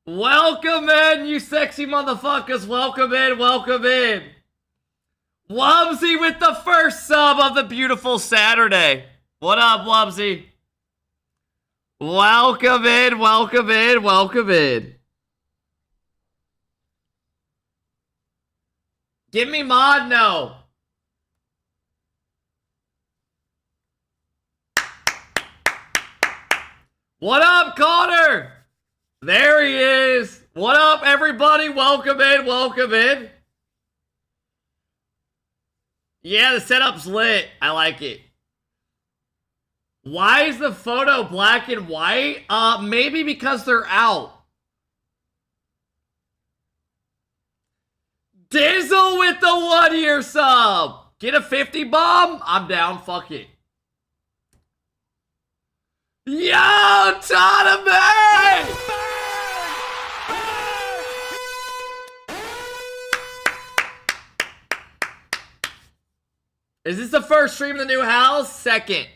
Welcome in, you sexy motherfuckers. Welcome in, welcome in. Wubsy with the first sub of the beautiful Saturday. What up, Wubsy? Welcome in, welcome in, welcome in. Give me mod, no. What up, Connor? There he is. What up, everybody? Welcome in, welcome in. Yeah, the setup's lit. I like it. Why is the photo black and white? Maybe because they're out. Dizzle with the 1-year sub. Get a 50 bomb? I'm down. Fuck it. Yo, Taname! Is this the first stream in the new house? Second.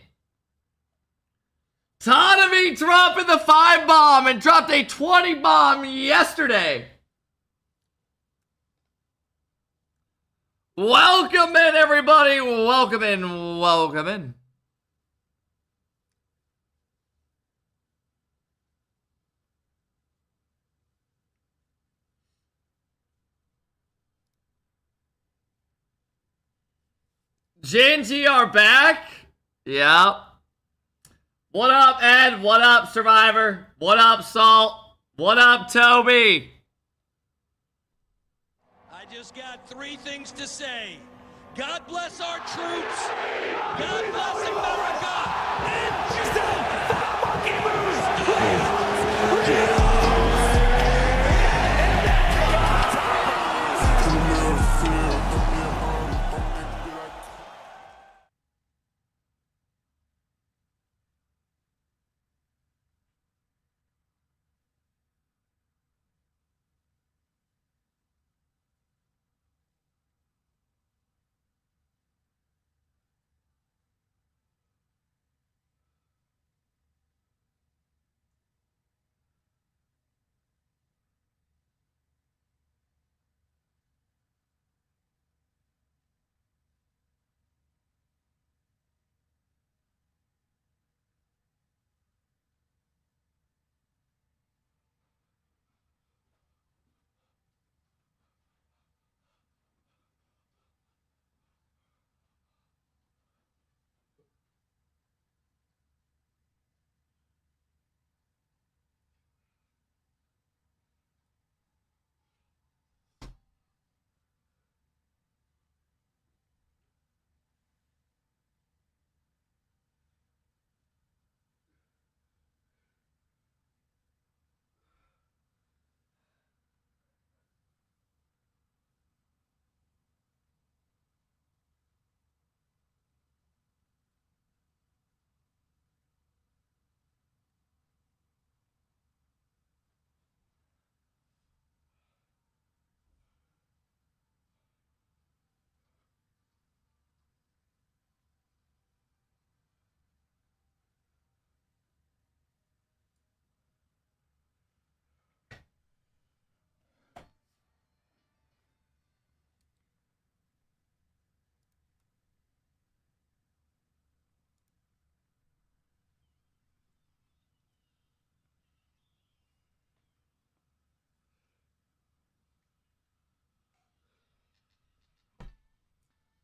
Tanami dropping the 5 bomb and dropped a 20 bomb yesterday. Welcome in, everybody. Welcome in. Welcome in. Gingy are back. Yep. What up, Ed? What up, Survivor? What up, Salt? What up, Toby? I just got 3 things to say. God bless our troops. God bless America. And just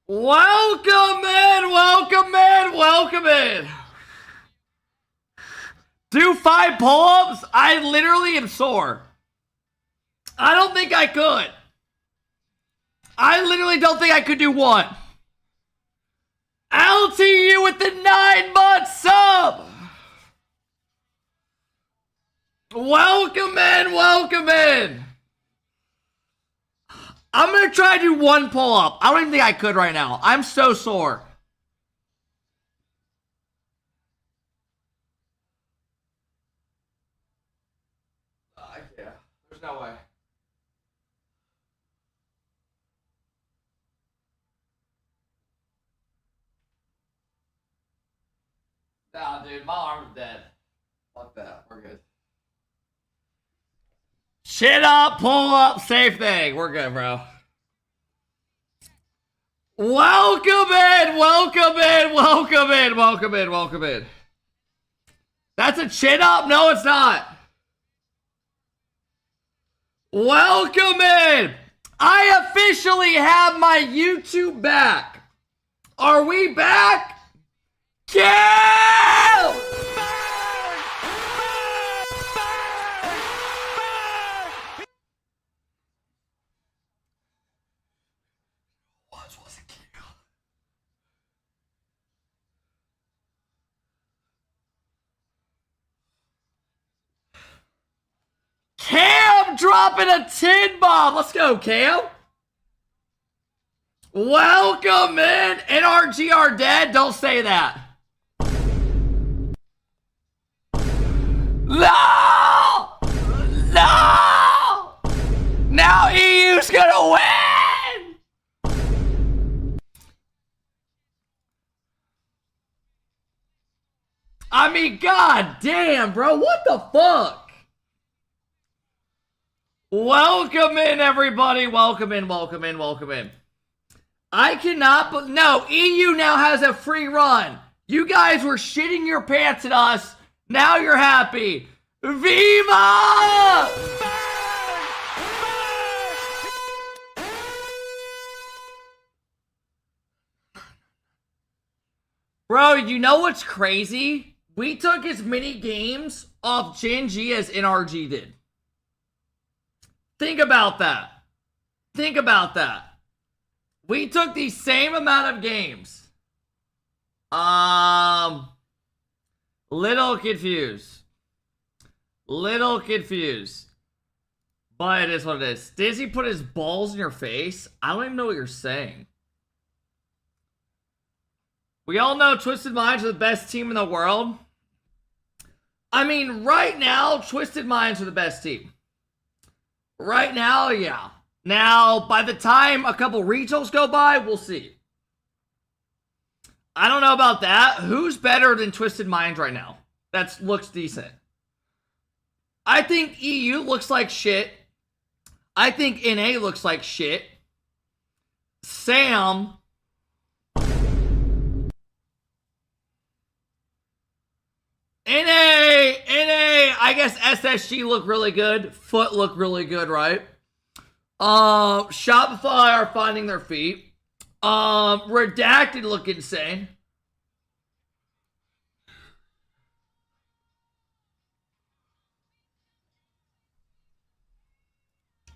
Welcome in, welcome in, welcome in. Do 5 pull-ups? I literally am sore. I don't think I could. I literally don't think I could do 1. LTU with the 9-month sub. Welcome in, welcome in. I'm going to try to do 1 pull-up. I don't even think I could right now. I'm so sore. Yeah, there's no way. Nah, dude, my arm's dead. Fuck that. We're good. Chin up, pull up, same thing. We're good, bro. Welcome in, welcome in, welcome in, welcome in, welcome in. That's a chin up? No, it's not. Welcome in. I officially have my YouTube back. Are we back? Kill! Cam dropping a 10 bomb. Let's go, Cam. Welcome in. NRG are dead. Don't say that. No! No! Now EU's gonna win! I mean, god damn, bro. What the fuck? Welcome in, everybody. Welcome in, welcome in, welcome in. I cannot, but no, EU now has a free run. You guys were shitting your pants at us. Now you're happy. Viva! Bro, you know what's crazy? We took as many games off Gen G as NRG did. Think about that. Think about that. We took the same amount of games. Little confused. Little confused. But it is what it is. Dizzy put his balls in your face? I don't even know what you're saying. We all know Twisted Minds are the best team in the world. I mean, right now, Twisted Minds are the best team. Right now, yeah. Now, by the time a couple regionals go by, we'll see. I don't know about that. Who's better than Twisted Minds right now? That looks decent. I think EU looks like shit. I think NA looks like shit. Sam. NA, I guess SSG look really good. Foot look really good, right? Shopify are finding their feet. Redacted look insane.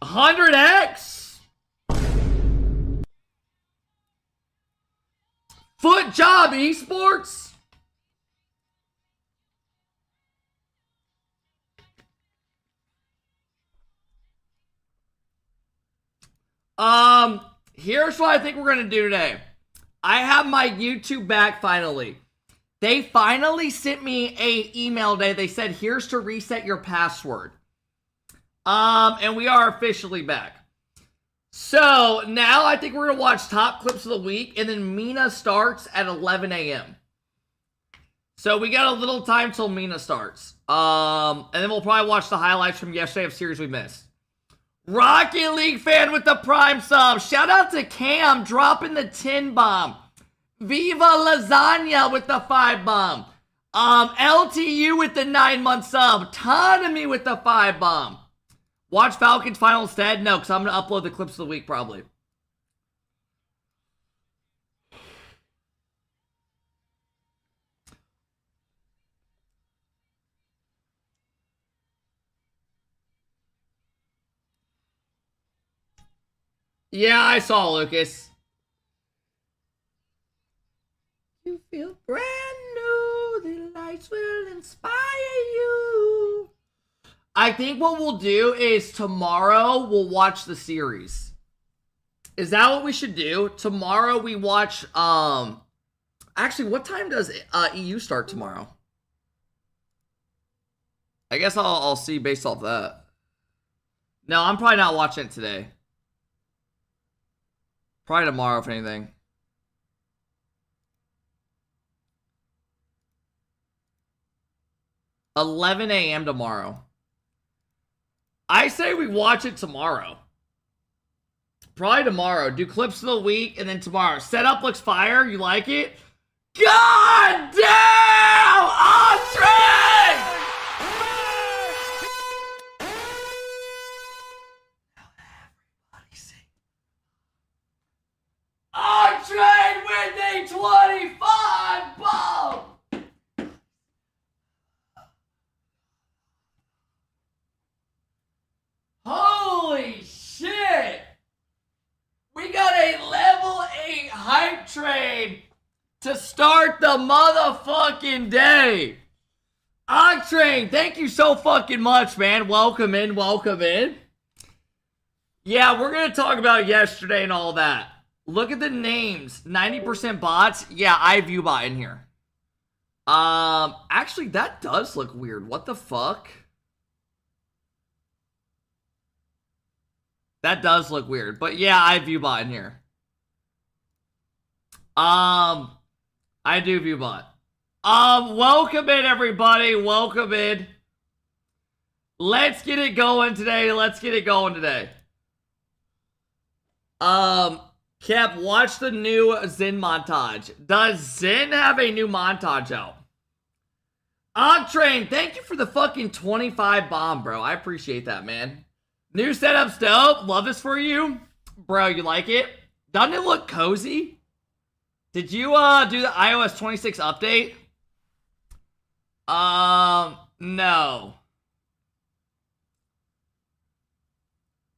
$100X. Foot job, Esports. Here's what I think we're gonna do today. I have my YouTube back finally. They finally sent me a email today. They said, here's to reset your password. And we are officially back. So now I think we're gonna watch top clips of the week, and then Mena starts at 11 a.m. So we got a little time till Mena starts. And then we'll probably watch the highlights from yesterday of series we missed. Rocket League fan with the prime sub. Shout out to Cam dropping the 10 bomb. Viva Lasagna with the 5 bomb. LTU with the 9-month sub. Tonomy with the 5 bomb. Watch Falcons final instead? No, because I'm going to upload the clips of the week probably. Yeah, I saw Lucas. You feel brand new. The lights will inspire you. I think what we'll do is tomorrow we'll watch the series. Is that what we should do? Tomorrow we watch, actually, what time does EU start tomorrow? I guess I'll see based off that. No, I'm probably not watching it today. Probably tomorrow, if anything. $11 a.m. tomorrow. I say we watch it tomorrow. Probably tomorrow. Do clips of the week and then tomorrow. Setup looks fire. You like it? God damn! Andre! Andre with a 25 bomb! Holy shit! We got a level 8 hype train to start the motherfucking day. Octrain, thank you so fucking much, man. Welcome in, welcome in. Yeah, we're gonna talk about yesterday and all that. Look at the names. 90% bots. Yeah, I view bot in here. Actually, that does look weird. What the fuck? That does look weird. But yeah, I view bot in here. I do view bot. Welcome in, everybody. Welcome in. Let's get it going today. Let's get it going today. Kep, watch the new Zen montage. Does Zen have a new montage out? Octrain, thank you for the fucking 25 bomb, bro. I appreciate that, man. New setup's dope. Love this for you. Bro, you like it? Doesn't it look cozy? Did you do the iOS 26 update? No.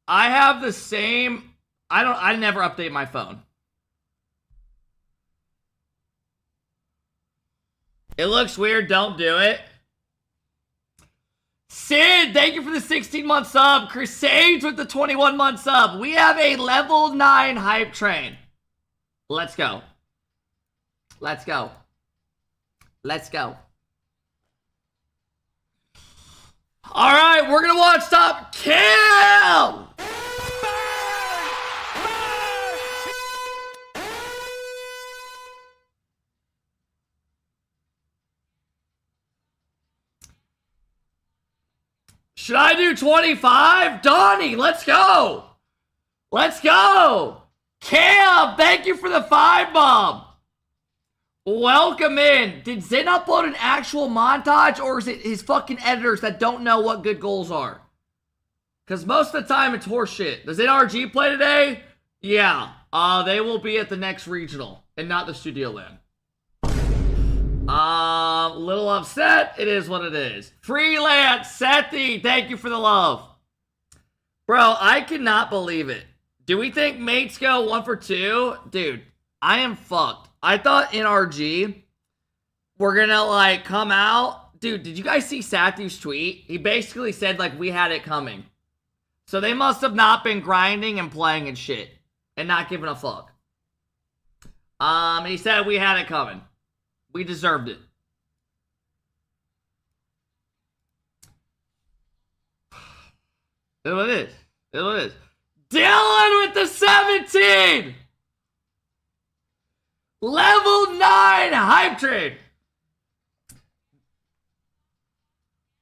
I have the same. I never update my phone. It looks weird. Don't do it. Sid, thank you for the 16-month sub. Crusades with the 21-month sub. We have a level 9 hype train. Let's go. Let's go. Let's go. All right, we're going to watch Top Kill. Should I do 25? Donnie, let's go. Let's go. Cam, thank you for the 5 bomb. Welcome in. Did Zen upload an actual montage, or is it his fucking editors that don't know what good goals are? Because most of the time it's horseshit. Does NRG play today? Yeah. They will be at the next regional and not the Studio Land. Little upset. It is what it is. Freelance, Sethi, thank you for the love. Bro, I cannot believe it. Do we think mates go 1 for 2? Dude, I am fucked. I thought NRG were gonna, like, come out. Dude, did you guys see Sathi's tweet? He basically said, like, we had it coming. So they must have not been grinding and playing and shit. And not giving a fuck. He said we had it coming. We deserved it. It is. It is. Dylan with the 17! Level 9 hype train.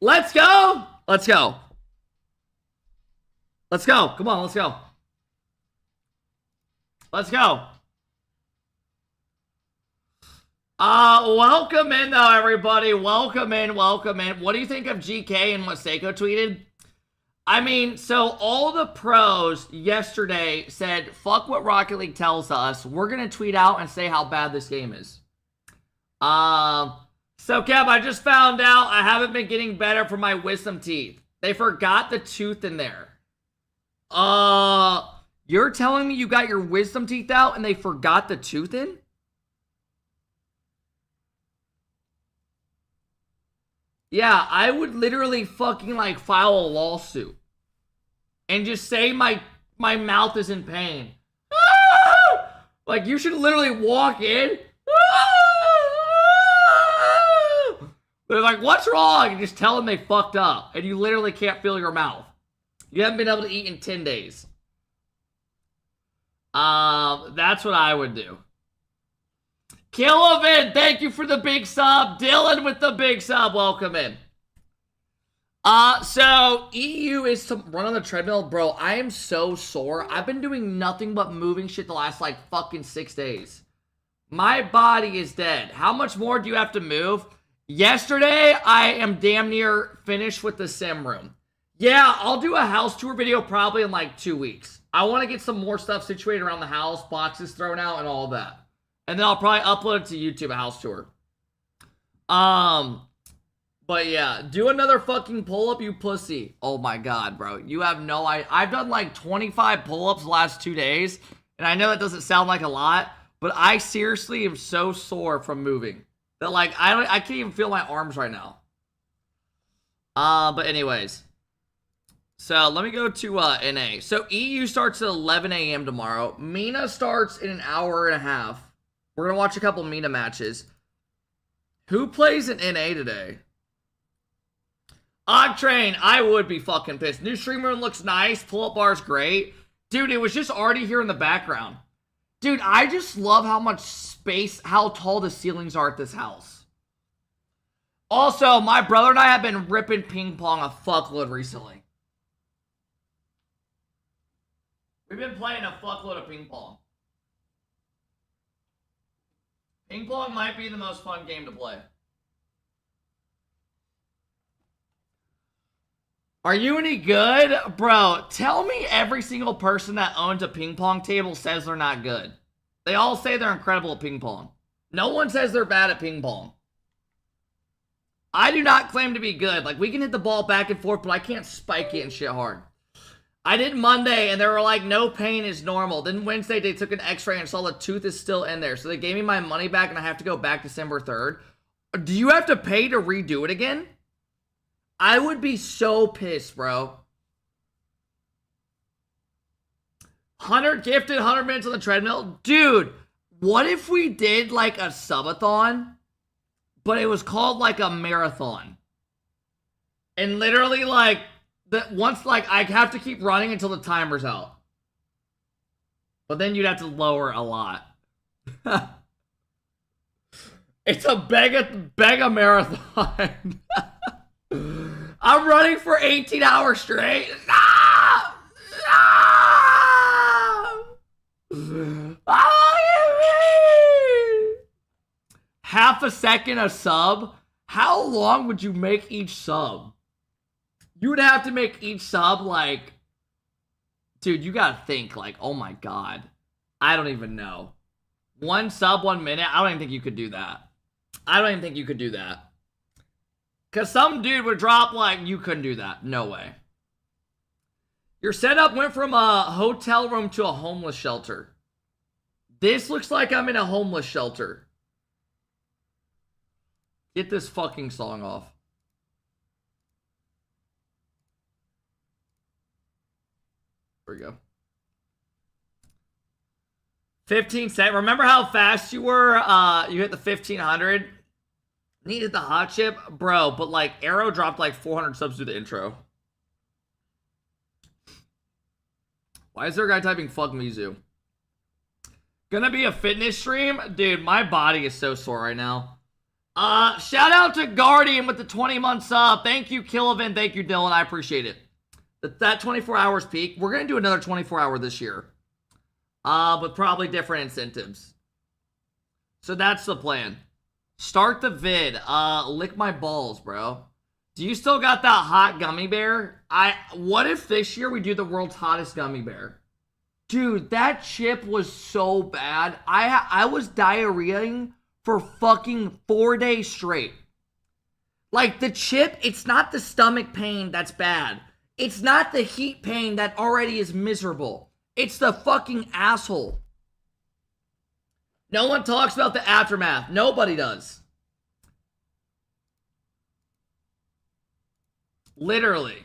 Let's go. Let's go. Let's go. Come on, let's go. Let's go. Welcome in though, everybody. Welcome in, welcome in. What do you think of GK and what Seiko tweeted? I mean, so all the pros yesterday said, fuck what Rocket League tells us. We're going to tweet out and say how bad this game is. So, Kev, I just found out I haven't been getting better for my wisdom teeth. They forgot the tooth in there. You're telling me you got your wisdom teeth out and they forgot the tooth in? Yeah, I would literally fucking, like, file a lawsuit. And just say my mouth is in pain. Ah! Like, you should literally walk in. Ah! They're like, what's wrong? And just tell them they fucked up. And you literally can't feel your mouth. You haven't been able to eat in 10 days. That's what I would do. Killovin, thank you for the big sub. Dylan with the big sub, welcome in. So EU is to run on the treadmill. Bro, I am so sore. I've been doing nothing but moving shit the last, like, fucking 6 days. My body is dead. How much more do you have to move? Yesterday, I am damn near finished with the sim room. Yeah, I'll do a house tour video probably in, like, 2 weeks. I want to get some more stuff situated around the house, boxes thrown out, and all of that. And then I'll probably upload it to YouTube, a house tour. But yeah, do another fucking pull-up, you pussy. Oh my god, bro. You have no idea. I've done like 25 pull-ups the last 2 days. And I know that doesn't sound like a lot, but I seriously am so sore from moving that like I can't even feel my arms right now. But anyways. So let me go to NA. So EU starts at 11 a.m. tomorrow. Mena starts in an hour and a half. We're going to watch a couple Mena matches. Who plays in NA today? Octrain, I would be fucking pissed. New stream room looks nice. Pull-up bar's great. Dude, it was just already here in the background. Dude, I just love how much space, how tall the ceilings are at this house. Also, my brother and I have been ripping ping pong a fuckload recently. We've been playing a fuckload of ping pong. Ping pong might be the most fun game to play. Are you any good? Bro, tell me every single person that owns a ping pong table says they're not good. They all say they're incredible at ping pong. No one says they're bad at ping pong. I do not claim to be good. Like, we can hit the ball back and forth, but I can't spike it and shit hard. I did Monday, and they were like, no pain is normal. Then Wednesday, they took an x-ray and saw the tooth is still in there. So they gave me my money back, and I have to go back December 3rd. Do you have to pay to redo it again? I would be so pissed, bro. 100 gifted, 100 minutes on the treadmill. Dude, what if we did like a subathon, but it was called like a marathon? And literally like, once like I have to keep running until the timer's out. But then you'd have to lower a lot. It's a mega marathon. I'm running for 18 hours straight. Ah! Ah! Ah! Half a second a sub? How long would you make each sub? You would have to make each sub like... Dude, you gotta think like, oh my god. I don't even know. 1 sub, 1 minute? I don't even think you could do that. I don't even think you could do that. Because some dude would drop like, you couldn't do that. No way. Your setup went from a hotel room to a homeless shelter. This looks like I'm in a homeless shelter. Get this fucking song off. There we go. 15 cent. Remember how fast you were? You hit the 1500. Needed the hot chip, bro. But like, Arrow dropped like 400 subs through the intro. Why is there a guy typing "fuck Mizu"? Gonna be a fitness stream, dude. My body is so sore right now. Shout out to Guardian with the 20-month sub. Thank you, Killivan. Thank you, Dylan. I appreciate it. That 24 hours peak. We're gonna do another 24 hour this year. But probably different incentives. So that's the plan. Start the vid. Lick my balls, bro. Do you still got that hot gummy bear? What if this year we do the world's hottest gummy bear? Dude, that chip was so bad. I was diarrheaing for fucking 4 days straight. Like, the chip, it's not the stomach pain that's bad. It's not the heat pain that already is miserable. It's the fucking asshole. No one talks about the aftermath. Nobody does. Literally.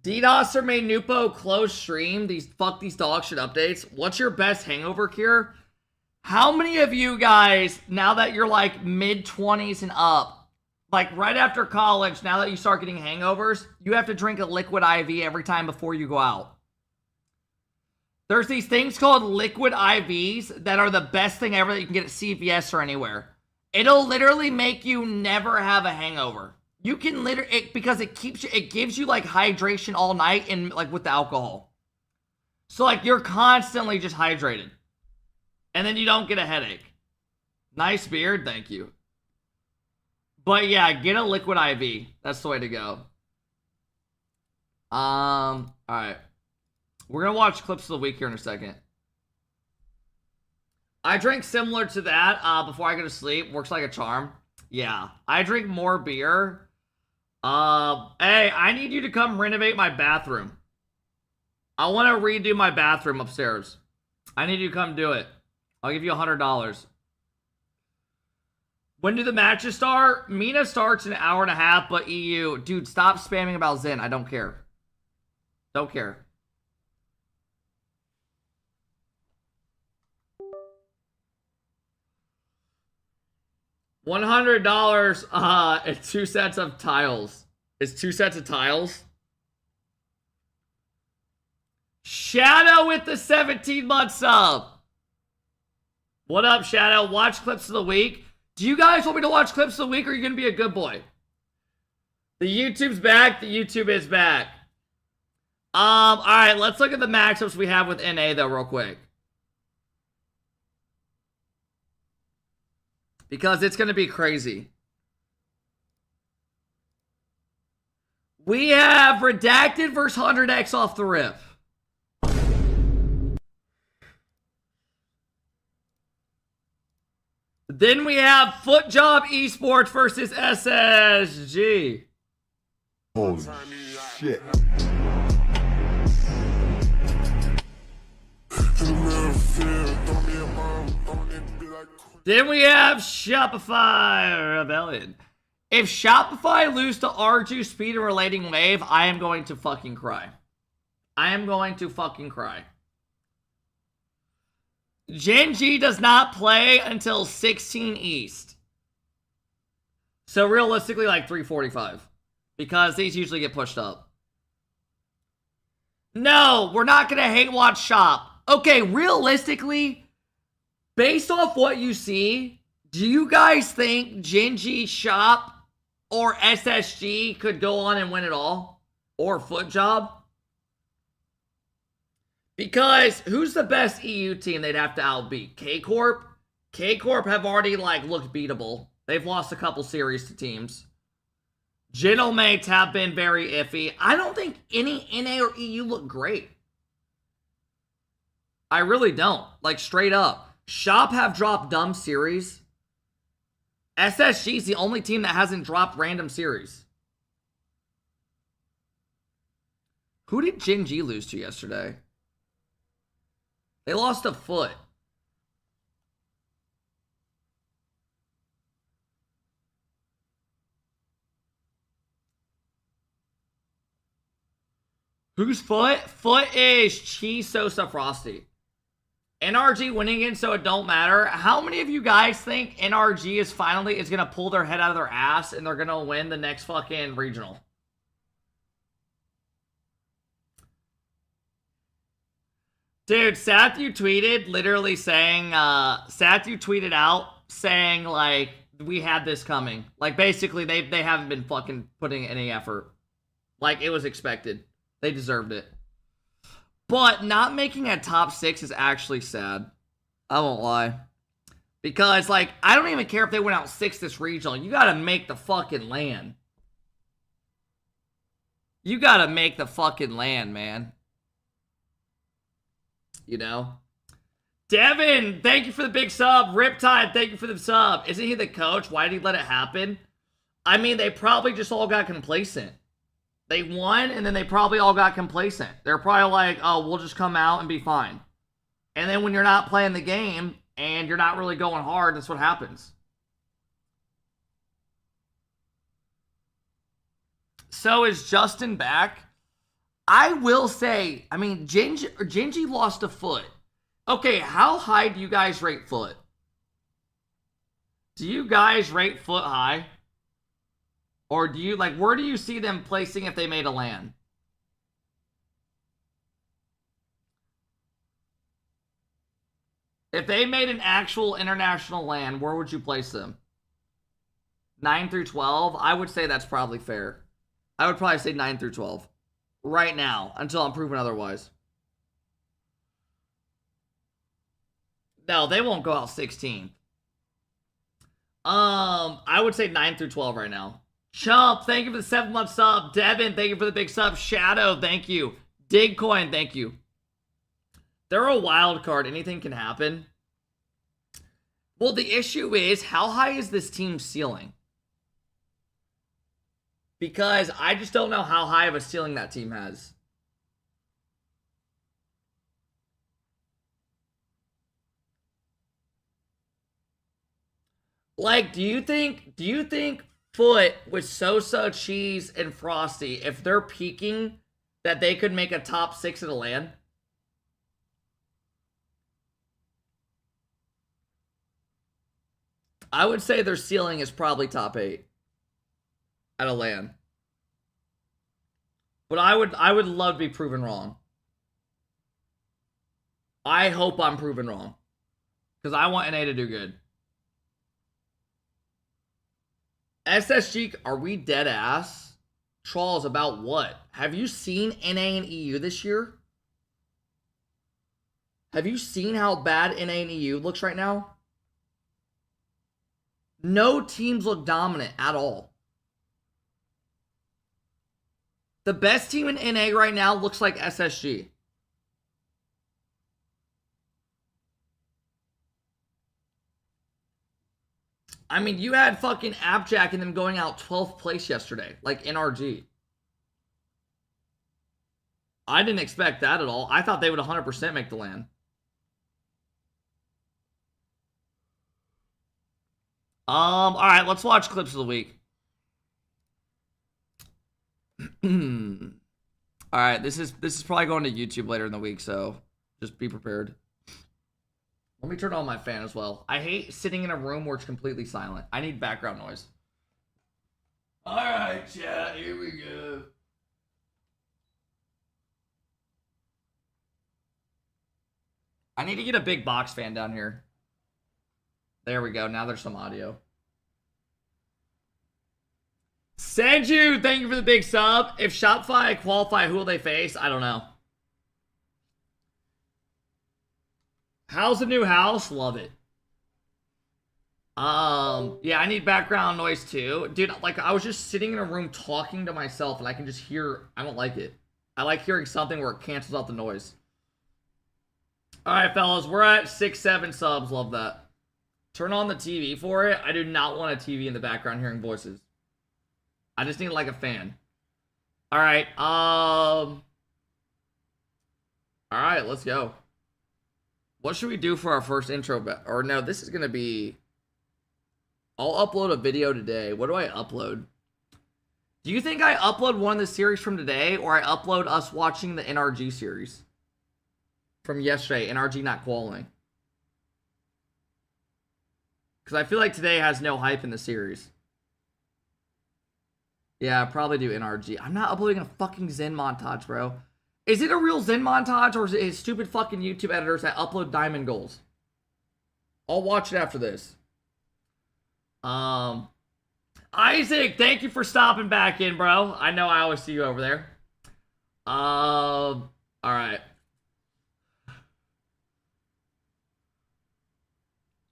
DDoSer made Nupo close stream. Fuck these dog shit updates. What's your best hangover cure? How many of you guys, now that you're like mid-20s and up, like right after college, now that you start getting hangovers, you have to drink a liquid IV every time before you go out? There's these things called liquid IVs that are the best thing ever that you can get at CVS or anywhere. It'll literally make you never have a hangover. You can literally, because it gives you like hydration all night and like with the alcohol. So like you're constantly just hydrated. And then you don't get a headache. Nice beard, thank you. But yeah, get a liquid IV. That's the way to go. Alright. We're gonna watch clips of the week here in a second. I drink similar to that before I go to sleep. Works like a charm. Yeah. I drink more beer. Hey, I need you to come renovate my bathroom. I want to redo my bathroom upstairs. I need you to come do it. I'll give you $100. When do the matches start? Mena starts in an hour and a half, but EU... Dude, stop spamming about Zen. I don't care. Don't care. $100 it's 2 sets of tiles. It's 2 sets of tiles. Shadow with the 17-month sub. What up, Shadow? Watch clips of the week. Do you guys want me to watch clips of the week, or are you going to be a good boy? The YouTube's back. The YouTube is back. Alright, let's look at the matchups we have with NA, though, real quick. Because it's going to be crazy. We have Redacted versus 100X off the rip. Then we have Footjob Esports versus SSG. Holy shit. Then we have Shopify Rebellion. If Shopify lose to Arju Speed and Relating Wave, I am going to fucking cry. I am going to fucking cry. Gen G does not play until 16 East. So realistically, like 3:45. Because these usually get pushed up. No, we're not going to hate watch Shop. Okay, realistically, based off what you see, do you guys think Gen G, Shop, or SSG could go on and win it all? Or Footjob? Because who's the best EU team they'd have to outbeat? K-Corp? K-Corp have already, like, looked beatable. They've lost a couple series to teams. Gentlemates have been very iffy. I don't think any NA or EU look great. I really don't. Like, straight up. Shop have dropped dumb series. SSG is the only team that hasn't dropped random series. Who did Gen G lose to yesterday? They lost a Foot. Who's Foot? Foot is Cheese Sosa Frosty. NRG winning it, so it don't matter. How many of you guys think NRG is going to pull their head out of their ass and they're going to win the next fucking regional? Dude, Sathu tweeted literally saying, Sathu tweeted out saying, like, we had this coming. Like, basically, they haven't been fucking putting any effort. Like, it was expected. They deserved it. But not making a top 6 is actually sad. I won't lie. Because, like, I don't even care if they went out 6 this regional. You gotta make the fucking land. You gotta make the fucking land, man. You know? Devin, thank you for the big sub. Riptide, thank you for the sub. Isn't he the coach? Why did he let it happen? I mean, they probably just all got complacent. They won, and then they probably all got complacent. They're probably like, oh, we'll just come out and be fine. And then when you're not playing the game, and you're not really going hard, that's what happens. So is Justin back? I will say, I mean, Genji lost a Foot. Okay, how high do you guys rate Foot? Do you guys rate Foot high? Or do you, like, where do you see them placing if they made a LAN? If they made an actual international LAN, where would you place them? 9 through 12, I would say that's probably fair. I would probably say 9 through 12. Right now, until I'm proven otherwise. No, they won't go out 16. I would say 9 through 12 right now. Chump, thank you for the 7-month sub. Devin, thank you for the big sub. Shadow, thank you. Digcoin, thank you. They're a wild card. Anything can happen. Well, the issue is, how high is this team's ceiling? Because I just don't know how high of a ceiling that team has. Like, do you think Foot with Sosa, Cheese, and Frosty, if they're peaking, that they could make a top 6 of the LAN? I would say their ceiling is probably top 8 at a LAN. But I would love to be proven wrong. I hope I'm proven wrong. Because I want NA to do good. SSG, are we dead ass? Trolls about what? Have you seen NA and EU this year? Have you seen how bad NA and EU looks right now? No teams look dominant at all. The best team in NA right now looks like SSG. I mean, you had fucking Appjack and them going out 12th place yesterday, like NRG. I didn't expect that at all. I thought they would 100% make the LAN. All right, let's watch clips of the week. All right, this is probably going to YouTube later in the week, so just be prepared. Let me turn on my fan as well. I hate sitting in a room where it's completely silent. I need background noise. All right, chat, here we go. I need to get a big box fan down here. There we go. Now there's some audio. Sanju, thank you for the big sub. If Shopify qualify, who will they face? I don't know. How's the new house? Love it. Yeah, I need background noise too. Dude, like, I was just sitting in a room talking to myself and I can just hear, I don't like it. I like hearing something where it cancels out the noise. Alright, fellas, we're at 6-7 subs. Love that. Turn on the TV for it. I do not want a TV in the background hearing voices. I just need like a fan. Alright, alright, let's go. What should we do for our first intro? Or no, this is going to be... I'll upload a video today. What do I upload? Do you think I upload one of the series from today, or I upload us watching the NRG series from yesterday, NRG not qualifying? Because I feel like today has no hype in the series. Yeah, I'll probably do NRG. I'm not uploading a fucking Zen montage, bro. Is it a real Zen montage, or is it stupid fucking YouTube editors that upload diamond goals? I'll watch it after this. Isaac, thank you for stopping back in, bro. I know I always see you over there. Alright.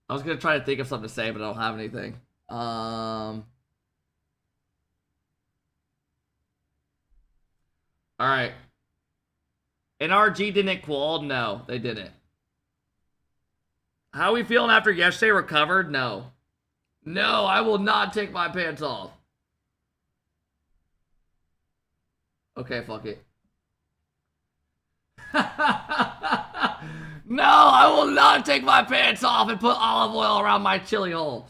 I was gonna try to think of something to say, but I don't have anything. Alright. NRG didn't qual? No, they didn't. How are we feeling after yesterday? Recovered? No. No, I will not take my pants off. Okay, fuck it. No, I will not take my pants off and put olive oil around my chili hole.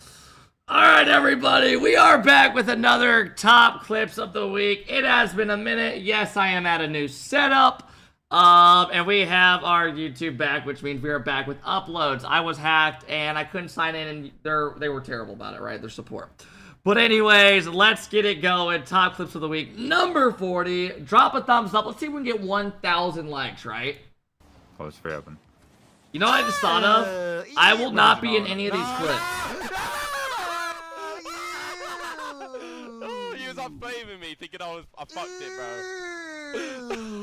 Alright, everybody, we are back with another top clips of the week. It has been a minute. Yes, I am at a new setup. And we have our YouTube back, which means we are back with uploads. I was hacked and I couldn't sign in, and they were terrible about it, right? Their support. But anyways, let's get it going. Top clips of the week, number 40. Drop a thumbs up. Let's see if we can get 1,000 likes, right? What's fair? You know what I just thought of? I will not be in any of these clips. thinking I fucked it,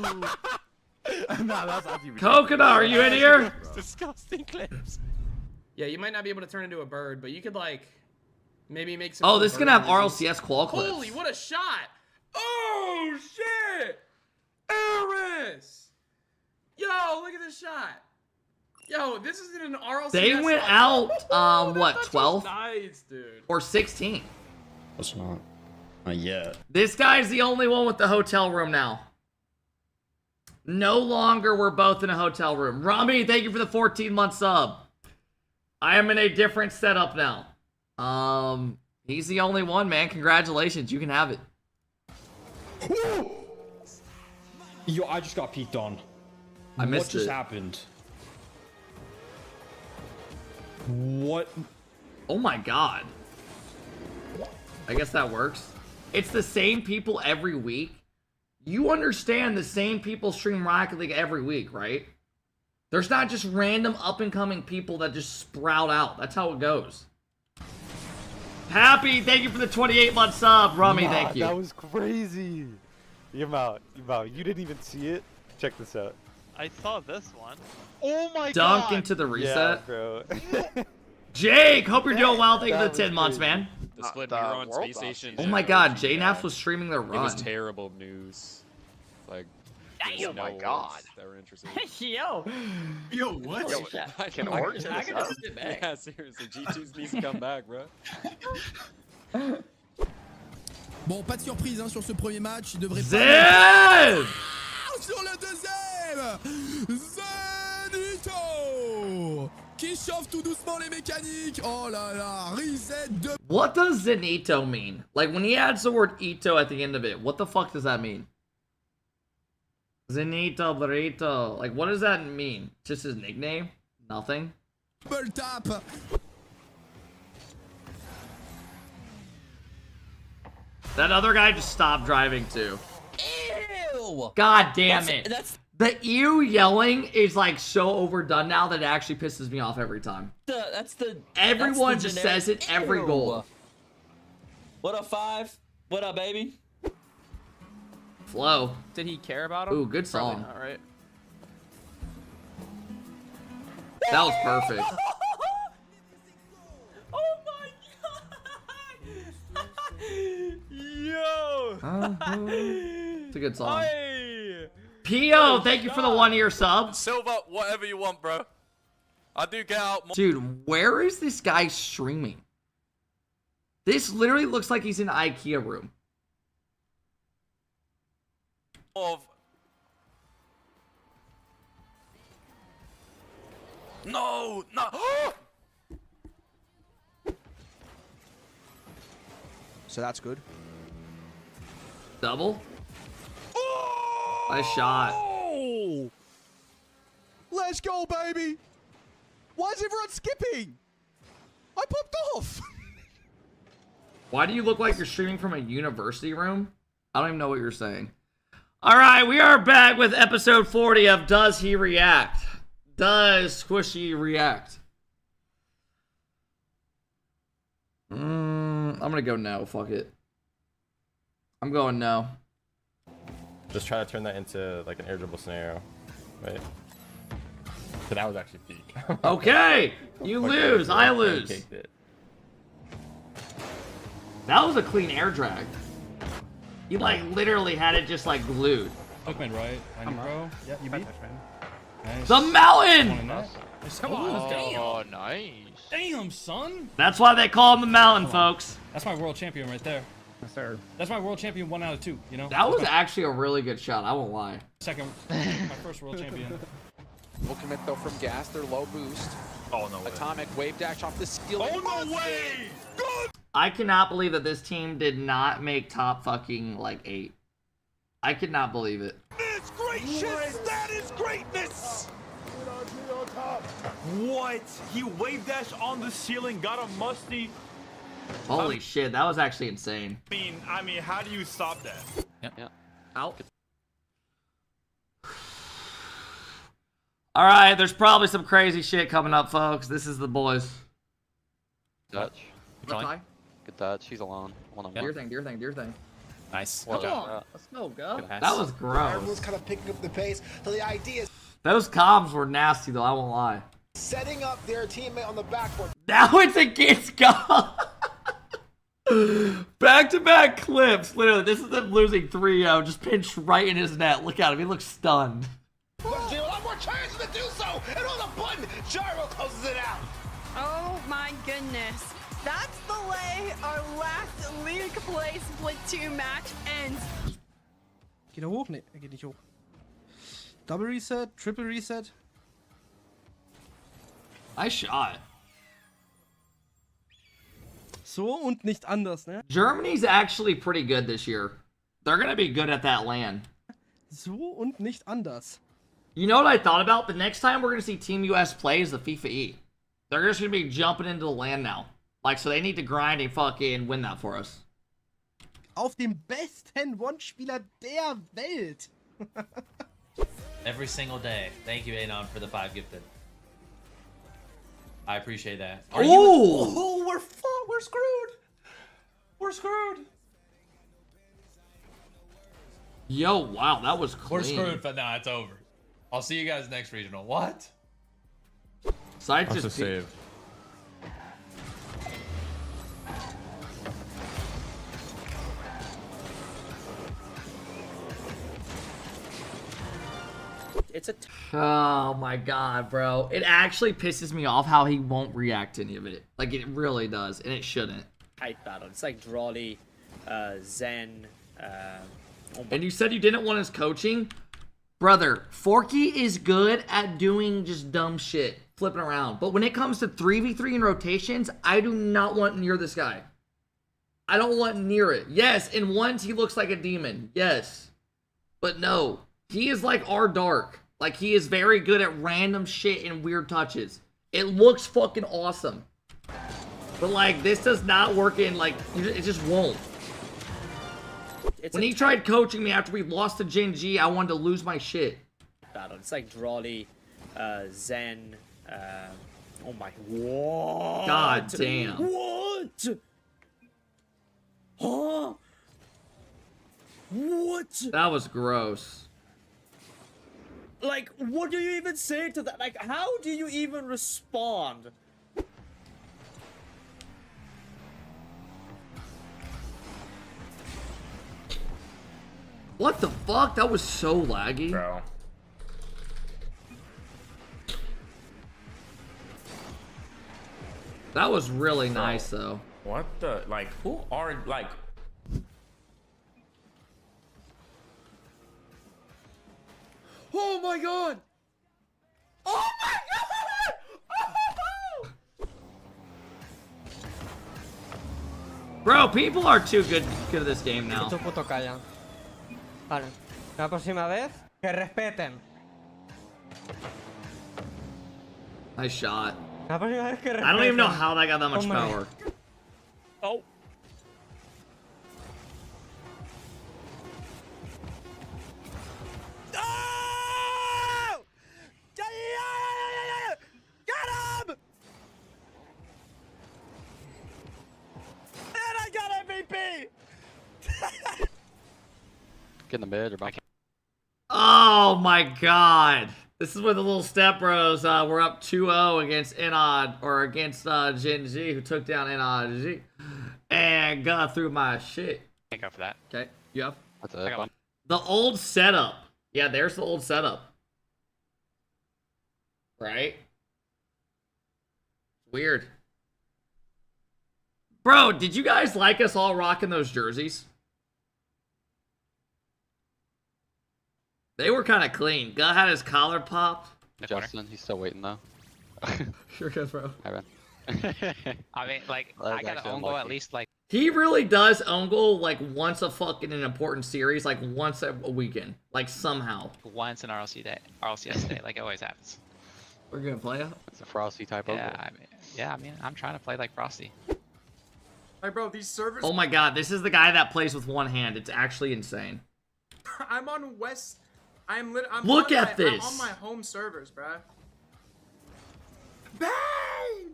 bro. Nah, that's actually Coconut, are you in here? It's disgusting clips. Yeah, you might not be able to turn into a bird, but you could like maybe make some. Oh, cool this is bird gonna have noises. RLCS qual clips. Holy, what a shot! Oh shit! Eris! Yo, look at this shot. Yo, this isn't an RLCS. They went shot. out, what, That's 12th? Nice, dude. Or 16. That's not yet. This guy's the only one with the hotel room now. No longer we're both in a hotel room. Rami, thank you for the 14-month sub. I am in a different setup now. He's the only one, man. Congratulations. You can have it. Yo, I just got peeked on. I missed What just it. happened? What? Oh my god. I guess that works. It's the same people every week. You understand the same people stream Rocket League every week, right? There's not just random up-and-coming people that just sprout out. That's how it goes. Happy, thank you for the 28-month sub. Rummy, thank you. That was crazy. Yamau, you didn't even see it? Check this out. I saw this one. Oh my Dunk god. into the Yeah, reset. bro. Jake, hope you're doing well. Thank you for That the 10 was months, crazy. man. The split mirror on World Space Station. Oh my god, JNaps was streaming their It was run. terrible news. Like, Oh my god. that were interested. Yo. Yo, what? Yo, I can know, Orc right? turn this up? Yeah, seriously, G2 needs to come back, bro. Bon, pas de surprise hein, sur ce premier match, il devrait Zed! Sur le deuxième, Zenito qui chauffe tout doucement les mécaniques. Oh là là, reset de... What does Zenito mean? Like, when he adds the word Ito at the end of it, what the fuck does that mean? Zenito, Burrito. Like, what does that mean? Just his nickname? Nothing? Double tap. That other guy just stopped driving, too. Ew! God damn it. That's The ew yelling is, like, so overdone now that it actually pisses me off every time. the Everyone that's the just generic- says it every Ew. goal. What up, 5? What up, baby? Flow. Did he care about him? Ooh, good Probably song. not, right? That was perfect. Oh my god! Yo! It's a good song. Hey! P.O., thank you for the 1-year sub. Silver, whatever you want, bro. I do get out more Dude, where is this guy streaming? This literally looks like he's in an IKEA room. of... No! No! So that's good. Double? Nice shot. Oh! Let's go, baby! Why is everyone skipping? I popped off! Why do you look like you're streaming from a university room? I don't even know what you're saying. Alright, we are back with episode 40 of Does He React? Does Squishy react? I'm gonna go no. Fuck it. I'm going no. Just try to turn that into like an air dribble scenario. Wait. So that was actually peak. Okay! You lose. I lose. Pancaked it. That was a clean air drag. You like literally had it just like glued. Hookman right. On you, bro. Yeah, you beat. Nice. The mountain! Come on. Damn. Oh, nice. Damn, son. That's why they call him the mountain, folks. That's my world champion right there. Yes, sir. That's my world champion 1 out of 2, you know? That was That's my actually a really good shot, I won't lie. second, my first world champion. We'll commit though from gas, their low boost. Oh, no way. Atomic wave dash off the ceiling. Oh, no way! I cannot believe that this team did not make top fucking like 8. I could not believe it. It's gracious! That is greatness! What? He wave dashed on the ceiling, got a musty. Holy shit, that was actually insane. I mean, how do you stop that? Yeah. Out. Alright, there's probably some crazy shit coming up, folks. This is the boys. Dutch. Ty? Good touch. He's alone. One on Do your one. thing, do your thing, do your thing. Nice. Come on. Let's go, go. That was Everyone's gross. kind of picking up the pace. So the idea is Those comms were nasty, though. I won't lie. setting up their teammate on the backboard. Now it's against God. Back-to-back clips. Literally, this is them losing 3-0. Just pinched right in his net. Look at him. He looks stunned. A lot more chances to do so. And on the button, Gyro closes it out. Oh my goodness. That's the way our last League Play Split 2 match ends. Geht er hoch? Nee, er geht nicht hoch. Double Reset, Triple Reset. Nice shot. So und nicht anders, ne? Germany's actually pretty good this year. They're going to be good at that LAN. So und nicht anders. You know what I thought about? The next time we're going to see Team US play is the FIFA E. They're just going to be jumping into the LAN now. Like, so they need to grind and fucking win that for us. Auf dem besten One-Spieler der Welt. Every single day. Thank you, Anon, for the 5 gifted. I appreciate that. Oh, we're screwed. We're screwed. Yo, wow, that was clean. We're screwed, but now it's over. I'll see you guys next regional. What? Side That's a just save. It's a Oh my god, bro. It actually pisses me off how he won't react to any of it. Like, it really does, and it shouldn't. tight battle. It's like Drawley, Zen. And you said you didn't want his coaching? Brother, Forky is good at doing just dumb shit, flipping around. But when it comes to 3v3 and rotations, I do not want near this guy. I don't want near it. Yes, in ones he looks like a demon. Yes. But no. He is like our Dark. Like, he is very good at random shit and weird touches. It looks fucking awesome. But, like, this does not work in, like, it just won't. When he tried coaching me after we lost to Gen G, I wanted to lose my shit. Battle. It's like Drawley, Zen. Oh my. What? God damn. What? Huh? What? That was gross. Like, what do you even say to that? Like, how do you even respond? What the fuck? That was so laggy. Bro. That was really nice, though. What the? Like, who are, like... Oh my god! Oh my god! Oh! Bro, people are too good at this game now. Tu puto calla. Vale. La próxima vez, que respeten. Nice shot. La próxima vez que respeten. I don't even know how that got that much Hombre. power. Oh. Got him! And I got MVP! Get in the mid or back. Oh my god. This is where the little step bros were up 2-0 against Enod, or against Gen Z, who took down Enod G. And got through my shit. Can't go for that. Okay, you have? That's it. The old setup. Yeah, there's the old setup. Right? Weird. Bro, did you guys like us all rocking those jerseys? They were kind of clean. Guy had his collar popped. Justin, he's still waiting though. Sure goes, bro. Hi, man. I mean, like, Well, I got actually an own goal at unlucky. least, like, He really does own goal like once a fucking an important series, like once a weekend, like somehow. once an RLCS day, like it always happens. We're gonna play it. It's a Frosty type of. Yeah, I mean, I'm trying to play like Frosty. Like, bro, these servers. Oh my god, this is the guy that plays with one hand. It's actually insane. I'm on West. I'm Look on at I'm this. on my home servers, bruh. Bang!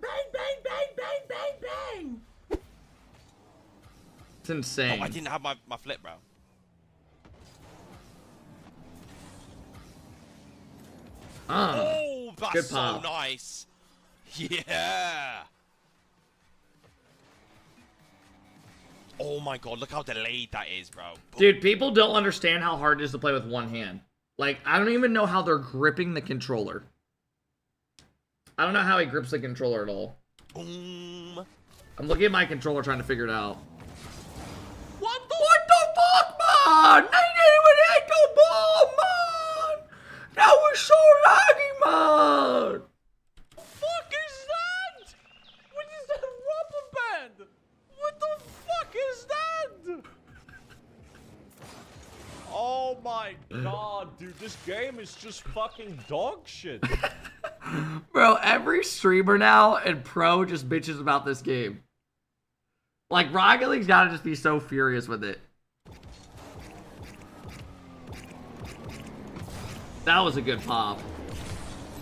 Bang! Bang! Bang! Bang! Bang! Bang! It's insane. Oh, I didn't have my flip, bro. Oh, that's good so pop. nice. Yeah. Oh my god, look how delayed that is, bro. Dude, people don't understand how hard it is to play with one hand. Like, I don't even know how they're gripping the controller. I don't know how he grips the controller at all. Boom. I'm looking at my controller trying to figure it out. What the fuck, man? They didn't even hit the ball, man! That was so laggy, man! Fuck is that? What is that rubber band? What the fuck is that? Oh my god, dude, this game is just fucking dog shit. Bro, every streamer now and pro just bitches about this game. Like, Rocket League's gotta just be so furious with it. That was a good pop.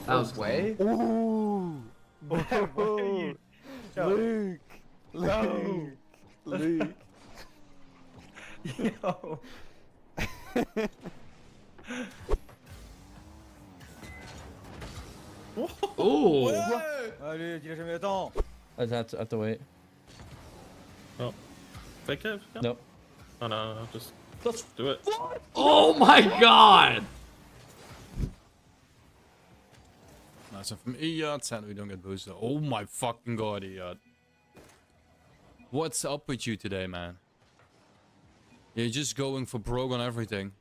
That was way. Ooh. Luke. Luke. Yo. Ooh. Allez, il a jamais le temps. I have to wait. Oh. Fake it? Nope. Oh no, just do it. Oh my god. Nice one from Iyad. Sad we don't get boosted. Oh my fucking god, Iyad. What's up with you today, man? You're just going for broke on everything.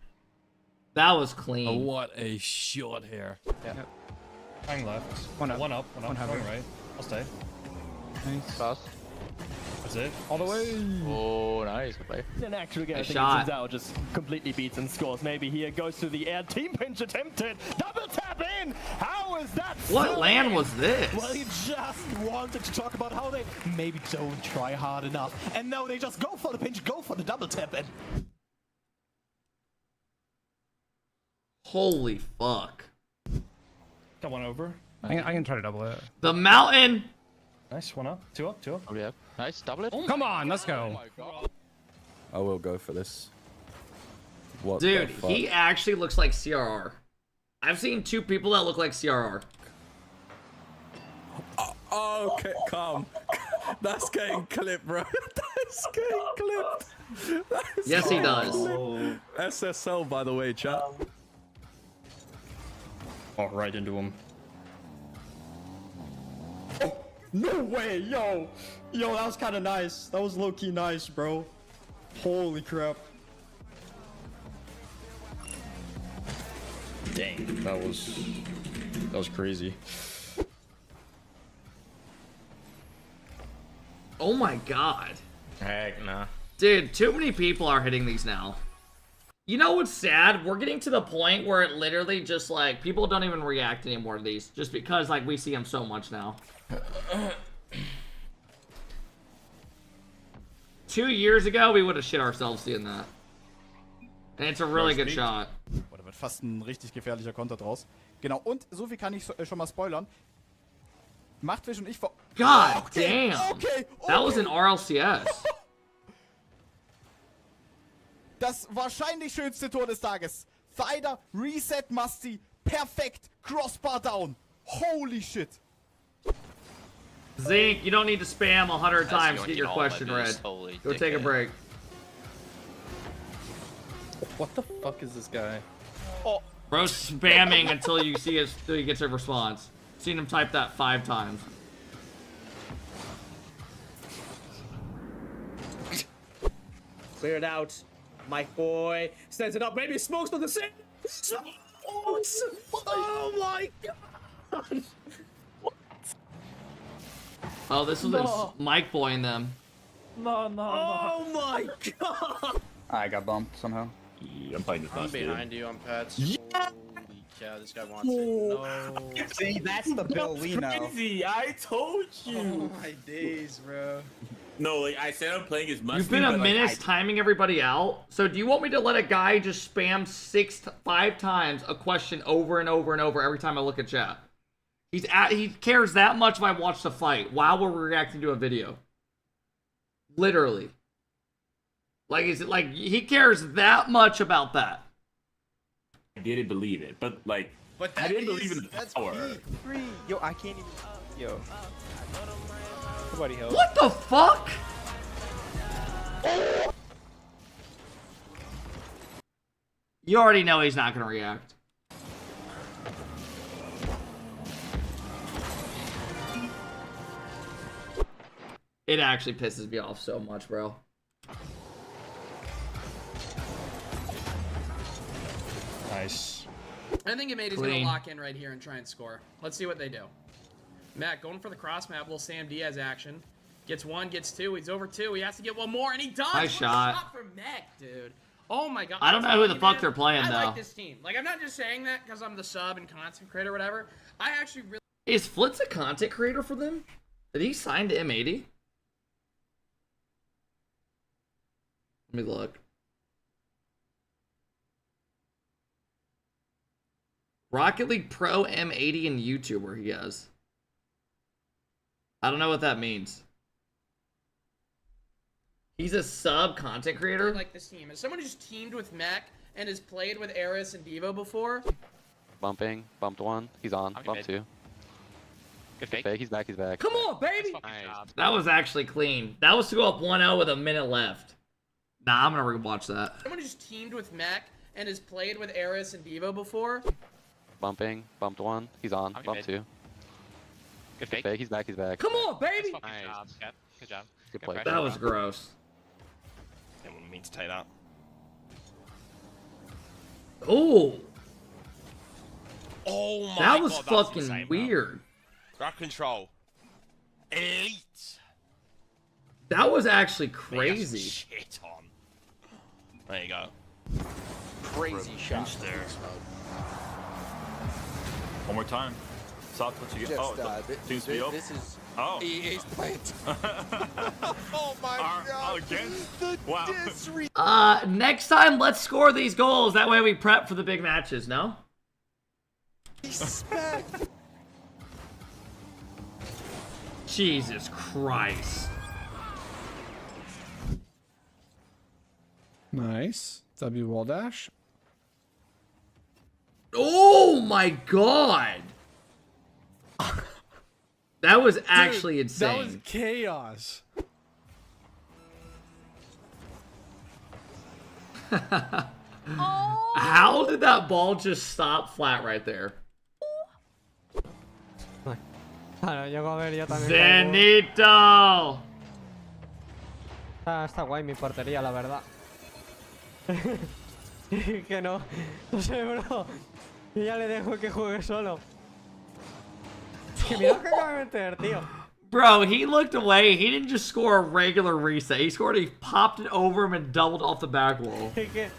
That was Oh, clean. what a shot here. Yeah. Hang left. One up. One up. One Going heaven. right. I'll stay. Nice. Fast. That's it. All the way. Oh, nice. Good play. In actual game, I Nice think shot. Zhao just completely beats and scores. Maybe here goes to the air. Team pinch attempted. Double tap in. How is that? What so land in? was this? Well, he just wanted to talk about how they maybe don't try hard enough. And no, they just go for the pinch, go for the double tap. And Holy fuck. Got one over. I can try to double it. The mountain. Nice. One up. Two up. Two up. Oh, yeah. Nice. Double it. Come on, let's go. I will go for this. What Dude, the fuck? he actually looks like CRR. I've seen two people that look like CRR. Oh, okay, calm. That's getting clipped, bro. That's getting clipped. That's Yes, he does. SSL, by the way, chat. Oh, right into him. no way, yo, that was kind of nice. That was low key nice, bro. Holy crap. Dang. That was crazy. Oh my god. Heck nah. Dude, too many people are hitting these now. You know what's sad? We're getting to the point where it literally just like people don't even react anymore to these just because like we see them so much now. 2 years ago, we would have shit ourselves seeing that. And it's a really good shot. Oh, da wird fast ein richtig gefährlicher Konter draus. Genau, und so viel kann ich schon mal spoilern. Machtfisch und ich vor... God Okay, damn. okay, That was okay. an RLCS. Das wahrscheinlich schönste Tor des Tages. Thider, Reset Masti, perfekt, Crossbar down. Holy shit. Zeke, you don't need to spam 100 That's times to going get your in all question my read. boosts, holy Go take a dickhead. break. What the fuck is this guy? Oh. Bro's spamming until you see his, until he gets a response. Seen him type that 5 times. Clear it out. Mike boy stands it up. Maybe smokes on the same. Oh my god. Oh, this was No. Mike Boy in them. Oh my god. I got bumped somehow. Yeah, I'm playing this I'm last behind you, I'm Pats. Yeah. Holy cow, this guy wants it. No. See, that's the Bill we know. Crazy, I told you. Oh my days, bro. No, like I said, I'm playing as Musty. You've been a but, like, menace timing everybody out. So do you want me to let a guy just spam 5 times a question over and over and over every time I look at chat? He cares that much if I watch the fight while we're reacting to a video. Literally. Like, is it like he cares that much about that? I didn't believe it, but like, I didn't believe in the power. Yo, I can't even. Yo. Somebody help. What the fuck? You already know he's not gonna react. It actually pisses me off so much, bro. Nice. I think Imade's Clean. gonna lock in right here and try and score. Let's see what they do. Matt going for the cross map, little Sam Diaz action. Gets one, gets two, he's over two, he has to get one more, and he does! Nice What a shot. shot from Mac, dude. Oh my god. I don't know who the fuck they're playing, I though. like this team. Like, I'm not just saying that because I'm the sub and content creator or whatever. I actually really... Is Flitz a content creator for them? Did he sign to M80? Let me look. Rocket League Pro M80 and YouTuber he has. I don't know what that means. He's a sub content creator? I like this team. As someone who's teamed with Mac and has played with Eris and Devo before... Bumping. Bumped one. He's on. Bumped two. Good fake. He's back. He's back. Come on, baby! That was actually clean. That was to go up 1-0 with a minute left. Nah, I'm gonna rewatch that. Someone who's teamed with Mac and has played with Eris and Devo before... Bumping. Bumped one. He's on. Bumped two. Good fake. He's back. He's back. Come on, baby! Nice. Good job. Good play. That was gross. Didn't mean to take that. Oh, Oh my god. that was that's fucking insane, bro. weird. Ground control. Elite. That was actually They got some crazy. Shit on. There you go. Crazy shot. One more time. South, what you get? Just, seems to be open. this is Oh. EA's plant. Oh my god. Against? The Wow. Next time, let's score these goals. That way we prep for the big matches, no? disrespect. Jesus Christ. Nice. W wall dash. Oh my god. That was actually Dude, insane. That was chaos. How did that ball just stop flat right there? Zenito. Está guay mi portería, la verdad. Que no sé, bro. Yo ya le dejo que juegue solo. Es que mira lo que acaba de meter, tío. Bro, he looked away. He didn't just score a regular reset. He scored, he popped it over him and doubled off the back wall. Pinch.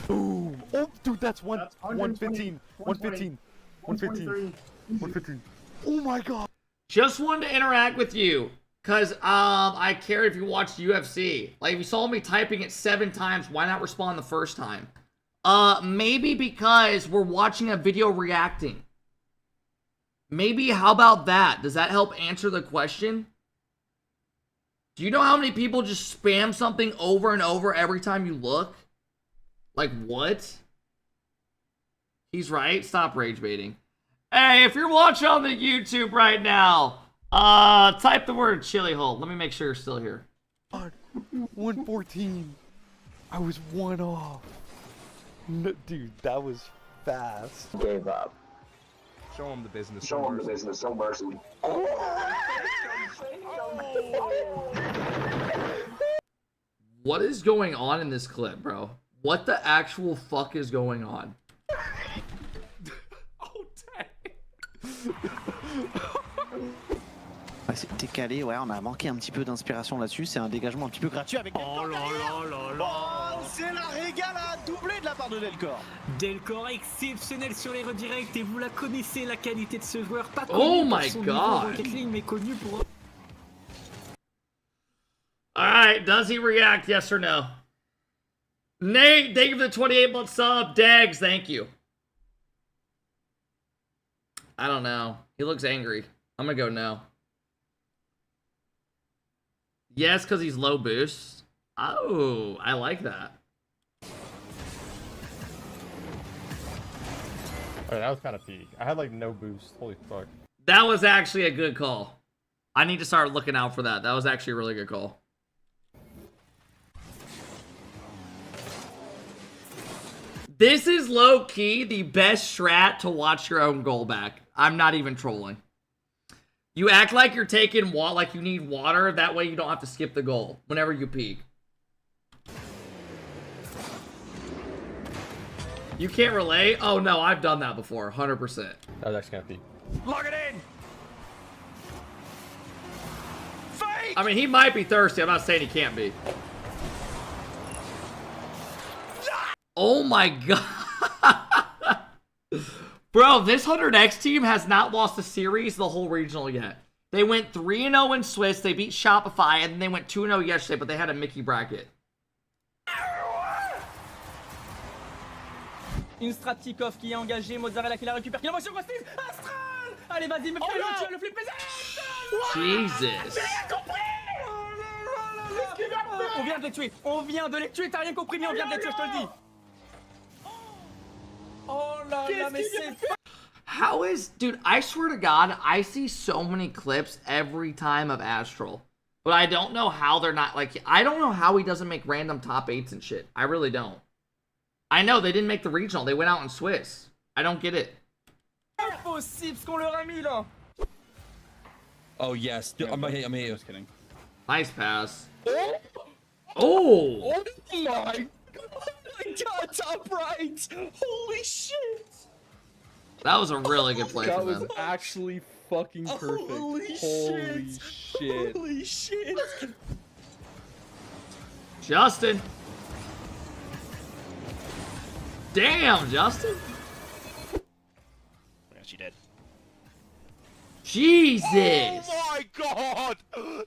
Boom. Oh, dude, that's 115. 115. 115. 115. Oh my god. Just wanted to interact with you. Cause I care if you watched UFC. Like if you saw me typing it 7 times, why not respond the first time? Maybe because we're watching a video reacting. Maybe how about that? Does that help answer the question? Do you know how many people just spam something over and over every time you look? Like what? He's right. Stop rage baiting. Hey, if you're watching on the YouTube right now, type the word chili hole. Let me make sure you're still here. 114. I was 1 off. No, dude, that was fast. Gave up. Show him the business. Show him the business. So mercy. What is going on in this clip, bro? What the actual fuck is going on? C'était calé, ouais, on a manqué un petit peu d'inspiration là-dessus. C'est un dégagement un petit peu gratuit avec Delcor. Oh, c'est la régale à doubler de la part de Delcor. Delcor exceptionnel sur les redirects et vous la connaissez la qualité de ce joueur, pas connu Oh pour my son God. niveau RocketLeague mais connu pour... Alright, does he react, yes or no? Nate, thank you for the 28-month sub. Dags, thank you. I don't know. He looks angry. I'm gonna go no. Yes, because he's low boost. Oh, I like that. Alright, that was kind of peak. I had like no boost. Holy fuck. That was actually a good call. I need to start looking out for that. That was actually a really good call. This is low-key the best strat to watch your own goal back. I'm not even trolling. You act like you're taking like you need water. That way you don't have to skip the goal whenever you peek. You can't relate? Oh no, I've done that before. 100%. That was actually kind of peak. Lock it in. Fake. I mean, he might be thirsty. I'm not saying he can't be. Oh my god. Bro, this 100X team has not lost a series the whole regional yet. They went 3-0 in Swiss, they beat Shopify, and then they went 2-0 yesterday, but they had a Mickey bracket. Une Stratikov qui est engagée, Mozzarella qui la récupère, qui l'envoie sur Gostis. Astral. Allez, vas-y, me fais le flip. Jesus. On vient de les tuer. On vient de les tuer. T'as rien compris, mais on vient de les tuer, je te le dis. Oh là là, mais c'est... How is... Dude, I swear to God, I see so many clips every time of Astral. But I don't know how they're not... Like, I don't know how he doesn't make random top 8s and shit. I really don't. I know, they didn't make the regional. They went out in Swiss. I don't get it. Impossible ce qu'on leur a mis, là. Oh, yes. I'm here. Just kidding. Nice pass. Oh! Oh! Oh my god, top right! Holy shit! That was a really good play That from was them. actually fucking perfect. Holy shit. Holy shit! Justin. Damn, Justin. Yeah, she did. Jesus. Oh my god!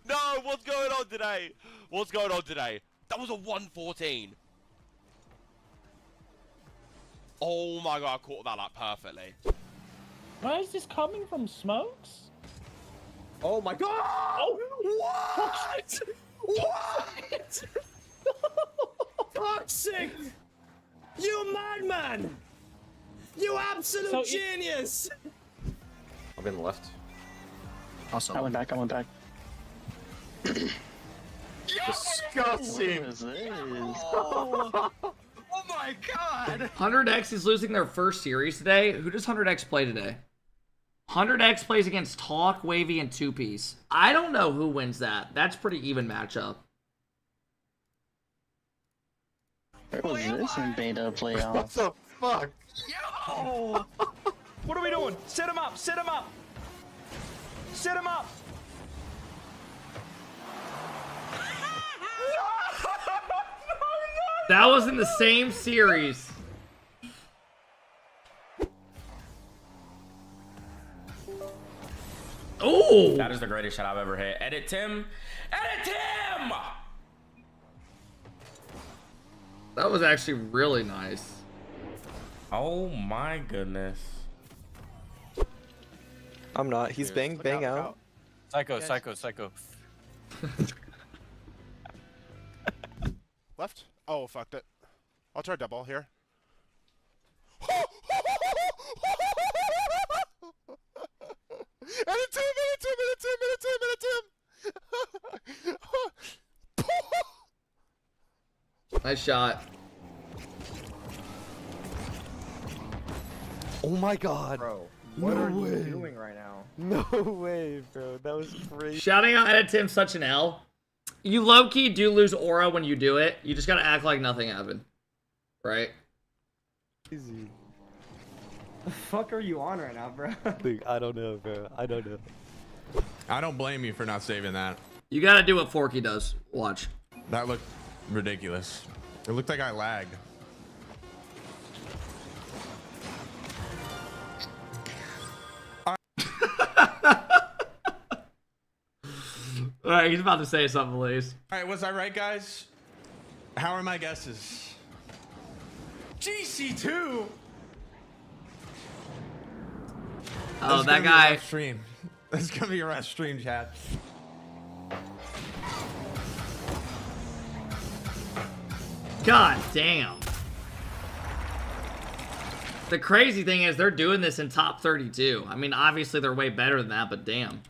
No, what's going on today? What's going on today? That was a 114. Oh my god, I caught that up perfectly. Where is this coming from, Smokes? Oh my god! Oh, what? What? Toxic! You madman! You absolute genius! I'll be on the left. Awesome. I went back. Disgusting. What is this? Oh my god! 100X is losing their first series today. Who does 100X play today? 100X plays against Talk, Wavy, and 2-Piece. I don't know who wins that. That's pretty even matchup. Where was this in beta playoff? What the fuck? Yo! What are we doing? Set him up! Set him up! Set him up! That was in the same series. Oh! That is the greatest shot I've ever hit. Edit Tim! Edit Tim! That was actually really nice. Oh my goodness. I'm not. He's bang out. Psycho. Left? Oh, fucked it. I'll try double here. Minute two. Nice shot. Oh my god. Bro, what are you doing right now? No way, bro. That was crazy. Shouting out at Tim such an L. You low-key do lose aura when you do it. You just gotta act like nothing happened. Right? Easy. The fuck are you on right now, bro? Dude, I don't know, bro. I don't know. I don't blame you for not saving that. You gotta do what Forky does. Watch. That looked ridiculous. It looked like I lagged. Alright, he's about to say something, please. Alright, was I right, guys? How are my guesses? GC2! Oh, that guy. Stream. That's gonna be around stream chat. God damn. The crazy thing is they're doing this in top 32. I mean, obviously they're way better than that, but damn.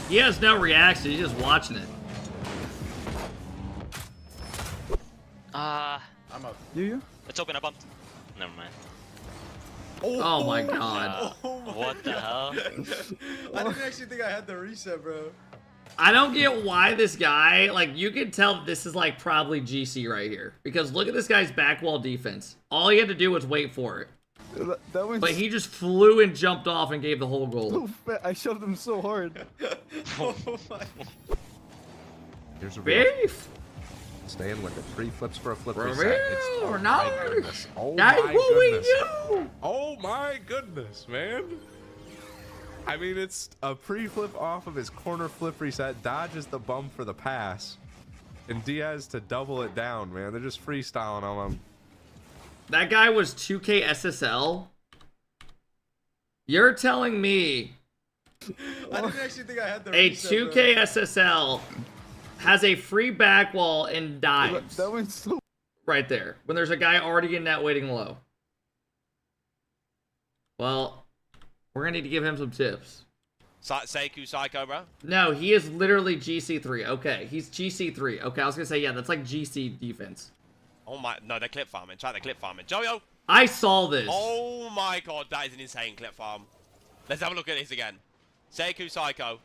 He has no reaction. He's just watching it. I'm up. You? Let's open. I bumped. Never mind. Oh my god. What the hell? I didn't actually think I had the reset, bro. I don't get why this guy, like, you can tell this is, like, probably GC right here. Because look at this guy's back wall defense. All he had to do was wait for it. But he just flew and jumped off and gave the whole goal. I shoved him so hard. Oh my. Here's a Very staying with it. 3 flips for a flip For reset. real? Oh Nice. my goodness. Oh Nice. my What we goodness. do? Oh my goodness, man. I mean, it's a pre-flip off of his corner flip reset, dodges the bump for the pass, and Diaz to double it down, man. They're just freestyling on him. That guy was 2K SSL? You're telling me I didn't actually think I had the a reset, 2K SSL has a free back wall and dives That went so... right there when there's a guy already in net waiting low? Well, we're gonna need to give him some tips. Sekou Psycho, bro? No, he is literally GC3. Okay, he's GC3. Okay, I was gonna say, yeah, that's like GC defense. Oh my, no, they're clip farming. Try the clip farming. Jojo! I saw this. Oh my god, that is an insane clip farm. Let's have a look at this again. Sekou Psycho.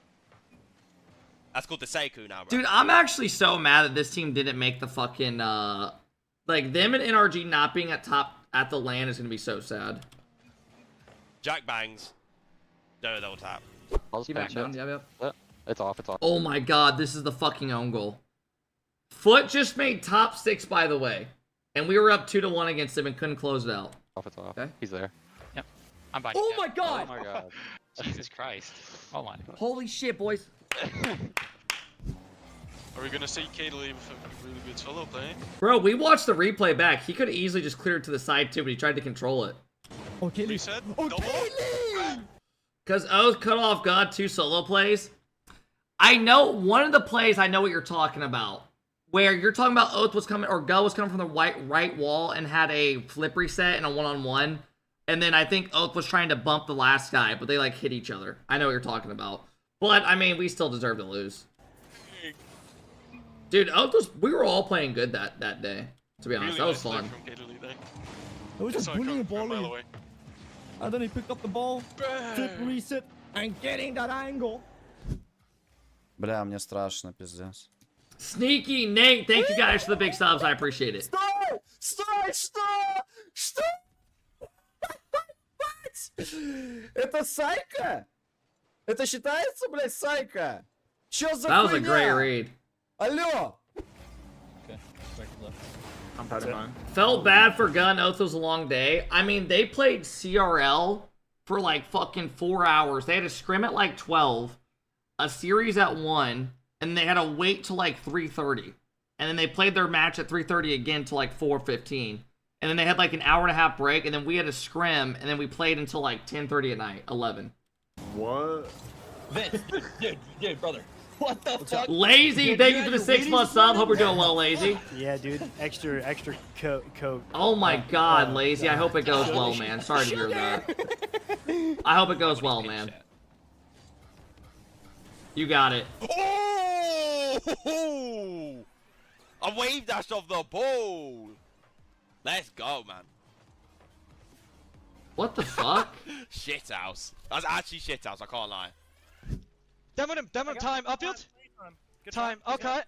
That's called the Sekou now, bro. Dude, I'm actually so mad that this team didn't make the fucking, like, them and NRG not being at the LAN is gonna be so sad. Jack bangs. No, double tap. I'll just bench it. Yep. It's off, it's off. Oh my god, this is the fucking own goal. Foot just made top 6, by the way. And we were up 2-1 against him and couldn't close it out. Off, it's off. Okay. He's there. Yep. I'm by. Oh my god! Oh my god. Jesus Christ. Oh my. Holy shit, boys. Are we gonna see K leave with a really good solo play? Bro, we watched the replay back. He could have easily just cleared to the side too, but he tried to control it. Okay. Reset. Double. Because Oath cut off God 2 solo plays. I know one of the plays, I know what you're talking about. Where you're talking about Oath was coming, or God was coming from the right wall and had a flip reset and a one-on-one. And then I think Oath was trying to bump the last guy, but they like hit each other. I know what you're talking about. But, I mean, we still deserve to lose. Dude, Oath was, we were all playing good that day. To be honest, Really that was nice fun. play from K League, eh? I was just Saw it bullying a come from a mile ball. away. And then he picked up the ball, flip reset, and getting that angle. Бля, мне страшно, пиздец. Sneaky Nate, thank you guys for the big subs. I appreciate it. Стой! Стой! Что? Что? Это сайка? Это считается, блядь, сайка? Чё за That was a хуйня? great read. Алло! Felt bad for Gun. Oath was a long day. I mean, they played CRL for like fucking 4 hours. They had a scrim at like 12, a series at 1, and they had to wait till like 3:30. And then they played their match at 3:30 again till like 4:15. And then they had like an hour and a half break, and then we had a scrim, and then we played until like 10:30 at night, 11. What? Vince, dude, brother. What the fuck? Lazy, thank you for the 6+ sub. Hope you're doing well, Lazy. Yeah, dude. Extra coat. Oh my god, Lazy. I hope it goes well, man. Sorry to hear that. I hope it goes well, man. You got it. Oh! A wave dash off the ball. Let's go, man. What the fuck? Shithouse. That's actually shithouse, I can't lie. Demo him, time, upfield. Time, okay.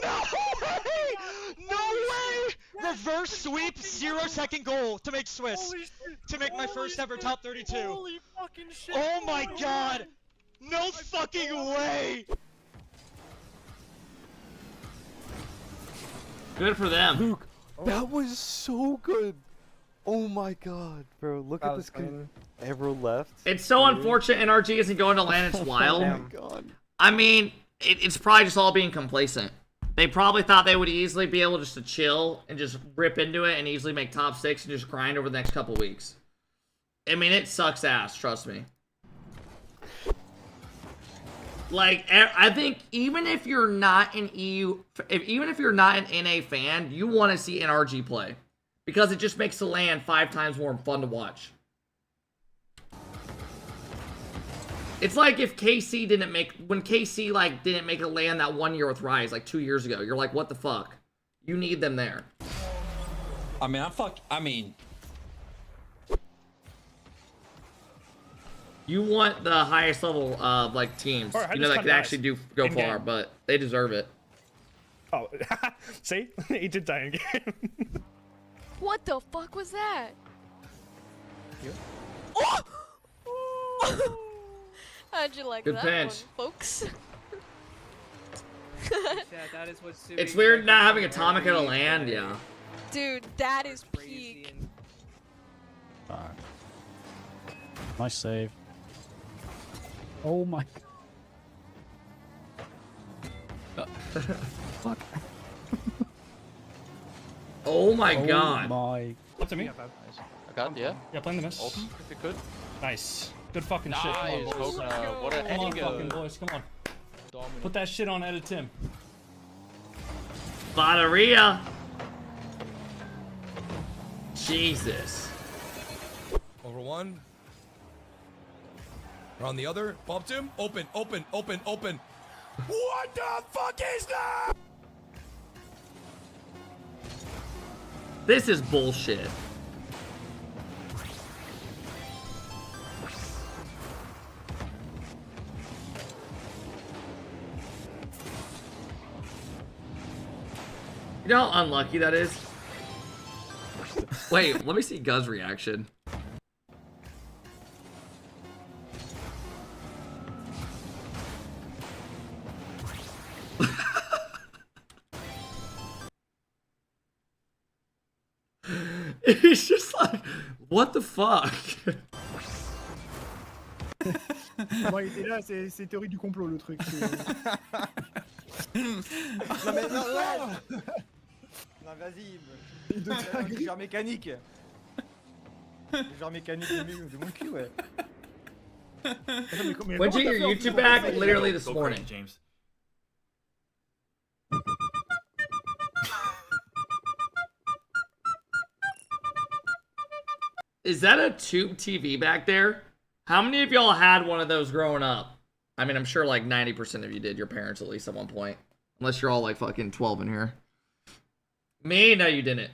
No way! No way! Reverse sweep, 0-second goal to make Swiss. To make my first ever top 32. Holy fucking shit. Oh my god! No fucking way! Good for them. Luke, that was so good. Oh my god, bro. Look at this guy. Ever left. It's so unfortunate NRG isn't going to land. It's wild. Oh my god. I mean, it's probably just all being complacent. They probably thought they would easily be able just to chill and just rip into it and easily make top 6 and just grind over the next couple weeks. I mean, it sucks ass, trust me. Like, I think even if you're not an even if you're not an NA fan, you want to see NRG play. Because it just makes the LAN 5 times more fun to watch. It's like if KC didn't make, when KC like didn't make a LAN that 1 year with Rise, like 2 years ago. You're like, what the fuck? You need them there. I mean, You want the highest level of like teams, Alright, you know, that could actually go In far, game. but they deserve it. Oh, see? He did die in game. What the fuck was that? You? Oh! How'd you like Good that pinch. one, folks? It's weird not having Atomic at a land, yeah. Dude, that is peak. Nice save. Oh my. Fuck. Oh my god. My. Up to me. I got it, yeah. Yeah, playing the miss. Ult, if you could. Nice. Good fucking shit. Nice, Come on, boys. Hoka. What a Come on, Ego. fucking boys. Come on. Put that shit on Edit Tim. Bateria. Jesus. Over one. We're on the other. Bumped him. Open, open, open, open. What the fuck is that? This is bullshit. You know how unlucky that is? Wait, let me see Guz's reaction. He's just like, what the fuck? Moi, il était là, c'est théorie du complot le truc. Non mais non, ouais. Non vas-y. Le genre mécanique. Le genre mécanique de mon cul, ouais. When'd you get your YouTube back? Literally this morning. James. Is that a tube TV back there? How many of y'all had one of those growing up? I mean, I'm sure like 90% of you did. Your parents at least at one point. Unless you're all like fucking 12 in here. Me? No, you didn't.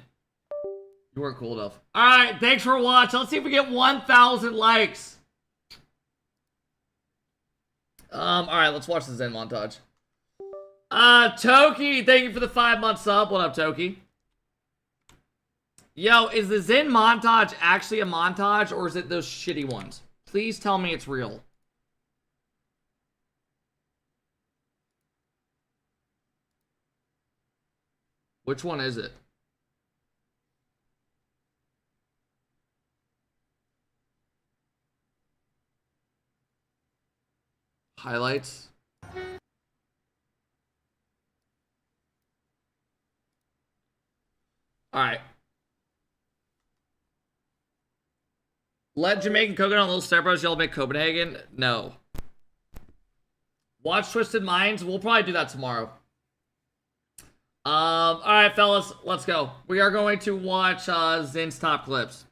You weren't cool enough. Alright, thanks for watching. Let's see if we get 1,000 likes. Alright, let's watch the Zen montage. Toki, thank you for the 5-month sub. What up, Toki? Yo, is the Zen montage actually a montage, or is it those shitty ones? Please tell me it's real. Which one is it? Highlights? Alright. Let Jamaican Coconut Little Step Bros yell make Copenhagen? No. Watch Twisted Minds? We'll probably do that tomorrow. Alright, fellas, let's go. We are going to watch Zin's top clips.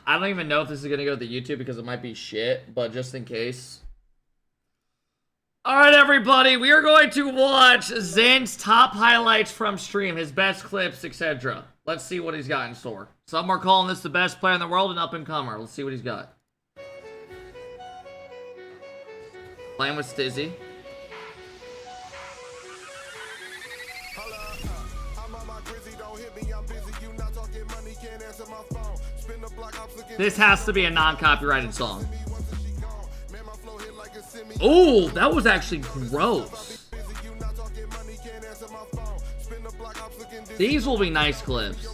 I don't even know if this is going to go to the YouTube because it might be shit, but just in case. Alright, everybody, we are going to watch Zin's top highlights from stream, his best clips, etc. Let's see what he's got in store. Some are calling this the best player in the world and up-and-comer. Let's see what he's got. Playing with Stizzy. This has to be a non-copyrighted song. Oh, that was actually gross. These will be nice clips.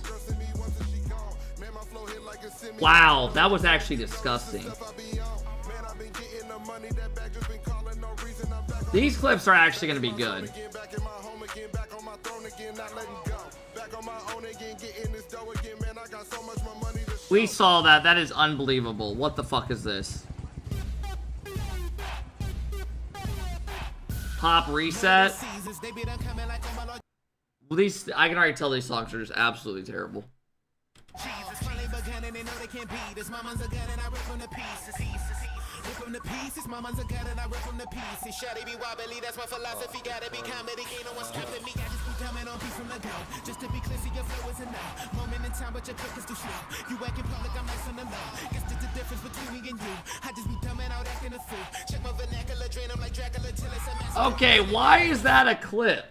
Wow, that was actually disgusting. These clips are actually going to be good. We saw that. That is unbelievable. What the fuck is this? Pop reset. Well, these, I can already tell these songs are just absolutely terrible. Okay, why is that a clip?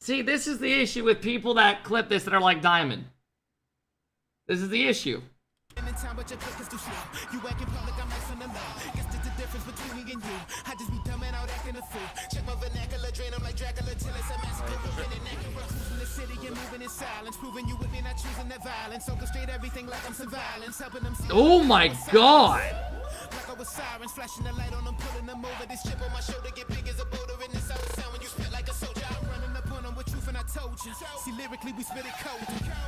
See, this is the issue with people that clip this that are like Diamond. This is the issue. Oh my god! See, lyrically we spit it cold,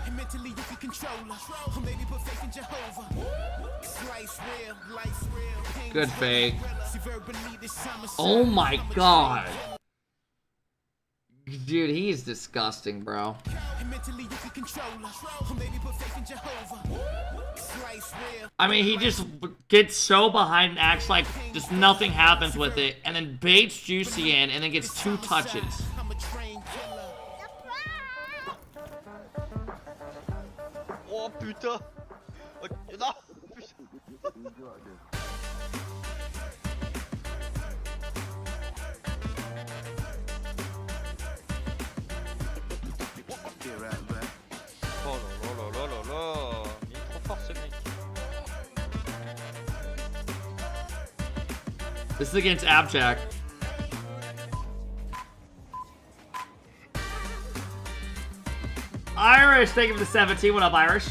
and mentally you can control her, or maybe put faith in Jehovah. Slice real, life's real. Good fake. Oh my god. Dude, he's disgusting, bro. I mean, he just gets so behind and acts like just nothing happens with it, and then baits Juicy in, and then gets 2 touches. Oh putain! Oh, non! Oh là là là là là! Il est trop fort ce mec! This is against Abjack. Irish, thank you for the 17. What up, Irish?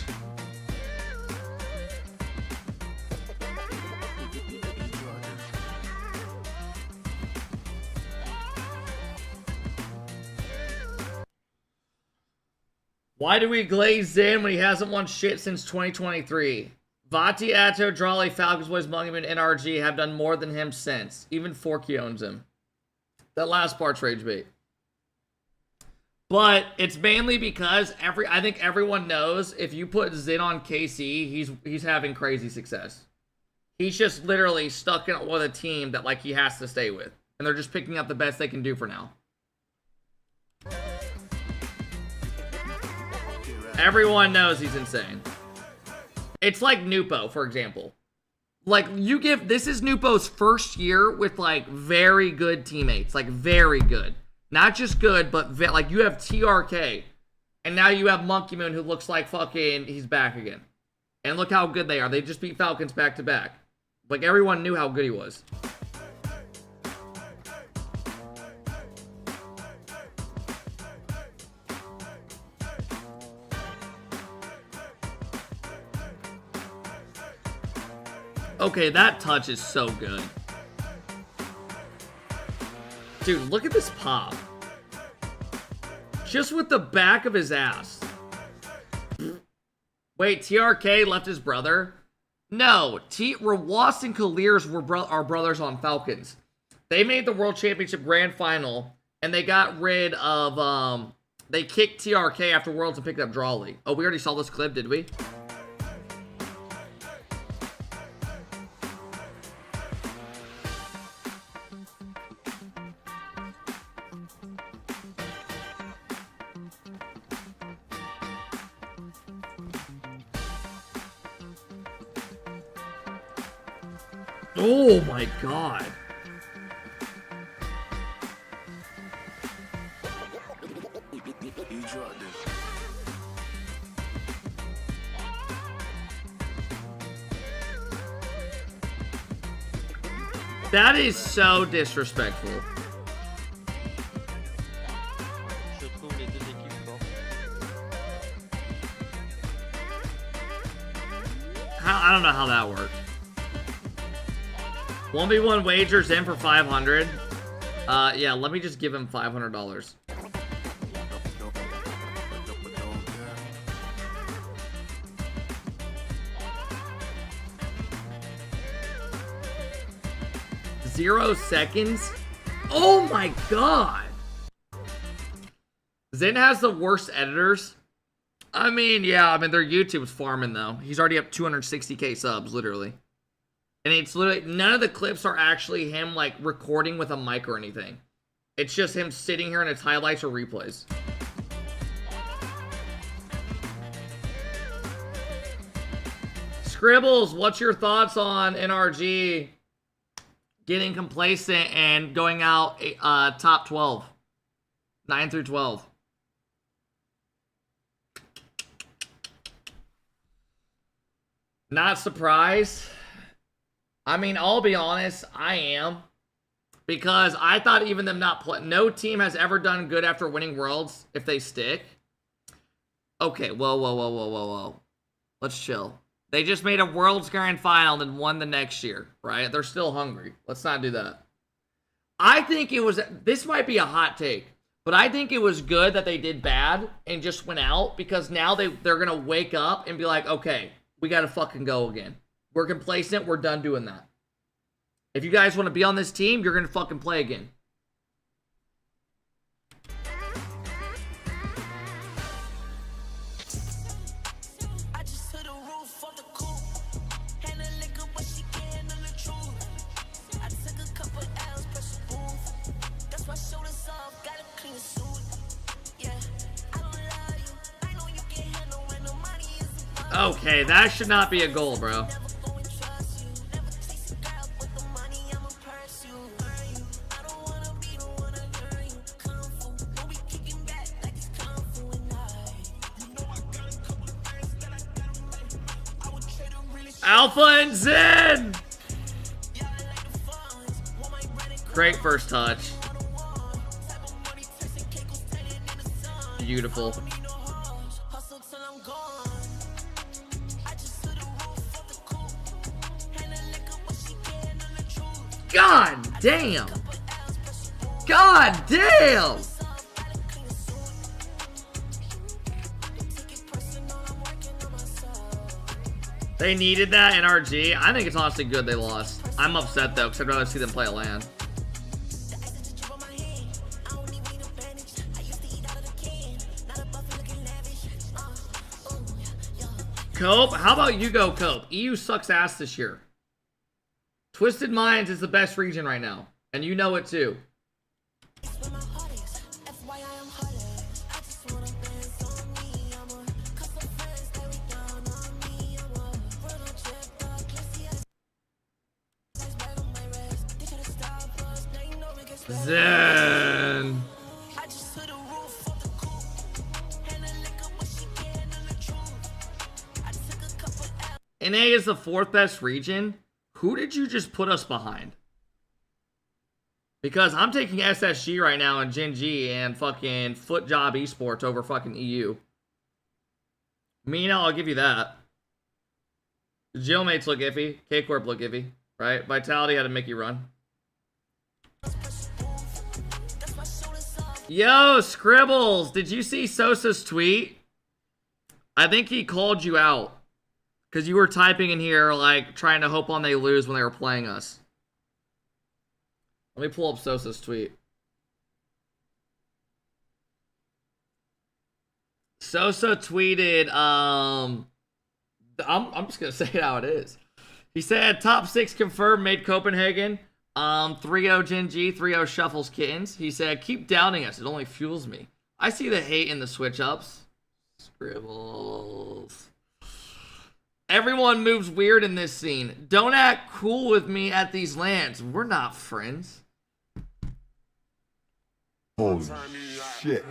Why do we glaze Zin when he hasn't won shit since 2023? Vati, Atto, Drawley, Falcons Boys, Monument, NRG have done more than him since. Even Forky owns him. That last part's rage bait. But it's mainly because I think everyone knows if you put Zin on KC, he's having crazy success. He's just literally stuck in with a team that like he has to stay with. And they're just picking up the best they can do for now. Everyone knows he's insane. It's like Nupo, for example. Like, this is Nupo's first year with, like, very good teammates. Like, very good. Not just good, but, like, you have TRK. And now you have Monkey Moon, who looks like fucking, he's back again. And look how good they are. They just beat Falcons back to back. Like, everyone knew how good he was. Okay, that touch is so good. Dude, look at this pop. Just with the back of his ass. Wait, TRK left his brother? No, Rawas and Kalirs are brothers on Falcons. They made the World Championship Grand Final, and they got rid of, they kicked TRK after Worlds and picked up Drawley. Oh, we already saw this clip, did we? Oh my god. That is so disrespectful. I don't know how that worked. 1v1 wagers in for 500. Yeah, let me just give him $500. Zero seconds? Oh my god! Zen has the worst editors. I mean, yeah, their YouTube's farming though. He's already up 260k subs, literally. And it's literally, none of the clips are actually him, like, recording with a mic or anything. It's just him sitting here and it's highlights or replays. Scribbles, what's your thoughts on NRG getting complacent and going out top 12? 9 through 12. Not surprised. I mean, I'll be honest, I am. Because I thought even them not play, no team has ever done good after winning Worlds if they stick. Okay, whoa. Let's chill. They just made a Worlds Grand Final and won the next year, right? They're still hungry. Let's not do that. I think it was, this might be a hot take, but I think it was good that they did bad and just went out because now they're going to wake up and be like, okay, we got to fucking go again. We're complacent. We're done doing that. If you guys want to be on this team, you're going to fucking play again. Okay, that should not be a goal, bro. Alpha and Zen! Great first touch. Beautiful. God damn! God damn! They needed that NRG. I think it's honestly good they lost. I'm upset though, because I'd rather see them play a LAN. Cope? How about you go, Cope? EU sucks ass this year. Twisted Minds is the best region right now. And you know it too. Zen. NA is the 4th best region. Who did you just put us behind? Because I'm taking SSG right now and Gen G and fucking Foot Job Esports over fucking EU. Mena, I'll give you that. Jailmates look iffy. K-Corp look iffy. Right? Vitality had a Mickey run. Yo, Scribbles, did you see Sosa's tweet? I think he called you out. Because you were typing in here, like, trying to hope on they lose when they were playing us. Let me pull up Sosa's tweet. Sosa tweeted, I'm just going to say it how it is. He said, top 6 confirmed, made Copenhagen. 3-0 Gen G, 3-0 Shuffles Kittens. He said, keep doubting us. It only fuels me. I see the hate in the switch-ups. Scribbles. Everyone moves weird in this scene. Don't act cool with me at these lands. We're not friends. Holy shit.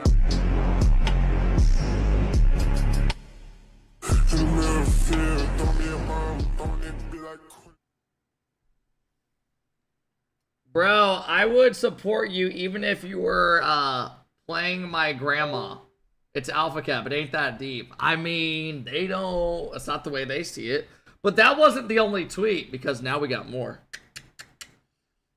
Bro, I would support you even if you were playing my grandma. It's AlphaKep. It ain't that deep. I mean, they don't... It's not the way they see it. But that wasn't the only tweet, because now we got more.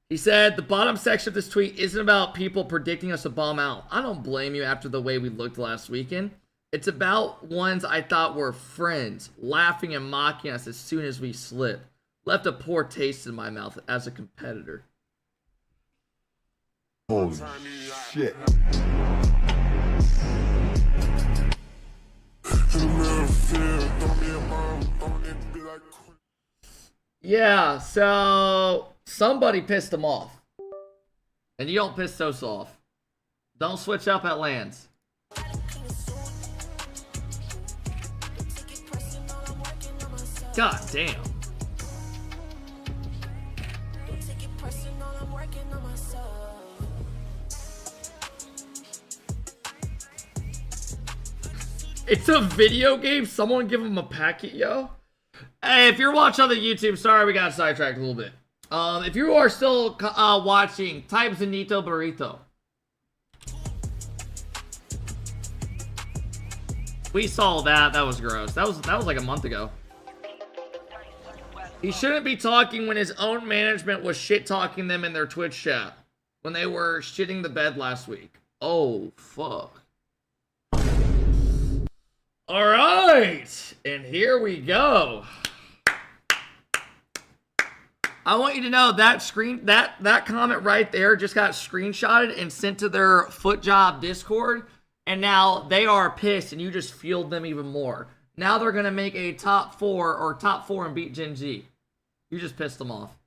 He said, the bottom section of this tweet isn't about people predicting us to bomb out. I don't blame you after the way we looked last weekend. It's about ones I thought were friends, laughing and mocking us as soon as we slipped. Left a poor taste in my mouth as a competitor. Holy shit. Yeah, so somebody pissed him off. And you don't piss Sos off. Don't switch up at lands. God damn. It's a video game? Someone give him a packet, yo? Hey, if you're watching on the YouTube, sorry we got sidetracked a little bit. If you are still watching, type Zenito Burrito. We saw that. That was gross. That was like a month ago. He shouldn't be talking when his own management was shit-talking them in their Twitch chat. When they were shitting the bed last week. Oh, fuck. Alright! And here we go. I want you to know that comment right there just got screenshotted and sent to their Footjob Discord. And now they are pissed and you just fueled them even more. Now they're going to make a top 4 and beat Gen Z. You just pissed them off.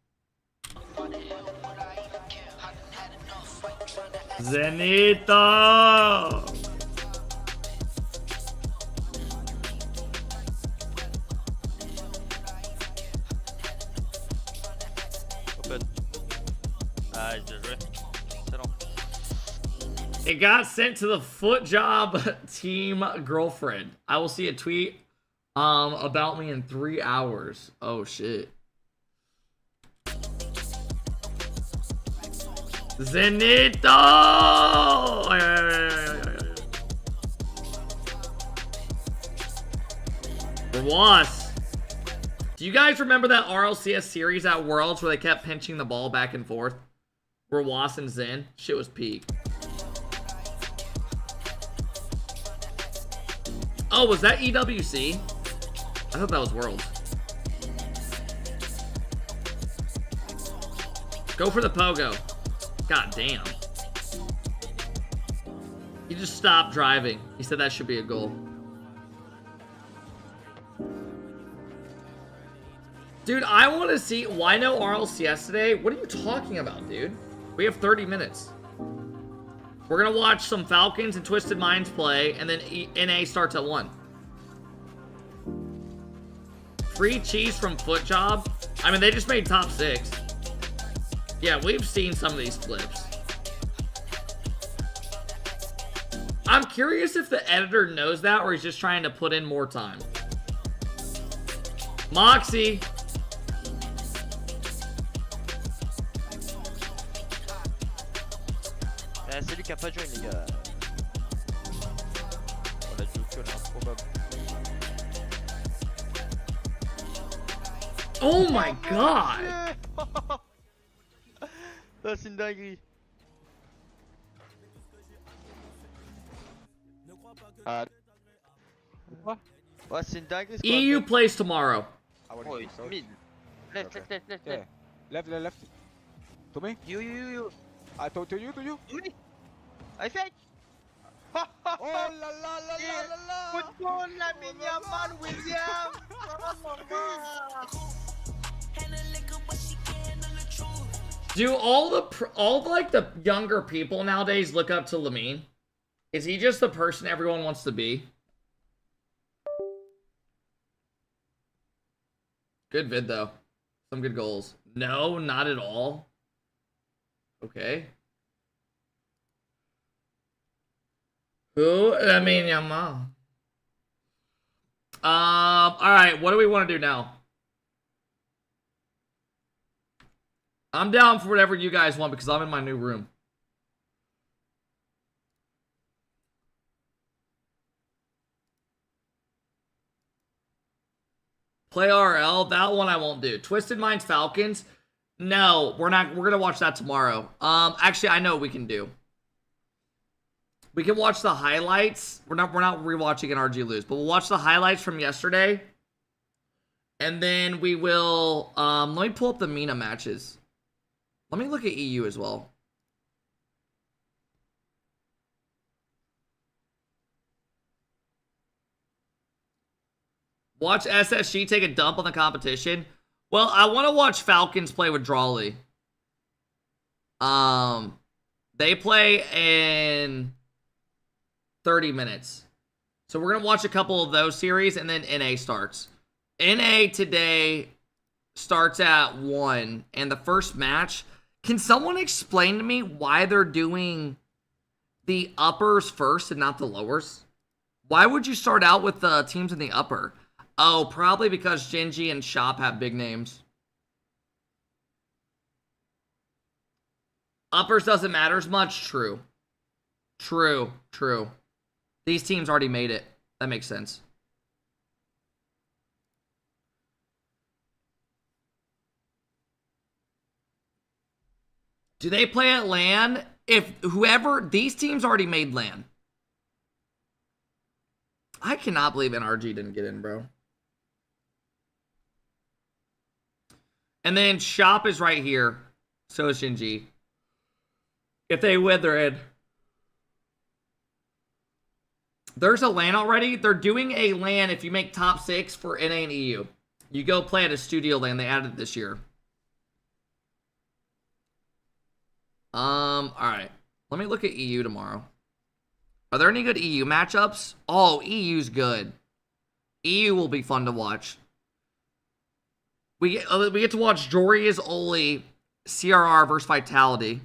Zenito! It got sent to the Footjob team girlfriend. I will see a tweet about me in 3 hours. Oh shit. Zenito! Was. Do you guys remember that RLCS series at Worlds where they kept pinching the ball back and forth? Where Was and Zen? Shit was peak. Oh, was that EWC? I thought that was Worlds. Go for the pogo. God damn. He just stopped driving. He said that should be a goal. Dude, I want to see... Why no RLCS today? What are you talking about, dude? We have 30 minutes. We're going to watch some Falcons and Twisted Minds play, and then NA starts at 1. Free cheese from Footjob? I mean, they just made top 6. Yeah, we've seen some of these clips. I'm curious if the editor knows that, or he's just trying to put in more time. Moxie! Celui qui a pas join, les gars. On a joué que là, improbable. Oh my god! Ça, c'est une dinguerie. Quoi? Ouais, c'est une dinguerie. EU plays tomorrow. Oh, it's mid. Left. Yeah. Left. To me? You. To you? Me. I think. Oh la la. Football, la Yaman William. Do all like the younger people nowadays look up to Lamine? Is he just the person everyone wants to be? Good vid though. Some good goals. No, not at all. Okay. Who? I mean, Yama. Alright, what do we want to do now? I'm down for whatever you guys want because I'm in my new room. Play RL, that one I won't do. Twisted Minds Falcons. No, we're not. We're gonna watch that tomorrow. Actually, I know what we can do. We can watch the highlights. We're not rewatching an RG lose, but we'll watch the highlights from yesterday. And then we will, let me pull up the Mena matches. Let me look at EU as well. Watch SSG take a dump on the competition. Well, I want to watch Falcons play with Drawley. They play in 30 minutes. So we're going to watch a couple of those series, and then NA starts. NA today starts at 1, and the first match... Can someone explain to me why they're doing the uppers first and not the lowers? Why would you start out with the teams in the upper? Oh, probably because Genji and Shop have big names. Uppers doesn't matter as much? True. True. These teams already made it. That makes sense. Do they play at LAN? If whoever... These teams already made LAN. I cannot believe NRG didn't get in, bro. And then Shop is right here. So is Shinji. If they win, they're in. There's a LAN already. They're doing a LAN if you make top 6 for NA and EU. You go play at a studio LAN. They added it this year. Alright. Let me look at EU tomorrow. Are there any good EU matchups? Oh, EU's good. EU will be fun to watch. We get to watch Jory's Oli CRR versus Vitality.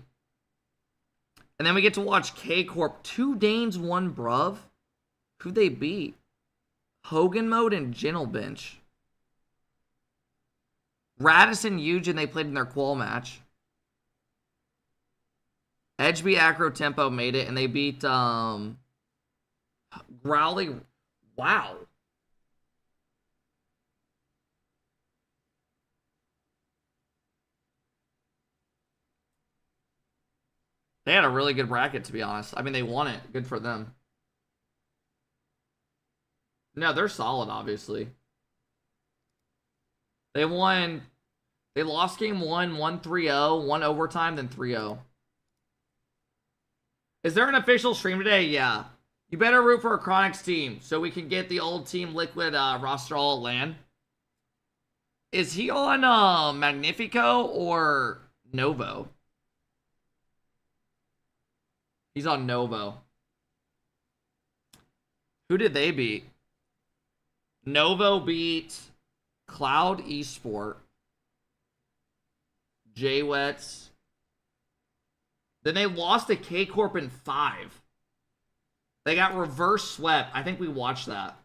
And then we get to watch K-Corp. 2 Danes, 1 Bruv. Who'd they beat? Hogan Mode and Gentle Bench. Radisson Eugen, they played in their qual match. Edgeby Acro Tempo made it, and they beat Growly. Wow. They had a really good bracket, to be honest. I mean, they won it. Good for them. No, they're solid, obviously. They won. They lost game 1, 1-3-0, 1 overtime, then 3-0. Is there an official stream today? Yeah. You better root for a Chronix team so we can get the old Team Liquid roster all at LAN. Is he on Magnifico or Novo? He's on Novo. Who did they beat? Novo beat Cloud Esport. J-Wets. Then they lost to K-Corp in 5. They got reverse swept. I think we watched that.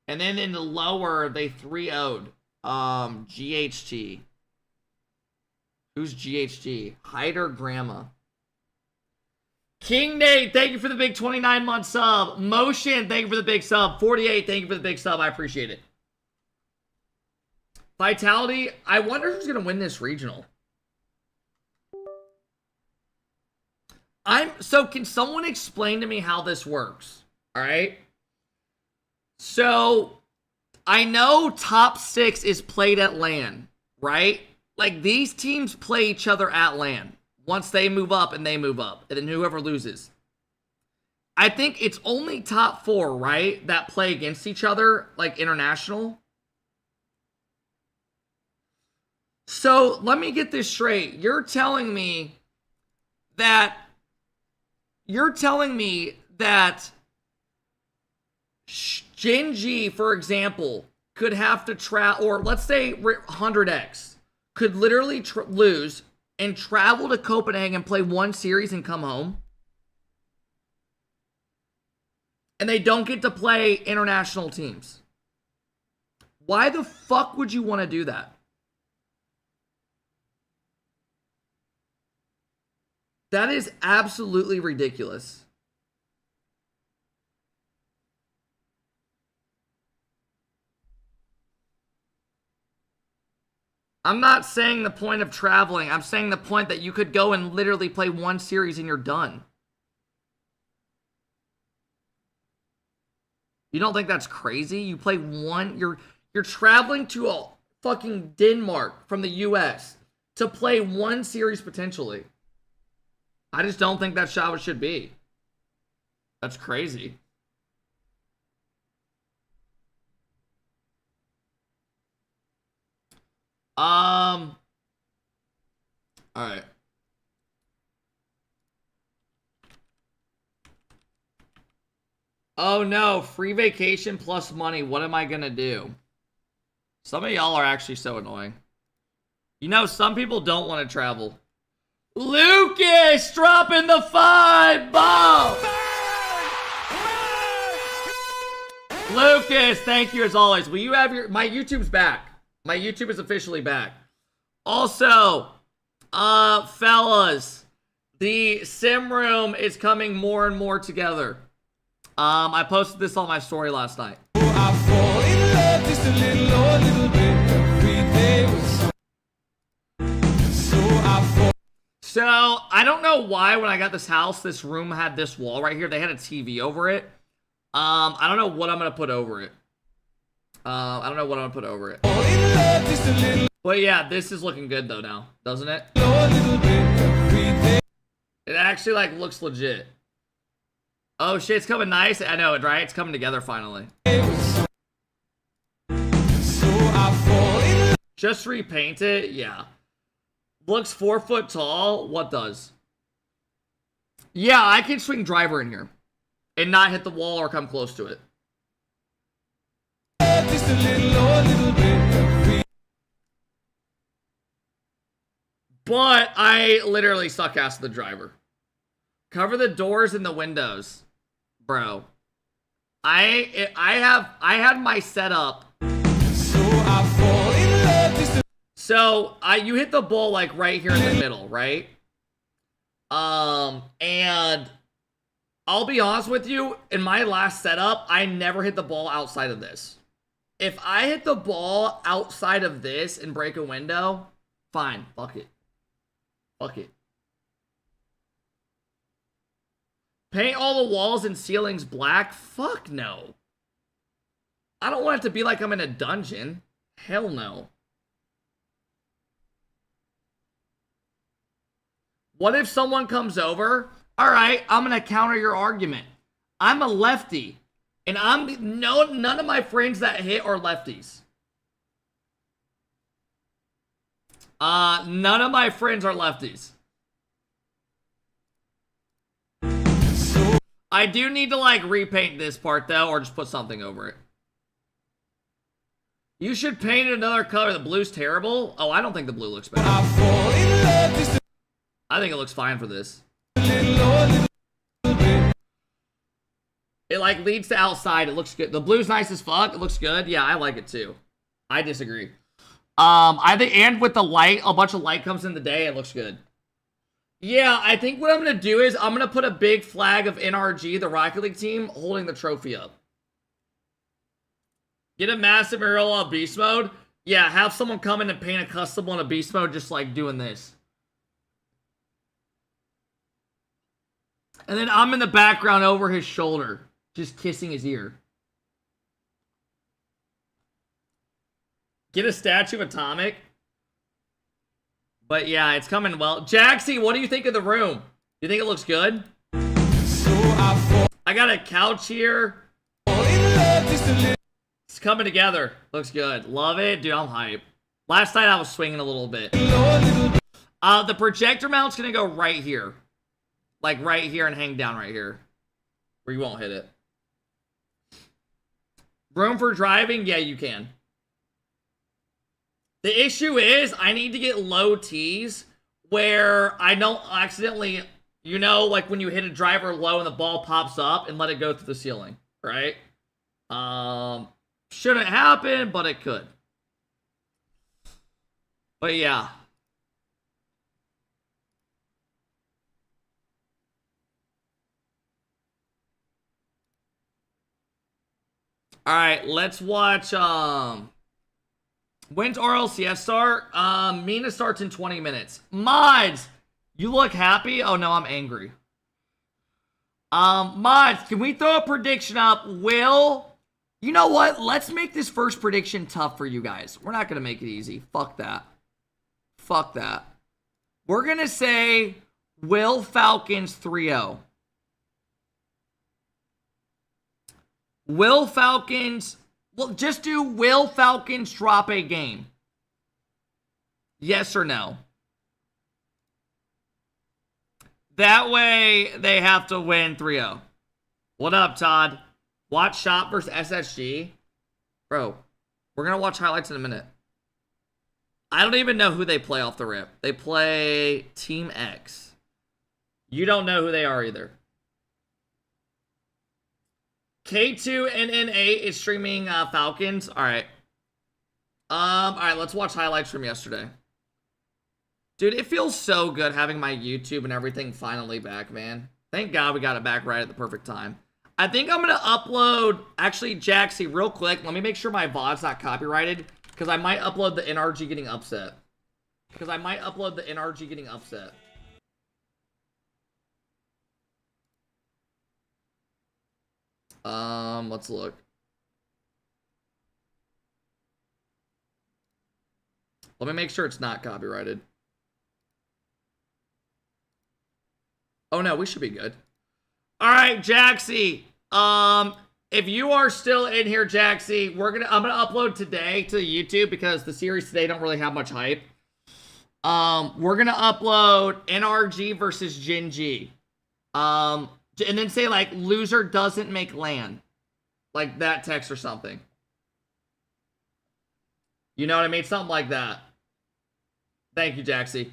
And then in the lower, they 3-0'd GHT. Who's GHT? Hyder Grandma. King Nate, thank you for the big 29-month sub. Motion, thank you for the big sub. 48, thank you for the big sub. I appreciate it. Vitality, I wonder who's going to win this regional. So can someone explain to me how this works? All right. So I know top 6 is played at LAN, right? Like these teams play each other at LAN. Once they move up and they move up, and then whoever loses. I think it's only top 4, right, that play against each other, like international. So let me get this straight. You're telling me that Genji, for example, could have to or let's say 100X could literally lose and travel to Copenhagen and play 1 series and come home. And they don't get to play international teams. Why the fuck would you want to do that? That is absolutely ridiculous. I'm not saying the point of traveling. I'm saying the point that you could go and literally play one series and you're done. You don't think that's crazy? You play one, you're traveling to a fucking Denmark from the US to play one series potentially. I just don't think that's how it should be. That's crazy. All right. Oh no, free vacation plus money. What am I gonna do? Some of y'all are actually so annoying. You know, some people don't want to travel. Lucas dropping the 5 bomb. Lucas, thank you as always. Will you have my YouTube's back? My YouTube is officially back. Also, fellas, the sim room is coming more and more together. I posted this on my story last night. So, I don't know why when I got this house, this room had this wall right here. They had a TV over it. I don't know what I'm going to put over it. I don't know what I'm going to put over it. But yeah, this is looking good though now, doesn't it? It actually like looks legit. Oh shit, it's coming nice. I know it, right? It's coming together finally. Just repaint it? Yeah. Looks 4 foot tall. What does? Yeah, I can swing driver in here and not hit the wall or come close to it. But I literally suck ass the driver. Cover the doors and the windows. Bro. I had my setup. So you hit the ball like right here in the middle, right? And I'll be honest with you, in my last setup, I never hit the ball outside of this. If I hit the ball outside of this and break a window, fine, fuck it. Fuck it. Paint all the walls and ceilings black? Fuck no. I don't want it to be like I'm in a dungeon. Hell no. What if someone comes over? Alright, I'm gonna counter your argument. I'm a lefty. And none of my friends that hit are lefties. None of my friends are lefties. I do need to like repaint this part though, or just put something over it. You should paint another color. The blue's terrible. Oh, I don't think the blue looks bad. I think it looks fine for this. It like leads to outside. It looks good. The blue's nice as fuck. It looks good. Yeah, I like it too. I disagree. I think, and with the light, a bunch of light comes in the day. It looks good. Yeah, I think what I'm going to do is I'm going to put a big flag of NRG, the Rocket League team, holding the trophy up. Get a massive mural on beast mode. Yeah, have someone come in and paint a custom on a beast mode just like doing this. And then I'm in the background over his shoulder, just kissing his ear. Get a statue of Atomic. But yeah, it's coming well. Jaxie, what do you think of the room? You think it looks good? I got a couch here. It's coming together. Looks good. Love it. Dude, I'm hype. Last night I was swinging a little bit. The projector mount's going to go right here. Like right here and hang down right here. Where you won't hit it. Room for driving? Yeah, you can. The issue is I need to get low T's where I don't accidentally, you know, like when you hit a driver low and the ball pops up and let it go through the ceiling, right? Shouldn't happen, but it could. But yeah. All right, let's watch When's RLCS start? Mena starts in 20 minutes. Mods, you look happy? Oh no, I'm angry. Mods, can we throw a prediction up? You know what? Let's make this first prediction tough for you guys. We're not gonna make it easy. Fuck that. Fuck that. We're gonna say Will Falcons 3-0. Will Falcons... Well, just do Will Falcons drop a game? Yes or no? That way, they have to win 3-0. What up, Todd? Watch Shop versus SSG? Bro, we're going to watch highlights in a minute. I don't even know who they play off the rip. They play Team X. You don't know who they are either. K2NN8 is streaming Falcons. All right. Let's watch highlights from yesterday. Dude, it feels so good having my YouTube and everything finally back, man. Thank God we got it back right at the perfect time. I think I'm going to upload... Actually, Jaxie, real quick, let me make sure my VOD's not copyrighted, because I might upload the NRG getting upset. Let's look. Let me make sure it's not copyrighted. Oh no, we should be good. All right, Jaxie. If you are still in here, Jaxie, I'm gonna upload today to YouTube because the series today don't really have much hype. We're gonna upload NRG versus Gen G. And then say like loser doesn't make LAN. Like that text or something. You know what I mean? Something like that. Thank you, Jaxie.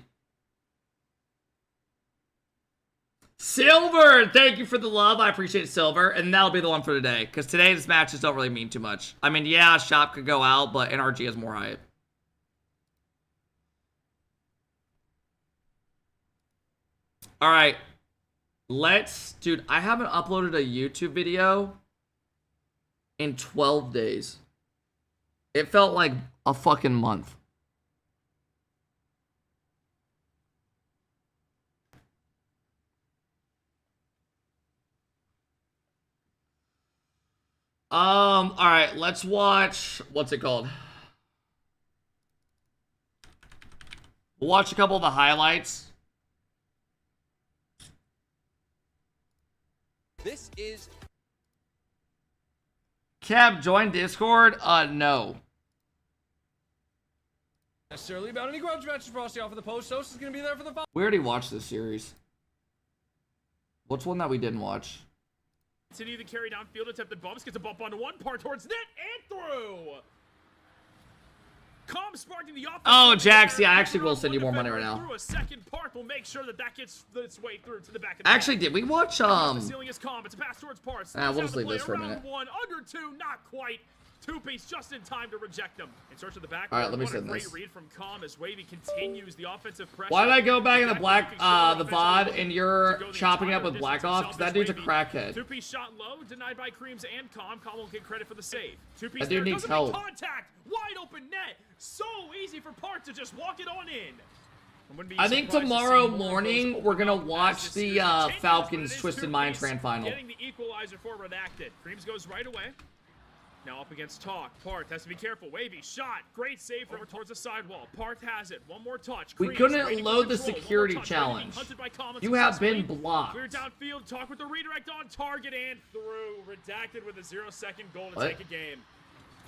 Silver! Thank you for the love. I appreciate it, Silver. And that'll be the one for today. Because today's matches don't really mean too much. I mean, yeah, Shop could go out, but NRG has more hype. Alright. Dude, I haven't uploaded a YouTube video in 12 days. It felt like a fucking month. Alright, let's watch, what's it called? We'll watch a couple of the highlights. This is... Kev, join Discord? No. Necessarily about any grudge matches Frosty off of the post. Sos is going to be there for the final. We already watched this series. What's one that we didn't watch? City the carry downfield, attempted bumps, gets a bump onto one part towards net and through. Sparking the offense. Oh, Jaxie, I actually will send you more money right now. Through a second part will make sure that gets its way through to the back of the actually, did we watch the ceiling is calm. It's a pass towards parts. We'll just leave this for a minute. One, under two, not quite. Two-piece just in time to reject them. In search of the back. All right, let me send this. this. Read from Calm as Wavy continues the offensive pressure. Why did I go back in the the VOD and you're chopping up with Black Ops? That dude's a crackhead. Two-piece shot low, denied by Creams and Calm. Calm will get credit for the save. Two-piece that dude needs help. Contact, wide open net. So easy for Part to just walk it on in. I think tomorrow morning we're gonna watch the Falcons Twisted Mind Tran final. Getting the equalizer for Redacted. Creams goes right away. Now up against Talk. Part has to be careful. Wavy shot. Great save over towards the sidewall. Part has it. One more touch. We couldn't load the security challenge. You have been blocked. Clear downfield. Talk with the redirect on target and through. Redacted with a 0-second goal to take a game.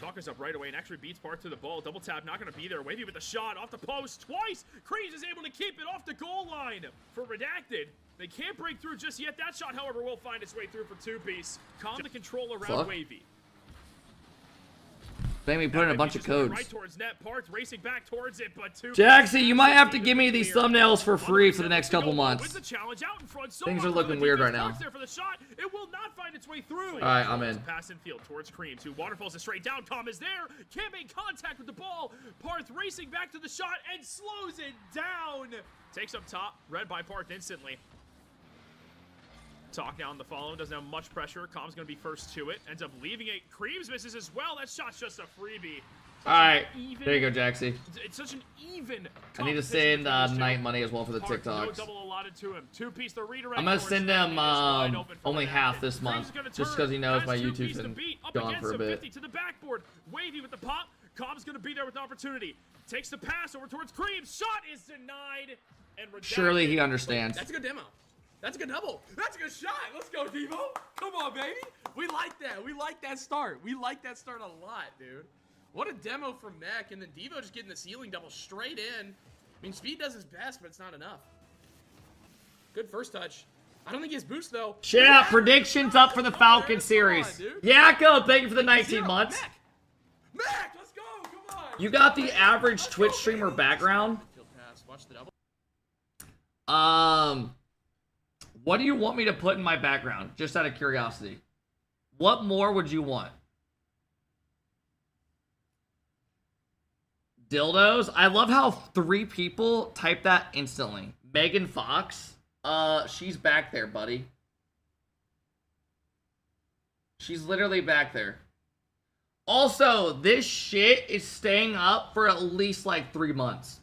Talker's up right away and actually beats Part to the ball. Double tap, not going to be there. Wavy with the shot off the post twice. Creams is able to keep it off the goal line for Redacted. They can't break through just yet. That shot, however, will find its way through for two-piece. Calm the control around Wavy. Made me put in a bunch of codes. Right towards net, Parts racing back towards it, but Jaxie, you might have to give me these thumbnails for free for the next couple months. Things are looking weird right now. It will not find its way through. All right, I'm in. Pass infield towards Cream. Two waterfalls a straight down. Calm is there. Can't make contact with the ball. Parth racing back to the shot and slows it down. Takes up top. Read by Parth instantly. Talk now on the follow, doesn't have much pressure. Calm's going to be first to it. Ends up leaving it. Creams misses as well. That shot's just a freebie. Alright, there you go, Jaxie. It's such an even. I need to send Night money as well for the Park, no TikToks. double allotted to him. Two-piece, the redirect I'm gonna force send him wide open for only the half basket. this month, Cream's gonna just turn. because he knows Has my two-piece YouTube's to been beat, up gone against for a him, bit. 50 to the backboard. Wavy with the pop. Cobb's gonna be there with the opportunity. Takes the pass over towards Cream. Shot is denied. And Surely he understands. That's a good demo. That's a good double. That's a good shot. Let's go, Devo. Come on, baby. We like that. We like that start. We like that start a lot, dude. What a demo from Mech, and then Devo just getting the ceiling double straight in. I mean, Speed does his best, but it's not enough. Good first touch. I don't think he has boost, though. Yeah, predictions up for the Falcon series. Yakko, thank you for the 19 months. Mech, let's go. Come on. You got the average Twitch streamer background. Watch the double. What do you want me to put in my background? Just out of curiosity. What more would you want? Dildos? I love how 3 people type that instantly. Megan Fox? She's back there, buddy. She's literally back there. Also, this shit is staying up for at least like 3 months.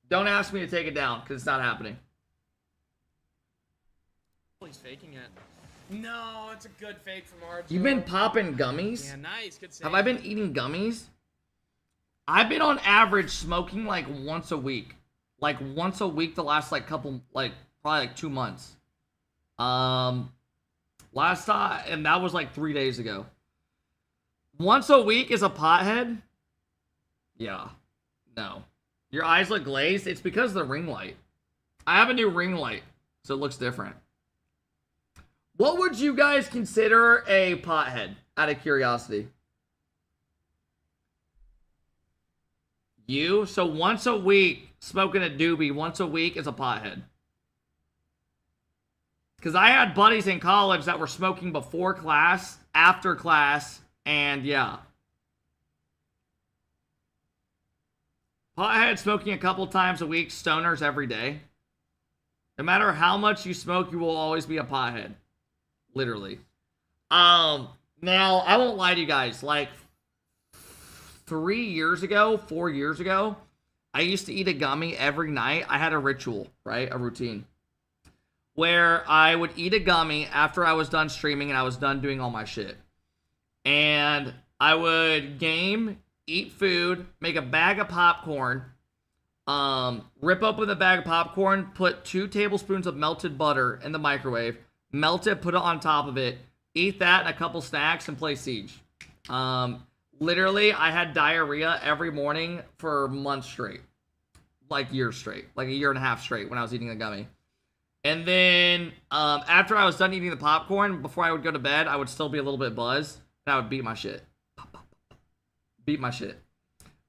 Don't ask me to take it down, because it's not happening. He's faking it. No, it's a good fake from Arjo. You've been popping gummies? Yeah, nice. Good save. Have I been eating gummies? I've been on average smoking like once a week. Like once a week the last like couple, like probably like 2 months. Last time, and that was like 3 days ago. Once a week is a pothead? Yeah. No. Your eyes look glazed? It's because of the ring light. I have a new ring light, so it looks different. What would you guys consider a pothead, out of curiosity? You? So once a week, smoking a doobie once a week is a pothead. Because I had buddies in college that were smoking before class, after class, and yeah. Pothead smoking a couple times a week, stoners every day. No matter how much you smoke, you will always be a pothead. Literally. Now, I won't lie to you guys. Like, 4 years ago, I used to eat a gummy every night. I had a ritual, right? A routine. Where I would eat a gummy after I was done streaming and I was done doing all my shit. And I would game, eat food, make a bag of popcorn, rip open the bag of popcorn, put 2 tablespoons of melted butter in the microwave, melt it, put it on top of it, eat that and a couple snacks, and play Siege. Literally, I had diarrhea every morning for months straight. Like years straight. Like a year and a half straight when I was eating the gummy. And then, after I was done eating the popcorn, before I would go to bed, I would still be a little bit buzzed, and I would beat my shit. Beat my shit.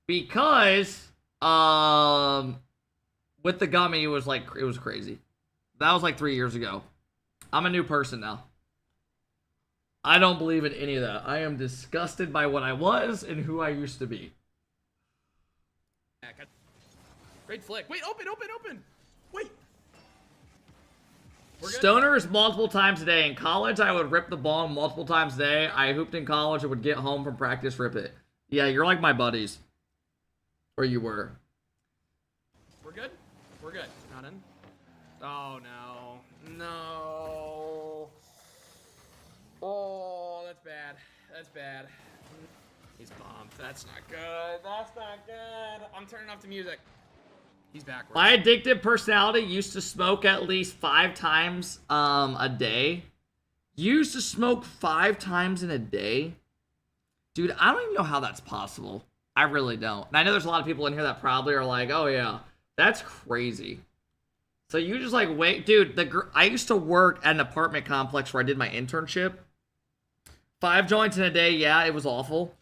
Because, with the gummy, it was crazy. That was like 3 years ago. I'm a new person now. I don't believe in any of that. I am disgusted by what I was and who I used to be. Great flick. Wait, open. Wait. Stoners multiple times a day. In college, I would rip the ball multiple times a day. I hooped in college and would get home from practice, rip it. Yeah, you're like my buddies. Or you were. We're good? We're good. Not in? Oh, no. No. Oh, that's bad. That's bad. He's bumped. That's not good. That's not good. I'm turning off the music. He's backwards. My addictive personality used to smoke at least 5 times a day. Used to smoke 5 times in a day? Dude, I don't even know how that's possible. I really don't. And I know there's a lot of people in here that probably are like, oh yeah, that's crazy. So you just like wait, dude, I used to work at an apartment complex where I did my internship. 5 joints in a day, yeah, it was awful.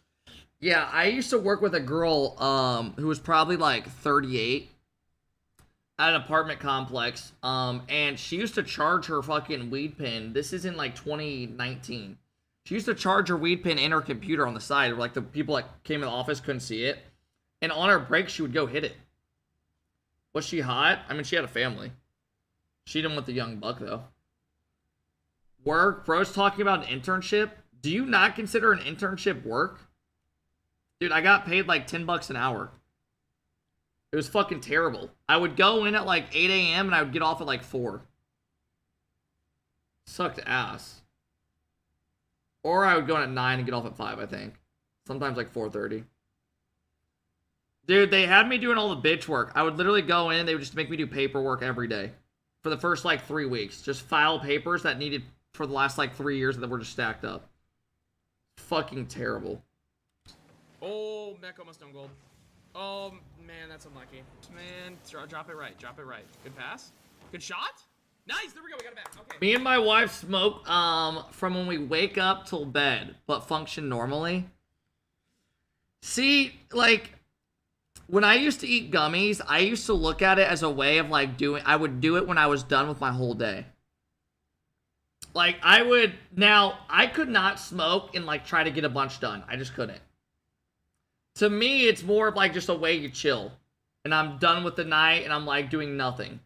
Yeah, I used to work with a girl who was probably like 38 at an apartment complex, and she used to charge her fucking weed pen. This is in like 2019. She used to charge her weed pen in her computer on the side, where like the people that came in the office couldn't see it. And on her break, she would go hit it. Was she hot? I mean, she had a family. She didn't want the young buck though. Work, bro's talking about an internship. Do you not consider an internship work? Dude, I got paid like 10 bucks an hour. It was fucking terrible. I would go in at like 8 a.m. and I would get off at like 4. Sucked ass. Or I would go in at 9 and get off at 5, I think. Sometimes like 4:30. Dude, they had me doing all the bitch work. I would literally go in, they would just make me do paperwork every day. For the first like 3 weeks. Just file papers that needed for the last like 3 years that were just stacked up. Fucking terrible. Oh, Mech almost on gold. Oh, man, that's unlucky. Man, drop it right. Drop it right. Good pass. Good shot. Nice. There we go. We got it back. Okay. Me and my wife smoke from when we wake up till bed, but function normally. See, like, when I used to eat gummies, I used to look at it as a way of, like, I would do it when I was done with my whole day. Like, I could not smoke and, like, try to get a bunch done. I just couldn't. To me, it's more of, like, just a way you chill. And I'm done with the night, and I'm, like, doing nothing.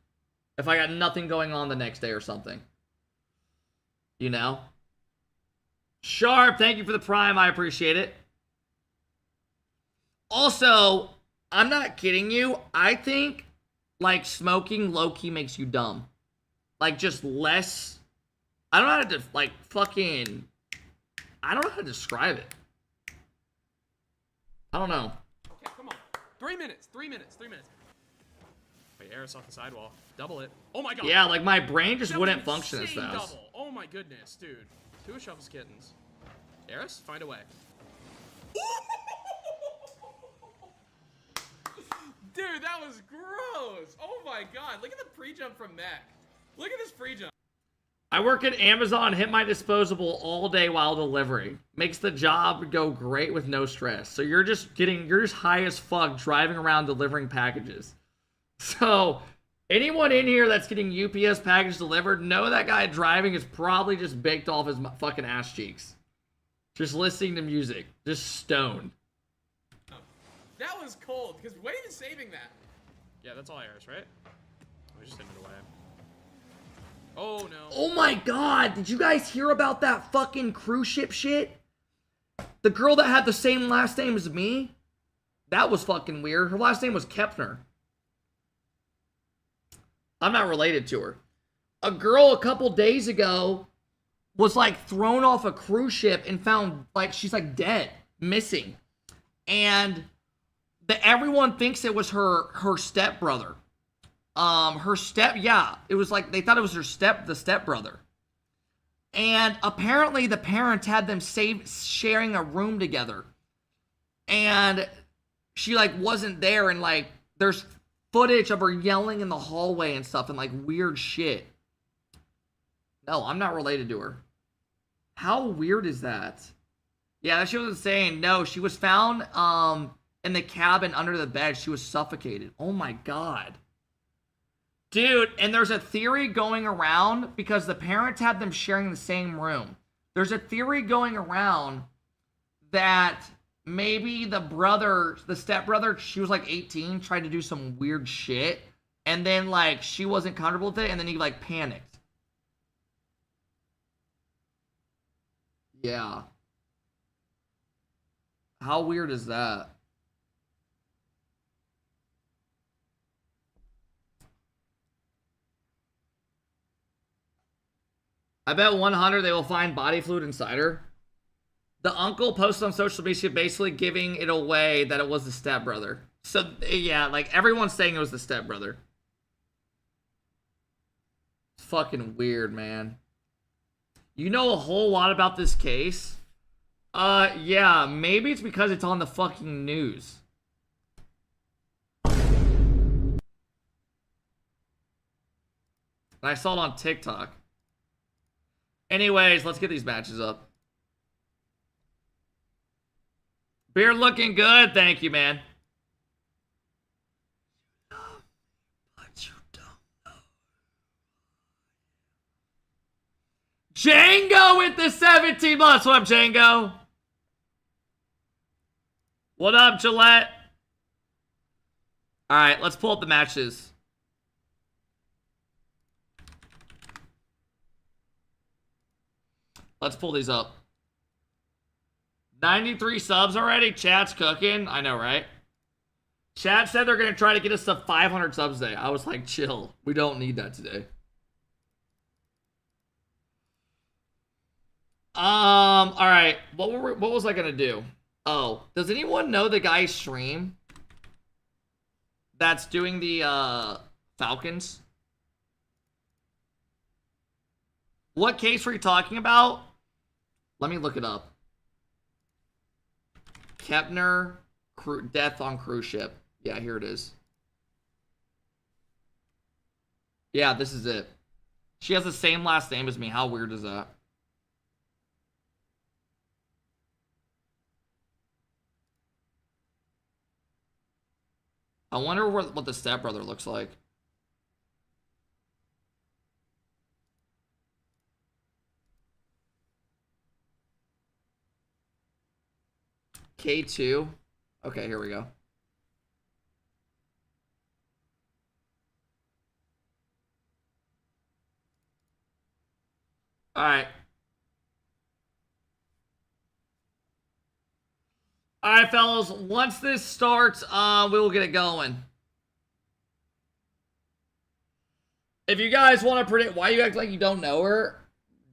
If I got nothing going on the next day or something. You know? Sharp, thank you for the prime. I appreciate it. Also, I'm not kidding you. I think, like, smoking low-key makes you dumb. Like, just less... I don't know how to, like, fucking... I don't know how to describe it. I don't know. Okay, come on. 3 minutes. 3 minutes. 3 minutes. Wait, Eris off the sidewall. Double it. Oh my god. Yeah, like, my brain just That wouldn't was function as insane fast. double. Oh my goodness, dude. 2 shovels kittens. Eris, find a way. Dude, that was gross. Oh my god. Look at the pre-jump from Mech. Look at this pre-jump. I work at Amazon, hit my disposable all day while delivering. Makes the job go great with no stress. So you're just high as fuck driving around delivering packages. So anyone in here that's getting UPS package delivered, know that guy driving is probably just baked off his fucking ass cheeks. Just listening to music. Just stoned. That was cold, because Wade is saving that. Yeah, that's all Eris, right? I just sent it away. Oh no. Oh my god, did you guys hear about that fucking cruise ship shit? The girl that had the same last name as me? That was fucking weird. Her last name was Kepner. I'm not related to her. A girl a couple days ago was like thrown off a cruise ship and found like she's like dead, missing. And everyone thinks it was her stepbrother. It was like, they thought it was the stepbrother. And apparently the parents had them sharing a room together. And she, like, wasn't there, and, like, there's footage of her yelling in the hallway and stuff, and, like, weird shit. No, I'm not related to her. How weird is that? Yeah, she was saying, no, she was found, in the cabin under the bed. She was suffocated. Oh my god. Dude, and there's a theory going around because the parents had them sharing the same room. There's a theory going around that maybe the stepbrother, she was like 18, tried to do some weird shit, and then like she wasn't comfortable with it, and then he like panicked. Yeah. How weird is that? I bet 100 they will find body fluid inside her. The uncle posted on social media basically giving it away that it was the stepbrother. So, yeah, like, everyone's saying it was the stepbrother. It's fucking weird, man. You know a whole lot about this case? Yeah, maybe it's because it's on the fucking news. And I saw it on TikTok. Anyways, let's get these matches up. Beard looking good. Thank you, man. But you don't know. Django with the 17 months. What up, Django? What up, Gillette? All right, let's pull up the matches. Let's pull these up. 93 subs already? Chat's cooking. I know, right? Chat said they're going to try to get us to 500 subs today. I was like, chill. We don't need that today. All right. What was I going to do? Oh, does anyone know the guy's stream that's doing the Falcons? What case were you talking about? Let me look it up. Kepner, death on cruise ship. Yeah, here it is. Yeah, this is it. She has the same last name as me. How weird is that? I wonder what the stepbrother looks like. K2. Okay, here we go. All right. All right, fellas. Once this starts, we will get it going. If you guys want to predict why you act like you don't know her,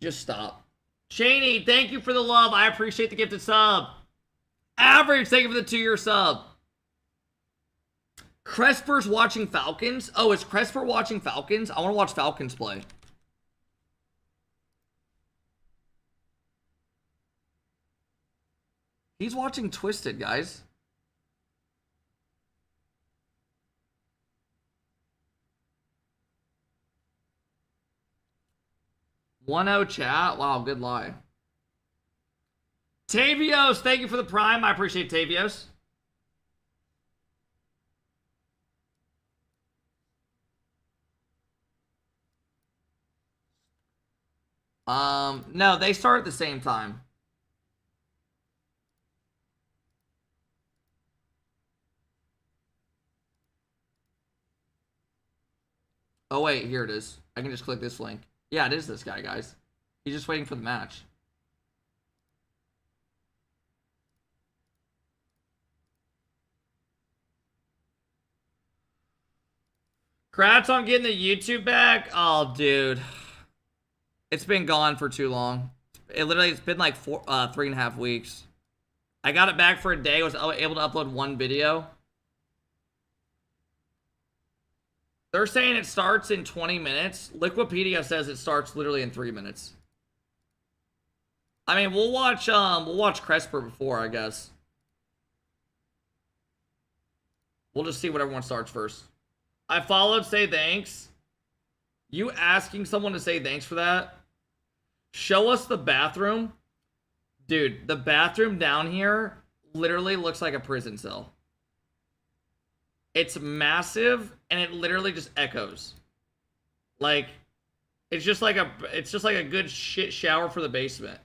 just stop. Cheney, thank you for the love. I appreciate the gifted sub. Average, thank you for the 2-year sub. Cresper's watching Falcons. Oh, is Cresper watching Falcons? I want to watch Falcons play. He's watching Twisted, guys. One-0 chat. Wow, good lie. Tavios, thank you for the prime. I appreciate Tavios. No, they start at the same time. Oh, wait, here it is. I can just click this link. Yeah, it is this guy, guys. He's just waiting for the match. Congrats on getting the YouTube back. Oh, dude. It's been gone for too long. It's been like 3.5 weeks. I got it back for a day. I was able to upload one video. They're saying it starts in 20 minutes. Liquipedia says it starts literally in 3 minutes. I mean, we'll watch Cresper before, I guess. We'll just see what everyone starts first. I followed say thanks. You asking someone to say thanks for that? Show us the bathroom. Dude, the bathroom down here literally looks like a prison cell. It's massive and it literally just echoes. Like it's just like a good shit shower for the basement.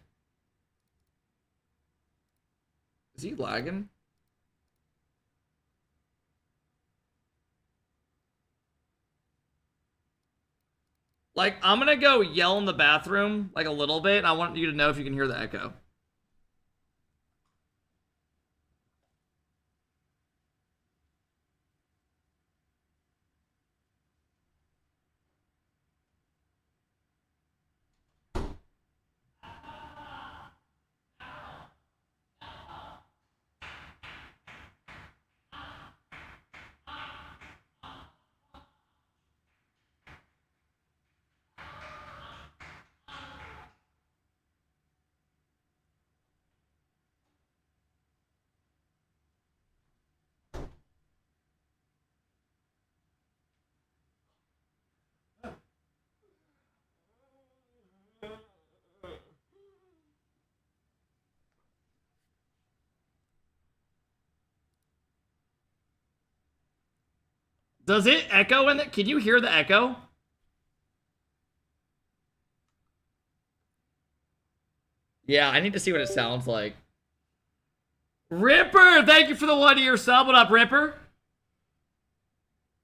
Is he lagging? Like, I'm gonna go yell in the bathroom, like, a little bit. I want you to know if you can hear the echo. Does it echo in it? Can you hear the echo? Yeah, I need to see what it sounds like. Ripper, thank you for the 1-year sub. What up, Ripper?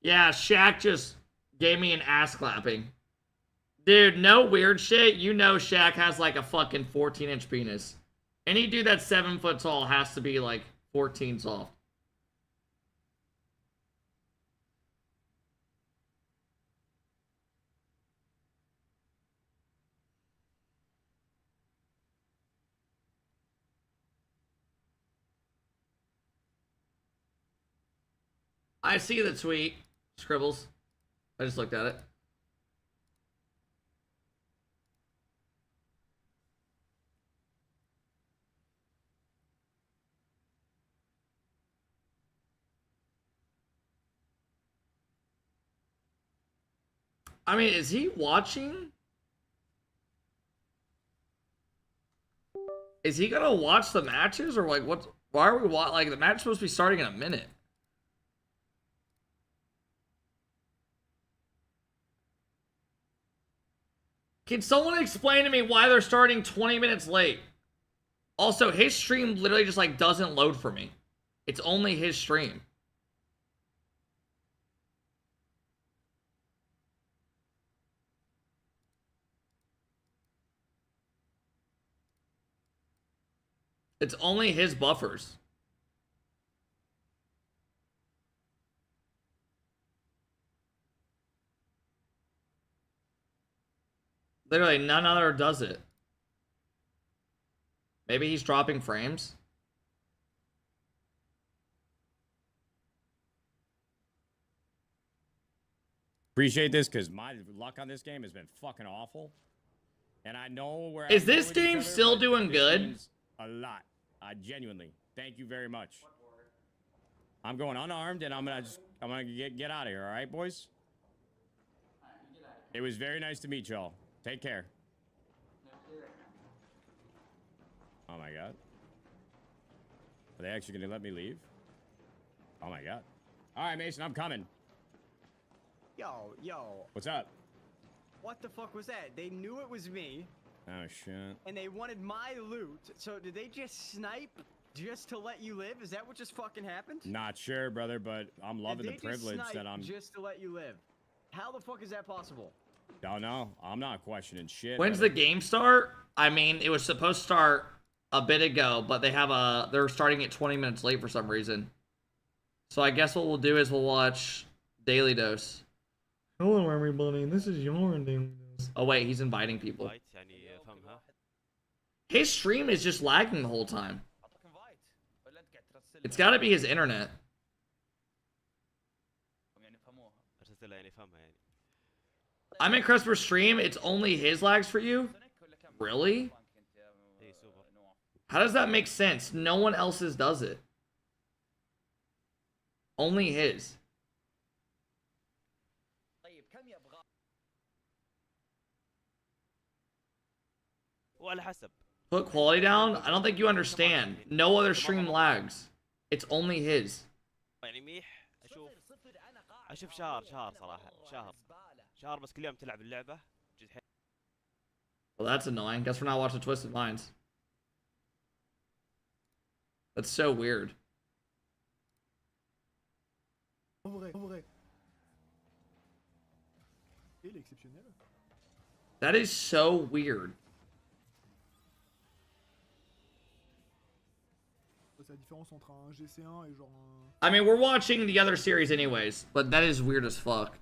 Yeah, Shaq just gave me an ass clapping. Dude, no weird shit. You know Shaq has like a fucking 14-inch penis. Any dude that's 7 foot tall has to be like 14 soft. I see the tweet, Scribbles. I just looked at it. I mean, is he watching? Is he gonna watch the matches or like what? Why are we like the match is supposed to be starting in a minute? Can someone explain to me why they're starting 20 minutes late? Also, his stream literally just like doesn't load for me. It's only his stream. It's only his buffers. Literally, none other does it. Maybe he's dropping frames. Appreciate this because my luck on this game has been fucking awful. And I know where Is this team still doing good? A lot. Genuinely. Thank you very much. I'm going unarmed and I'm gonna get out of here, alright, boys? It was very nice to meet y'all. Take care. Oh my god. Are they actually gonna let me leave? Oh my god. Alright, Mason, I'm coming. Yo. What's up? What the fuck was that? They knew it was me, Oh shit. and they wanted my loot. So did they just snipe just to let you live? Is that what just fucking happened? Not sure, brother, but I'm loving the Did they just privilege snipe that I'm. just to let you live. How the fuck is that possible? Don't know. I'm not questioning shit. When's brother. the game start? I mean, it was supposed to start a bit ago, but they're starting it 20 minutes late for some reason. So I guess what we'll do is we'll watch Daily Dose. Hello everybody, this is your Daily Dose. Oh wait, he's inviting people. His stream is just lagging the whole time. It's gotta be his internet. I'm in Crisper's stream, it's only his lags for you? Really? How does that make sense? No one else's does it. Only his. Put quality down? I don't think you understand. No other stream lags. It's only his. اشوف شهر صراحه شهر بس كل يوم تلعب اللعبه. Well, that's annoying. Guess we're not watching Twisted Minds. That's so weird. En vrai. Il est exceptionnel. That is so weird. C'est la différence entre un GC1 et genre un... I mean, we're watching the other series anyways, but that is weird as fuck.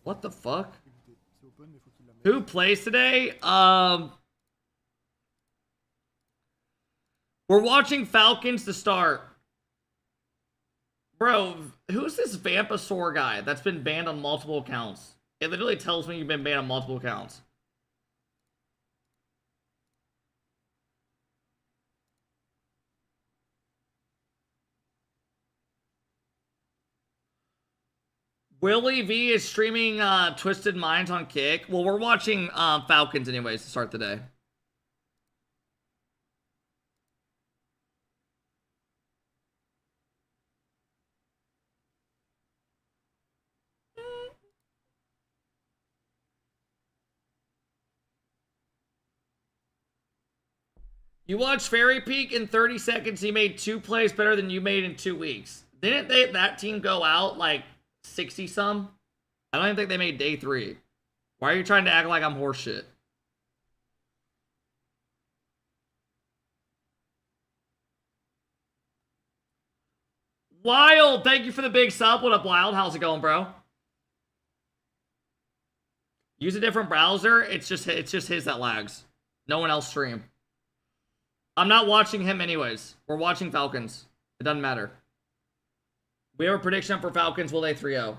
What the fuck? Who plays today? We're watching Falcons to start. Bro, who's this Vampasaur guy that's been banned on multiple accounts? It literally tells me you've been banned on multiple accounts. Willie V is streaming Twisted Minds on Kick. Well, we're watching Falcons anyways to start the day. You watched Fairy Peak in 30 seconds. He made 2 plays better than you made in 2 weeks. Didn't that team go out like 60 some? I don't even think they made day 3. Why are you trying to act like I'm horseshit? Wild, thank you for the big sub. What up, Wild? How's it going, bro? Use a different browser. It's just his that lags. No one else stream. I'm not watching him anyways. We're watching Falcons. It doesn't matter. We have a prediction for Falcons. Will they 3-0?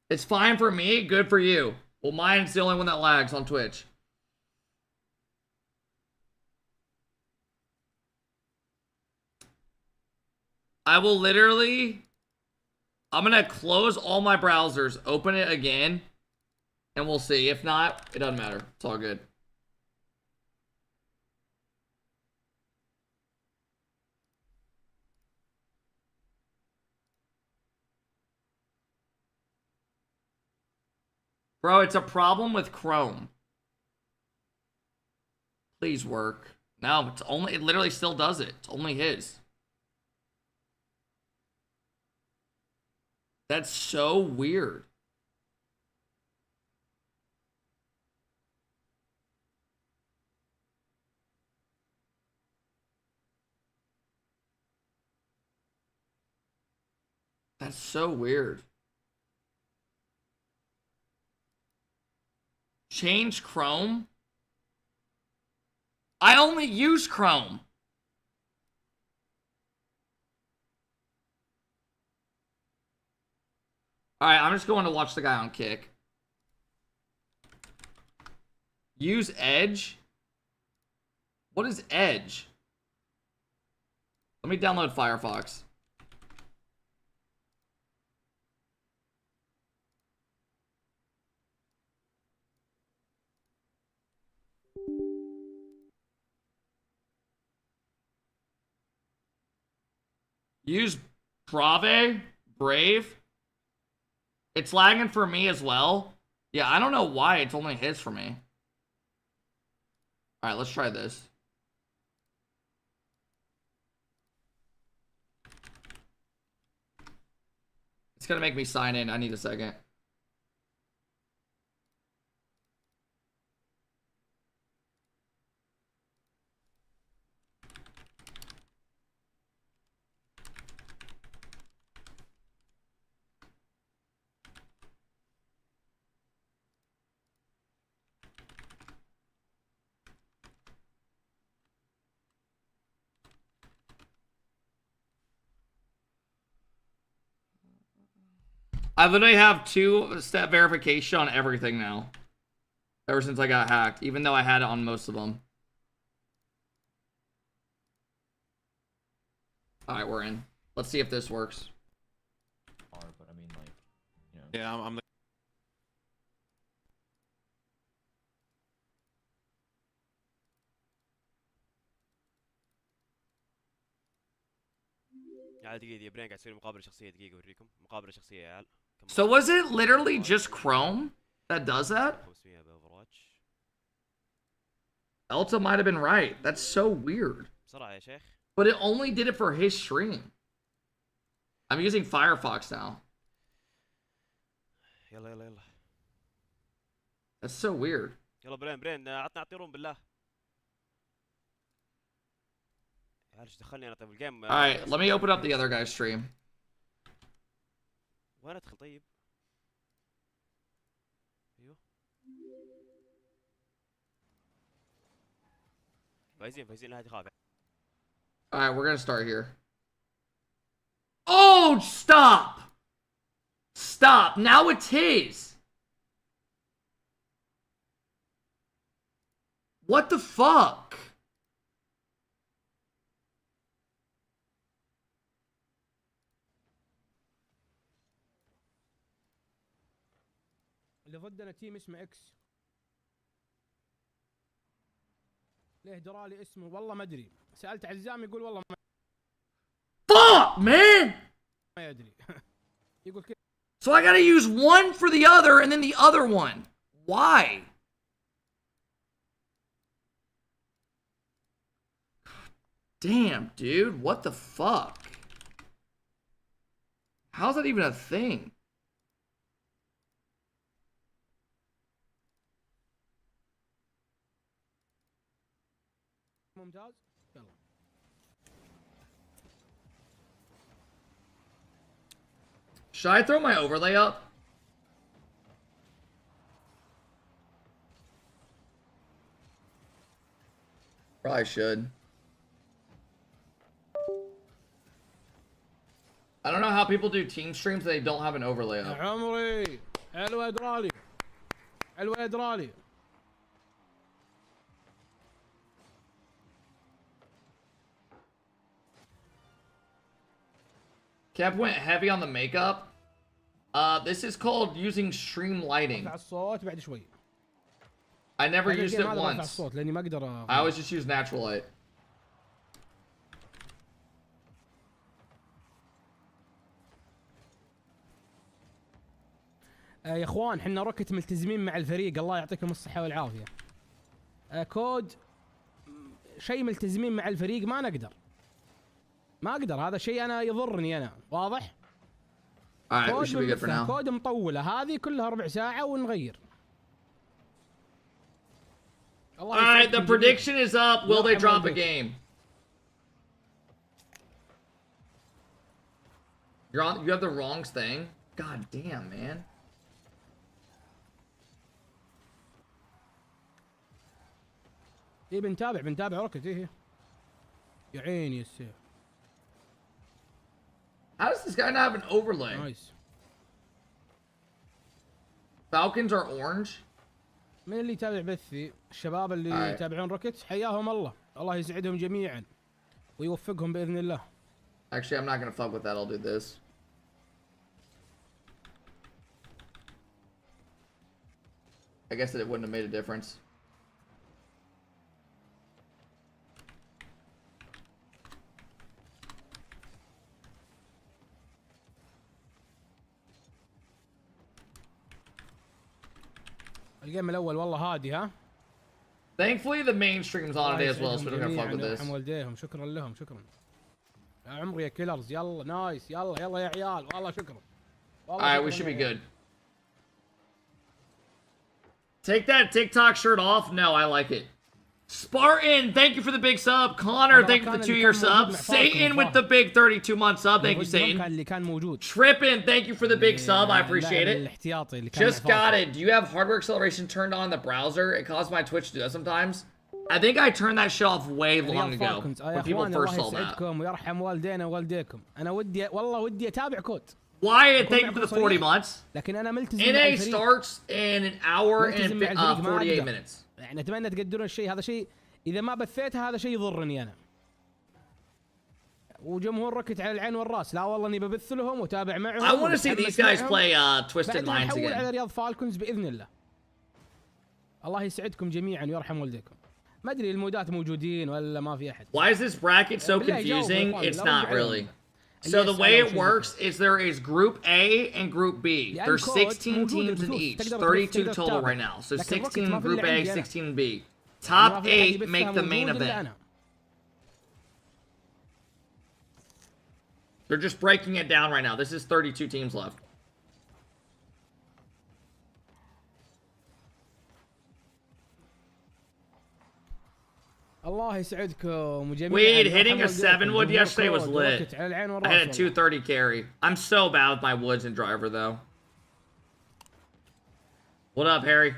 It's fine for me. Good for you. Well, mine's the only one that lags on Twitch. I will literally... I'm going to close all my browsers, open it again, and we'll see. If not, it doesn't matter. It's all good. Bro, it's a problem with Chrome. Please work. No, it literally still does it. It's only his. That's so weird. That's so weird. Change Chrome? I only use Chrome. Alright, I'm just going to watch the guy on Kick. Use Edge? What is Edge? Let me download Firefox. Use Brave. It's lagging for me as well. Yeah, I don't know why it's only his for me. Alright, let's try this. It's gonna make me sign in. I need a second. I literally have 2-step verification on everything now. Ever since I got hacked. Even though I had it on most of them. Alright, we're in. Let's see if this works. But I mean, like, you know. Yeah, I'm عيال دقيقة برين قاعد يسوي مقابلة شخصية دقيقة أوريكم مقابلة شخصية يا عيال. So was it literally just Chrome that does that? 500 بأوفراتش. Elta might have been right. That's so weird. بسرعة يا شيخ. But it only did it for his stream. I'm using Firefox now. يلا يلا يلا. That's so weird. يلا برين عطنا اعطيرون بالله. Alright, let me open up the other guy's stream. وين ادخل طيب؟ ايوه. فايزين هذه خافع. Alright, we're gonna start here. Oh, stop! Stop! Now it's his! What the fuck? اللي ضدنا تيم اسمه اكس. ليه درالي اسمه والله ما ادري. سألت عزام يقول والله ما Fuck, man! يدري. يقول كده. So I gotta use one for the other and then the other one. Why? Damn, dude. What the fuck? How's that even a thing? ممتاز يلا Should I throw my overlay up? Probably should. I don't know how people do team streams that they don't have an overlay يا up. عمري حلوة يا درالي حلوة يا درالي Kev went heavy on the makeup. This is called using stream lighting. ارفع الصوت بعد شوي I never هذا used الجيم it هذا برفع once. الصوت لاني ما اقدر I always just use natural light. يا اخوان احنا روكت ملتزمين مع الفريق الله يعطيكم الصحة والعافية. كود شيء ملتزمين مع الفريق ما نقدر. ما اقدر هذا شيء انا يضرني انا واضح؟ Alright, we should be good for now. كود مطولة هذه كلها ربع ساعة ونغير. Alright, the prediction is up. Will they drop a game? You're on. You have the wrong thing. God damn, man. ايه بنتابع روكت ايه يا عيني يا السيف. How does this guy not have an overlay? نايس. Falcons are orange. من اللي يتابع بثي الشباب اللي يتابعون روكت حياهم الله يسعدهم جميعا ويوفقهم باذن الله. Actually, I'm not gonna fuck with that. I'll do this. I guess that it wouldn't have made a difference. الجيم الاول والله هادي ها. Thankfully, the mainstream's on today as well, so we don't gotta fuck with this. يرحم والديهم شكرا لهم شكرا. يا عمري يا كيلرز يلا نايس يلا يا عيال والله شكرا. Alright, we should be good. Take that TikTok shirt off? No, I like it. Spartan, thank you for the big sub. Connor, thank you for the 2-year sub. Satan with the big 32-month sub. Thank you, Satan. Trippin, thank you for the big sub. I appreciate it. Just got it. Do you have hardware acceleration turned on in the browser? It causes my Twitch to do that sometimes. I think I turned that shit off way long ago when people first saw that. ويرحم والدينا ووالديكم. أنا ودي والله ودي أتابع كود. Wyatt, thank you for the 40 months. لكن أنا ملتزم NA starts in an hour and 48 minutes. يعني أتمنى تقدرون الشيء هذا شيء إذا ما بثيته هذا شيء يضرني أنا. وجمهور روكت على العين والراس لا والله إني ببث لهم وتابع معهم. I want to see these guys play Twisted Minds again. على again. رياض فالكونز بإذن الله. الله يسعدكم جميعا ويرحم والديكم. ما أدري المودات موجودين ولا ما في أحد. Why is this bracket so confusing? It's not really. So the way it works is there is Group A and Group B. There's 16 teams in each. 32 total right now. So 16 in Group A, 16 in B. Top 8 make the main event. They're just breaking it down right now. This is 32 teams left. الله يسعدكم وجميعا. Wait, hitting a 7-wood yesterday was lit. I had a 230 carry. I'm so bad with my woods and driver though. What up, Harry?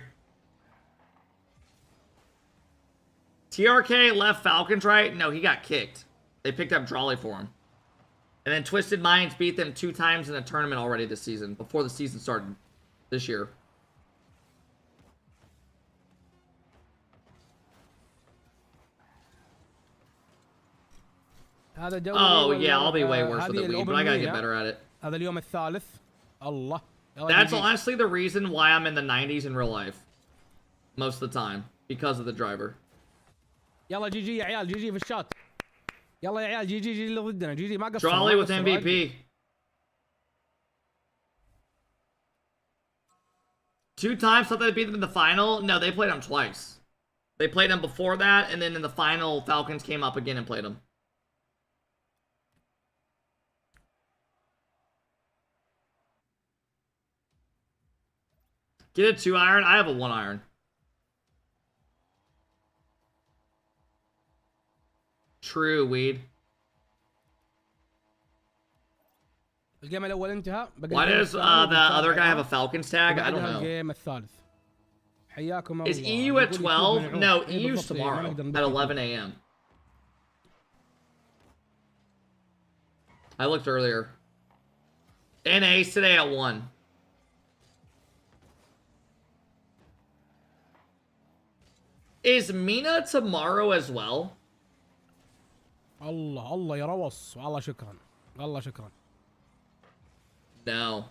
TRK left Falcons, right? No, he got kicked. They picked up Drawley for him. And then Twisted Minds beat them 2 times in a tournament already this season, before the season started this year. هذا دوري Oh yeah, I'll be way worse with the Wii, but I gotta get better at it. هذا اليوم الثالث. الله. That's honestly the reason why I'm in the 90s in real life. Most of the time. Because of the driver. يلا جي جي يا عيال جي جي في الشات. يلا يا عيال جي جي جي اللي ضدنا جي جي ما قصر. Drawley with MVP. 2 times thought they beat them in the final? No, they played them twice. They played them before that, and then in the final, Falcons came up again and played them. Get a 2 iron. I have a 1 iron. True, weed. الجيم الاول انتهى. Why does the other guy have a Falcons tag? I don't know. الجيم الثالث. حياكم Is الله. EU at يقول 12? يكون No, ملعوب. إيه EU's بالضبط، ما tomorrow نقدر at ندخل. 11 a.m. I looked earlier. NA's today at 1. Is Mena tomorrow as well? الله الله يا روص والله شكرا والله شكرا. No.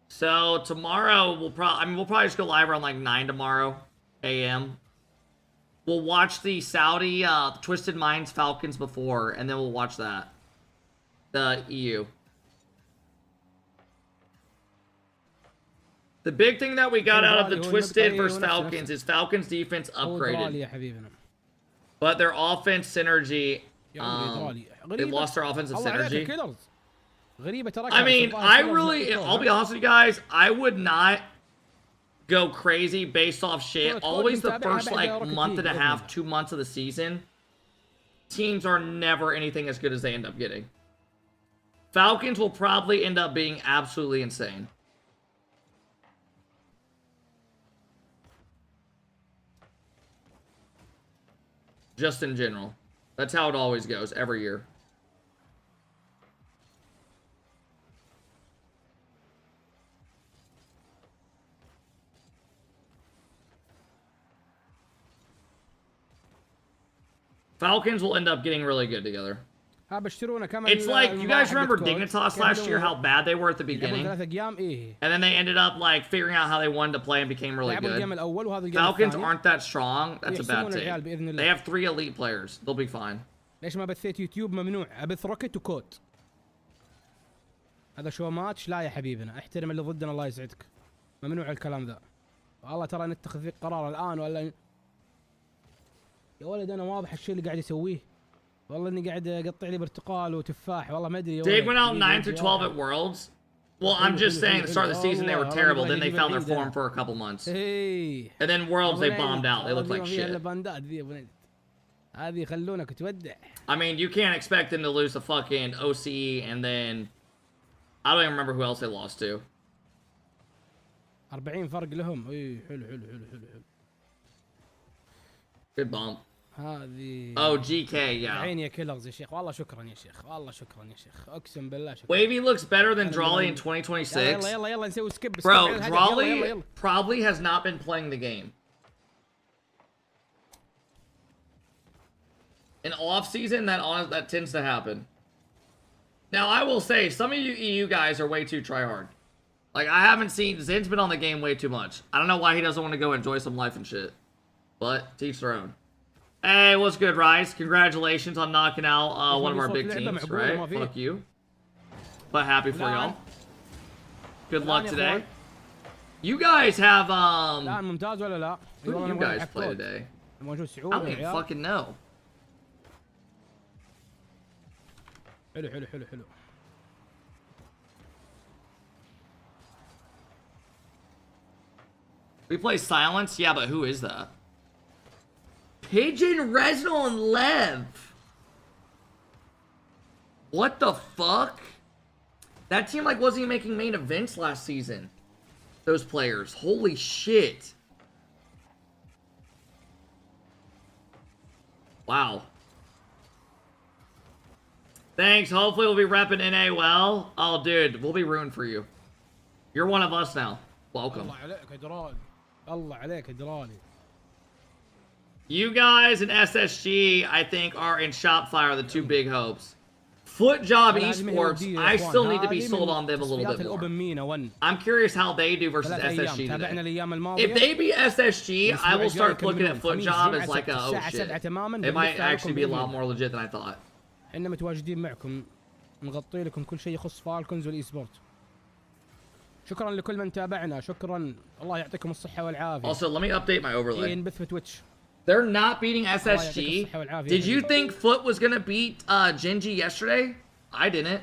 So tomorrow we'll probably just go live around like 9 tomorrow a.m. We'll watch the Saudi Twisted Minds Falcons before, and then we'll watch that. The EU. The big thing that we got out of the Twisted versus Falcons is Falcons defense upgraded. But their offense synergy, they lost their offensive synergy. I mean, I'll be honest with you guys, I would not go crazy based off shit. Always the first like month and a half, 2 months of the season, teams are never anything as good as they end up getting. Falcons will probably end up being absolutely insane. Just in general. That's how it always goes every year. Falcons will end up getting really good together. It's like, you guys remember Dignitas last year, how bad they were at the beginning? And then they ended up like figuring out how they wanted to play and became really good. Falcons aren't that strong. That's a bad thing. They have 3 elite players. They'll be fine. ليش ما بثيت يوتيوب؟ ممنوع. أبث روكت وكود. هذا شو ماتش؟ لا يا حبيبنا، احترم اللي ضدنا الله يسعدك. ممنوع الكلام ذا. والله ترى نتخذ فيك قرار الآن ولا يا ولد أنا واضح الشيء اللي قاعد يسويه. والله إني قاعد أقطع لي برتقال وتفاح والله ما أدري يا ولد. Dig went out 9 through 12 at Worlds. Well, I'm just saying, at the start of the season they were terrible. Then they found their form for a couple months. And then Worlds they bombed out. They looked like shit. I mean, you can't expect them to lose the fucking OCE and then I don't even remember who else they lost to. 40 فرق لهم. اي حلو حلو حلو حلو حلو. Good bump. هذه Oh, GK, yeah. عيني يا كيلرز يا شيخ والله شكرا يا شيخ والله شكرا يا شيخ اقسم بالله شكرا. Wavy looks better than Drawley in 2026. يلا يلا يلا نسوي سكيب. Bro, Drawley probably has not been playing the game. In off season, that tends to happen. Now, I will say, some of you EU guys are way too tryhard. Like, I haven't seen... Zin's been on the game way too much. I don't know why he doesn't want to go enjoy some life and shit. But, teach their own. Hey, what's good, Rice? Congratulations on knocking out one of our big teams, right? Fuck you. But happy for y'all. Good luck today. You guys have, who do you guys play today? I don't even fucking know. حلو حلو حلو حلو. We play Silence? Yeah, but who is that? Pigeon, Reznal, and Lev. What the fuck? That team like wasn't even making main events last season. Those players. Holy shit. Wow. Thanks. Hopefully we'll be repping NA well. Oh, dude, we'll be rooting for you. You're one of us now. Welcome. You guys and SSG, I think, are in Shopfire, the 2 big hopes. Foot Job Esports, I still need to be sold on them a little bit more. I'm curious how they do versus SSG today. If they beat SSG, I will start looking at Foot Job as like a, oh shit. It might actually be a lot more legit than I thought. احنا متواجدين معكم نغطي لكم كل شيء يخص فالكونز والايسبورت. شكرا لكل من تابعنا شكرا الله يعطيكم الصحة والعافية. Also, let me update my overlay. ينبث في تويتش. They're not beating SSG. Did you think Foot was gonna beat Genji yesterday? I didn't.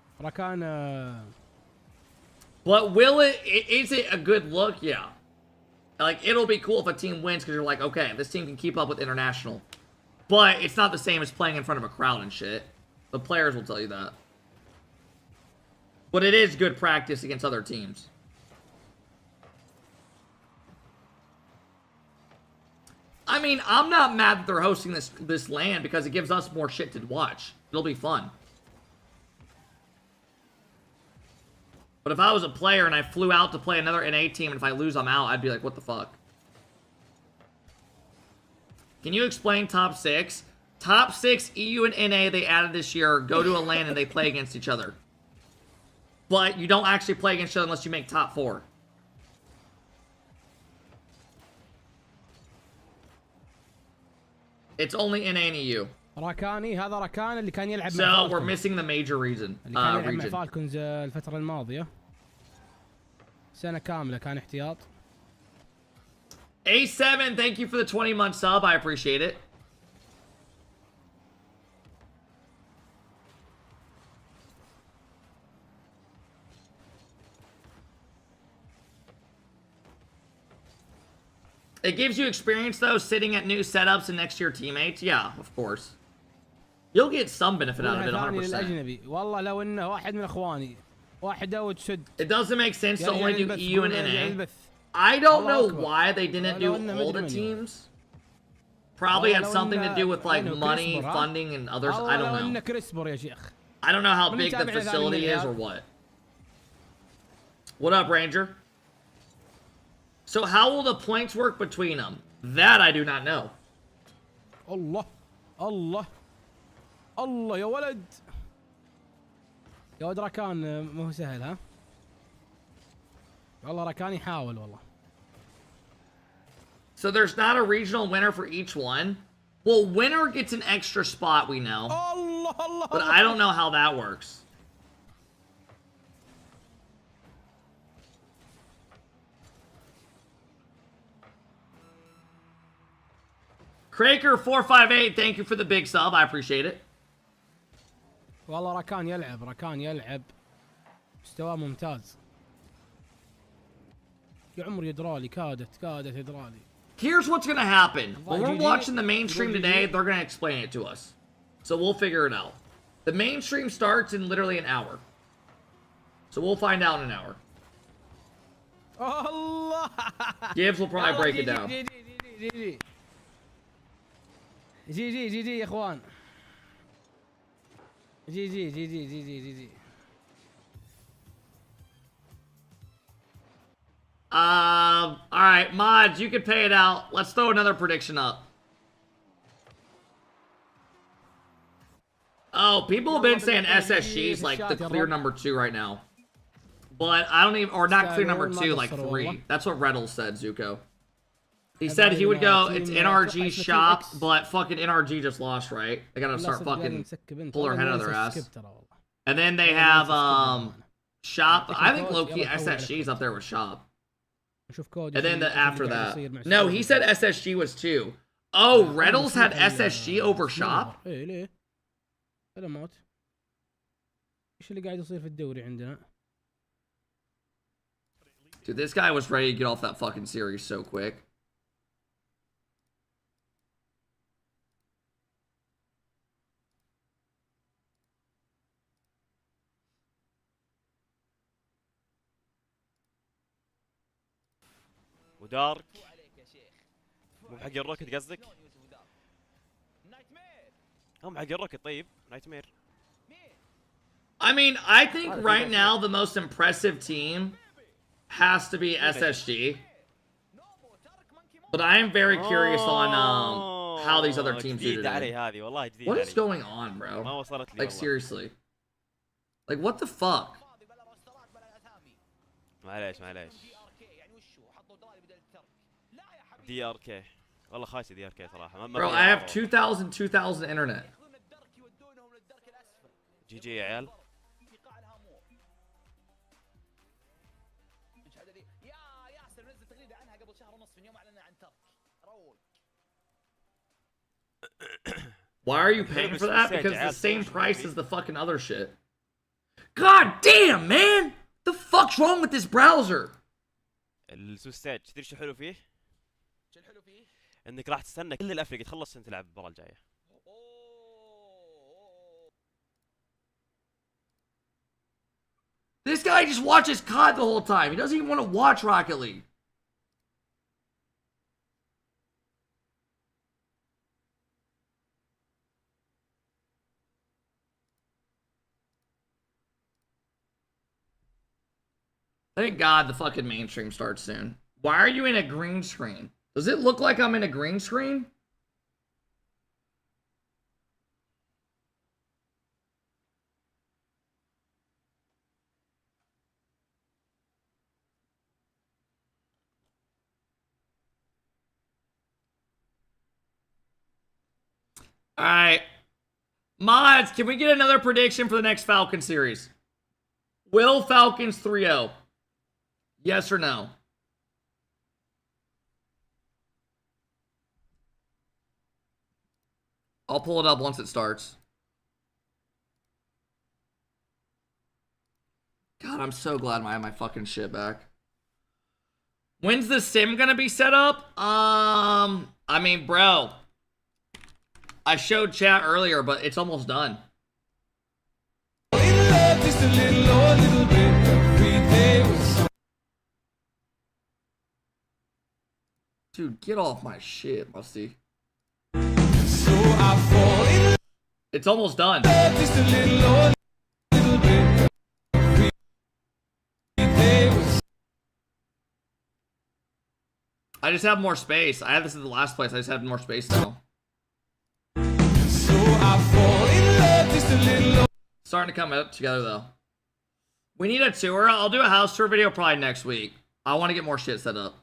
راكان But will is it a good look? Yeah. Like, it'll be cool if a team wins because you're like, okay, this team can keep up with international. But it's not the same as playing in front of a crowd and shit. The players will tell you that. But it is good practice against other teams. I mean, I'm not mad that they're hosting this LAN because it gives us more shit to watch. It'll be fun. But if I was a player and I flew out to play another NA team and if I lose, I'm out, I'd be like, what the fuck? Can you explain top 6? Top 6 EU and NA they added this year go to a LAN and they play against each other. But you don't actually play against each other unless you make top 4. It's only NA and EU. راكاني هذا راكان اللي كان يلعب So we're missing the major reason. اللي كان يلعب مع فالكونز الفترة الماضية. سنة كاملة كان احتياط. A7, thank you for the 20-month sub. I appreciate it. It gives you experience, though, sitting at new setups and next to your teammates. Yeah, of course. You'll get some benefit out of it, 100%. والله لو إنه واحد من إخواني واحدة وتشد. It doesn't make sense to only do EU and NA. I don't know why they didn't do all the teams. Probably had something to do with, like, money, funding, and others. I don't know. I don't know how big the facility is or what. What up, Ranger? So how will the points work between them? That I do not know. الله الله الله يا ولد يا ولد راكان ما هو سهل ها والله راكان يحاول والله. So there's not a regional winner for each one? Well, winner gets an extra spot, we know. الله الله but I don't know how that works. Craker458, thank you for the big sub. I appreciate it. والله راكان يلعب مستواه ممتاز. يا عمر يدرالي كادت يدرالي. Here's what's gonna happen. When we're watching the mainstream today, they're gonna explain it to us. So we'll figure it out. The mainstream starts in literally an hour. So we'll find out in an hour. Allah. Gibbs will probably break it down. جي يا اخوان. جي. Alright, mods, you can pay it out. Let's throw another prediction up. Oh, people have been saying SSG is like the clear number 2 right now. But I don't even, or not clear number 2, like 3. That's what Rlcs said, Zuko. He said he would go, it's NRG's shop, but fucking NRG just lost, right? They gotta start fucking pull their head out of their ass. And then they have, shop. I think low-key SSG's up there with shop. And then after that. No, he said SSG was 2. Oh, Rlcs had SSG over shop? ليه؟ سلامات. ايش اللي قاعد يصير في الدوري عندنا؟ Dude, this guy was ready to get off that fucking series so quick. ودارك مو حق الروكت قصدك؟ هم حق الروكت طيب نايت مير. I mean, I think right now the most impressive team has to be SSG. But I am very curious on how these other teams do today. What is going on, bro? Like, seriously. Like, what the fuck? معليش دي ار كي والله خايس دي ار كي صراحه. Bro, I have 2000 internet. جي جي يا عيال. Why are you paying for that? Because it's the same price as the fucking other shit. God damn, man! The fuck's wrong with this browser? السوستاج تدري شو حلو فيه؟ شو الحلو فيه؟ انك راح تستنى كل الافريقيا تخلص عشان تلعب المباراة الجاية. This guy just watches COD the whole time. He doesn't even want to watch Rocket League. Thank God the fucking mainstream starts soon. Why are you in a green screen? Does it look like I'm in a green screen? Alright. Mods, can we get another prediction for the next Falcon series? Will Falcons 3-0? Yes or no? I'll pull it up once it starts. God, I'm so glad I have my fucking shit back. When's the sim gonna be set up? I mean, bro. I showed chat earlier, but it's almost done. Dude, get off my shit, Musty. It's almost done. I just have more space. I had this in the last place. I just have more space now. Starting to come up together though. We need a tour. I'll do a house tour video probably next week. I want to get more shit set up.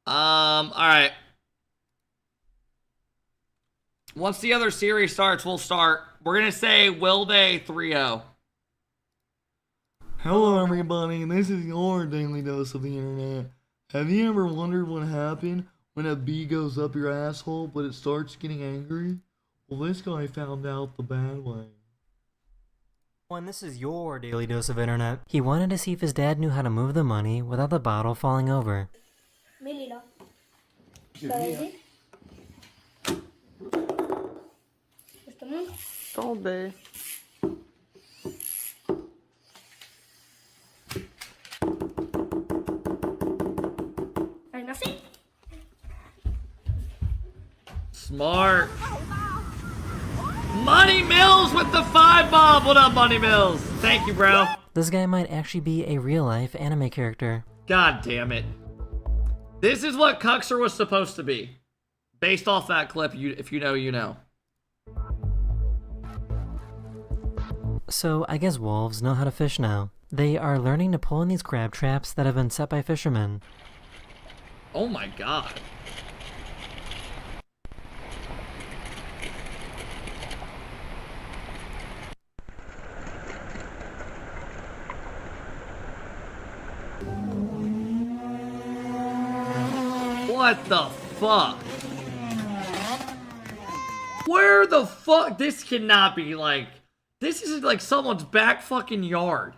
Alright. Once the other series starts, we'll start. We're gonna say, will they 3-0? Hello everybody, this is your daily dose of the internet. Have you ever wondered what happened when a bee goes up your asshole but it starts getting angry? Well, this guy found out the bad way. And this is your daily dose of internet. He wanted to see if his dad knew how to move the money without the bottle falling over. Melina. Tombé. Ainda assim? Smart. Money Mills with the 5 bomb. What up, Money Mills? Thank you, bro. This guy might actually be a real-life anime character. God damn it. This is what Cuxer was supposed to be. Based off that clip, if you know, you know. So, I guess wolves know how to fish now. They are learning to pull in these crab traps that have been set by fishermen. Oh my god. What the fuck? Where the fuck? This cannot be like... This is like someone's back fucking yard.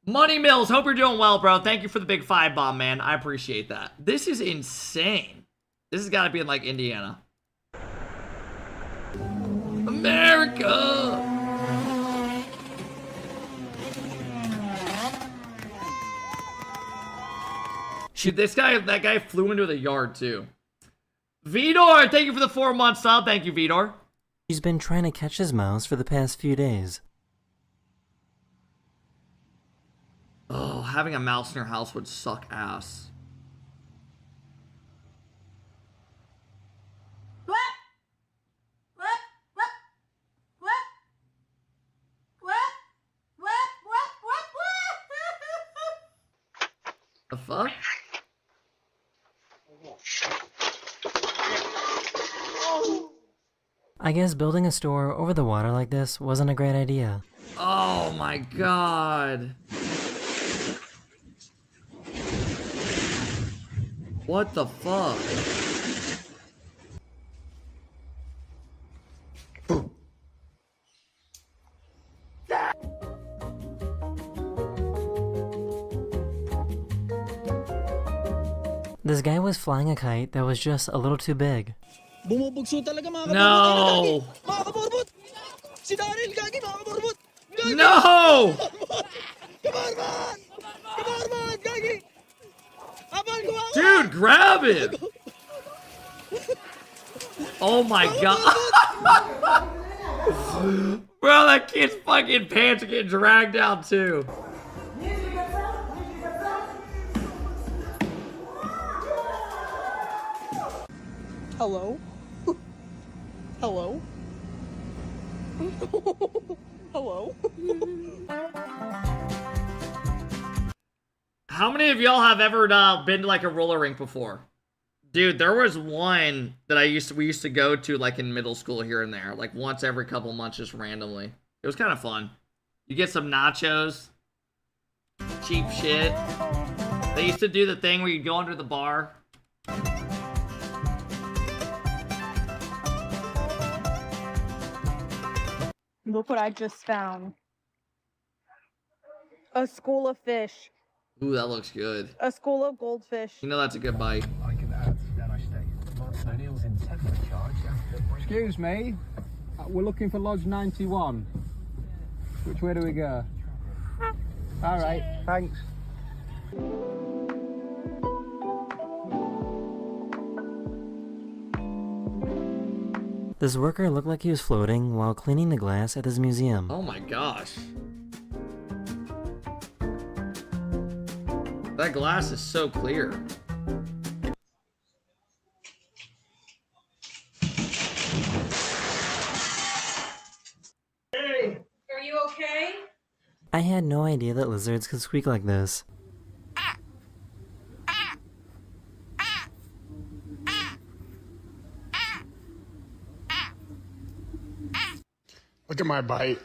Money Mills, hope you're doing well, bro. Thank you for the big 5 bomb, man. I appreciate that. This is insane. This has got to be in like Indiana. America! Dude, that guy flew into the yard too. Vidor, thank you for the 4-month sub. Thank you, Vidor. He's been trying to catch his mouse for the past few days. Oh, having a mouse in your house would suck ass. The fuck? I guess building a store over the water like this wasn't a great idea. Oh my god. What the fuck? This guy was flying a kite that was just a little too big. Bumubugso talaga mga No! Mga kaborbot! Si Daryl, gagi mga kaborbot! Gagi! No! Kaborbot! Kaborbot! Gagi! Abang ko ako! Dude, grab him! Oh my god. Bro, that kid's fucking pants are getting dragged out too. Hello? Hello? Hello? How many of y'all have ever been to like a roller rink before? Dude, there was one that we used to go to like in middle school here and there, like once every couple months, just randomly. It was kind of fun. You get some nachos, cheap shit. They used to do the thing where you go under the bar. Look what I just found. A school of fish. Ooh, that looks good. A school of goldfish. You know that's a good bite. Excuse me, we're looking for Lodge 91. Which way do we go? Alright, thanks. This worker looked like he was floating while cleaning the glass at this museum. Oh my gosh. That glass is so clear. Hey, are you okay? I had no idea that lizards could squeak like this. Look at my bite.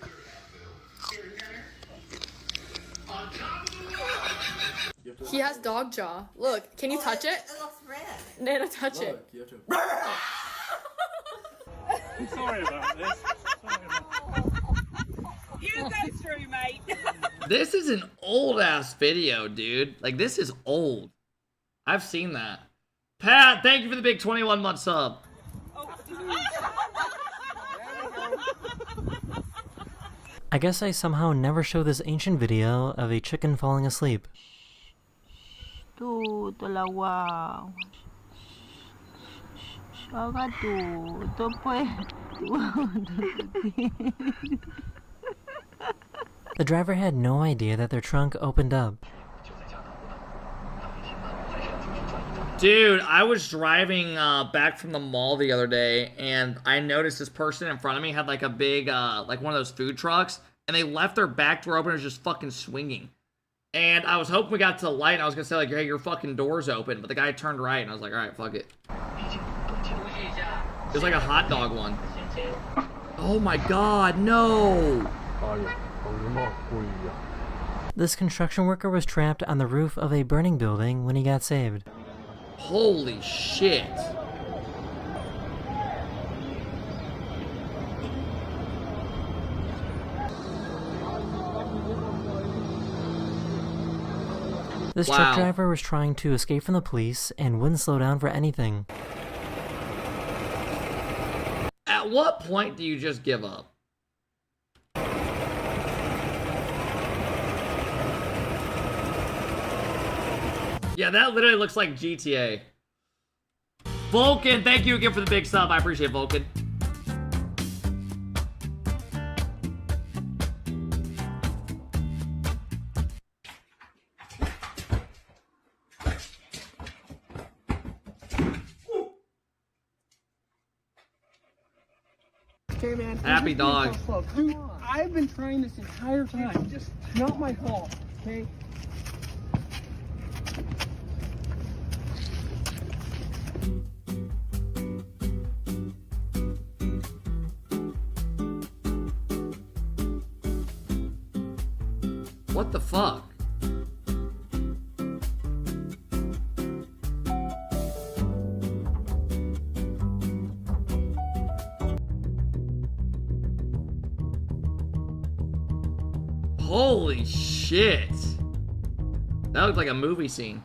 He has dog jaw. Look, can you touch it? It looks red. Nana, touch it. You have to. I'm sorry about this. You go through, mate. This is an old ass video, dude. Like, this is old. I've seen that. Pat, thank you for the big 21-month sub. I guess I somehow never showed this ancient video of a chicken falling asleep. The driver had no idea that their trunk opened up. Dude, I was driving back from the mall the other day, and I noticed this person in front of me had like a big, like one of those food trucks, and they left their back door open and was just fucking swinging. And I was hoping we got to the light, and I was gonna say like, hey, your fucking door's open, but the guy turned right, and I was like, all right, fuck it. It was like a hot dog one. Oh my god, no! This construction worker was trapped on the roof of a burning building when he got saved. Holy shit. This truck driver was trying to escape from the police and wouldn't slow down for anything. At what point do you just give up? Yeah, that literally looks like GTA. Vulcan, thank you again for the big sub. I appreciate it, Vulcan. Okay, man. Happy dog. Dude, I've been trying this entire time. Just not my fault, okay? What the fuck? Holy shit. That looked like a movie scene.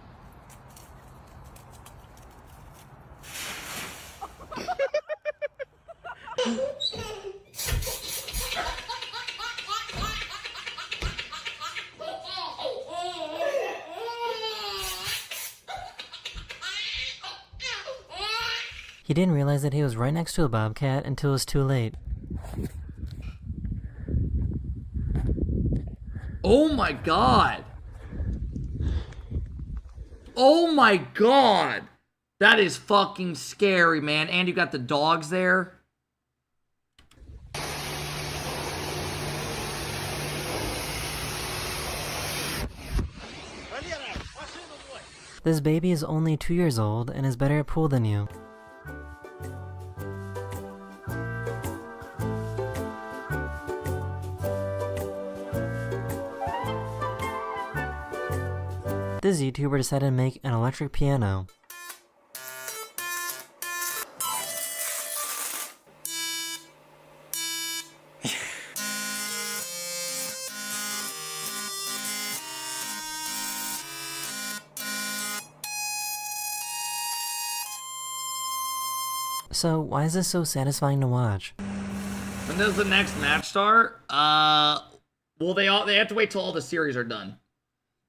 He didn't realize that he was right next to a bobcat until it was too late. Oh my god. Oh my god. That is fucking scary, man. And you got the dogs there. This baby is only 2 years old and is better at pool than you. This YouTuber decided to make an electric piano. So, why is this so satisfying to watch? When does the next match start? Well, they have to wait till all the series are done.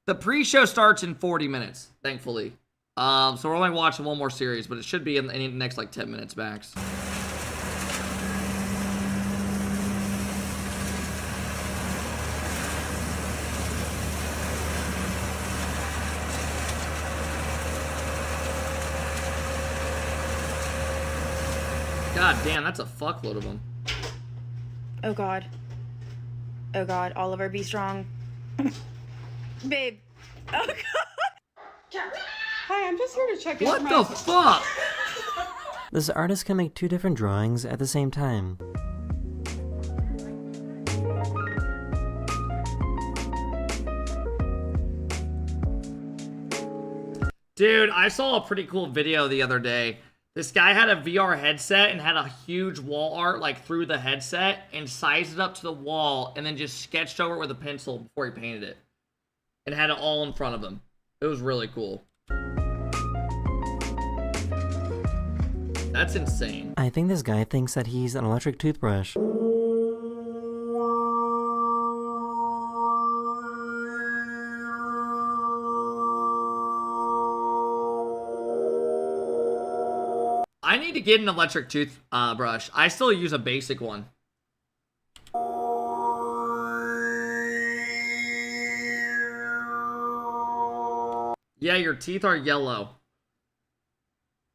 The pre-show starts in 40 minutes, thankfully. So we're only watching one more series, but it should be in the next like 10 minutes max. God damn, that's a fuckload of them. Oh god. Oh god, Oliver, be strong. Babe. Oh god. Hi, I'm just here to check What the fuck? This artist can make 2 different drawings at the same time. Dude, I saw a pretty cool video the other day. This guy had a VR headset and had a huge wall art like through the headset and sized it up to the wall and then just sketched over it with a pencil before he painted it. And had it all in front of him. It was really cool. That's insane. I think this guy thinks that he's an electric toothbrush. I need to get an electric toothbrush. I still use a basic one. Yeah, your teeth are yellow.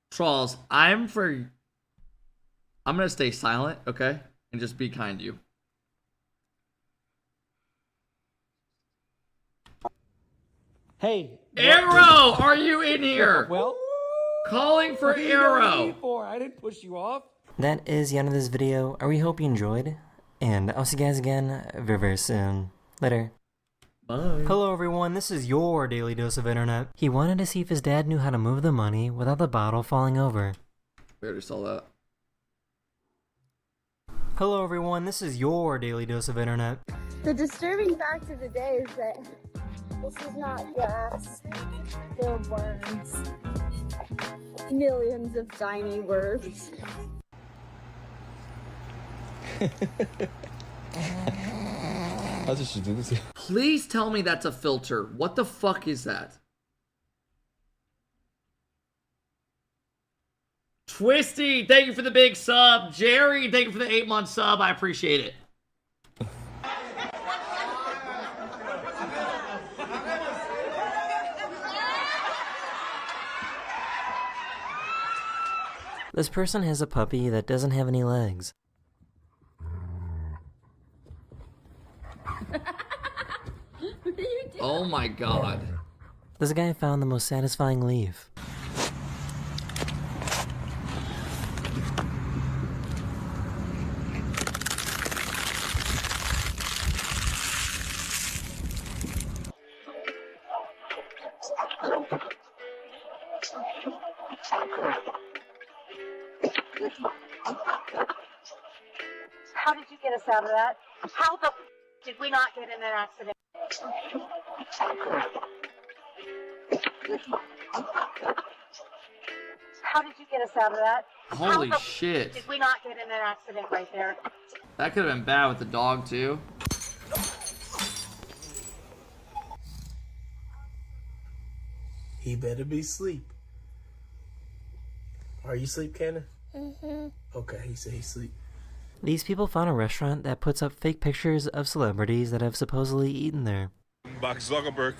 Trolls, I'm gonna stay silent, okay? And just be kind to you. Hey. Arrow, are you in here? Well, calling for what are you yelling at Arrow. me for? I didn't push you off. That is the end of this video. I really hope you enjoyed. And I'll see you guys again very, very soon. Later. Bye. Hello everyone, this is your daily dose of internet. He wanted to see if his dad knew how to move the money without the bottle falling over. We already saw that. Hello everyone, this is your daily dose of internet. The disturbing fact of the day is that this is not grass. They're worms. Millions of tiny worms. That's what she do this. Please tell me that's a filter. What the fuck is that? Twisty, thank you for the big sub. Jerry, thank you for the 8-month sub. I appreciate it. This person has a puppy that doesn't have any legs. Oh my god. This guy found the most satisfying leaf. How did you get us out of that? How the did we not get in an accident? How did you get us out of that? Holy How the shit. Did we not get in an accident right there? That could have been bad with the dog too. He better be asleep. Are you asleep, Cannon? Okay, he said he's asleep. These people found a restaurant that puts up fake pictures of celebrities that have supposedly eaten there. Mark Zuckerberg.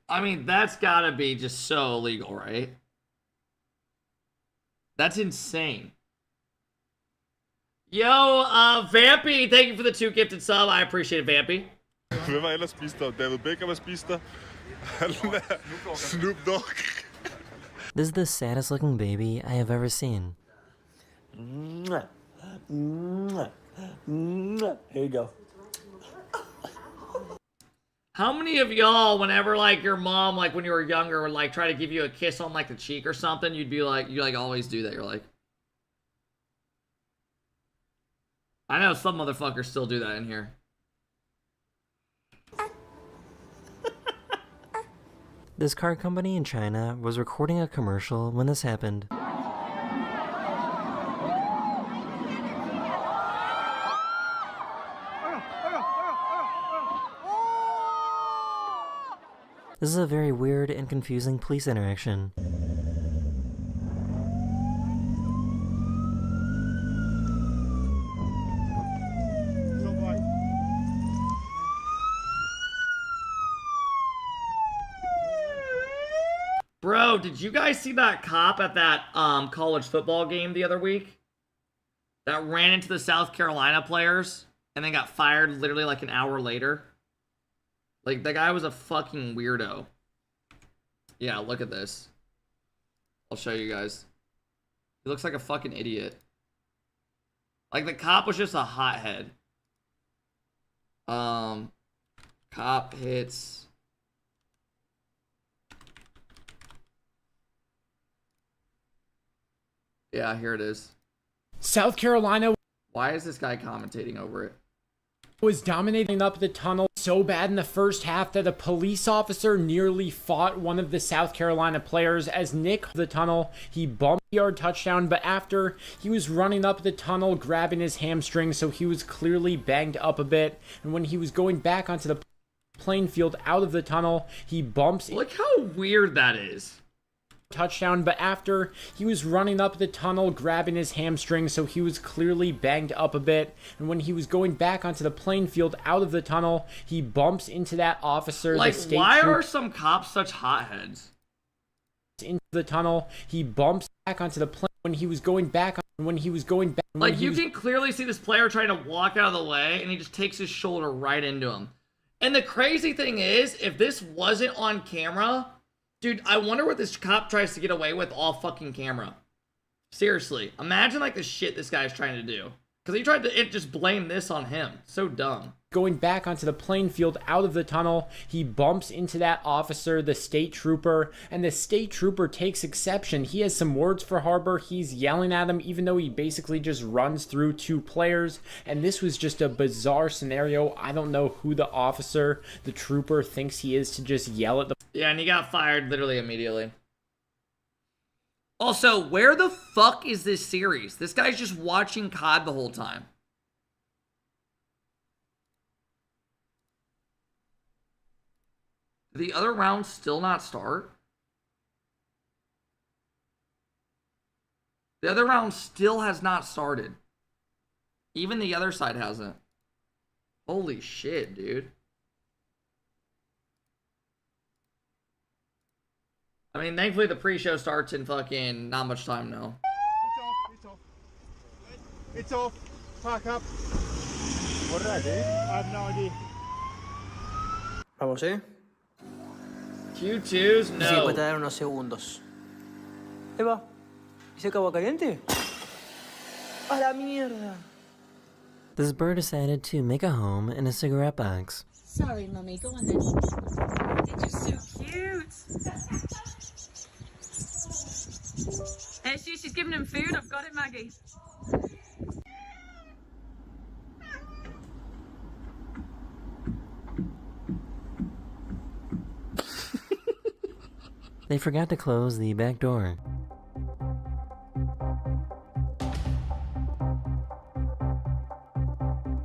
I mean, that's gotta be just so illegal, right? That's insane. Yo, Vampy, thank you for the 2 gifted sub. I appreciate it, Vampy. Hvem var ellers spist der? David Beckham har spist der. Snoop Dogg. This is the saddest looking baby I have ever seen. Here you go. How many of y'all, whenever like your mom, like when you were younger, would like try to give you a kiss on like the cheek or something, you'd be like, you like always do that. You're like, I know some motherfuckers still do that in here. This car company in China was recording a commercial when this happened. This is a very weird and confusing police interaction. Bro, did you guys see that cop at that college football game the other week? That ran into the South Carolina players and then got fired literally like an hour later? Like, that guy was a fucking weirdo. Yeah, look at this. I'll show you guys. He looks like a fucking idiot. Like, the cop was just a hothead. Cop hits... Yeah, here it is. South Carolina. Why is this guy commentating over it? Was dominating up the tunnel so bad in the first half that a police officer nearly fought one of the South Carolina players as Nick the tunnel. He bumped the yard touchdown, but after he was running up the tunnel grabbing his hamstring, so he was clearly banged up a bit. And when he was going back onto the playing field out of the tunnel, he bumps. Look how weird that is. Touchdown, but after he was running up the tunnel grabbing his hamstring, so he was clearly banged up a bit. And when he was going back onto the playing field out of the tunnel, he bumps into that officer. Like, why are some cops such hotheads? Into the tunnel, he bumps back onto the plane when he was going back. Like, you can clearly see this player trying to walk out of the way, and he just takes his shoulder right into him. And the crazy thing is, if this wasn't on camera, dude, I wonder what this cop tries to get away with off fucking camera. Seriously, imagine like the shit this guy's trying to do. Because he tried to just blame this on him. So dumb. Going back onto the playing field out of the tunnel, he bumps into that officer, the state trooper, and the state trooper takes exception. He has some words for Harbor. He's yelling at him, even though he basically just runs through 2 players. And this was just a bizarre scenario. I don't know who the officer, the trooper, thinks he is to just yell at the... Yeah, and he got fired literally immediately. Also, where the fuck is this series? This guy's just watching COD the whole time. Did the other round still not start? The other round still has not started. Even the other side hasn't. Holy shit, dude. I mean, thankfully the pre-show starts in fucking not much time now. It's off. It's off. Pack up. What did I do? I have no idea. Vamos, Q2s, no. Sí, puede dar unos segundos. Eva, ¿hice agua caliente? A la mierda. This bird decided to make a home in a cigarette box. Sorry, Mummy. Go on then. You're so cute. Hey, she's giving him food. I've got it, Maggie. They forgot to close the back door.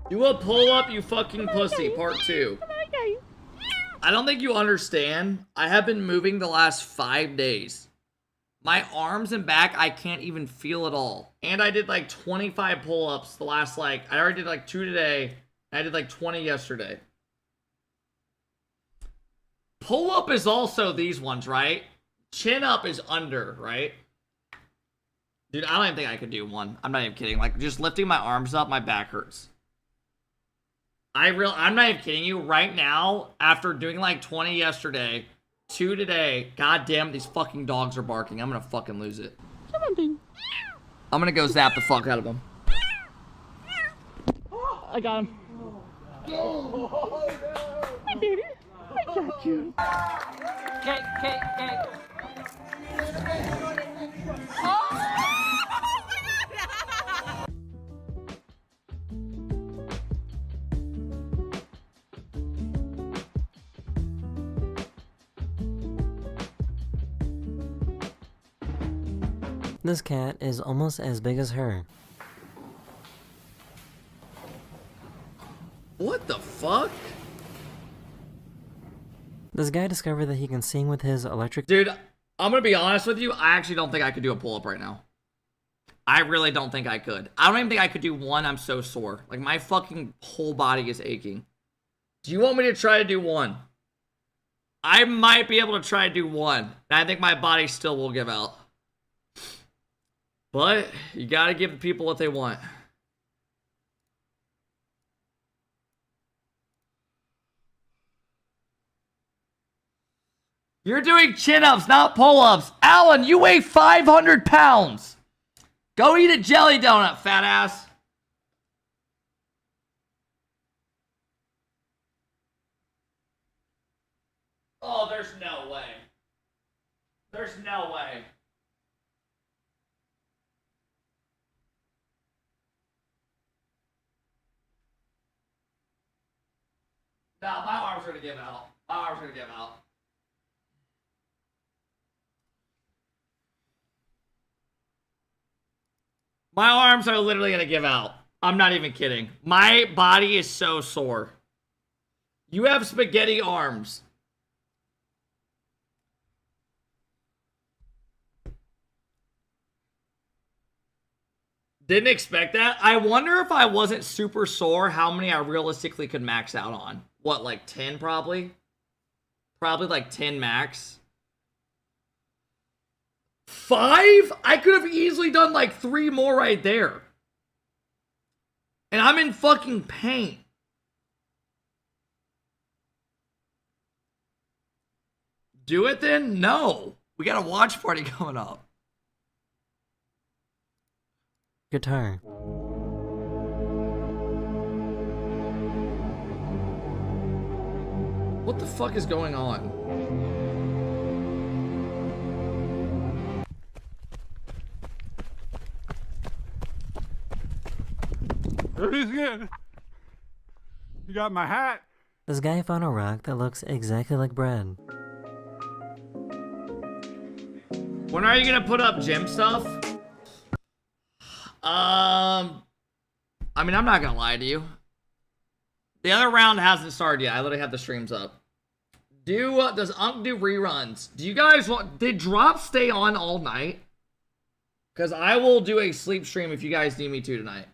Do a pull-up, you fucking pussy, part 2. I don't think you understand. I have been moving the last 5 days. My arms and back, I can't even feel at all. And I did like 25 pull-ups the last, like, I already did like 2 today. I did like 20 yesterday. Pull-up is also these ones, right? Chin-up is under, right? Dude, I don't even think I could do one. I'm not even kidding. Like, just lifting my arms up, my back hurts. I'm not even kidding you. Right now, after doing like 20 yesterday, 2 today, god damn, these fucking dogs are barking. I'm gonna fucking lose it. Come on, baby. I'm gonna go zap the fuck out of them. I got him. Hi, baby. I got you. Cake, cake, cake. This cat is almost as big as her. What the fuck? This guy discovered that he can sing with his electric... Dude, I'm gonna be honest with you. I actually don't think I could do a pull-up right now. I really don't think I could. I don't even think I could do one. I'm so sore. Like, my fucking whole body is aching. Do you want me to try to do one? I might be able to try to do one. And I think my body still will give out. But you gotta give the people what they want. You're doing chin-ups, not pull-ups. Alan, you weigh 500 pounds. Go eat a jelly donut, fat ass. Oh, there's no way. There's no way. No, my arms are gonna give out. My arms are gonna give out. My arms are literally gonna give out. I'm not even kidding. My body is so sore. You have spaghetti arms. Didn't expect that. I wonder if I wasn't super sore, how many I realistically could max out on. What, like 10 probably? Probably like 10 max. 5? I could have easily done like 3 more right there. And I'm in fucking pain. Do it then? No. We got a watch party coming up. Guitar. What the fuck is going on? He's good. You got my hat. This guy found a rock that looks exactly like bread. When are you gonna put up gym stuff? I mean, I'm not gonna lie to you. The other round hasn't started yet. I literally have the streams up. Does Unk do reruns? Do you guys want... Did Drop stay on all night? Because I will do a sleep stream if you guys need me to tonight.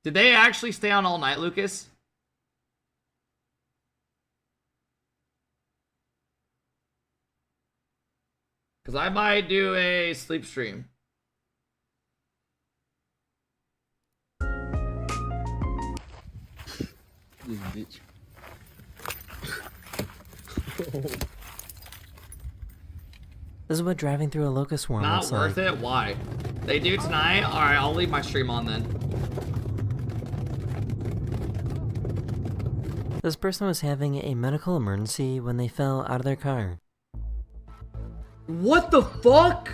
Did they actually stay on all night, Lucas? Because I might do a sleep stream. This bitch. This is what driving through a locust swarm Not looks worth like. it? Why? They do tonight? Alright, I'll leave my stream on then. This person was having a medical emergency when they fell out of their car. What the fuck?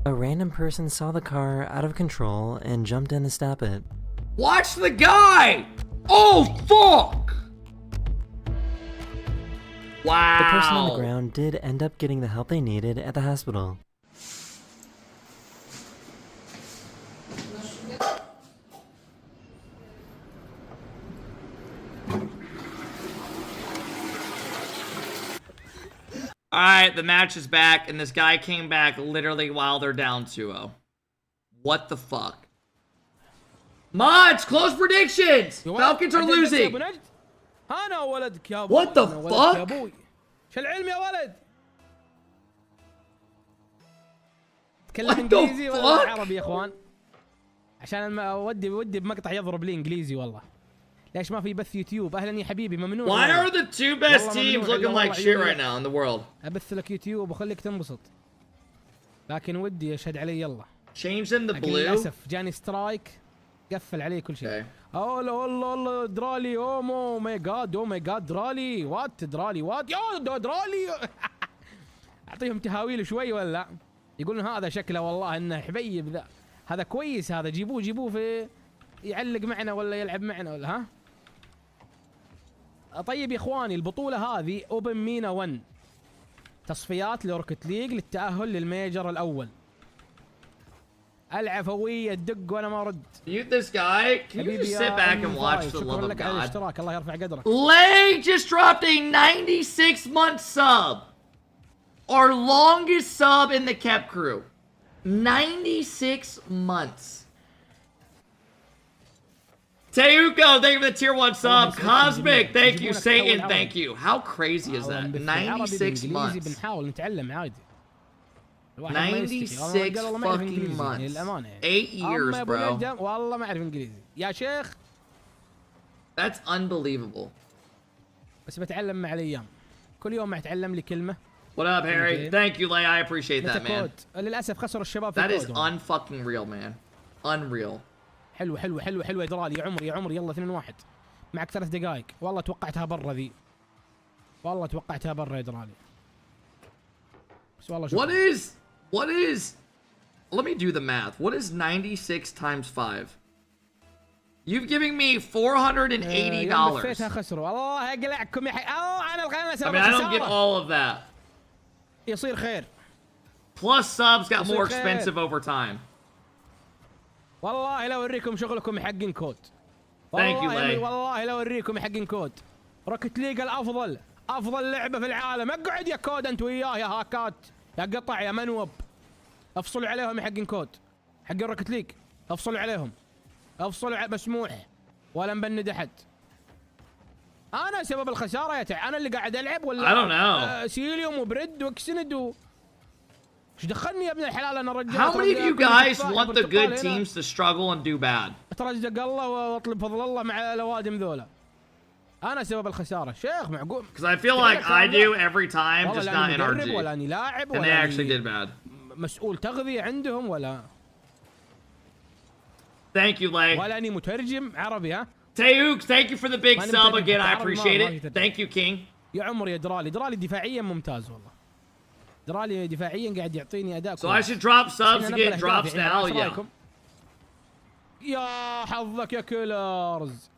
A random person saw the car out of control and jumped in to stop it. Watch the guy! Oh, fuck! Wow. The person on the ground did end up getting the help they needed at the hospital. All right, the match is back, and this guy came back literally while they're down 2-0. What the fuck? Mods, close predictions. Falcons are losing. What the fuck? شو العلم يا ولد؟ تكلم What the انجليزي ولا fuck? عربي يا اخوان؟ عشان ودي بمقطع يضرب لي انجليزي والله. ليش ما في بث يوتيوب؟ اهلا يا حبيبي ممنوع. Why are the two best teams looking like shit right now in the world? ابث لك يوتيوب وخليك تنبسط. لكن ودي اشهد علي يلا. Change them to blue. للاسف جاني سترايك قفل علي كل شيء. والله والله درالي او ماي جاد درالي وات درالي وات يا درالي. اعطيهم تهاويل شوي ولا يقولون هذا شكله والله انه حبيب ذا هذا كويس هذا جيبوه في يعلق معنا ولا يلعب معنا ولا ها. طيب يا اخواني البطوله هذه اوبن مينا 1 تصفيات لروكت ليج للتاهل للميجر الاول. العفويه الدق وانا ما ارد. Mute this guy. Can you just sit back and watch for the love of God? الاشتراك الله يرفع قدرك. Lay just dropped a 96-month sub. Our longest sub in the Kep crew. 96 months. Teuko, thank you for the tier 1 sub. Cosmic, thank you. Satan, thank you. How crazy is that? 96 months. بنحاول نتعلم عادي. 96 fucking months. 8 years, bro. والله ما اعرف انجليزي يا شيخ. That's unbelievable. بس بتعلم مع الايام. كل يوم ما اتعلم لي كلمه. What up, Harry? Thank you, Lay. I appreciate that, man. للاسف خسروا الشباب في That is unfucking real, man. Unreal. حلو يا درالي يا عمر يلا 2-1 معك 3 دقائق. والله توقعتها برا ذي. والله توقعتها برا يا درالي. بس والله شوف. What is let me do the math. What is 96 times 5? You've given me $480. لفيتها خسروا. الله يقلعكم يا انا الغنى I mean, I don't get all of that. يصير خير. Plus subs got more expensive over time. والله لا اوريكم شغلكم يحقن كود. Thank you, Lay. والله لا اوريكم يحقن كود. روكت ليج الافضل. افضل لعبه في العالم. اقعد يا كود انت وياه يا هاكات يا قطع يا منوب. افصلوا عليهم يحقن كود. حق روكت ليج افصلوا عليهم. افصلوا مسموح ولا مبند احد. انا سبب الخساره يا انا اللي قاعد العب ولا I don't know. سيليوم وبريد واكسند ايش دخلني يا ابن الحلال انا رجال. How many of you guys want the good teams to struggle and do bad? اترزق الله واطلب فضل الله مع الاوادم ذولا. انا سبب الخساره شيخ معقول. Because I feel like I do every time, just not in RG. ولا اني لاعب And they actually did bad. مسؤول تغذيه عندهم ولا. Thank you, Lay. ولا اني مترجم عربي ها. Tayuk, thank you for the big sub again. I appreciate it. Thank you, King. يا عمر يا درالي دفاعيا ممتاز والله. درالي دفاعيا قاعد يعطيني اداء. So I should drop subs to get drops now. Yeah. يا حظك يا كيلرز.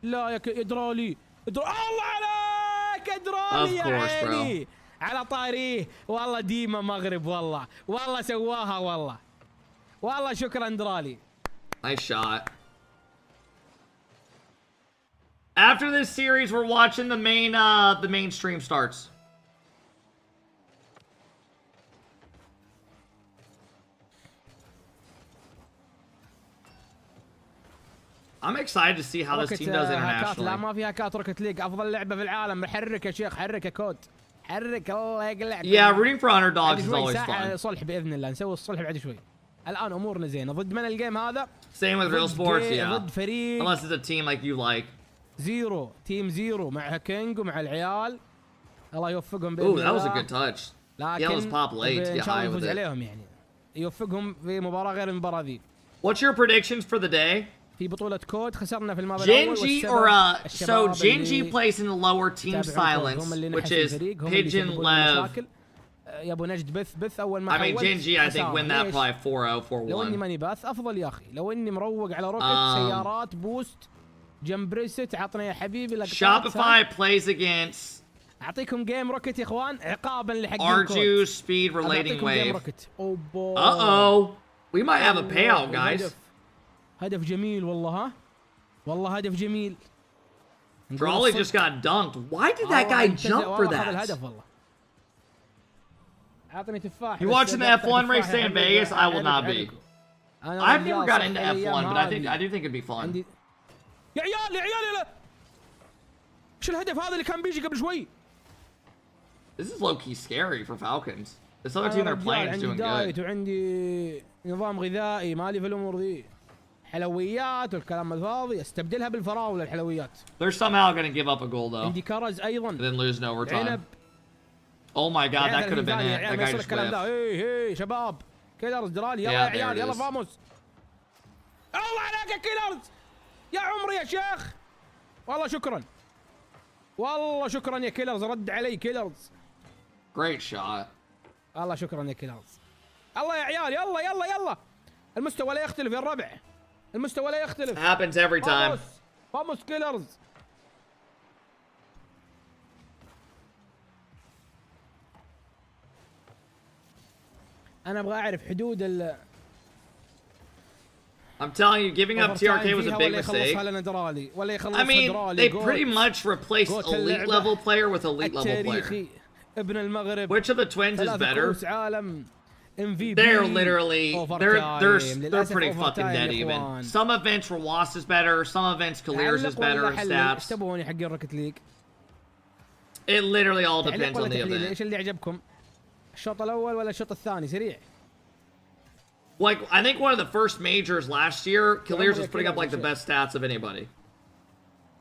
لا يا درالي. الله عليك يا درالي يا عيني. على طاريه والله ديما مغرب والله سواها والله شكرا درالي. Nice shot. After this series, we're watching the main stream starts. I'm excited to see how this team does internationally. لا ما فيها كات روكت ليج افضل لعبه في العالم. حرك يا شيخ حرك يا كود حرك الله يقلعك. Yeah, rooting for underdogs is always fun. صلح باذن الله نسوي الصلح بعد شوي. الان امورنا زينه. ضد من الجيم هذا؟ Same with real sports, yeah. ضد فريق unless it's a team like you like. زيرو تيم زيرو مع كينج ومع العيال. الله يوفقهم باذن الله. Ooh, that was a good touch. لكن Yeah, let's pop late to get high with it. عليهم يعني يوفقهم في مباراه غير المباراه ذي. What's your predictions for the day? في بطولة كود خسرنا في المباراة الأول. Genji or so Genji plays in the lower team silence, which is Pigeon Lev. يا ابو نجد بث اول ما I mean Genji I think win that probably 4-0 4-1. لو اني ماني باث افضل يا اخي. لو اني مروق على روكت سيارات بوست جمبريست عطنا يا حبيبي. Shopify plays against اعطيكم جيم روكت يا اخوان عقابا لحق Arju speed relating wave. Uh-oh. We might have a payout guys. هدف جميل والله ها. والله هدف جميل. Drawley just got dunked. Why did that guy jump for that? الهدف والله. اعطني تفاح. You watching the F1 race day in Vegas? I will not be. I've never got into F1, but I do think it'd be fun. يا عيال يا عيال يا ايش الهدف هذا اللي كان بيجي قبل شوي؟ This is low key scary for Falcons. This other team they're playing is doing good. عندي دايت وعندي نظام غذائي مالي في الامور ذي. حلويات والكلام الفاضي استبدلها بالفراوله الحلويات. They're somehow going to give up a goal though. عندي كرز ايضا. And then lose in overtime. Oh my god, that could have been it. That guy just whiffed. هي شباب كيلرز درالي يلا يا عيال يلا فاموس. الله عليك يا كيلرز يا عمري يا شيخ. والله شكرا. والله شكرا يا كيلرز رد علي كيلرز. Great shot. الله شكرا يا كيلرز. الله يا عيال يلا يلا يلا. المستوى لا يختلف يا الربع. المستوى لا يختلف. Happens every time. فاموس كيلرز. انا ابغى اعرف حدود ال I'm telling you, giving up TRK was a big mistake. I mean, they pretty much replaced elite level player with elite level player. Which of the twins is better? They're literally they're pretty fucking dead even. Some events Ross is better, some events Kalirs is better in stats. It literally all depends on the event. ايش اللي عجبكم؟ الشوط الاول ولا الشوط الثاني سريع؟ Like, I think one of the first majors last year, Kalirs was putting up like the best stats of anybody.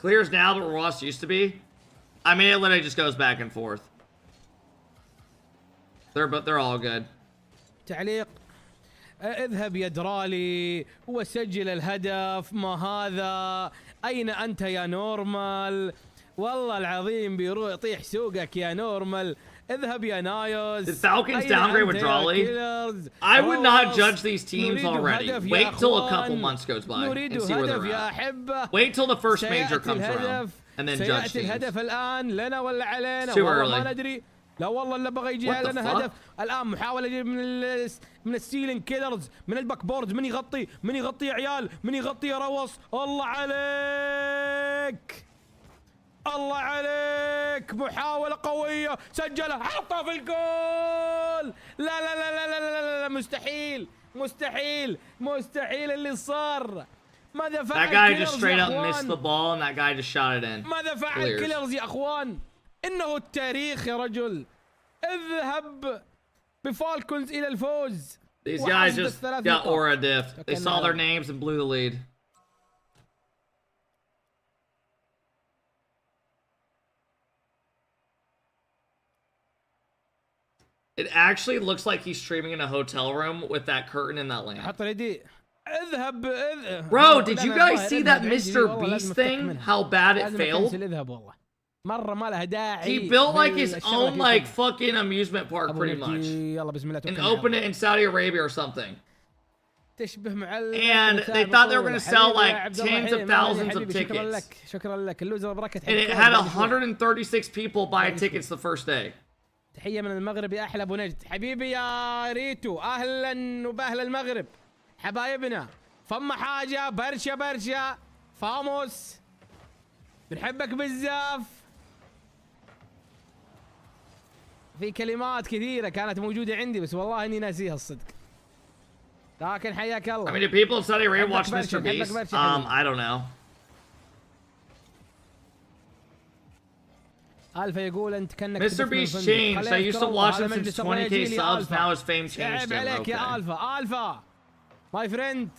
Kalirs now, but Ross used to be. I mean, it literally just goes back and forth. They're all good. تعليق اذهب يا درالي وسجل الهدف ما هذا أين أنت يا نورمال والله العظيم بيروح يطيح سوقك يا نورمال اذهب يا نايوس. Did Falcons downgrade with Drawley? I would not judge these teams already. Wait till a couple months goes by and see where they're at. Wait till the first major comes around and then judge teams. الهدف الآن لنا ولا علينا؟ Too early. ما ندري. لا والله اللي بغى يجي لنا هدف الآن محاولة يجيب من السيلينج كيلرز من الباك بورد. من يغطي يا عيال من يغطي يا روص. الله عليك الله عليك محاولة قوية سجلها حطها في الجول. لا لا لا لا لا لا, لا مستحيل مستحيل مستحيل اللي صار. ماذا فعل That guy just straight up missed the ball and that guy just shot it in. ماذا فعل كيلرز يا اخوان؟ انه التاريخ يا رجل. اذهب بفالكونز الى الفوز. These guys just got aura diffed. They saw their names and blew the lead. It actually looks like he's streaming in a hotel room with that curtain and that lamp. Bro, did you guys see that Mr. Beast thing? How bad it failed? He built like his own like fucking amusement park pretty much. And opened it in Saudi Arabia or something. And they thought they were going to sell like tens of thousands of tickets. And it had 136 people buy tickets the first day. تحية من المغرب يا أحلى أبو نجد. حبيبي يا ريتو أهلا وبأهل المغرب حبايبنا. فما حاجة برشا فاموس بنحبك بزاف. في كلمات كثيرة كانت موجودة عندي بس والله إني ناسيها الصدق. لكن حياك الله. I mean, do people in Saudi Arabia watch Mr. Beast? I don't know. ألفا يقول أنت كأنك Mr. Beast changed. I used to watch him since 20k subs. Now his fame changed. عيب عليك يا ألفا ماي فريند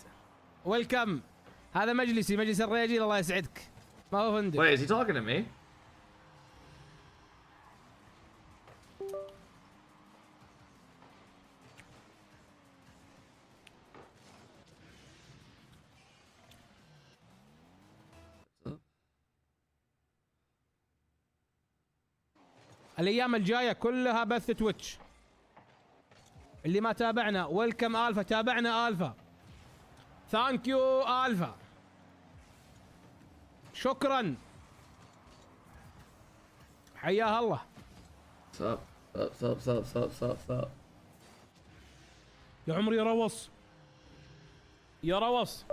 ويلكم. هذا مجلسي مجلس الرياجيل الله يسعدك ما هو فندق. Wait, is he talking to me? الايام الجايه كلها بث تويتش. اللي ما تابعنا ويلكم الفا. تابعنا الفا. ثانك يو الفا. شكرا. حياها الله. Sup. يا عمري يا روص يا روص.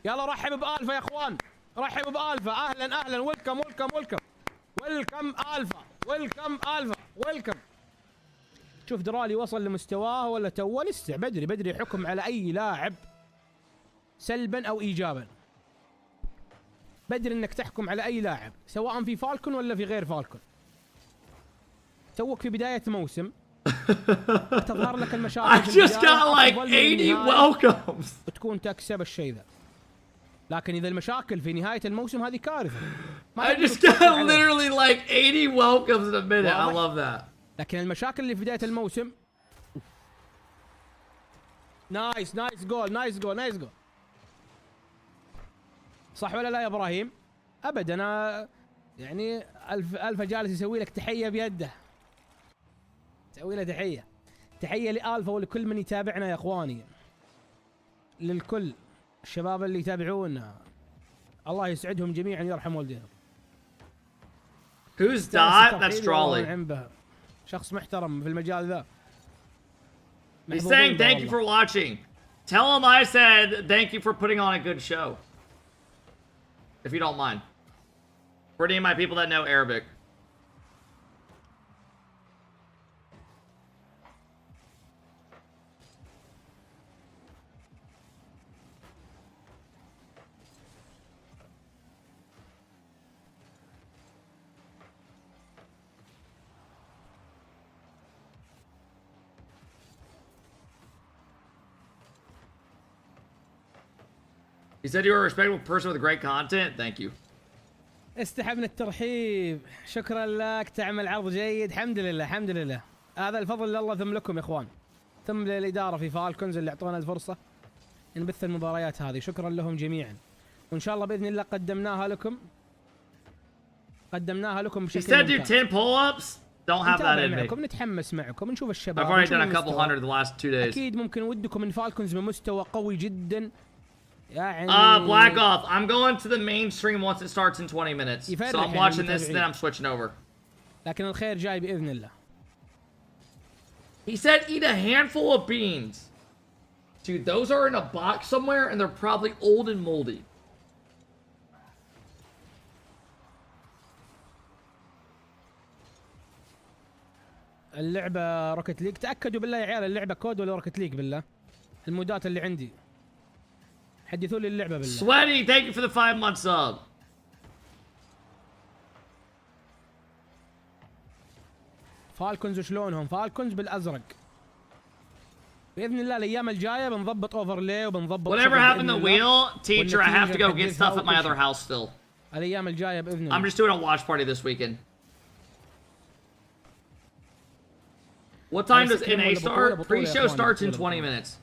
يلا رحب بالفا يا اخوان. رحب بالفا. اهلا ويلكم ويلكم الفا. ويلكم الفا. ويلكم. تشوف درالي وصل لمستواه ولا توه؟ لسه بدري حكم على اي لاعب سلبا او ايجابا. بدري انك تحكم على اي لاعب سواء في فالكون ولا في غير فالكون. توك في بداية موسم تظهر لك المشاكل. I just got like 80 welcomes. وتكون تكسب الشيء ذا. لكن اذا المشاكل في نهاية الموسم هذه كارثة. I just got literally like 80 welcomes in a minute. I love that. لكن المشاكل اللي في بداية الموسم نايس جول. صح ولا لا يا ابراهيم؟ ابد انا يعني الفا جالس يسوي لك تحية بيده. سوي له تحية لألفا ولكل من يتابعنا يا اخواني. للكل الشباب اللي يتابعونا الله يسعدهم جميعا يرحم والديهم. Who's that? That's Trolley. شخص محترم في المجال ذا. He's saying thank you for watching. Tell him I said thank you for putting on a good show. If you don't mind. For any of my people that know Arabic. He said you were a respectable person with great content. Thank you. استحبنا الترحيب. شكرا لك. تعمل عرض جيد. الحمد لله. هذا الفضل لله ثم لكم يا اخوان. ثم للإدارة في فالكونز اللي اعطونا الفرصة نبث المباريات هذه. شكرا لهم جميعا. وان شاء الله باذن الله قدمناها لكم بشكل He said do 10 pull-ups. Don't have that in me. معكم نتحمس معكم نشوف الشباب. I've already done a couple hundred the last 2 days. اكيد ممكن ودكم من فالكونز بمستوى قوي جدا. يعني Black Off. I'm going to the main stream once it starts in 20 minutes. So I'm watching this, then I'm switching over. لكن الخير جاي بإذن الله. He said eat a handful of beans. Dude, those are in a box somewhere and they're probably old and moldy. اللعبة روكت ليج. تأكدوا بالله يا عيال اللعبة كود ولا روكت ليج بالله. المودات اللي عندي. حدثوا لي اللعبة بالله. Sweaty, thank you for the 5-month sub. فالكونز شلونهم؟ فالكونز بالازرق. باذن الله الايام الجايه بنضبط اوفرلاي وبنضبط. Whatever happened to the wheel, teacher, I have to go get stuff at my other house still. الايام الجايه باذن الله. I'm just doing a watch party this weekend. What time does NA start? Pre-show starts in 20 minutes.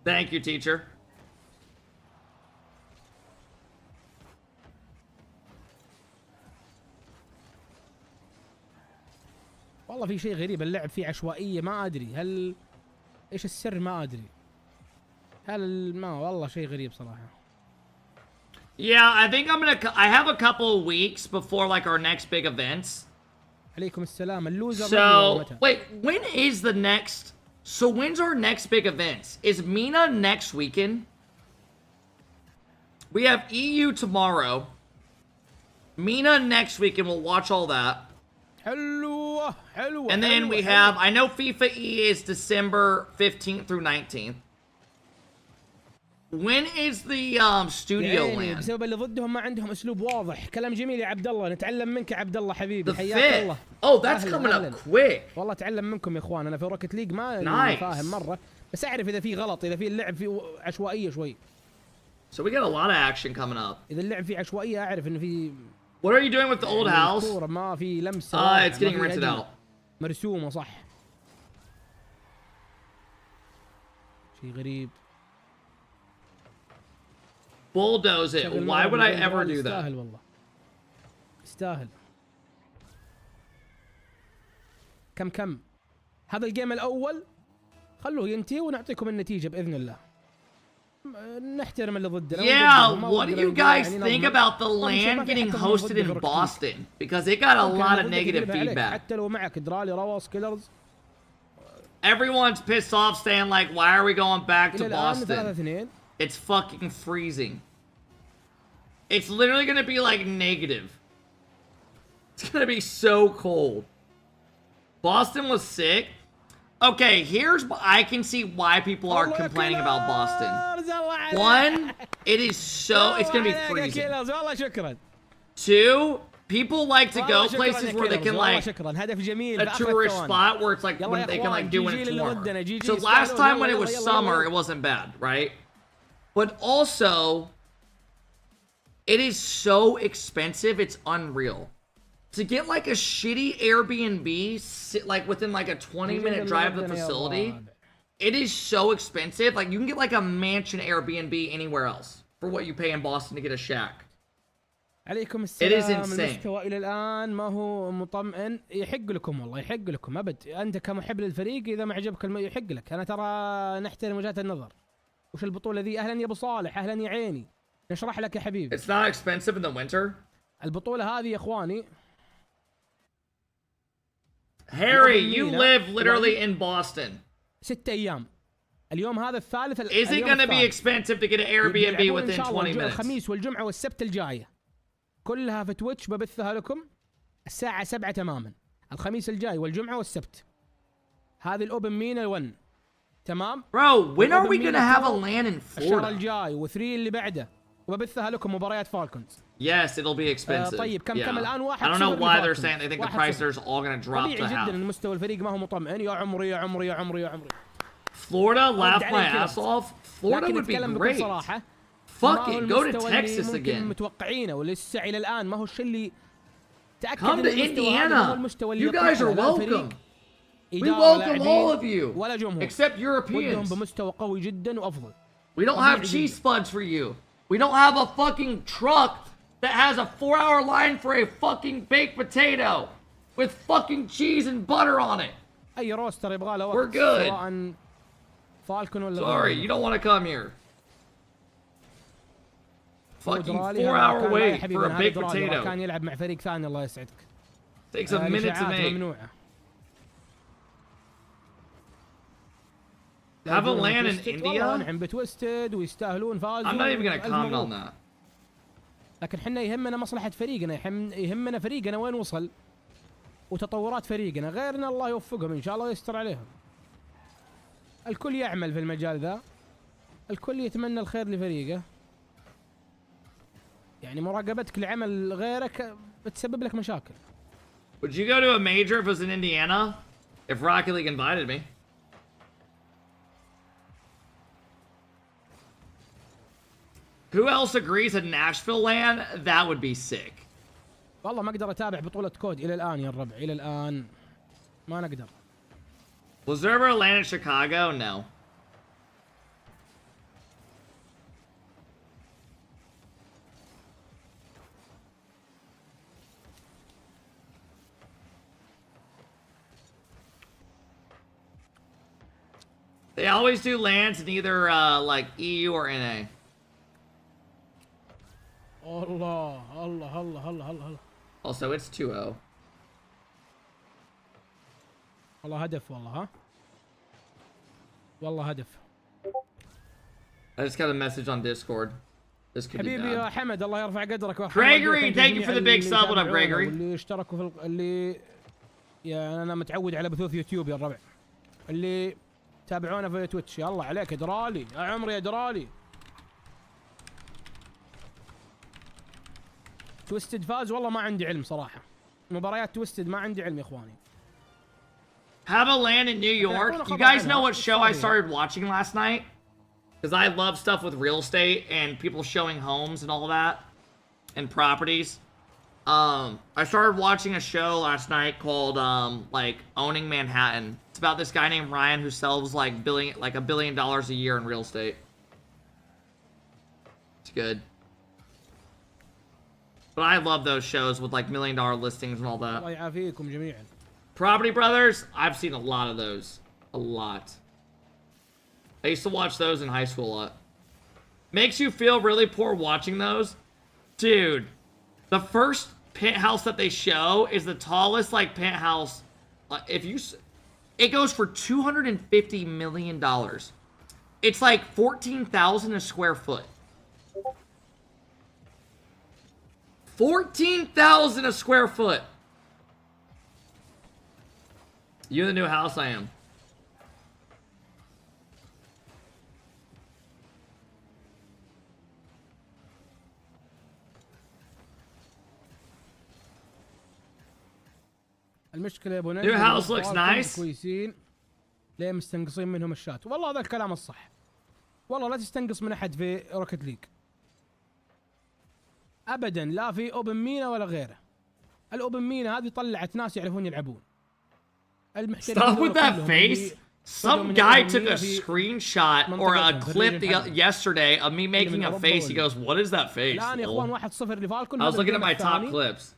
Thank you, teacher. والله في شيء غريب اللعب فيه عشوائية ما أدري هل إيش السر ما أدري هل ما والله شيء غريب صراحة. Yeah, I think I have a couple of weeks before like our next big events. عليكم السلام اللوزر. So, wait, when is the next... So when's our next big events? Is Mena next weekend? We have EU tomorrow. Mena next weekend. We'll watch all that. حلوة. And then we have, I know FIFA E is December 15th through 19th. When is the studio land? بسبب اللي ضدهم ما عندهم اسلوب واضح. كلام جميل يا عبد الله. نتعلم منك يا عبد الله حبيبي. حياك الله. Oh, that's coming up quick. والله اتعلم منكم يا اخوان. انا في روكت ليج ما فاهم مرة. بس اعرف اذا في غلط، اذا في اللعب فيه عشوائية شوي. So we got a lot of action coming up. اذا اللعب فيه عشوائية اعرف انه في. What are you doing with the old house? ما في لمسة. It's getting rented out. مرسومة صح. شيء غريب. Bulldoze it. Why would I ever do that? يستاهل والله. يستاهل. كم هذا الجيم الأول خلوه ينتهي ونعطيكم النتيجة بإذن الله. نحترم اللي ضدنا. Yeah, what do you guys think about the LAN getting hosted in Boston? Because it got a lot of negative feedback. حتى لو معك درالي رواس كيلرز. Everyone's pissed off saying like, why are we going back to Boston? It's fucking freezing. It's literally gonna be like negative. It's gonna be so cold. Boston was sick. Okay, here's I can see why people are complaining about Boston. One, it's gonna be freezing. Two, people like to go places where they can like a tourist spot where it's like when they can like do when it's warmer. So last time when it was summer, it wasn't bad, right? But also, it is so expensive, it's unreal. To get like a shitty Airbnb, like within like a 20-minute drive of the facility, it is so expensive. Like you can get like a mansion Airbnb anywhere else for what you pay in Boston to get a shack. عليكم It السلام. is insane. المستوى إلى الآن ما هو مطمئن. يحق لكم والله، يحق لكم أبد. أنت كمحب للفريق إذا ما عجبك يحق لك. أنا ترى نحترم وجهات النظر. وش البطولة ذي؟ أهلا يا أبو صالح، أهلا يا عيني. نشرح لك يا حبيبي. It's not expensive in the winter. البطولة هذه يا إخواني. Harry, you live literally in Boston. 6 أيام. اليوم هذا الثالث. Is it going to be expensive to get an Airbnb within 20 minutes? الخميس والجمعة والسبت الجاية. كلها في تويتش ببثها لكم الساعة 7 تماما. الخميس الجاي والجمعة والسبت. هذه الأوبن مينا 1. تمام؟ Bro, when are we going to have a LAN in Florida? الشهر الجاي و3 اللي بعده. وببثها لكم مباريات فالكونز. Yes, it'll be expensive. طيب كم الآن؟ I don't know why they're saying they think the price is all going to drop to half. طبيعي جدا إن مستوى الفريق ما هو مطمئن. يا عمري يا عمري يا عمري يا عمري. Florida, laugh my ass off. Florida would be great. Fucking go to Texas again. متوقعينه ولسه إلى الآن ما هو الشيء اللي تأكد Come to Indiana. You guys are welcome. We welcome all of you. ولا جمهور. Except Europeans. بمستوى قوي جدا وأفضل. We don't have cheese spuds for you. We don't have a fucking truck that has a 4-hour line for a fucking baked potato with fucking cheese and butter on it. أي روستر يبغى له وقت. We're good. سواء فالكون ولا. Sorry, you don't want to come here. Fucking 4-hour wait for a baked potato. كان يلعب مع فريق ثاني الله يسعدك. Takes a minute to make. ممنوعة. Have a LAN in India? نعم بتويستد ويستاهلون فازوا. I'm not even gonna comment on that. لكن حنا يهمنا مصلحة فريقنا، يهمنا فريقنا وين وصل وتطورات فريقنا، غيرنا الله يوفقهم إن شاء الله ويستر عليهم. الكل يعمل في المجال ذا، الكل يتمنى الخير لفريقه. يعني مراقبتك لعمل غيرك بتسبب لك مشاكل. Would you go to a major if it was in Indiana? If Rocket League invited me. Who else agrees a Nashville LAN? That would be sick. والله ما اقدر اتابع بطولة كود الى الان يا الربع، الى الان ما نقدر. Was there ever a LAN in Chicago? No. They always do LANs in either like EU or NA. الله الله الله الله الله. Also, it's 2-0. والله هدف والله ها. والله هدف. I just got a message on Discord. This could be حبيبي يا حمد الله يرفع قدرك. Gregory, thank you for the big sub. What up, Gregory? اللي اشتركوا في اللي يعني انا متعود على بثوث يوتيوب يا الربع. اللي تابعونا في تويتش يلا عليك يا درالي يا عمري يا درالي. تويستد فاز والله ما عندي علم صراحة. مباريات تويستد ما عندي علم يا اخواني. Have a LAN in New York. You guys know what show I started watching last night? Because I love stuff with real estate and people showing homes and all that. And properties. I started watching a show last night called like Owning Manhattan. It's about this guy named Ryan who sells like $1 billion a year in real estate. It's good. But I love those shows with like $1 million listings and all that. الله يعافيكم جميعا. Property Brothers, I've seen a lot of those. A lot. I used to watch those in high school a lot. Makes you feel really poor watching those? Dude, the first penthouse that they show is the tallest like penthouse. It goes for $250 million. It's like 14,000 a square foot. 14,000 a square foot. You in the new house? I am. المشكله يا ابو New house looks nice. كويسين ليه مستنقصين منهم الشات. والله هذا الكلام الصح. والله لا تستنقص من احد في روكت ليج ابدا، لا في اوبن مينا ولا غيره. الاوبن مينا هذه طلعت ناس يعرفون يلعبون. Stop with that face. Some guy took a screenshot or a clip yesterday of me making a face. He goes, "What is that face?" الان يا اخوان 1-0 لفالكون. I was looking at my top clips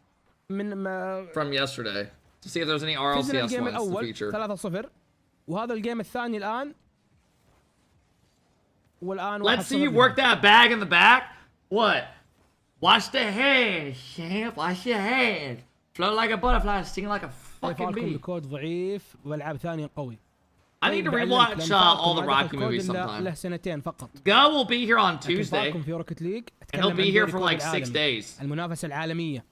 from yesterday to see if there's any RLCS ones to feature. 3-0 وهذا الجيم الثاني الان. والان Let's see you work that bag in the back. What? Watch the head, champ. Watch your head. Float like a butterfly, sting like a fucking bee. الكود ضعيف والعاب ثانيه قوي. I need to rewatch all the Rocky movies sometime. له سنتين فقط. Go will be here on Tuesday. في روكت ليج And he'll be here for like 6 days. المنافسه العالميه.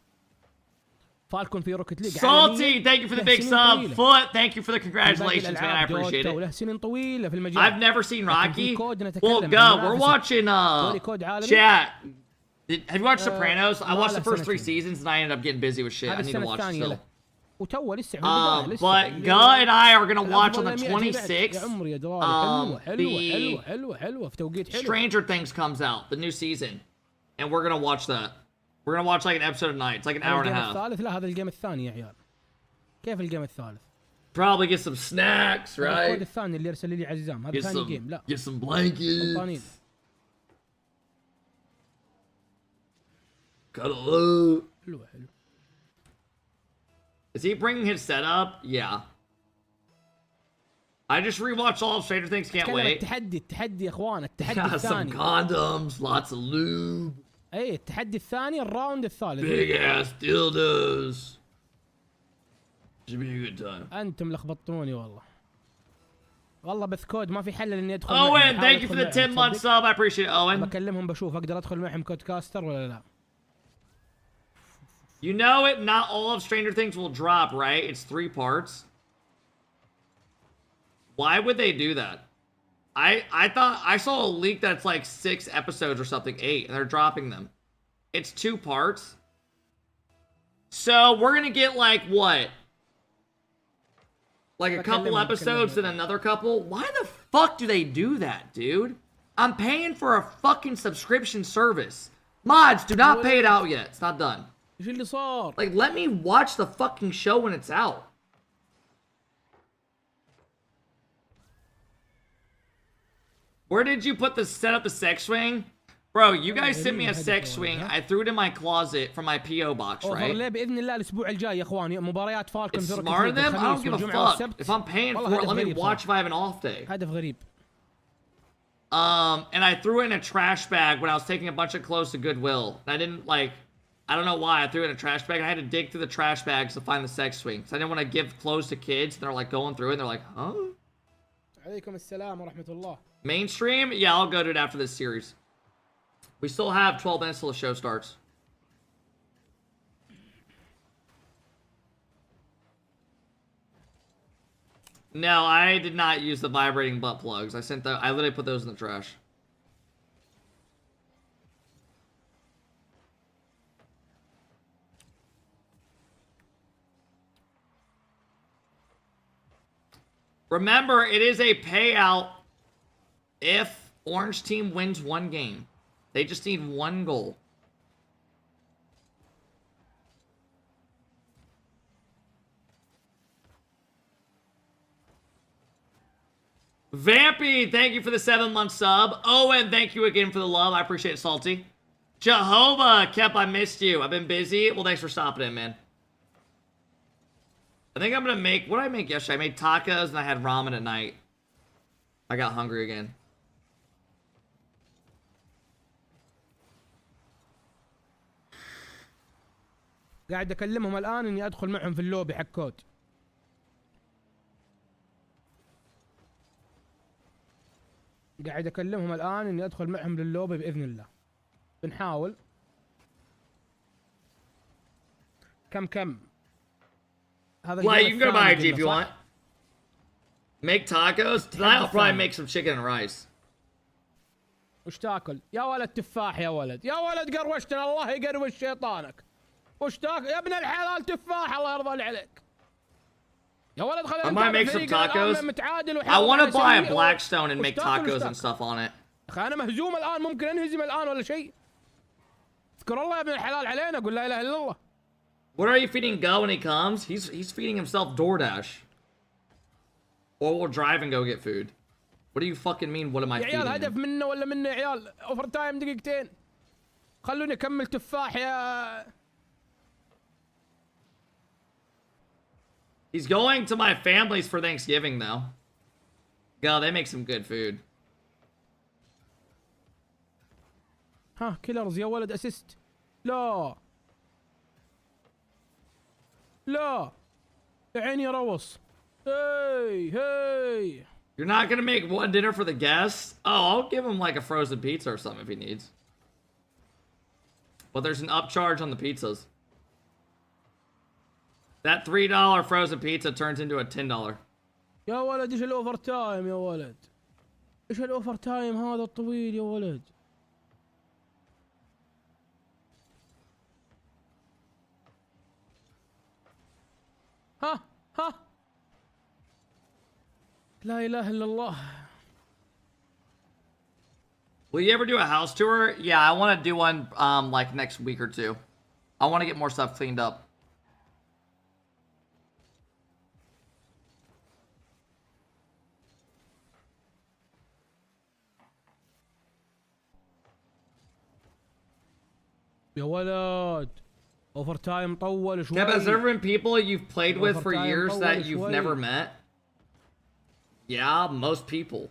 فالكون في روكت ليج. Salty, thank you for the big sub. Foot, thank you for the congratulations, man. I appreciate it. وله سنين طويله في المجال. I've never seen Rocky. Well, go. We're watching chat. Have you watched Sopranos? I watched the first 3 seasons and I ended up getting busy with shit. I need to watch it still. But Ga and I are gonna watch on the 26th. The Stranger Things comes out, the new season, and we're gonna watch that. We're gonna watch like an episode a night. It's like an hour and a half. الثالث لا هذا الجيم الثاني يا عيال. كيف الجيم الثالث؟ Probably get some snacks, right? الكود الثاني اللي ارسل لي عزام هذا ثاني جيم. لا. Get some blankets. Cuddle up. حلو حلو. Is he bringing his setup? Yeah. I just rewatched all of Stranger Things. Can't wait. التحدي يا اخوان. التحدي الثاني. Some condoms, lots of lube. اي التحدي الثاني الراوند الثالث. Big ass dildos. Should be a good time. انتم لخبطتوني والله. والله بث كود ما في حل اني ادخل. Owen, thank you for the 10-month sub. I appreciate it, Owen. بكلمهم بشوف اقدر ادخل معهم كود كاستر ولا لا. You know it, not all of Stranger Things will drop, right? It's 3 parts. Why would they do that? I thought I saw a leak that's like 6 episodes or something, 8, and they're dropping them. It's 2 parts. So we're gonna get like what? Like a couple episodes and another couple? Why the fuck do they do that, dude? I'm paying for a fucking subscription service. Mods, do not pay it out yet. It's not done. ايش اللي صار؟ Like, let me watch the fucking show when it's out. Where did you set up the sex swing? Bro, you guys sent me a sex swing. I threw it in my closet from my PO box, right? بإذن الله الأسبوع الجاي يا إخواني مباريات فالكون It's smart of them? I don't give a fuck. If I'm paying for it, let me watch if I have an off day. هدف غريب. And I threw it in a trash bag when I was taking a bunch of clothes to Goodwill. And I didn't like... I don't know why I threw it in a trash bag. I had to dig through the trash bags to find the sex swing. So I didn't want to give clothes to kids. And they're like going through it and they're like, huh? عليكم السلام ورحمة الله. Mainstream? Yeah, I'll go to it after this series. We still have 12 minutes till the show starts. No, I did not use the vibrating butt plugs. I literally put those in the trash. Remember, it is a payout if Orange Team wins 1 game. They just need 1 goal. Vampy, thank you for the 7-month sub. Owen, thank you again for the love. I appreciate it, Salty. Jehovah, Kep, I missed you. I've been busy. Well, thanks for stopping in, man. I think I'm gonna make... What did I make yesterday? I made tacos and I had ramen at night. I got hungry again. قاعد اكلمهم الان اني ادخل معهم في اللوبي حق كود. قاعد اكلمهم الان اني ادخل معهم لللوبي باذن الله. بنحاول. كم هذا Well, you can go buy a G if you want. Make tacos? Tonight I'll probably make some chicken and rice. وش تاكل؟ يا ولد تفاح يا ولد، يا ولد قروشتنا الله يقروش شيطانك. وش تاكل؟ يا ابن الحلال تفاح الله يرضى عليك. يا ولد I might make some tacos. I want to buy a Blackstone and make tacos and stuff on it. أخي أنا مهزوم الآن، ممكن أنهزم الآن ولا شيء. اذكر الله يا ابن الحلال علينا، قول لا إله إلا الله. What are you feeding Go when he comes? He's feeding himself DoorDash. Or we'll drive and go get food. What do you fucking mean? What am I feeding يا عيال him? هدف منه ولا منه يا عيال؟ اوفر تايم دقيقتين. خلوني أكمل تفاح يا. He's going to my family's for Thanksgiving though. Go, they make some good food. ها كيلرز يا ولد اسيست. لا لا يا عيني يا روس. Hey. You're not gonna make one dinner for the guests? Oh, I'll give him like a frozen pizza or something if he needs. But there's an upcharge on the pizzas. That $3 frozen pizza turns into a $10. يا ولد ايش الاوفر تايم يا ولد؟ ايش الاوفر تايم هذا الطويل يا ولد؟ ها لا اله الا الله. Will you ever do a house tour? Yeah, I want to do one like next week or two. I want to get more stuff cleaned up. يا ولد اوفر تايم طول شوي. Yeah, but has there been people you've played with for years that you've never met? Yeah, most people.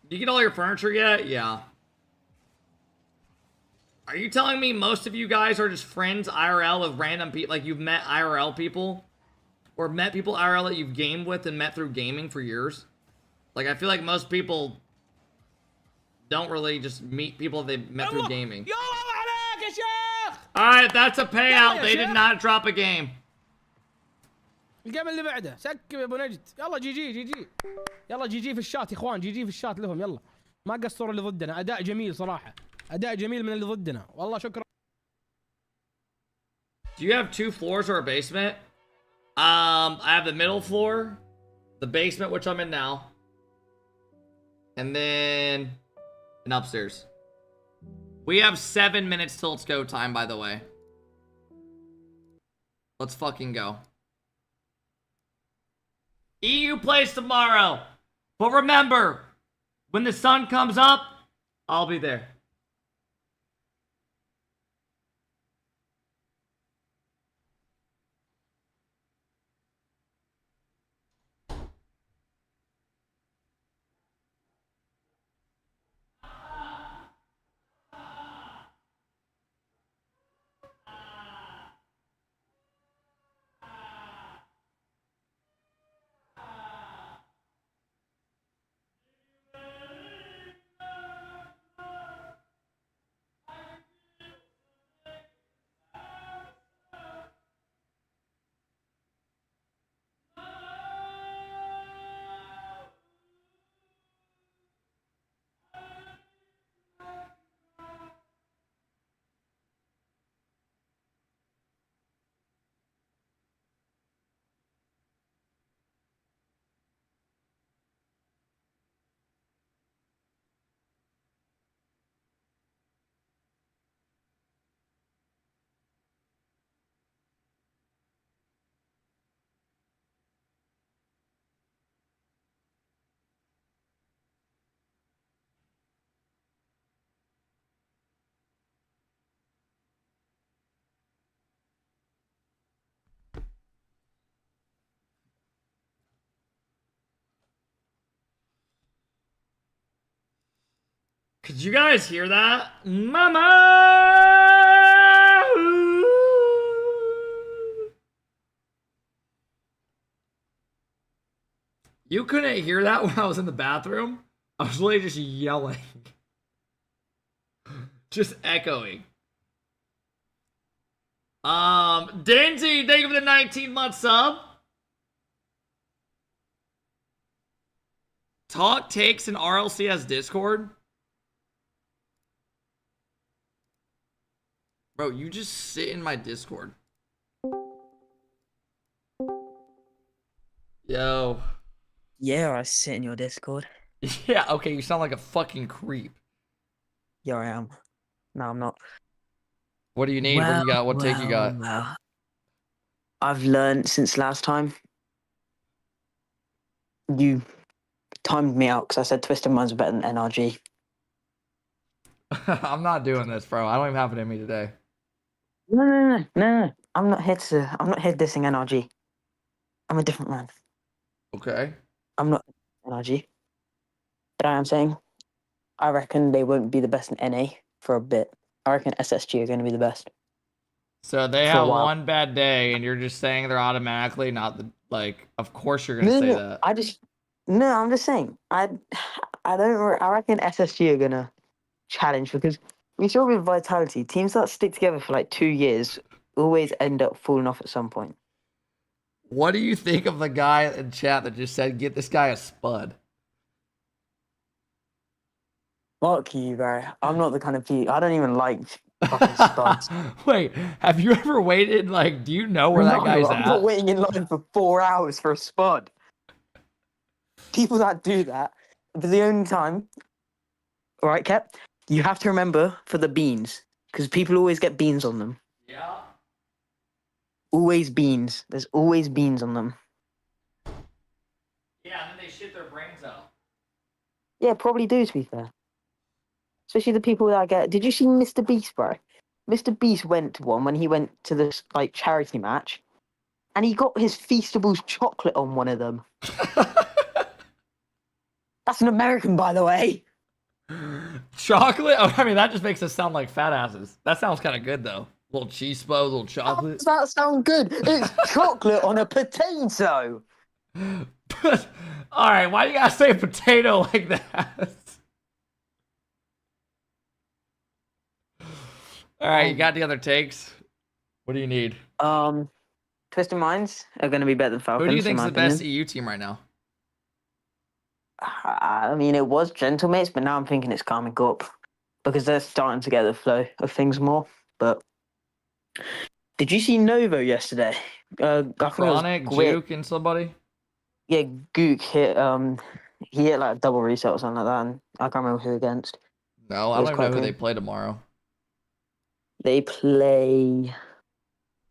You get all your furniture yet? Yeah. Are you telling me most of you guys are just friends IRL of random people? Like you've met IRL people? Or met people IRL that you've gamed with and met through gaming for years? Like I feel like most people don't really just meet people they've met through gaming. Alright, that's a payout. They did not drop a game. الجيم اللي بعده سكب يا ابو نجد. يلا جي يلا جي في الشات يا اخوان. جي في الشات لهم. يلا ما قصروا اللي ضدنا. اداء جميل صراحه. اداء جميل من اللي ضدنا والله. شكرا. Do you have 2 floors or a basement? I have the middle floor, the basement, which I'm in now, and then an upstairs. We have 7 minutes till it's go time, by the way. Let's fucking go. EU plays tomorrow. But remember, when the sun comes up, I'll be there. Could you guys hear that? Mama! You couldn't hear that when I was in the bathroom? I was literally just yelling. Just echoing. Dainty, thank you for the 19-month sub. Talk takes in RLCS Discord? Bro, you just sit in my Discord. Yo. Yeah, I sit in your Discord. Yeah, okay, you sound like a fucking creep. Yeah, I am. No, I'm not. What do you need? What do you got? What take you got? Well. I've learned since last time. You timed me out because I said Twisted Minds are better than NRG. I'm not doing this, bro. I don't even have it in me today. No. I'm not here dissing NRG. I'm a different man. Okay. I'm not NRG. But I am saying, I reckon they won't be the best in NA for a bit. I reckon SSG are going to be the best. So they have one bad day, and you're just saying they're automatically not the, like, of course you're going to say that. I'm just saying. I reckon SSG are going to challenge because we saw with Vitality, teams that stick together for like 2 years always end up falling off at some point. What do you think of the guy in chat that just said, get this guy a spud? Fuck you, bro. I'm not the kind of I don't even like fucking spuds. Wait, have you ever waited, like, do you know where that guy's I'm at? not waiting in line for 4 hours for a spud. People that do that, but the only time, all right, Kep, you have to remember for the beans, because people always get beans on them. Yeah. Always beans. There's always beans on them. Yeah, and then they shit their brains out. Yeah, probably do, to be fair. Especially the people that get... Did you see Mr. Beast, bro? Mr. Beast went to one when he went to this, like, charity match, and he got his Feastables chocolate on one of them. That's an American, by the way. Chocolate? Oh, I mean, that just makes us sound like fat asses. That sounds kind of good, though. Little cheese spud, little chocolate. How does that sound good? It's chocolate on a potato. All right, why do you gotta say potato like that? All right, you got the other takes. What do you need? Twisted Minds are going to be better than Falcons. Who do you think's in the my best opinion. EU team right now? I mean, it was Gentlemates, but now I'm thinking it's coming up because they're starting to get the flow of things more. But did you see Novo yesterday? Chronic, Juke, and somebody? Yeah, Gook hit. He hit like a double reset or something like that, and I can't remember who against. No, I don't even know who they play tomorrow. They play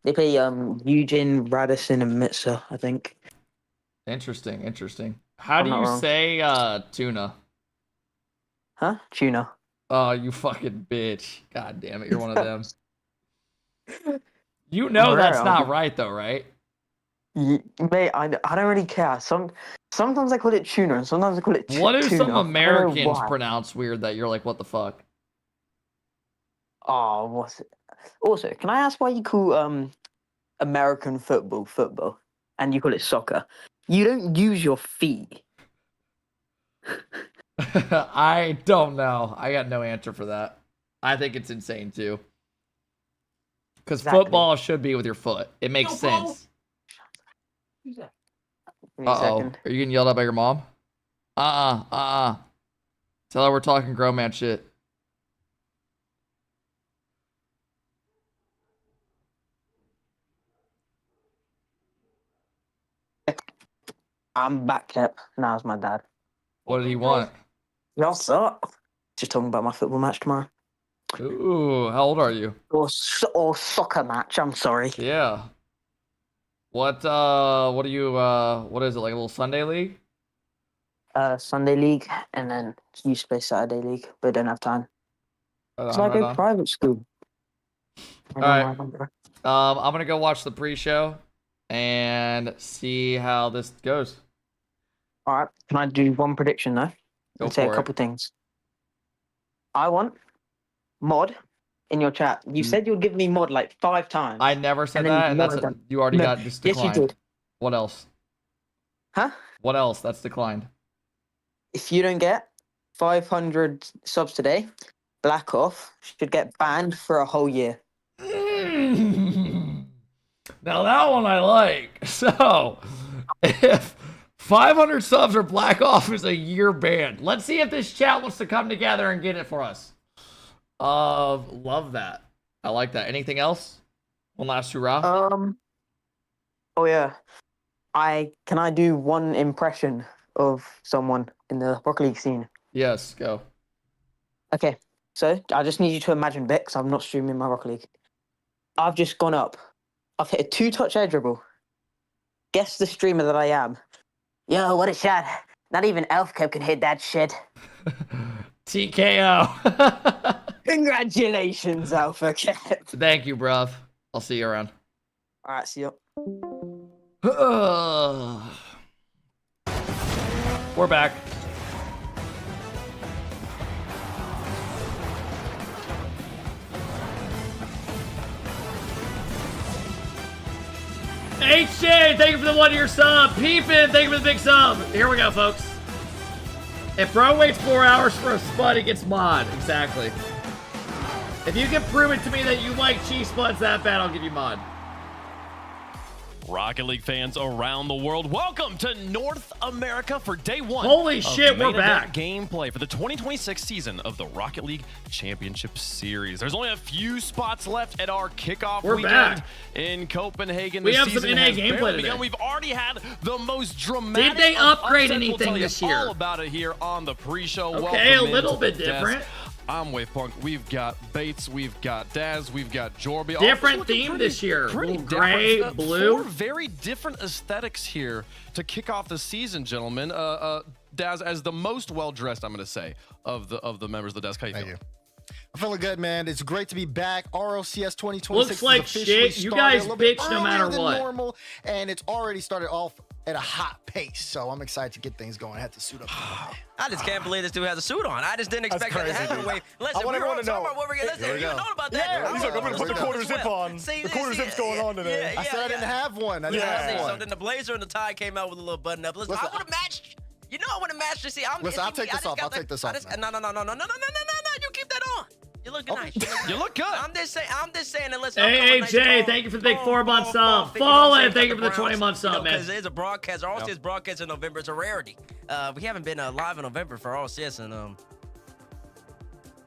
Eugen, Radisson, and Mitsa, I think. Interesting. How do you say tuna? Huh? Tuna. Oh, you fucking bitch. God damn it, you're one of them. You know that's not right though, right? Mate, I don't really care. Sometimes I call it tuna, and sometimes I call it What do tuna. some Americans pronounce weird that you're like, what the fuck? Oh, what's it? Also, can I ask why you call American football, and you call it soccer? You don't use your feet. I don't know. I got no answer for that. I think it's insane too. Because football should be with your foot. It makes sense. Uh-oh. Are you getting yelled at by your mom? Tell her we're talking grown man shit. I'm back, Kep. Now it's my dad. What did he want? Y'all suck. Just talking about my football match tomorrow. Ooh, how old are you? Or soccer match, I'm sorry. Yeah. What is it, like a little Sunday league? Sunday league, and then used to play Saturday league, but don't have time. Because I go private school. Alright. I'm gonna go watch the pre-show and see how this goes. Alright, can I do one prediction though? Go say for a couple things. I want mod in your chat. You said you'd give me mod like 5 times. I never said that, and you already got just declined. Yes, you did. What else? Huh? What else? That's declined. If you don't get 500 subs today, Black Off should get banned for a whole year. Now that one I like. So, if 500 subs or Black Off is a year banned. Let's see if this chat wants to come together and get it for us. Love that. I like that. Anything else? One last hurrah. Oh yeah. Can I do one impression of someone in the Rocket League scene? Yes, go. Okay, so I just need you to imagine Vic, because I'm not streaming my Rocket League. I've just gone up. I've hit a 2-touch air dribble. Guess the streamer that I am. Yo, what a shot. Not even AlphaKep can hit that shit. TKO. Congratulations, AlphaKep. Thank you, bruv. I'll see you around. All right, see you. We're back. HJ, thank you for the 1-year sub. Peepin, thank you for the big sub. Here we go, folks. If bro waits 4 hours for a spud, he gets mod. Exactly. If you can prove it to me that you like cheese spuds that bad, I'll give you mod. Rocket League fans around the world, welcome to North America for day one. Holy shit, we're back. Gameplay for the 2026 season of the Rocket League Championship Series. There's only a few spots left at our kickoff weekend back. In Copenhagen. We have some NA gameplay today. We've already had the most dramatic. Did they upgrade upsets. anything We'll tell this you year? all about it here on the pre-show. Okay, Welcome a little into bit the desk. different. I'm Wavepunk. We've got Bates. We've got Daz. We've got Jorby. Different theme this year. Pretty Gray, different. blue. 4 very different aesthetics here to kick off the season, gentlemen. Daz, as the most well-dressed, I'm going to say, of the members of the desk. How you feeling? I'm feeling good, man. It's great to be back. RLCS 2026 Looks like shit. You guys bitch no matter what. Normal, and it's already started off at a hot pace, so I'm excited to get things going. I had to suit up. I just can't believe this dude has a suit on. I just didn't expect that to happen. Wait, listen, we were talking about what we're going to listen. You know about that. Yeah, he's like, I'm going to put the quarter zip on. See, the quarter zip's going on today. I said I didn't have one. I didn't have one. So then the blazer and the tie came out with a little button up. Listen, I would have matched. You know I would have matched. See, listen, I'll take this off. I'll take this off. No. You keep that on. You look nice. You look good. I'm just saying. And listen, Hey, AJ, thank you for the big 4-month sub. Fallen, thank you for the 20-month sub, man. Because there's a broadcast. Our all-CS broadcast in November. It's a rarity. We haven't been live in November for all-CS in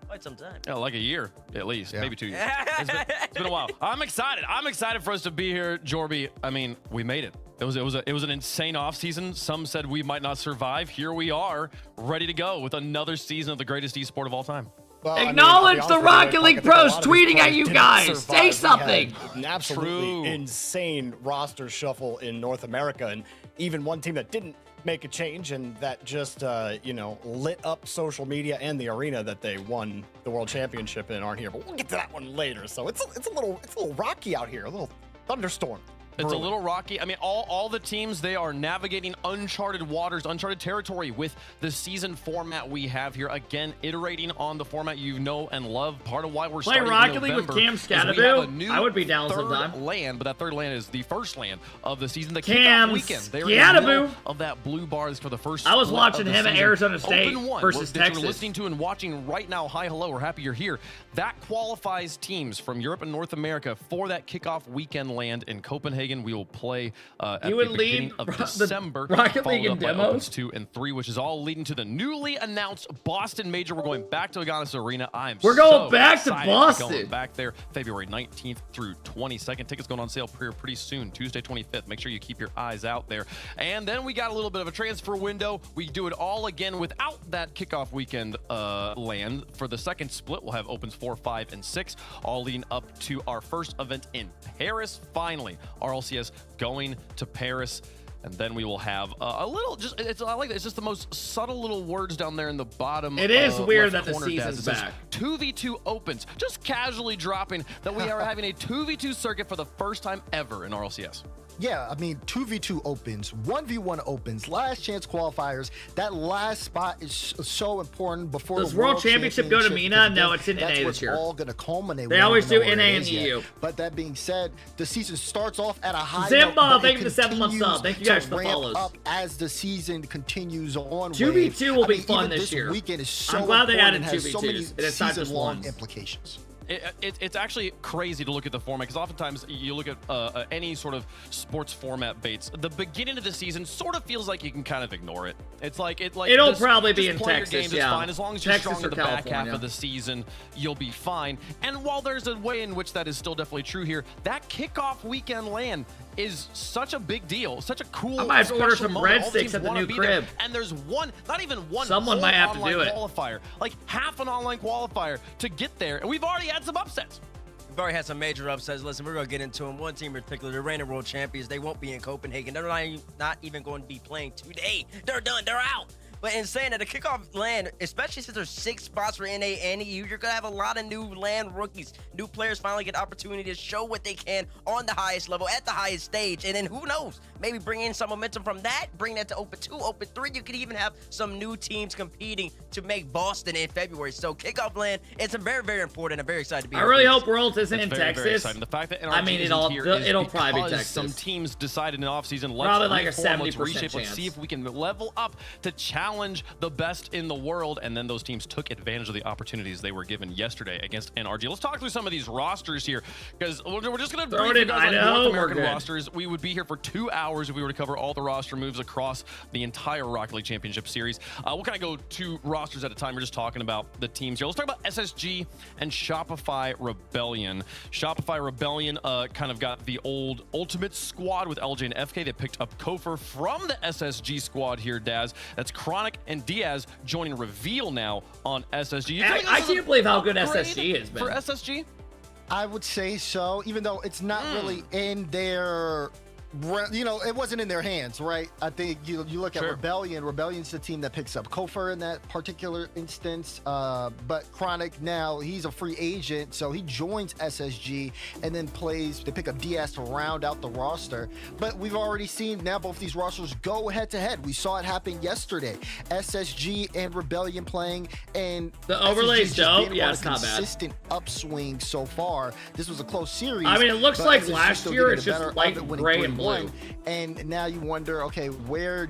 quite some time. Yeah, like a year at least, maybe 2 years. It's been a while. I'm excited. I'm excited for us to be here, Jorby. I mean, we made it. It was an insane offseason. Some said we might not survive. Here we are, ready to go with another season of the greatest esport of all time. Well, acknowledge the Rocket League pros tweeting at you guys. Say something. An absolutely insane roster shuffle in North America, and even one team that didn't make a change and that just lit up social media and the arena that they won the World Championship in aren't here. But we'll get to that one later. So it's a little rocky out here, a little thunderstorm. It's a little rocky. I mean, all the teams, they are navigating uncharted waters, uncharted territory with the season format we have here. Again, iterating on the format you know and love. Part of why we're Play starting Rocket in League with November Cam is we have a Scatterbo. new I would be down third sometime. land, but that third land is the first land of the season. The Cam kickoff weekend. They're in the middle Scatterbo. of that blue bars for the first I was split watching of the him at season. Arizona State Open one, versus that Texas. you're listening to and watching right now. Hi, hello. We're happy you're here. That qualifies teams from Europe and North America for that kickoff weekend land in Copenhagen. We will play at the beginning of December. Rocket League in followed up by demos? Opens 2 and 3, which is all leading to the newly announced Boston Major. We're going back to Agganis Arena. We're going back to Boston. Going back there February 19th through 22nd. Tickets going on sale pretty soon, Tuesday 25th. Make sure you keep your eyes out there. And then we got a little bit of a transfer window. We do it all again without that kickoff weekend land. For the second split, we'll have opens 4, 5, and 6, all leading up to our first event in Paris. Finally, RLCS going to Paris. And then we will have a little, I like that. It's just the most subtle little words down there in the bottom. It is weird left that the corner, season's Daz. It says back. 2v2 opens, just casually dropping that we are having a 2v2 circuit for the first time ever in RLCS. Yeah, I mean, 2v2 opens, 1v1 opens, last chance qualifiers. That last spot is so important before Does the World Championship go to Mena? No, it's in NA this year. That's all going to culminate. They always do NA and EU. But that being said, the season starts off at a high Zimba, note. thank you for the 7-month sub. Thank you guys for the follows. Up as the season continues on. 2v2 will be fun this year. Weekend is so I'm glad they added important, 2v2s. so many and it's not just season-long ones. implications. It's actually crazy to look at the format, because oftentimes you look at any sort of sports format baits. The beginning of the season sort of feels like you can kind of ignore it. It's like it'll probably be in play Texas. Your games, Yeah, it's fine. As long as you're Texas strong in or the back half California. of the season, you'll be fine. And while there's a way in which that is still definitely true here, that kickoff weekend LAN is such a big deal, such a cool. I might have to order special some moment. All breadsticks teams at the wanna new be there. crib. And there's one, not even one. Someone whole might have to online do it. Qualifier, like half an online qualifier to get there, and we've already had some upsets. We've already had some major upsets. Listen, we're going to get into them. One team in particular, the reigning world champions, they won't be in Copenhagen. They're not even going to be playing today. They're done. They're out. But in saying that, the kickoff LAN, especially since there's 6 spots for NA and EU, you're going to have a lot of new LAN rookies. New players finally get opportunity to show what they can on the highest level, at the highest stage. And then who knows, maybe bring in some momentum from that, bring that to Open 2, Open 3. You could even have some new teams competing to make Boston in February. So kickoff LAN, it's very, very important. I'm very excited to be I here. really hope Worlds isn't in Very, very Texas. exciting. The fact that NRG I mean, isn't here is it'll probably be because Texas. some teams decided in the offseason, let's Probably like a reform, 70% let's reshape, let's chance. see if we can level up to challenge the best in the world. And then those teams took advantage of the opportunities they were given yesterday against NRG. Let's talk through some of these rosters here, because we're just going to Throw it brief you in guys on Idaho, North we're American good. rosters. We would be here for 2 hours if we were to cover all the roster moves across the entire Rocket League Championship Series. We'll kind of go 2 rosters at a time. We're just talking about the teams here. Let's talk about SSG and Shopify Rebellion. Shopify Rebellion kind of got the old Ultimate squad with LJ and FK. They picked up Kofer from the SSG squad here, Daz. That's Chronic and Diaz joining Reveal now on SSG. You think I this is can't believe how good upgrade SSG is, man. for SSG? I would say so, even though it's not really in their, you know, it wasn't in their hands, right? I think you look at Rebellion. Rebellion's the team that picks up Kofer in that particular instance. But Chronic now, he's a free agent, so he joins SSG and then plays. They pick up Diaz to round out the roster. But we've already seen now both these rosters go head to head. We saw it happen yesterday. SSG and Rebellion playing, and the overlay's SSG's just dope. been Yeah, on it's a not bad. consistent upswing so far. This was a close series. I mean, it looks but like SSG last still year, getting it's the just better of light it, winning gray and 3-1. blue. And now you wonder, okay, where's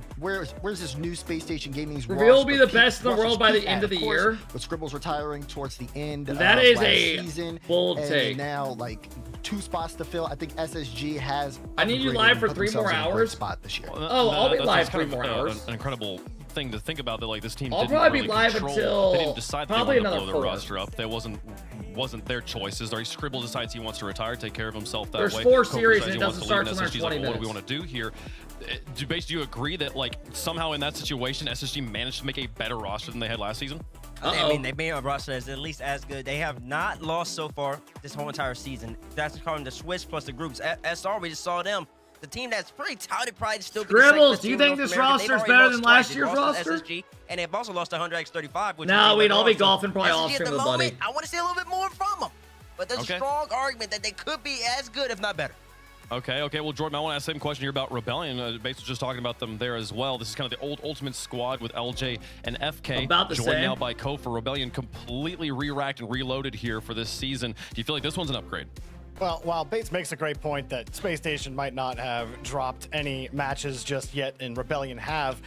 this new Space Station Gaming's Reveal will roster be the peak- best in the roster's world by the peak end at, of the course, year. With Scribbles retiring towards the end That of is last a season, bold and take. now like 2 spots to fill. I think SSG has. I need you upgraded live and for put 3 more themselves in a great hours. spot this year. Oh, I'll be That's live kind 3 of, more hours. An incredible thing to think about, that like this team I'll didn't probably really be live control, until they didn't decide probably they wanted to another blow their 4. roster up. That wasn't their choices. Scribble decides he wants to retire, take care of himself that There's way. 4 Kofer series decides and he it wants doesn't to leave, start and till SSG's like, 20 well, what do we minutes. want to do here? Do you agree that like somehow in that situation SSG managed to make a better roster than they had last season? I mean, they made a roster that's at least as good. They have not lost so far this whole entire season. That's calling the Swiss plus the groups. SR, we just saw them. The team that's pretty touted probably still be the second Scribbles, best do you team in think North this America. roster's They've better already than lost last twice. year's They lost to roster? SSG, and they've also lost to 100x35. Which No, is we'd all be so golfing probably off SSG at stream the with Buddy. moment, I want to see a little bit more from them. But there's a strong argument that they could be as good, if not better. Okay. Well, Jordan, I want to ask the same question here about Rebellion. Basically, just talking about them there as well. This is kind of the old Ultimate squad with LJ and FK. About the joined same. now by Kofer. Rebellion completely re-racked and reloaded here for this season. Do you feel like this one's an upgrade? Well, while Bates makes a great point that Space Station might not have dropped any matches just yet, and Rebellion have,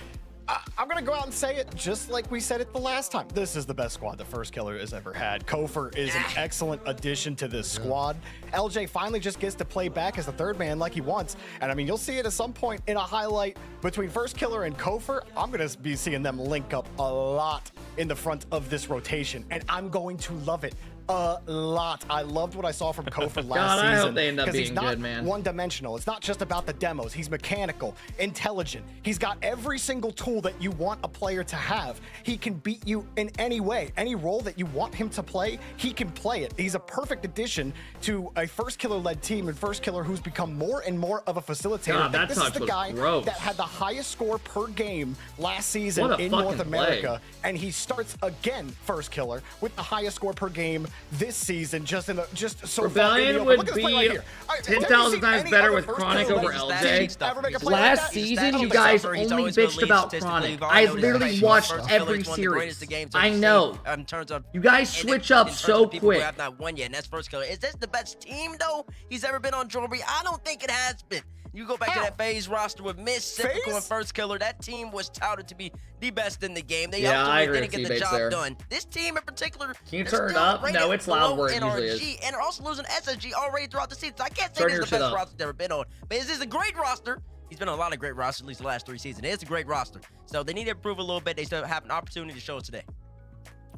I'm going to go out and say it just like we said it the last time. This is the best squad the First Killer has ever had. Kofer is an excellent addition to this squad. LJ finally just gets to play back as the 3rd man like he wants. And I mean, you'll see it at some point in a highlight between First Killer and Kofer. I'm going to be seeing them link up a lot in the front of this rotation, and I'm going to love it a lot. I loved what I saw from Kofer last God, season. I hope they end up 'cause he's being not good, man. one-dimensional. It's not just about the demos. He's mechanical, intelligent. He's got every single tool that you want a player to have. He can beat you in any way. Any role that you want him to play, he can play it. He's a perfect addition to a First Killer-led team, and First Killer who's become more and more of a facilitator. God, that this is touch the was guy gross. that had the highest score per game last season What a in fucking North America, play. and he starts again, First Killer, with the highest score per game this season. Just so far in the Rebellion open. would Look at this play right be here. 10,000 times Any better other with First Chronic Killer over legends LJ. ever make a play like Last that? season, He's you that guys suffer. only always bitched been about least Chronic. statistically I valuable. literally He's watched First every Killer is one of the series. greatest the game's I ever know. seen, in terms of You guys switch up so People who quick. have not won yet, and that's First Killer. Is this the best team though he's ever been on Jewelry? I don't think it has been. You go back to that FaZe roster with Miss Cyclical and First Killer. That team was touted to be the best in the game. They ultimately didn't get the job done. This team in particular, can you turn it up? No, it's loud where it usually is. And they're also losing SSG already throughout the season. So I can't say this is the best roster they've ever been on. But this is a great roster. He's been on a lot of great rosters, at least the last 3 seasons. It's a great roster. So they need to improve a little bit. They still have an opportunity to show it today.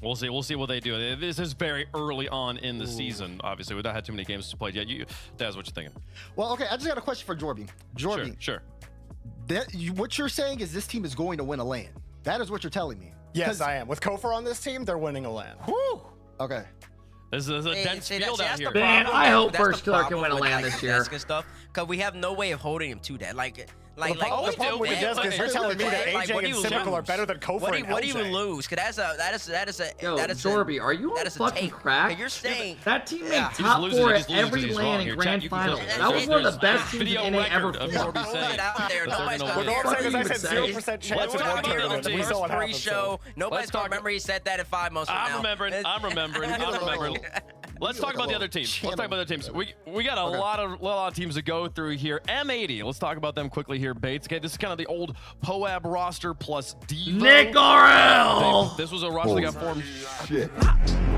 We'll see. We'll see what they do. This is very early on in the season. Obviously, we've not had too many games to play yet. That's what you're thinking. Well, okay. I just got a question for Jorby. Jorby, sure. What you're saying is this team is going to win a LAN. That is what you're telling me. Yes, I am. With Kofor on this team, they're winning a LAN. Whew. Okay. This is a dense field out here. Man, I hope First Killer can win a LAN this year. Because we have no way of holding him to that. The problem with the desk is you're telling me that AJ and Cynical are better than Kofor and LJ. What do you lose? Because that is a Yo, Jorby, are you on fucking crack? You're saying that team made top 4 at every LAN in grand finals. That was one of the best teams in NA ever. What I'm saying is I said 0% chance of one tournament. We saw what happened. Nobody's going to remember he said that in 5 months from now. I'm remembering. Let's talk about the other teams. We got a lot of teams to go through here. M80. Let's talk about them quickly here, Bates. Okay, this is kind of the old Poab roster plus Devo. Nick RL. This was a roster that got formed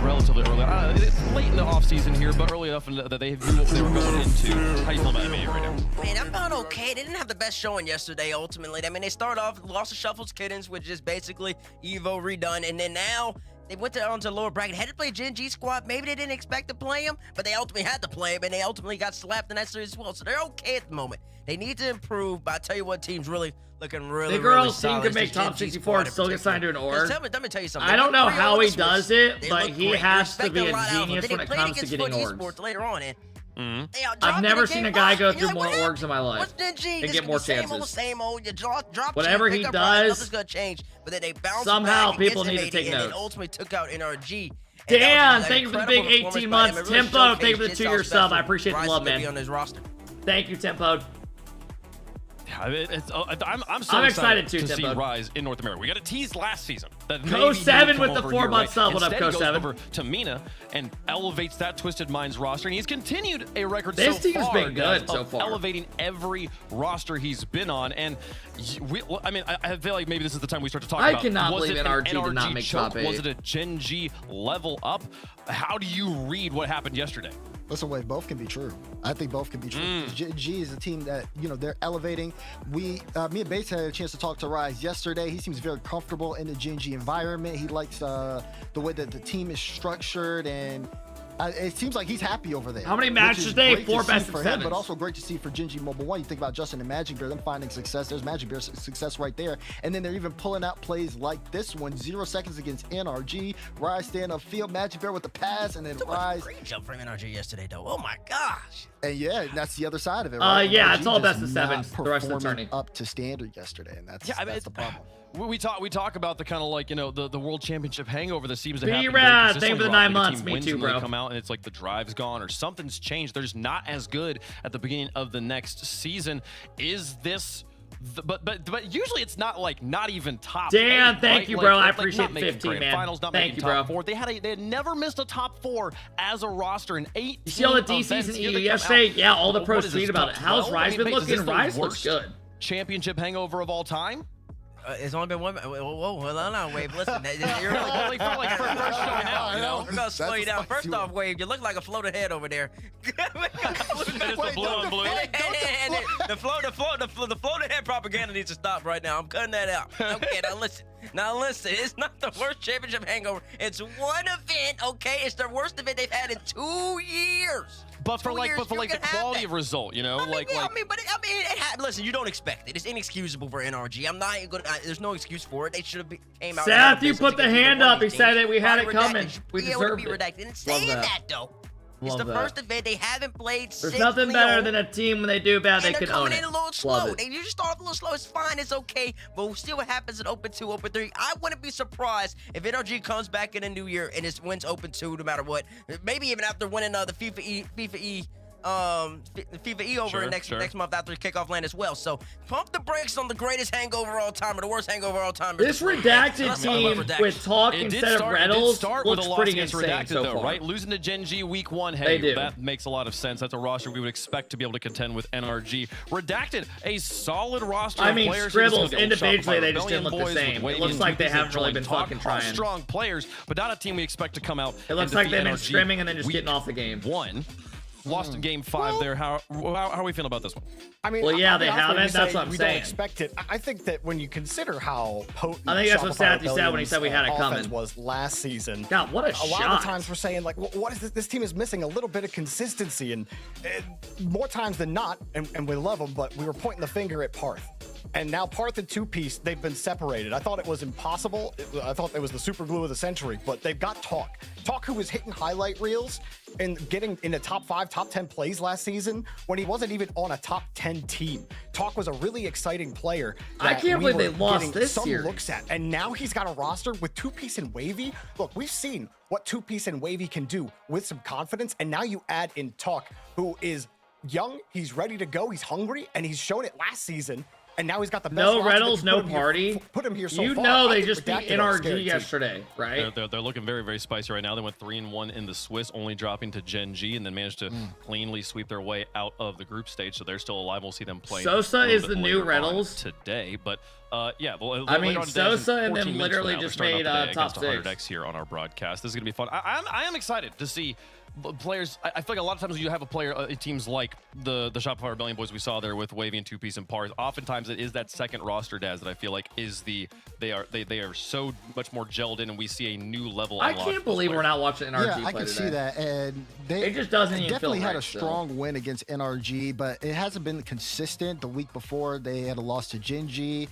relatively early. It's late in the offseason here, but early enough that they knew what they were going into. How you feel about M80 right now? Man, I'm feeling okay. They didn't have the best showing yesterday, ultimately. I mean, they started off, lost to Shuffle's Kittens, which is basically Evo redone, and then now they went onto the lower bracket, had to play Gen G squad. Maybe they didn't expect to play him, but they ultimately had to play him, and they ultimately got slapped in that series as well. So they're okay at the moment. They need to improve, but I tell you what, team's really looking really, the girls really seem to make top 64 and still get signed to an org. Let me tell you something. I don't know how he does it, but he has to be a genius when it comes to getting orgs. Later on, I've never seen a guy go through more orgs in my life and get more chances. Same old. You drop whatever he does, nothing's gonna change. But then they bounce somehow back people need to take notes. And ultimately took out NRG. Dan, thank you for the big 18 months. Tempo, thank you for the 2-year sub. I appreciate the love, man. Thank you, Tempo. I'm so excited to see Rise in North America. We got a tease last season. Co7 with the 4-month sub. What up, Co7? He goes over to Mena and elevates that Twisted Minds roster, and he's continued a record this team's been good so far, elevating every roster he's been on. And I feel like maybe this is the time we start to talk about. I cannot believe NRG did not make top 8. Was it a Gen G level up? How do you read what happened yesterday? Listen, Wade, both can be true. I think both can be true. G is a team that, they're elevating. Me and Bates had a chance to talk to Rise yesterday. He seems very comfortable in the Gen G environment. He likes the way that the team is structured, and it seems like he's happy over there. How many matches today? 4 best of 7. But also great to see for Gen G Mobile 1. You think about Justin and Magic Bear, them finding success. There's Magic Bear's success right there. And then they're even pulling out plays like this one. 0 seconds against NRG. Rise staying upfield. Magic Bear with the pass, and then Rise. Great jump from NRG yesterday, though. Oh my gosh. And yeah, that's the other side of it. Right? Yeah, it's all best of 7. The rest of the tourney up to standard yesterday, and that's the problem. We talk about the kind of the World Championship hangover that seems to happen. B-Rad, thank you for the 9 months. Me too, bro. They come out and it's like the drive's gone or something's changed. They're just not as good at the beginning of the next season. Is this? But usually it's not even top. Dan, 8, thank right? you, bro. I appreciate the 15, man. Finals, not thank you, top bro. 4. They had never missed a top 4 as a roster in 8. You see all the DCs and EU yesterday? Yeah, all the pros tweet about it. How's Rise been looking? Rise looks good. Championship hangover of all time. It's only been one. Whoa, hold on, Wave. Listen, you're like first showing out. We're gonna slow you down. First off, Wave, you look like a floated head over there. The floated head propaganda needs to stop right now. I'm cutting that out. Okay, now listen. It's not the worst championship hangover. It's one event. Okay, it's the worst event they've had in 2 years. But for the quality of result, listen, you don't expect it. It's inexcusable for NRG. I'm not gonna. There's no excuse for it. They should have came out. Seth, you put the hand up. He said that we had it coming. We deserved it. Didn't say that though. It's the first event they haven't played. There's nothing better than a team when they do bad, they can own it. They're coming in a little slow. They just start off a little slow. It's fine. It's okay. But we'll see what happens in Open 2, Open 3. I wouldn't be surprised if NRG comes back in a new year and it wins Open 2 no matter what. Maybe even after winning the FIFA E FIFA E over next month after kickoff land as well. So pump the brakes on the greatest hangover all time or the worst hangover all time. This redacted team with talk instead of Reynolds looks pretty insane redacted, so though, far. right? Losing to Gen G week 1, hey, They do. that makes a lot of sense. That's a roster we would expect to be able to contend with NRG. Redacted, a solid roster I of mean, players. Scribbles, Shopify individually, they just Rebellion didn't look the boys same. with It looks Wade like they and haven't really Join been Talk fucking are trying. strong players, but not a team we expect to come out. It looks like they've been scrimming and then just getting off the game. Lost in game 5 there. How are we feeling about this one? I mean, well, yeah, they honestly, haven't. we That's say what I'm we saying. don't expect it. I think that when you consider how potent I think that's what Shopify Sathy said when he said we had it Rebellion's coming. was last season. God, what a lot shot. of the times we're saying like, what is this? This team is missing a little bit of consistency, and more times than not, and we love them, but we were pointing the finger at Parth. And now Parth and Two-Piece, they've been separated. I thought it was impossible. I thought it was the super glue of the century, but they've got Talk. Talk, who was hitting highlight reels and getting in the top 5, top 10 plays last season when he wasn't even on a top 10 team. Talk was a really exciting player. I can't believe they lost getting this some series. looks at. And now he's got a roster with Two-Piece and Wavy. Look, we've seen what Two-Piece and Wavy can do with some confidence. And now you add in Talk, who is young, he's ready to go, he's hungry, and he's shown it last season. And now he's got the best No roster Reynolds, that no put him party. Here, put him here so You far. know I they think just beat Redacted are a scary NRG team. yesterday, right? They're looking very, very spicy right now. They went 3-1 in the Swiss, only dropping to Gen G, and then managed to cleanly sweep their way out of the group stage. So they're still alive. We'll see them play. Sosa a little is bit the new later on Reynolds today, but yeah. Well, I mean, later on today, as in Sosa and 14 them minutes literally from now, we're just starting made out the day top against 6 100X here on our broadcast. This is gonna be fun. I am excited to see players. I feel like a lot of times when you have a player teams like the Shopify Rebellion boys we saw there with Wavy and Two-Piece and Parth, oftentimes it is that second roster Daz that I feel like is they are so much more gelled in, and we see a new level. I can't believe we're not watching NRG Yeah, play I can today. see that, and they It just doesn't even definitely feel had right a still. strong win against NRG, but it hasn't been consistent. The week before, they had a loss to Gen G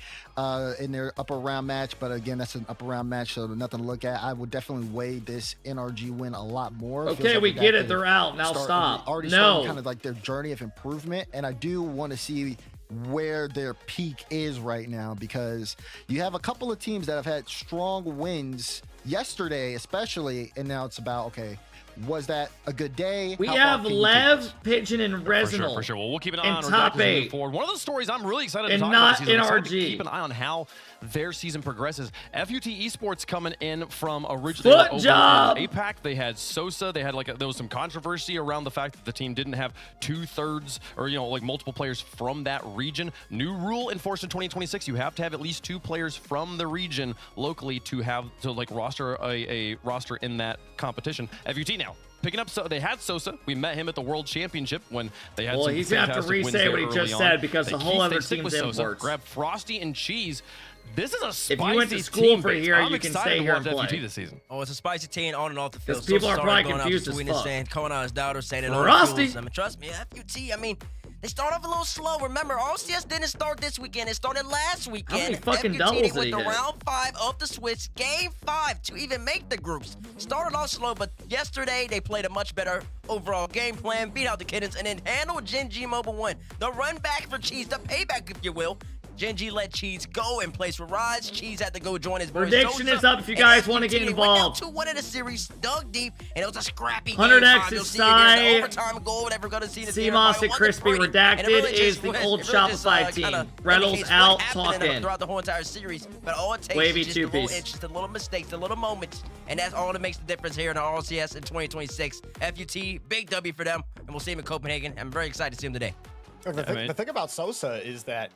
in their upper round match, but again, that's an upper round match, so nothing to look at. I would definitely weigh this NRG win a lot more. It feels Okay, like we get it. Redacted They're out. Now stop. Already No. starting kind of like their journey of improvement, and I do want to see where their peak is right now, because you have a couple of teams that have had strong wins yesterday especially, and now it's about, okay, was that a good day? We How far have can you take Lev, this? Pigeon, and Resinal. For sure. Well, we'll keep an eye and on top Redacted moving 8. forward. One of the stories I'm really excited to And talk not about this season. I'm excited to NRG. keep an eye on how their season progresses. FUT Esports coming in from originally Foot job! APAC. They had Sosa. They had there was some controversy around the fact that the team didn't have 2/3 or multiple players from that region. New rule enforced in 2026. You have to have at least 2 players from the region locally to roster a roster in that competition. FUT now picking up, so they had Sosa. We met him at the World Championship when they had. Well, some he's gonna have to fantastic wins re-say there what he early just on. said, because They the whole other stick team's with Sosa, imports. grab Frosty and Cheese. This is a spicy If you went to school team for base. here, I'm you can excited stay to here watch and FUT play. this season. Oh, it's a spicy team on and off the field. Because people are Sosa probably going out confused to as tweet and fuck. saying, calling out his daughter, saying it Frosty. on trust me, FUT, I mean, they start off a little slow. Remember, RLCS didn't start this weekend. It started last weekend. How many fucking FUT, doubles they did went he to hit? round 5 of the Swiss, game 5 to even make the groups. Started off slow, but yesterday they played a much better overall game plan, beat out the Kittens, and then handled Gen G Mobile 1. The run back for Cheese, the payback, if you will. Gen G let Cheese go and place for Rise. Cheese had to go join his boy Prediction Sosa. is up if you And guys want to FUT get went down involved. 2-1 in the series, dug deep, and it was a scrappy 100X game. is You'll see it here in the Sai. overtime goal that we're going to see this CMOS year. and Crispy Redacted is the old Shopify team. Reynolds out, talking. Throughout the whole entire series, but all it takes Wavy is just a little Two-Piece. inches, a little mistakes, a little moments, and that's all that makes the difference here in the RLCS in 2026. FUT, big W for them, and we'll see him in Copenhagen. I'm very excited to see him today. The thing about Sosa is that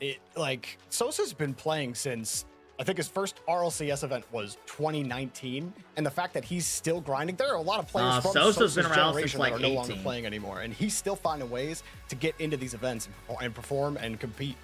Sosa's been playing since I think his first RLCS event was 2019, and the fact that he's still grinding, there are a lot of players from Sosa's been around generation since like that are no longer 18. playing anymore, and he's still finding ways to get into these events and perform and compete.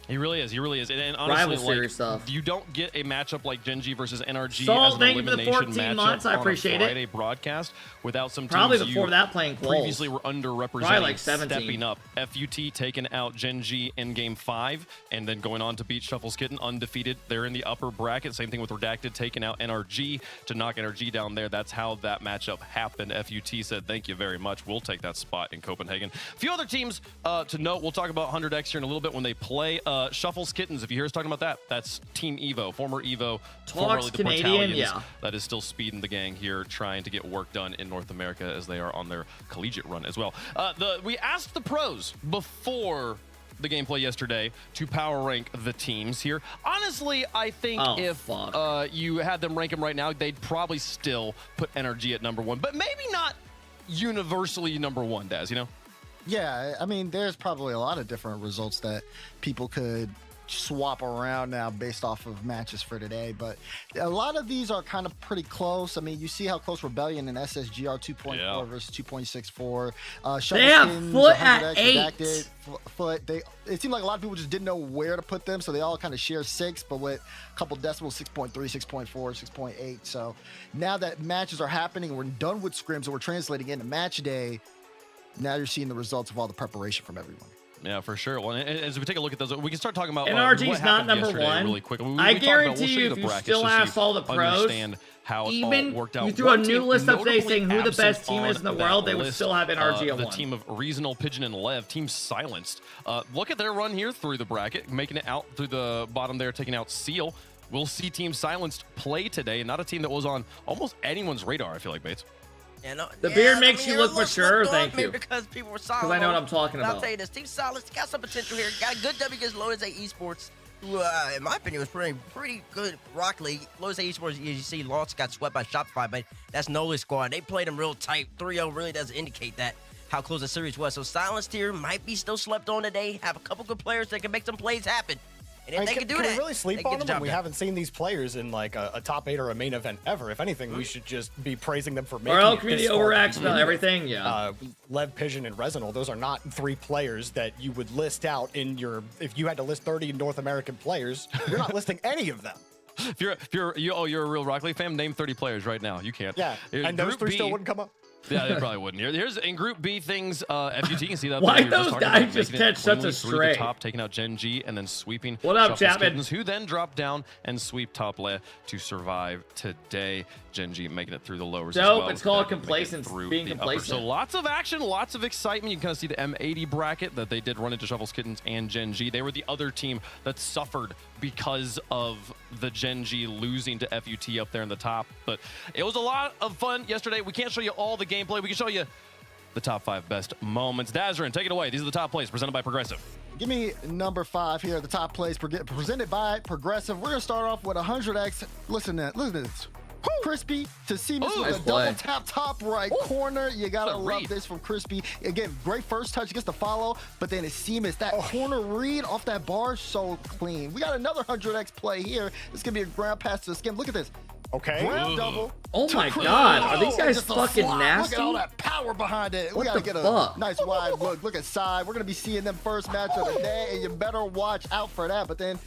He really is. He really is. And Rival honestly, series stuff. You don't get a matchup like Gen G versus NRG Salt, as an thank you for the elimination 14 matchup months. I on appreciate a it. Friday broadcast without some Probably teams before you that playing quals. previously were underrepresented. Probably like 17. Stepping up. FUT taking out Gen G in game 5 and then going on to beat Shuffles Kitten undefeated. They're in the upper bracket. Same thing with Redacted taking out NRG to knock NRG down there. That's how that matchup happened. FUT said, thank you very much. We'll take that spot in Copenhagen. A few other teams to note. We'll talk about 100X here in a little bit when they play Shuffles Kittens, if you hear us talking about that, that's Team Evo, former Evo, Talks formerly the Canadian, Portalians. yeah. That is still speeding the gang here, trying to get work done in North America as they are on their collegiate run as well. We asked the pros before the gameplay yesterday to power rank the teams here. Honestly, I think if you had them rank them right now, they'd probably still put NRG at #1, but maybe not universally #1, Daz, you know? Yeah, I mean, there's probably a lot of different results that people could swap around now based off of matches for today, but a lot of these are kind of pretty close. I mean, you see how close Rebellion and SSG are, 2.4 versus 2.64. They have Foot at 8. Foot. It seemed like a lot of people just didn't know where to put them, so they all kind of share 6, but with a couple decimals, 6.3, 6.4, 6.8. So now that matches are happening, we're done with scrims and we're translating into match day. Now you're seeing the results of all the preparation from everyone. Yeah, for sure. Well, as we take a look at those, we can start talking about NRG's not #1. Really quick. I guarantee you, if you still ask all the pros, how even it all worked out. you threw a new list up today saying who the best team is in the world, they would still have NRG at 1. The team of Reasonable, Pigeon, and Lev, team silenced. Look at their run here through the bracket, making it out through the bottom there, taking out Seal. We'll see Team Silenced play today, and not a team that was on almost anyone's radar, I feel like, Bates. Yeah, no, the beard makes you look mature. Thank you. Because people were silent. Because I know what I'm talking about. I'll tell you this: Team Silence got some potential here. Got a good W against Lotus A Esports, who, in my opinion, was pretty good Rock League. Lotus A Esports, you see, lost, got swept by Shopify, but that's Nola's squad. They played them real tight. 3-0 really does indicate that how close the series was. So Silenced here might be still slept on today. Have a couple good players that can make some plays happen. And if they can do that, we really sleep on them when we haven't seen these players in like a top 8 or a main event ever. If anything, we should just be praising them for making RL community overacts about everything, yeah. Lev, Pigeon, and Resinal, those are not 3 players that you would list out in your, if you had to list 30 North American players, you're not listing any of them. If you're a real Rock League fan, name 30 players right now. You can't. Yeah, and those 3 still wouldn't come up. Yeah, they probably wouldn't. Here's in Group B things. FUT, you can see that. Why those guys just catch such a stray? Top, taking out Gen G and then sweeping. What up, Chapman? Who then drop down and sweep top left to survive today. Gen G making it through the lowers as well. It's called complacence, being complacent. So lots of action, lots of excitement. You can kind of see the M80 bracket that they did run into Shuffles Kittens and Gen G. They were the other team that suffered because of the Gen G losing to FUT up there in the top. But it was a lot of fun yesterday. We can't show you all the gameplay. We can show you the top 5 best moments. Dazarin, take it away. These are the top plays presented by Progressive. Give me number 5 here, the top plays presented by Progressive. We're going to start off with 100x. Listen to this. Crispy to Seamus with a double tap top right corner. You gotta love this from Crispy. Again, great first touch, gets the follow, but then it's Seamus. That corner read off that bar, so clean. We got another 100x play here. This gonna be a ground pass to the skim. Look at this. Okay. Ground double. Oh my God, are these guys fucking nasty? Look at all that power behind it. We gotta get a nice wide look. Look at side. We're gonna be seeing them first match of the day, and you better watch out for that. But then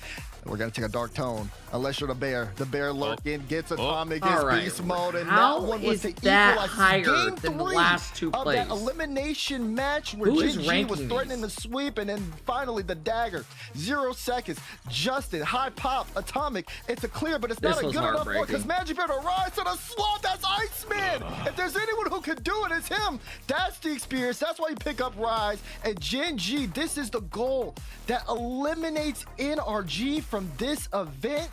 we're gonna take a dark tone. Unless you're the bear. The bear lurking, gets atomic, gets beast mode, and how that one was to that equalize. higher Game than the 3 last 2 of plays? that elimination match where Who is Gen G was ranking threatening the sweep, and then finally the dagger. 0 seconds. Justin, high pop, atomic. It's a clear, but it's not a good enough one because Magic Bear to rise to the slot. That's Iceman. If there's anyone who can do it, it's him. That's the experience. That's why you pick up Rise. And Gen G, this is the goal that eliminates NRG from this event.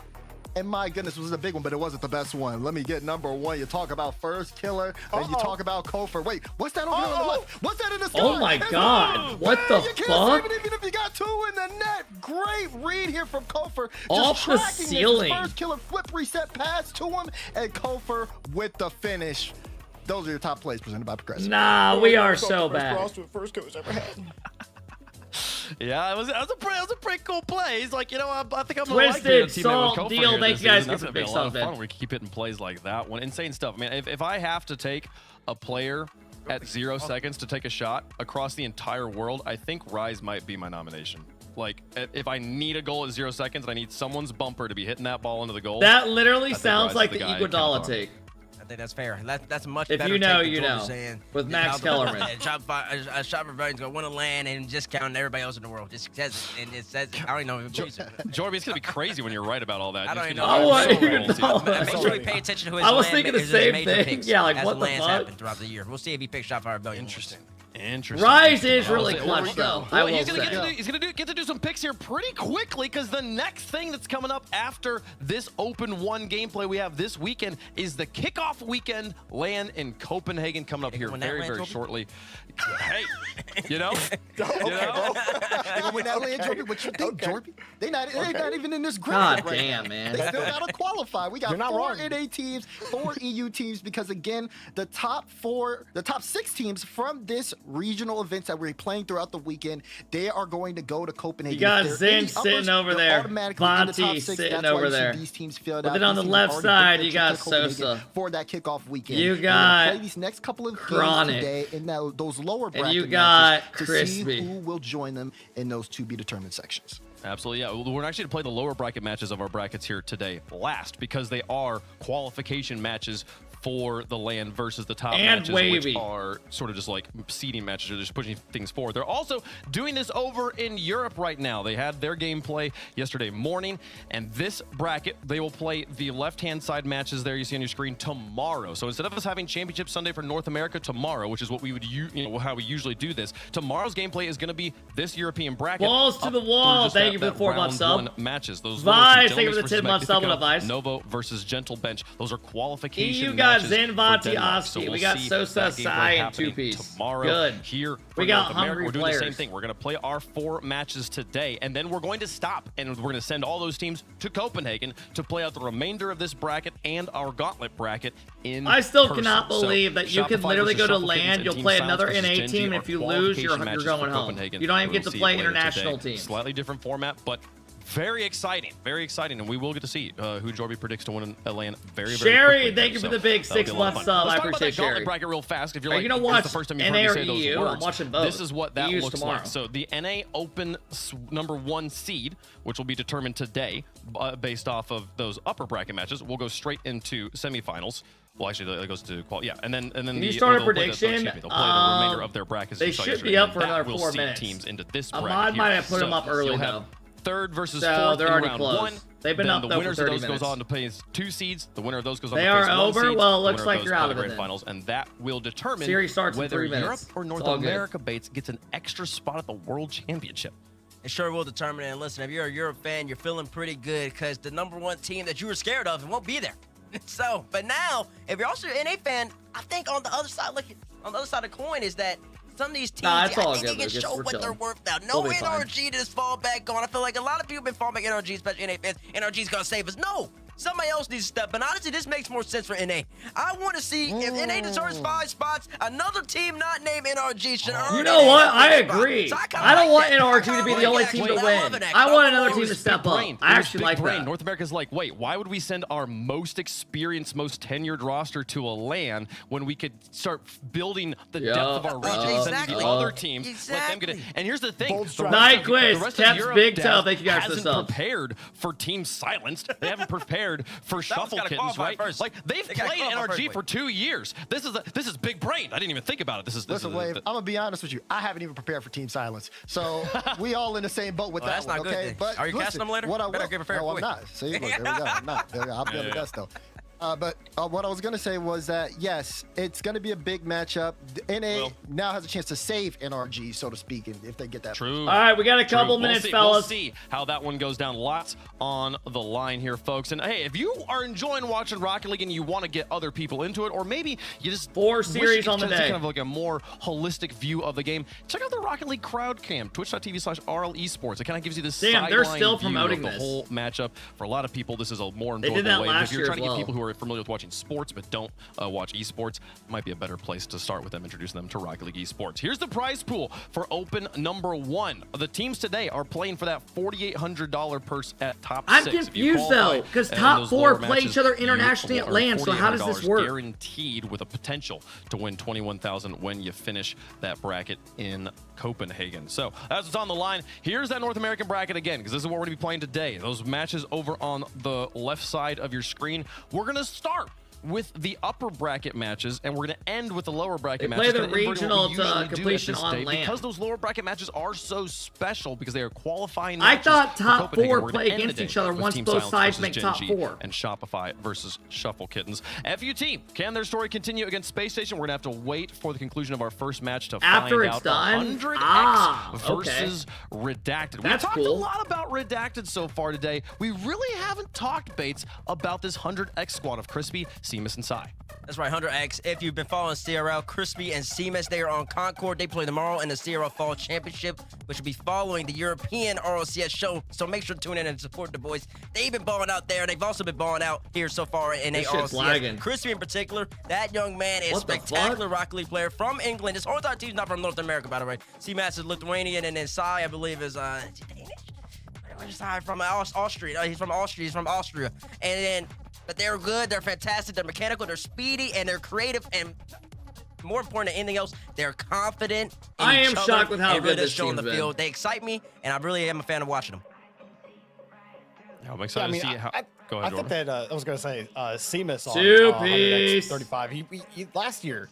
And my goodness, it was a big one, but it wasn't the best one. Let me get number 1. You talk about first killer, and you talk about Kofor. Wait, what's that over there on the left? What's that in the sky? Oh my God, what the you can't fuck? save it even if you got 2 in the net. Great read here from Kofor. Off the ceiling. First killer flip reset pass to him, and Kofor with the finish. Those are your top plays presented by Progressive. Nah, we are so bad. First killer's ever had. Yeah, it was a pretty cool play. He's like, you know, I think I'm Twisted, Salt, Deal, thank you guys for the big stuff. stuff. We keep hitting plays like that one. Insane stuff. I mean, if I have to take a player at 0 seconds to take a shot across the entire world, I think Rise might be my nomination. Like, if I need a goal at 0 seconds and I need someone's bumper to be hitting that ball into the goal. That literally sounds like the Iguodala take. I think that's fair. That's a much if better you know, take you know. With Max Kellerman. Shopper Rebellion's going to win a land and just count everybody else in the world. Just says it. And it says it. I don't even know if it believes it. Jorby, it's going to be crazy when you're right about all that. I don't even know. Make sure we pay attention to who his I was land thinking the is, same major thing. picks Yeah, like as what the the lands fuck? happen throughout the year. We'll see if he picks Shopper Rebellion. Interesting. Interesting. Rise is really clutch, though. Well, he's gonna get to do some picks here pretty quickly, because the next thing that's coming up after this Open 1 gameplay we have this weekend is the kickoff weekend LAN in Copenhagen coming up here very shortly. Hey, you know? They gonna win that LAN, Jorby? What you think, Jorby? They're not even in this group right damn, now. man. They still gotta qualify. We got 4 wrong. NA teams, 4 EU teams, because again, the top 6 teams from this regional events that we're playing throughout the weekend, they are going to go to Copenhagen. You got Zen sitting over there. Vonti sitting over there. These teams filled But out. then on the left side, you got Sosa. For that kickoff weekend. You We're gonna play got these next couple of games Chronic. today in those lower bracket And you got matches to Crispy. see who will join them in those to be determined sections. Absolutely, yeah. We're actually to play the lower bracket matches of our brackets here today last, because they are qualification matches for the LAN versus the top And matches, Wavy. which are sort of just like seeding matches. They're just pushing things forward. They're also doing this over in Europe right now. They had their gameplay yesterday morning, and this bracket, they will play the left-hand side matches there you see on your screen tomorrow. So instead of us having Championship Sunday for North America tomorrow, which is what we would how we usually do this, tomorrow's gameplay is going to be this European bracket. Balls to the wall. Thank you for the 4-month sub. Matches. Those Vice, thank you for the 10-month sub on Vice. Novo versus Gentle Bench. Those are qualification You got matches Zen, for Vonti, Denmark. Oski. So We got see Sosa, that gameplay Sai, and happening 2-piece. tomorrow Good. here We for got North America. hungry We're doing the same players. thing. We're going to play our 4 matches today, and then we're going to stop, and we're going to send all those teams to Copenhagen to play out the remainder of this bracket and our gauntlet bracket in I still person. cannot believe that you can Shopify literally versus go to Shuffle LAN, Kittens you'll and play Team another Silence versus NA Genji team, are and if you lose, qualification you're matches going for home. Copenhagen. You don't even We'll get to see play it later international today. teams. Slightly different format, but very exciting, and we will get to see who Jorby predicts to win a LAN very Sherry, quickly. thank you for the big that'll be a lot of 6-month fun. sub. Let's I talk about appreciate that gauntlet Sherry. bracket real fast. If you're Are like, you gonna this is watch the first time you've NA heard me or say those EU? I'm words, watching both. this is what that EU's looks tomorrow. like. So the NA Open number 1 seed, which will be determined today based off of those upper bracket matches, will go straight into semifinals. Well, actually, that goes to qual. Yeah, and then Can you start a they'll play prediction? they'll play the remainder of their brackets. They you saw should yesterday, be up and for that another will 4 seed minutes. teams into this Ahmad bracket might here. have put them up early, you'll though. have third versus So fourth they're in already round close. 1. They've been then up, the though, for winners 30 of those minutes. goes on to play 2 seeds. The winner of those goes on They to are play 1 over? seeds. Well, it The looks winner like of you're those out play of the it grand then. finals, and that will determine Series starts in whether 3 minutes. Europe or It's North all good. America Bates gets an extra spot at the World Championship. It sure will determine it. And listen, if you're a Europe fan, you're feeling pretty good because the number 1 team that you were scared of won't be there. So, but now, if you're also an NA fan, I think on the other side, on the other side of the coin is that some of these teams, Nah, it's I all think good, they can Lucas. show We're what they're chilling. worth now. No We'll be fine. NRG to just fall back on. I feel like a lot of people have been falling back NRG, especially NA fans. NRG's gonna save us. No, somebody else needs to step. But honestly, this makes more sense for NA. I want to see if NA deserves 5 spots, another team not named NRG should earn. You know what? an I NA spot. agree. So I don't want that. NRG to be the only team to win. I want another team to step up. I actually like that. North America's like, wait, why would we send our most experienced, most tenured roster to a LAN when we could start building the depth of our region, sending the other teams, let them get it. And here's the thing: Night quiz. Caps Big Toe. Thank you guys for the hasn't subs. prepared for Team Silenced. They haven't prepared for Shuffle Kittens, right? Like they've played NRG for 2 years. This is big brain. I didn't even think about it. This is Listen, Wave, I'm gonna be honest with you. I haven't even prepared for Team Silence, so we all in the same boat with that that's one. not good Okay, then. but Are you listen, casting them later? What I Better will, get prepared no, I'm quick. not. See, look, there we go. I'm not. I'll be on the best though. But what I was going to say was that, yes, it's going to be a big matchup. The NA now has a chance to save NRG, so to speak, if they get that. True. All right, we got a couple minutes, fellas. We'll see how that one goes down. Lots on the line here, folks. And hey, if you are enjoying watching Rocket League and you want to get other people into it, or maybe you just 4 series on the day, kind of like a more holistic view of the game, check out the Rocket League crowd cam, twitch.tv/Rlcs. It kind of gives you this Damn, they're sideline still view promoting of the this. whole matchup. For a lot of people, this is a more They did enjoyable that way. last If you're year trying as to well. get people who are familiar with watching sports but don't watch esports, might be a better place to start with them, introducing them to Rocket League Esports. Here's the prize pool for Open number 1. The teams today are playing for that $4,800 purse at top 6. I'm confused though, because top 4 play each other internationally at LAN. So how does this work? Guaranteed with a potential to win $21,000 when you finish that bracket in Copenhagen. So that's what's on the line. Here's that North American bracket again, because this is what we're going to be playing today. Those matches over on the left side of your screen. We're going to start with the upper bracket matches, and we're going to end with the lower bracket They matches. play the Kinda inverting what we regional usually do completion at this on day, land. because those lower bracket matches are so special because they are qualifying I matches thought for top Copenhagen. four We're gonna play end the against day each other with once Team both Silence sides versus make Gen top G four. and Shopify versus Shuffle Kittens. FUT, can their story continue against Space Station? We're going to have to wait for the conclusion of our first match to After find it's out. done? 100X Ah, versus Redacted. We've That's talked cool. a lot about Redacted so far today. We really haven't talked, Bates, about this 100X squad of Crispy, Seamus, and Sai. That's right, 100X. If you've been following CRL, Crispy and Seamus, they are on Concord. They play tomorrow in the CRL Fall Championship, which will be following the European Rlcs show. So make sure to tune in and support the boys. They've been balling out there. They've also been balling out here so far in This shit's ARLCS. lagging. Crispy in particular, that young man is What the spectacular Rocket League player from England. His whole entire team's not from North America, by the way. Seamus is Lithuanian, and then Sai, I believe, is Danish? Where's Sai from? Austria. He's from Austria. He's from Austria. And then, but they're good. They're fantastic. They're mechanical. They're speedy, and they're creative. And more important than anything else, they're confident. In I am each shocked other with how and good really this show on team's the been. field. They excite me, and I really am a fan of watching them. I'm excited to see how. Go ahead, I thought Jordan. that I was going to say Seamus on Two-piece. 35. He last year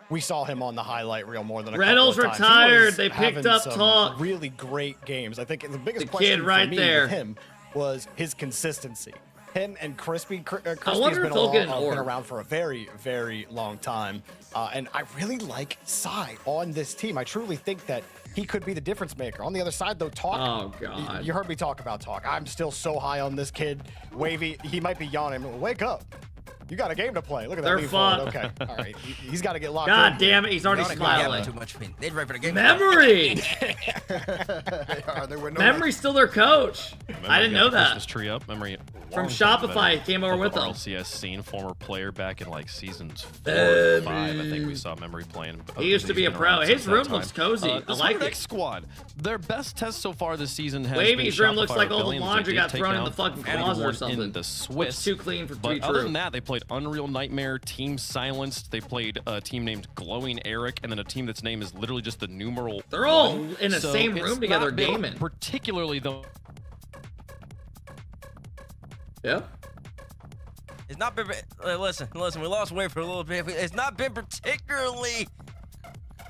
we saw him on the highlight reel more than a Reynolds couple of times. retired. He was They picked having up some Talk. Really great games. I think the biggest The question kid right for me there. with him was his consistency. Him and Crispy. Crispy wonder has if been, they'll get an been orb. around for a very, very long time. And I really like Sai on this team. I truly think that he could be the difference maker. On the other side, though, Talk. Oh, God. You heard me talk about Talk. I'm still so high on this kid. Wavy, he might be yawning. Wake up. You got a game to play. Look at that They're lead forward. fun. Okay. All right. He's got to get locked God in. damn it, he's already Y'all smiling. too much pain. They're ready for the game. Memory! They were no Memory's still their coach. I didn't know that. This tree up. Memory. From long time Shopify, veteran he came over of with the them. RLCS scene, former player back in like seasons 4 or 5. I think we saw Memory playing. He used to be a pro. His room looks cozy. I This like 100X it. squad. Their best test so far this season has Wavy's been room looks Shopify like all the Rebellion, as laundry they did got take thrown in down the fucking anyone closet or something. in the Swiss. Looks too clean for to be But other true. than that, they played Unreal Nightmare, Team Silenced. They played a team named Glowing Eric, and then a team that's name is literally just the numeral. They're all 1. in the So same it's room together not been gaming. Particularly though. Yeah. It's not been. Listen. We lost weight for a little bit. It's not been particularly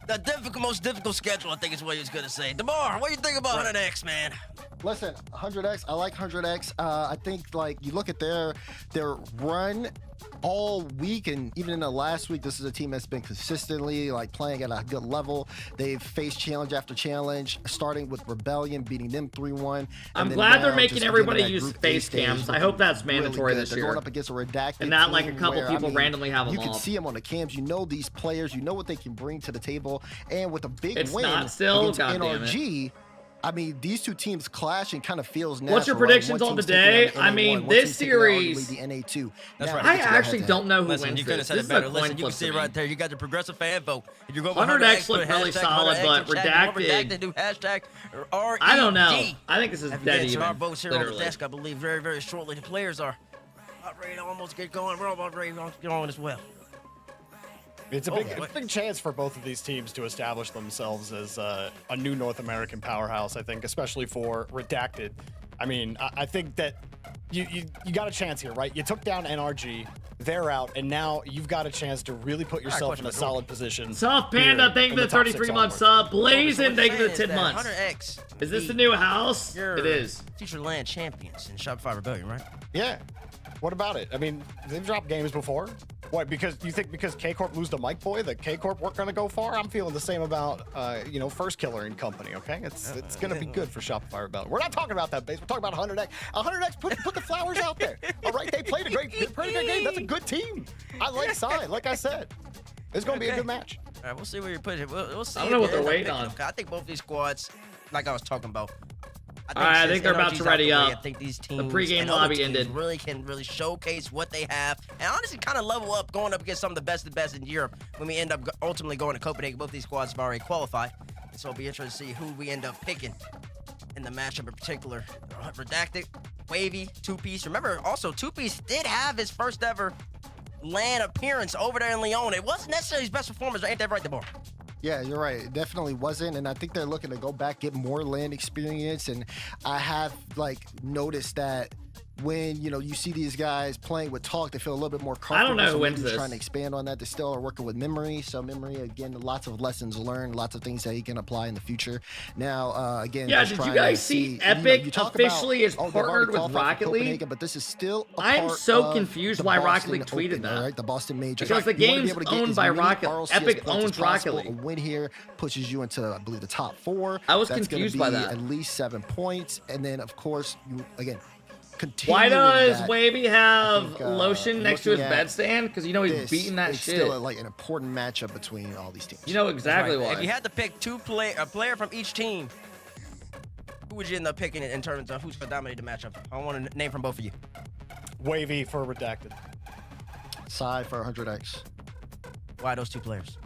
the most difficult schedule. I think is what he was gonna say. DeMar, what do you think about 100X, man? Listen, 100X, I like 100X. I think, like, you look at their run all week, and even in the last week, this is a team that's been consistently, like, playing at a good level. They've faced challenge after challenge, starting with Rebellion, beating them 3-1. I'm and then glad they're now making just everybody getting that use Group A face stage cams. I looking hope that's really mandatory good. this They're year. going up against a redacted And not like a team couple where, people randomly have them you can off. see them on the cams. You know these players. You know what they can bring to the table. And with a big It's win not still, against goddammit. NRG, I mean, these two teams clash and kind of feels natural. What's your right? predictions One on the team's taking day? on the I NA1, mean, one this team's taking on series. the NA2. That's Now, right. I it's a actually head-to-head. don't know who Listen, wins you could have this. said This it is a better. coin Listen, you can flip see for it me. right there. You got the progressive fan vote. If you're going 100X looked really solid, but Redacted. Do hashtag RED. I don't know. I think this is Have dead you even. our votes here on the Literally. desk, I believe, very, very shortly. The players are about ready to almost get going. We're about ready to get on as well. It's a big chance for both of these teams to establish themselves as a new North American powerhouse, I think, especially for Redacted. I mean, I think that you got a chance here, right? You took down NRG, they're out, and now you've got a chance to really put yourself in a solid position. Soft Panda, here thank you in for the top six 33-month onward. sub. Blazing, thank you for the 10 that months. 100X. Is this the new house? You're It is. future land champions in Shopify Rebellion, right? Yeah. What about it? I mean, they've dropped games before. What, because you think because K-Corp lose to Mike Boy that K-Corp weren't going to go far? I'm feeling the same about, First Killer and company, okay? It's going to be good for Shopify Rebellion. We're not talking about that base. We're talking about 100X. 100X, put the flowers out there. All right, they played a pretty good game. That's a good team. I like Sai, like I said. It's going to be a good match. All right, we'll see where you're pushing. We'll see. I don't know what at the they're end. waiting on. I think both these squads, like I was talking about. All right, I since think they're about NRG's to out ready the way, up. I think these The teams pregame and other lobby teams ended. can really showcase what they have, and honestly, kind of level up going up against some of the best in Europe when we end up ultimately going to Copenhagen. Both these squads have already qualified, and so it'll be interesting to see who we end up picking in the matchup in particular. Redacted, Wavy, Two-Piece. Remember, also Two-Piece did have his first ever LAN appearance over there in Lyon. It wasn't necessarily his best performance, ain't that right, DeMar? Yeah, you're right. It definitely wasn't, and I think they're looking to go back, get more land experience. And I have noticed that when you see these guys playing with talk, they feel a little bit more comfortable. I don't know so who wins maybe he's this. trying to expand on that. They still are working with memory. So memory, again, lots of lessons learned, lots of things that he can apply in the future. Now, again, Yeah, just did you trying to guys see you Epic talk officially is they've already partnered with qualified for Rocket League? Copenhagen, but this is still a I'm part so of confused the why Rocket Boston League tweeted Open, that. all right? The Boston Major. Because the You wanna be game's able to get owned as by many Rocket. RLCS Epic points as owns Rocket possible. League. A win here pushes you into, I believe, the top 4. I was That's confused gonna by be that. At least 7 points, and then of course you again. Why does that, Wavy have lotion next to his looking at bedstand? Because he's beating that it's shit. still like an important matchup between all these teams. You know exactly Right. why. If you had to pick a player from each team, who would you end up picking in terms of who's going to dominate the matchup? I want a name from both of you. Wavy for Redacted. Side for 100X. Why those 2 players?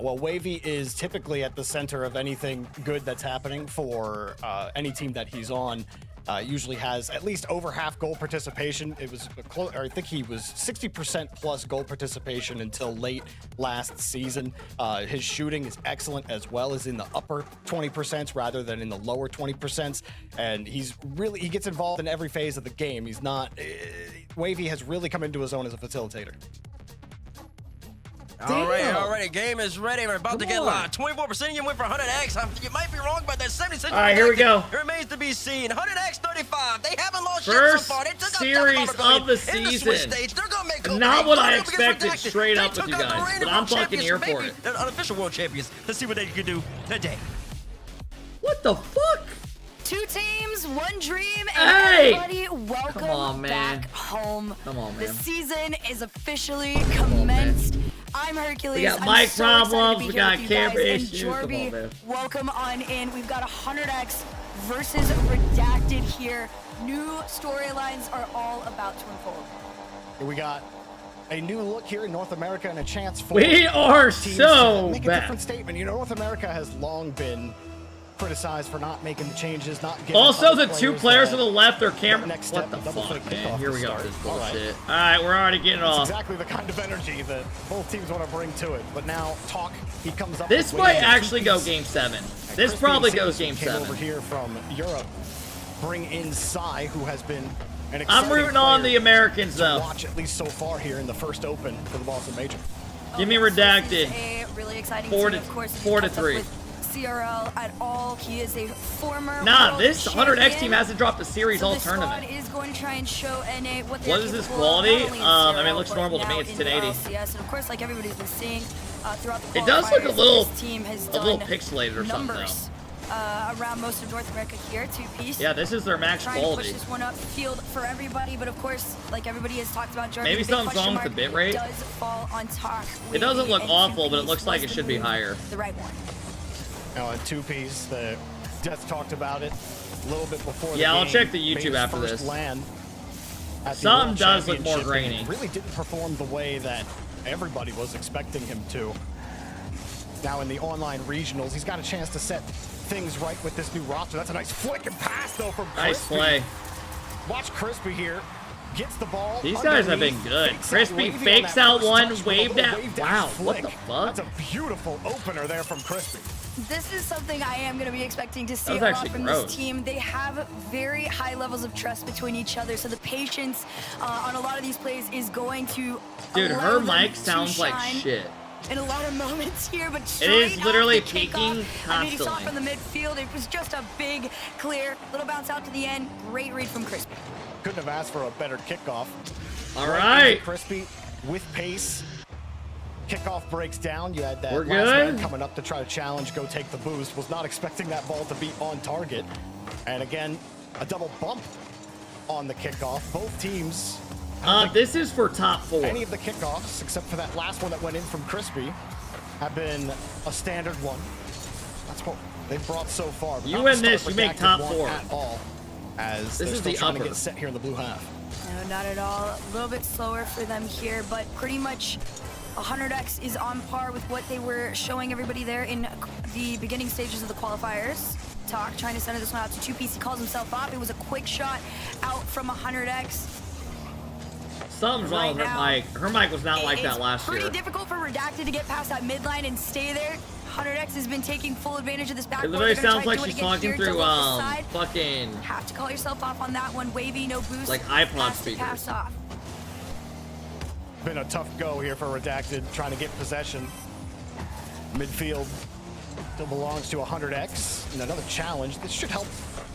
Well, Wavy is typically at the center of anything good that's happening for any team that he's on. Usually has at least over half goal participation. It was I think he was 60% plus goal participation until late last season. His shooting is excellent as well as in the upper 20% rather than in the lower 20%. And he gets involved in every phase of the game. He's not, Wavy has really come into his own as a facilitator. All right. Game is ready. We're about to get live. 24% you win for 100X. You might be wrong about that. 76. All right, here we go. It remains to be seen. 100X 35. They haven't lost First shit so far. They took series of the season. They're gonna make Not what I expected straight up with you guys, but I'm fucking here for it. They're unofficial world champions. Let's see what they can do today. What the fuck? 2 teams, 1 dream, and Hey! everybody welcome Come on, man. back home. Come on, The man. season is officially commenced. I'm Hercules. We got I'm mic so excited to problems, be we here got with you guys. camera And issues. Come on, Jorby, man. welcome on in. We've got 100X versus Redacted here. New storylines are all about to unfold. We got a new look here in North America and a chance for We are teams so to make a bad. different statement. North America has long been criticized for not making the changes, not giving Also, other the 2 players to the left are camera. next What step, the a double fuck, fake man? kickoff Here to we go start. with this All right. bullshit. All right, we're already getting That's off. exactly the kind of energy that both teams want to bring to it. But now, Talk, he comes up. This with might winning the actually go two-piece. Game 7. And This Crispy probably and goes Caesar Game came 7. over here from Europe. Bring in Sai, who has been an I'm exciting rooting on player the Americans, to though. watch at least so far here in the first Open for the Boston Major. Give me This Redacted. is a really exciting 4 team, to of course. if you 4 to kept up 3. with CRL at all. He is a former Nah, world this 100X champion. team hasn't dropped a series So all this tournament. squad is going to try and show NA what they're What is this capable of, quality? not only in I mean, it CRL, looks but normal to me. now It's in the 1080. RLCS. And of course, like everybody's been seeing throughout the It does look a qualifiers, little, this team has a little done pixelated or something. numbers around most of North America here. 2-piece. Yeah, this is their max Trying quality. to push this one up field for everybody, but of course, like everybody has talked about, Jordan, Maybe the big something's question wrong with the mark bit rate. does fall on Talk. It doesn't Wavy look and awful, but it 2-piece. looks like Was it the should be move higher. The right one. Now, in 2-piece, the Death talked about it a little bit before the Yeah, I'll game. check the Made YouTube his after first this. LAN at the Some World does look more Championship, and grainy. Really didn't perform the way that everybody was expecting him to. Now in the online regionals, he's got a chance to set things right with this new roster. That's a nice flick and pass, though, from Nice Crispy. play. Watch Crispy here. Gets the ball. These guys have been underneath, good. fakes out Crispy Wavy on fakes that out first one, touch with a waved little out. waved out Wow, what flick. the fuck? That's a beautiful opener there from Crispy. This is something I am going to be expecting to see was a lot actually from gross. this team. They have very high levels of trust between each other, so the patience on a lot of these plays is going to Dude, allow her them mic to sounds like shine shit. in a lot of moments here, but It is straight literally off the peaking kickoff, I mean, you saw constantly. from the midfield, it was just a big, clear, little bounce out to the end. Great read from Crispy. Couldn't have asked for a better kickoff. All Into right. Crispy with pace. Kickoff breaks down. You had that We're last man good. coming up to try to challenge, go take the boost. Was not expecting that ball to be on target. And again, a double bump on the kickoff. Both teams. This is for top 4. Any of the kickoffs, except for that last one that went in from Crispy, have been a standard one. That's what they've brought so far. But You not win to start this, you make Redacted top one 4. at all, as This they're is still the trying to upper. get set here in the blue half. No, not at all. A little bit slower for them here, but pretty much 100X is on par with what they were showing everybody there in the beginning stages of the qualifiers. Talk trying to center this one out to 2-piece. He calls himself up. It was a quick shot out from 100X. Something's wrong with her Right mic. Her mic was not like that last Pretty year. difficult for Redacted to get past that midline and stay there. 100X has been taking full advantage of this It backboard. literally They're gonna sounds try like to do it she's again talking here to through left side. fucking Have to call yourself off on that one. Wavy, no boost. like iPod Has to speakers. pass off. Been a tough go here for Redacted, trying to get possession. Midfield still belongs to 100X. And another challenge. This should help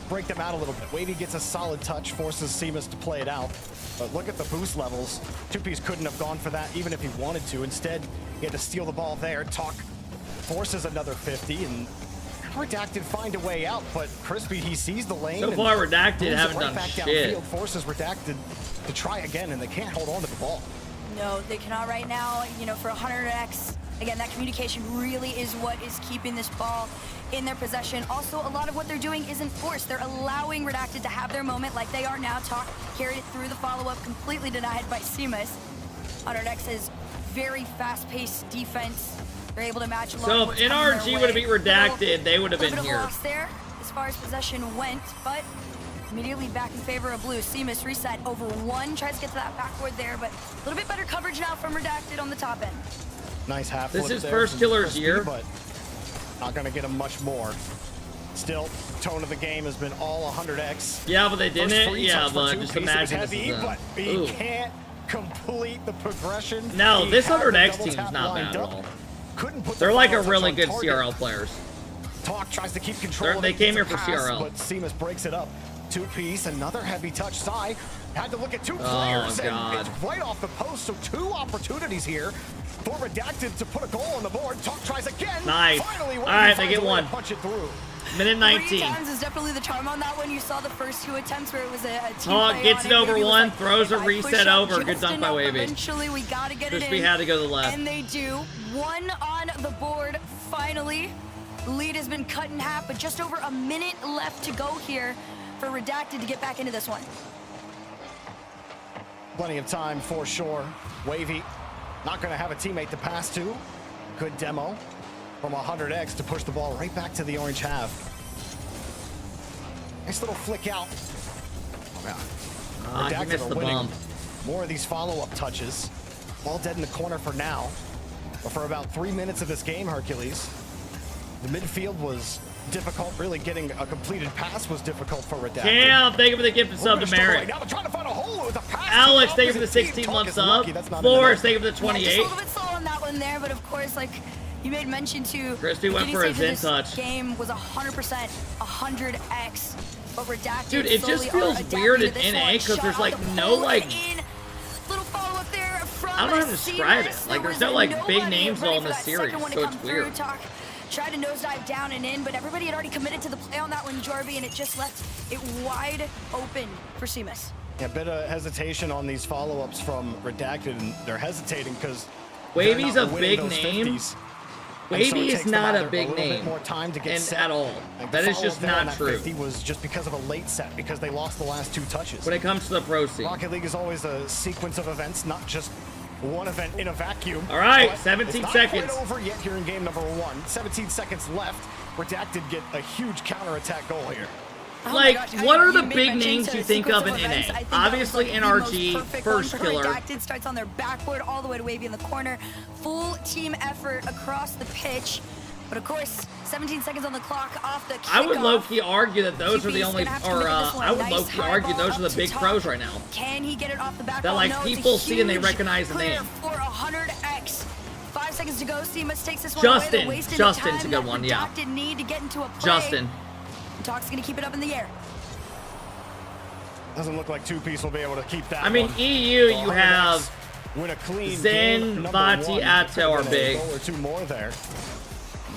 break them out a little bit. Wavy gets a solid touch, forces Seamus to play it out. But look at the boost levels. Two-Piece couldn't have gone for that even if he wanted to. Instead, he had to steal the ball there. Talk forces another 50, and Redacted find a way out, but Crispy, he sees the lane. So far, Redacted haven't right done back shit. downfield, forces Redacted to try again, and they can't hold on to the ball. No, they cannot right now. You know, for 100X, again, that communication really is what is keeping this ball in their possession. Also, a lot of what they're doing isn't forced. They're allowing Redacted to have their moment like they are now. Talk carried it through the follow-up, completely denied by Seamus. 100X is very fast-paced defense. They're able to match along. So if NRG would have beat Redacted, they would have been Little bit here. of loss there as far as possession went, but immediately back in favor of blue. Seamus reset over one, tries to get to that backboard there, but a little bit better coverage now from Redacted on the top end. Nice half. This flip is there first from killer's Crispy, year. but not going to get him much more. Still, tone of the game has been all 100X. Yeah, but they didn't. First free Yeah, touch for but two just pieces imagine was this heavy, is but he ooh. can't complete the progression. No, He this had the 100X double team's tap not lined bad at up. all. Couldn't put the They're like a final touch really on good target. CRL players. Talk tries to keep control. of They it, came here gets a for pass, CRL. but Seamus breaks it up. Two-piece, another heavy touch. Sai had to look at two Oh, players, God. and it's right off the post. So two opportunities here for Redacted to put a goal on the board. Talk tries again. Nice. Finally, All right, they finds get a way to one. Punch it through. Minute 19. 3 times is definitely the charm on that one. You saw the first 2 attempts where it was a team Talk play gets on it over Wavy was one, like, throws a if I push reset up over. Good just dunk by enough, Wavy. Eventually, we gotta get Crispy it in. had to go to the left. And they do. 1 on the board, finally. Lead has been cut in half, but just over a minute left to go here for Redacted to get back into this one. Plenty of time for sure. Wavy not going to have a teammate to pass to. Good demo from 100X to push the ball right back to the orange half. Nice little flick out. Oh, God. He Redacted missed are the winning bump. more of these follow-up touches. Ball dead in the corner for now. But for about 3 minutes of this game, Hercules, the midfield was difficult. Really getting a completed pass was difficult for Redacted. Cam, thank you for the gift of sub to Merrick. Now they're trying to find a hole with a pass. Alex, to thank you for the opposite team. 16 Talk month is sub. lucky that's not Flores, in thank you for the Yeah, 28. just a little bit slow on that one there, but of course, like you made mention to, Crispy went beginning for a stage of Zen this touch. game was 100% 100X, but Redacted Dude, it just slowly feels are adapting weird to in this NA one. 'cause Shot there's, out like, the no, pole like- and in. Little follow-up there from I don't know how to describe it. Seamus. Like, There there's was no, like, nobody big names ready all in for the that series, second one to so it's come through. weird. Talk tried to nosedive down and in, but everybody had already committed to the play on that one, Jorby, and it just left it wide open for Seamus. Yeah, a bit of hesitation on these follow-ups from Redacted, and they're hesitating because Wavy's a big name. Wavy is not a big name more time to get and set. at all. Like, That the is just follow-up there on not that true. 50 was just because of a late set, because they lost the last 2 touches. When it comes to the pro scene. Rocket League is always a sequence of events, not just one event in a vacuum. All right, But 17 it's seconds. Not quite over yet here in game number 1. 17 seconds left. Redacted get a huge counterattack goal here. Oh Like, my gosh, what are you the made big mention names to you think of in sequence events. NA? I think that was, Obviously, like, the most NRG, perfect first one for killer. Redacted starts on their backboard all the way to Wavy in the corner. Full team effort across the pitch. But of course, 17 seconds on the clock off the kickoff. I would low-key argue that those are the TP's only, gonna have to or commit to this one. I would Nice low-key high argue ball those are up the to big top. pros right now. Can he get it off the back? That, like, No, it's a people see and they huge recognize the clear name. For 100X. 5 seconds to go. Seamus takes this one Justin. away. They're wasting Justin's the a time good one, that yeah. Redacted need to get into a play. Justin. Talk's gonna keep it up in the air. Doesn't look like Two-Piece will be able to keep that I mean, one. EU, you have win a clean Zen, game number Vati, 1. Atto are Been a big. goal or 2 more there.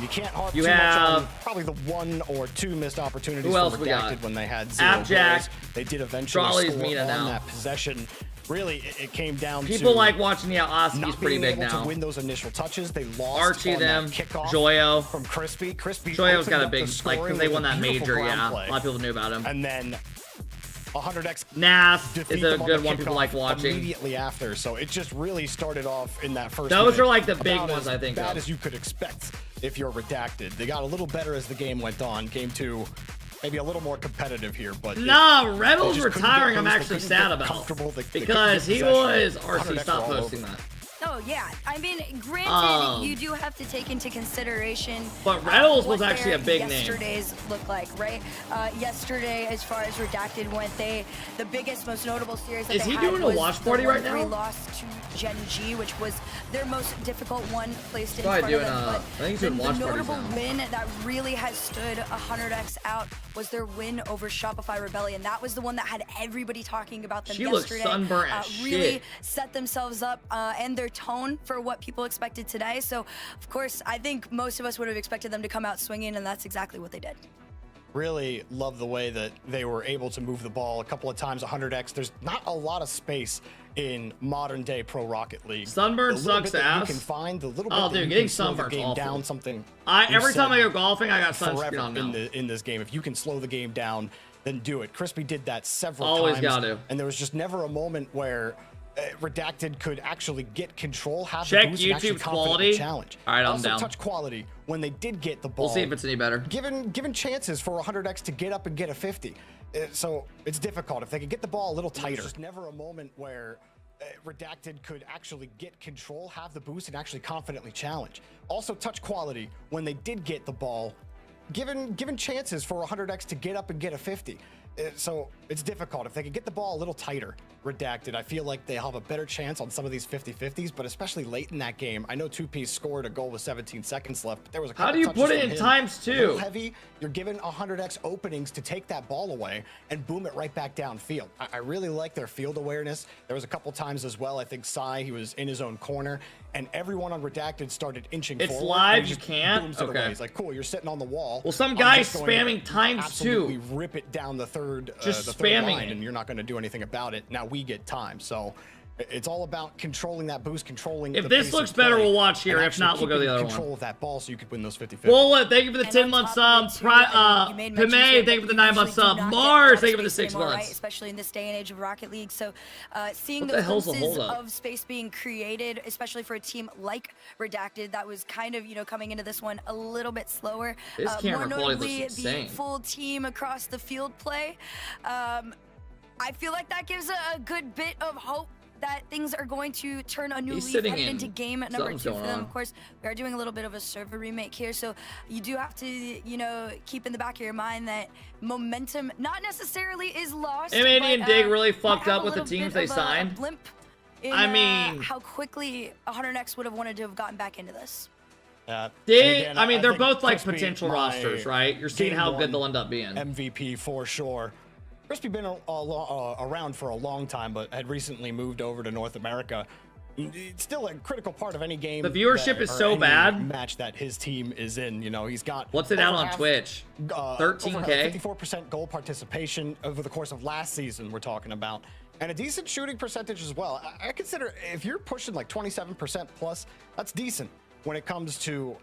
You can't harp You too much have- on probably the 1 or 2 missed opportunities Who else for we got? Redacted when they had 0 Abjack. goals. They did eventually Trolley's score Mena on now. that possession. Really, it came down People to like watching, yeah, Oski's not pretty being big able now. to win those initial touches. They lost Archie on them, that kickoff Joyo. from Crispy. Crispy Joyo's got a opened up big, the like, scoring because they with won a that beautiful major, ground yeah. play. A lot of people knew about him. And then 100X Nas defeat is a them on good the one people kickoff like watching. immediately after. So it just really started off in that first Those minute are, like, the big about ones as I think bad of. as you could expect if you're Redacted. They got a little better as the game went on. Game 2, maybe a little more competitive here, but Nah, they Rebels just couldn't retiring get I'm loose. They actually couldn't sad get about. comfortable. They couldn't Because get he possession. was, RC, 100X stop were all posting over. that. No, Oh yeah, I mean, granted, you do have to take into consideration. But Rlcs was what actually a their big name. Yesterday's look like, right? Yesterday, as far as Redacted went, the biggest, most notable series that Is they he had doing a was watch the party right 1-3 now? loss to Gen G, which was their most difficult one placed in Probably front of doing them. I But think he's the doing watch parties notable now. win that really has stood 100x out was their win over Shopify Rebellion. That was the one that had everybody talking about them She looks yesterday. sunburnt as Really shit. set themselves up and their tone for what people expected today. So, of course, I think most of us would have expected them to come out swinging, and that's exactly what they did. Really love the way that they were able to move the ball a couple of times, 100x. There's not a lot of space in modern day pro Rocket League. Sunburn The little sucks bit that ass. You can find the little bit Oh, that dude, you getting can slow the sunburn's game awful. down. Something Every we've time I said go golfing, I got sunscreen forever on now. in this game. If you can slow the game down, then do it. Crispy did that several Always times. gotta. And there was just never a moment where Redacted could actually get control, have Check the boost, and actually YouTube's confidently quality. challenge. All right, I'm also down. touch quality when they did get the ball. We'll see if it's any better. Given chances for 100x to get up and get a 50. So it's difficult. If they could get the ball a little tighter. There's just never a moment where Redacted could actually get control, have the boost, and actually confidently challenge. Also touch quality when they did get the ball. Given chances for 100x to get up and get a 50. So it's difficult. If they could get the ball a little tighter, Redacted, I feel like they have a better chance on some of these 50-50s, but especially late in that game. I know 2P scored a goal with 17 seconds left, but there was a couple How do you touches put it from in him. times A little two? heavy, you're given 100x openings to take that ball away and boom it right back downfield. I really like their field awareness. There was a couple times as well, I think Sai, he was in his own corner, and everyone on Redacted started inching It's forward. live, and he you just can't? booms it Okay. away. He's like, cool, you're sitting on the wall. Well, some I'm guy's just going spamming times absolutely two. rip it down the third, Just the third spamming line, it. and you're not going to do anything about it. Now we get time, so it's all about controlling that boost, controlling. If the this pace looks of better, play, we'll watch here. and If not, we'll go actually the other keeping one. control of that ball, so you could win those 50-50. Well, thank you for the And 10 on month top of sub. it, too, you made mention Pime, to it, thank you for the but 9 usually month do sub. not get Mars, that thank you for the space 6 anymore, right? months. Especially in this day and age of Rocket League. So seeing What the those hell's the glimpses holdup? of space being created, especially for a team like Redacted, that was kind of, coming into this one a little bit slower. This camera more quality notably, looks the insane. full team across the field play. I feel like that gives a good bit of hope that things are going to turn a new He's leaf sitting headed in. into game number Something's 2 for going them. on. Of course, we are doing a little bit of a server remake here, so you do have to, keep in the back of your mind that momentum not necessarily is lost. MAD but, and Dig really might fucked have up a with the little teams bit they of a signed. Blimp in, I mean- how quickly 100x would have wanted to have gotten back into this. Dig, I mean, they're think both like Crispy, potential my rosters, right? You're seeing game how good one they'll end up being. MVP for sure. Crispy been around for a long time, but had recently moved over to North America. It's still a critical part of any game. The viewership is so bad. Match that his team is in. He's got. What's it out over on half, Twitch? 13K? 54% goal participation over the course of last season. We're talking about. And a decent shooting percentage as well. I consider if you're pushing like 27% plus, that's decent when it comes to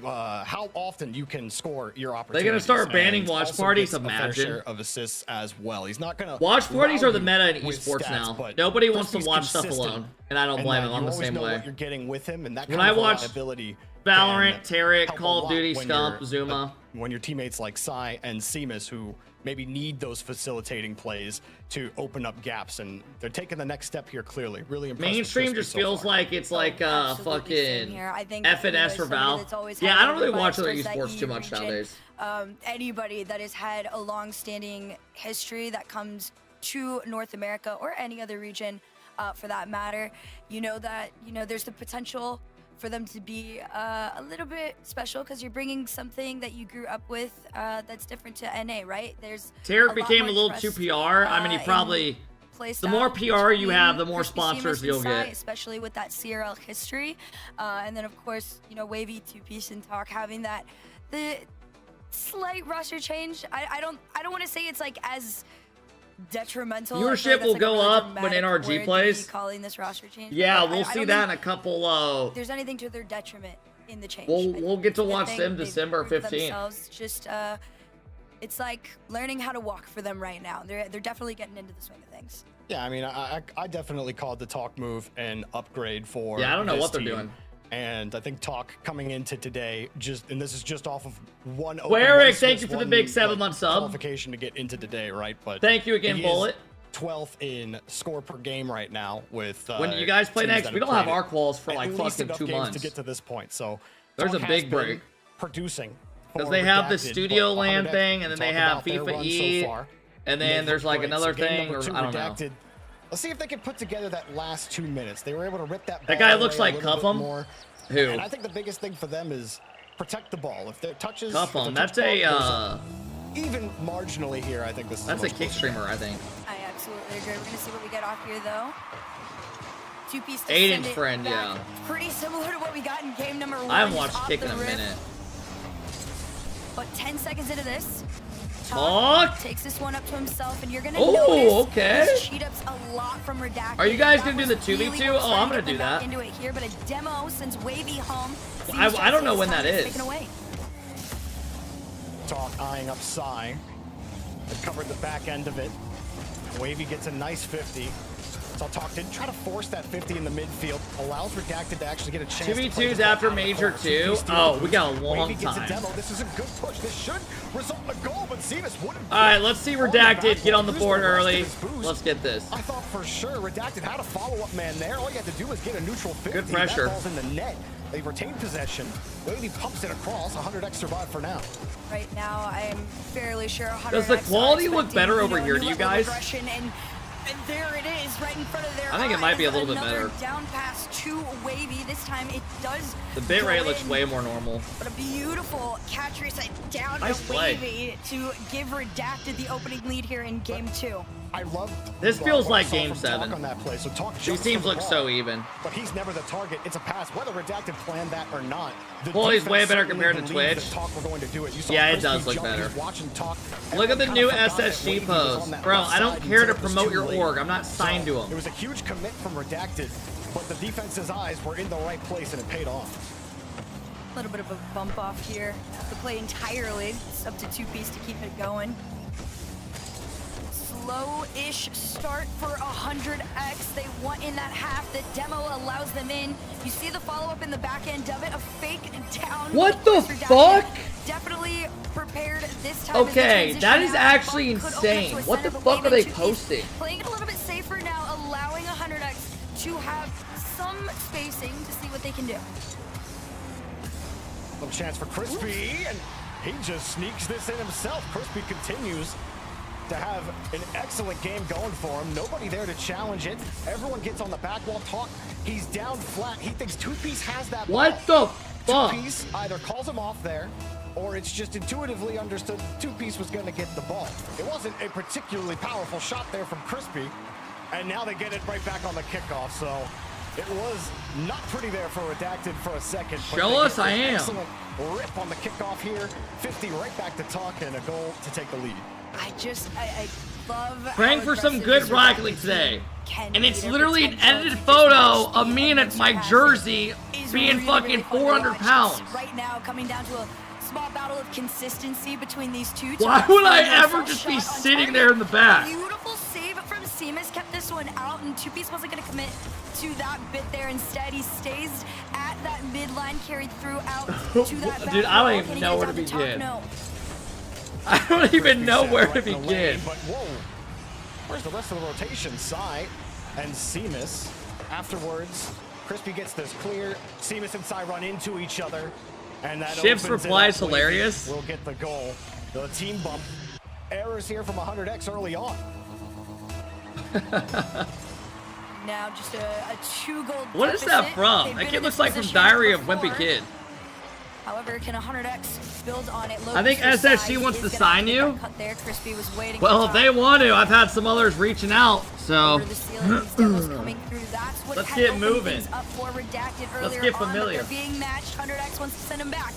how often you can score your opportunities. They're gonna start banning And watch also parties, gets a fair imagine. share of assists as well. He's not gonna Watch parties wow are the you meta in with esports stats, now. but Nobody wants to Crispy's watch stuff consistent, alone, and I don't blame that him. I'm you the always same know way. what you're getting with him, and that When kind I of watch reliability Valorant, can Tarek, help a Call of lot Duty, when Scump, you're- Zuma. when your teammates like Sai and Seamus, who maybe need those facilitating plays to open up gaps, and they're taking the next step here clearly. Really impressive. Mainstream Crispy just so feels far. like it's like Absolutely same fucking here. I think, FNS for somebody Valve. that's always Yeah, had I don't really a watch other bias towards that esports too EU much region. nowadays. Anybody that has had a long-standing history that comes to North America or any other region, for that matter, there's the potential for them to be a little bit special because you're bringing something that you grew up with that's different to NA, right? Tarek became a little too PR. I mean, he probably. The more PR you have, the more sponsors you'll get. Especially with that CRL history, and then of course, Wavy, 2Piece, and Talk having the slight roster change. I don't want to say it's like as detrimental. Viewership will go up when NRG plays. Calling this roster change. Yeah, But we'll I see don't that in think a couple. there's anything to their detriment in the change. We'll get to I watch think them they've December proved 15th. themselves. Just it's like learning how to walk for them right now. They're definitely getting into the swing of things. Yeah, I mean, I definitely called the Talk move an upgrade for. Yeah, I don't know this what they're team. doing. And I think Talk coming into today, and this is just off of one. Well, Eric, thank you for the big 7-month sub. Qualification to get into today, right? But thank you again, he is Bullet. 12th in score per game right now with when you guys play next, we don't have our quals for like fucking 2 months to get to this point. So there's a big break. Producing because they have the Studio Land thing, and then they have FIFA E, and then there's like another thing, or I don't know. Let's see if they can put together that last 2 minutes. They were able to rip that ball. That guy looks like Cuff'em. Who? And I think the biggest thing for them is protect the ball. If their touches, Cuff'em. That's a even marginally here. I think this is. That's a kick streamer, I think. I absolutely agree. We're gonna see what we get off here, though. 2-piece to Aiden's send it friend, back. yeah. Pretty similar to what we got in game number 1. I haven't watched Kick in a minute. But 10 seconds into this, Talk takes this one up to himself, and you're gonna notice okay. These cheat ups a lot from Redacted. Are you guys gonna do the 2v2? Oh, I'm gonna do that. Into it here, but a demo since Wavy home. I don't know when that is. Talk eyeing up Psy. It covered the back end of it. Wavy gets a nice 50. So Talk didn't try to force that 50 in the midfield. Allows Redacted to actually get a chance. 2v2s after Major 2. Oh, we got a long time. This is a good push. This should result in a goal, but Seamus wouldn't. All right, let's see Redacted get on the board early. Let's get this. I thought for sure Redacted had a follow-up man there. All you had to do was get a neutral 50. Good pressure. That ball's in the net. They retain possession. Wavy pumps it across. 100x survive for now. Right now, I am fairly sure 100x. Does the quality look better over here to you guys? And there it is, right in front of their I think it might be a little bit better. Down pass to Wavy. This time it does. The bitrate looks way more normal. But a beautiful catch reset down nice to Wavy to give Redacted the opening lead here in game 2. I love this feels like game 7. On that play. So Talk these teams look so even. But he's never the target. It's a pass, whether Redacted planned that or not. Well, he's way better compared to Twitch. Yeah, it does look better. Look at the new SSG pose. Bro, I don't care to promote your org. I'm not signed to him. It was a huge commit from Redacted, but the defense's eyes were in the right place and it paid off. A little bit of a bump off here. Have to play entirely. It's up to 2-piece to keep it going. Slow-ish start for 100x. They want in that half. The demo allows them in. You see the follow-up in the back end of it. A fake down. What the fuck? Definitely prepared this time. Okay, that is actually insane. What the fuck are they posting? Playing it a little bit safer now, allowing 100x to have some spacing to see what they can do. Little chance for Crispy, and he just sneaks this in himself. Crispy continues to have an excellent game going for him. Nobody there to challenge it. Everyone gets on the back wall. Talk. He's down flat. He thinks 2-piece has that ball. What the fuck? 2-piece either calls him off there, or it's just intuitively understood 2-piece was going to get the ball. It wasn't a particularly powerful shot there from Crispy, and now they get it right back on the kickoff. So it was not pretty there for Redacted for a second. Show us I am. Excellent rip on the kickoff here. 50 right back to Talk, and a goal to take the lead. I love praying for some good Rocket League today. And it's literally an edited photo of me in my jersey being fucking 400 pounds. Right now, coming down to a small battle of consistency between these two. Why would I ever just be sitting there in the back? Beautiful save from Seamus, kept this one out, and 2-piece wasn't going to commit to that bit there. Instead, he stays at that midline, carried through out to that back. Dude, I don't even know where to begin. I don't even know where to begin. But whoa, where's the rest of the rotation? Psy and Seamus. Afterwards, Crispy gets this clear. Seamus and Psy run into each other, and that Shifts reply is hilarious. We'll get the goal. The team bump. Errors here from 100x early on. Now just a 2-goal. What is that from? That kid looks like from Diary of Wimpy Kid. However, can 100x build on it? I think SSG wants to sign you. There. Crispy was waiting. Well, if they want to, I've had some others reaching out, so let's get moving. Let's get familiar. They're being matched. 100x wants to send him back.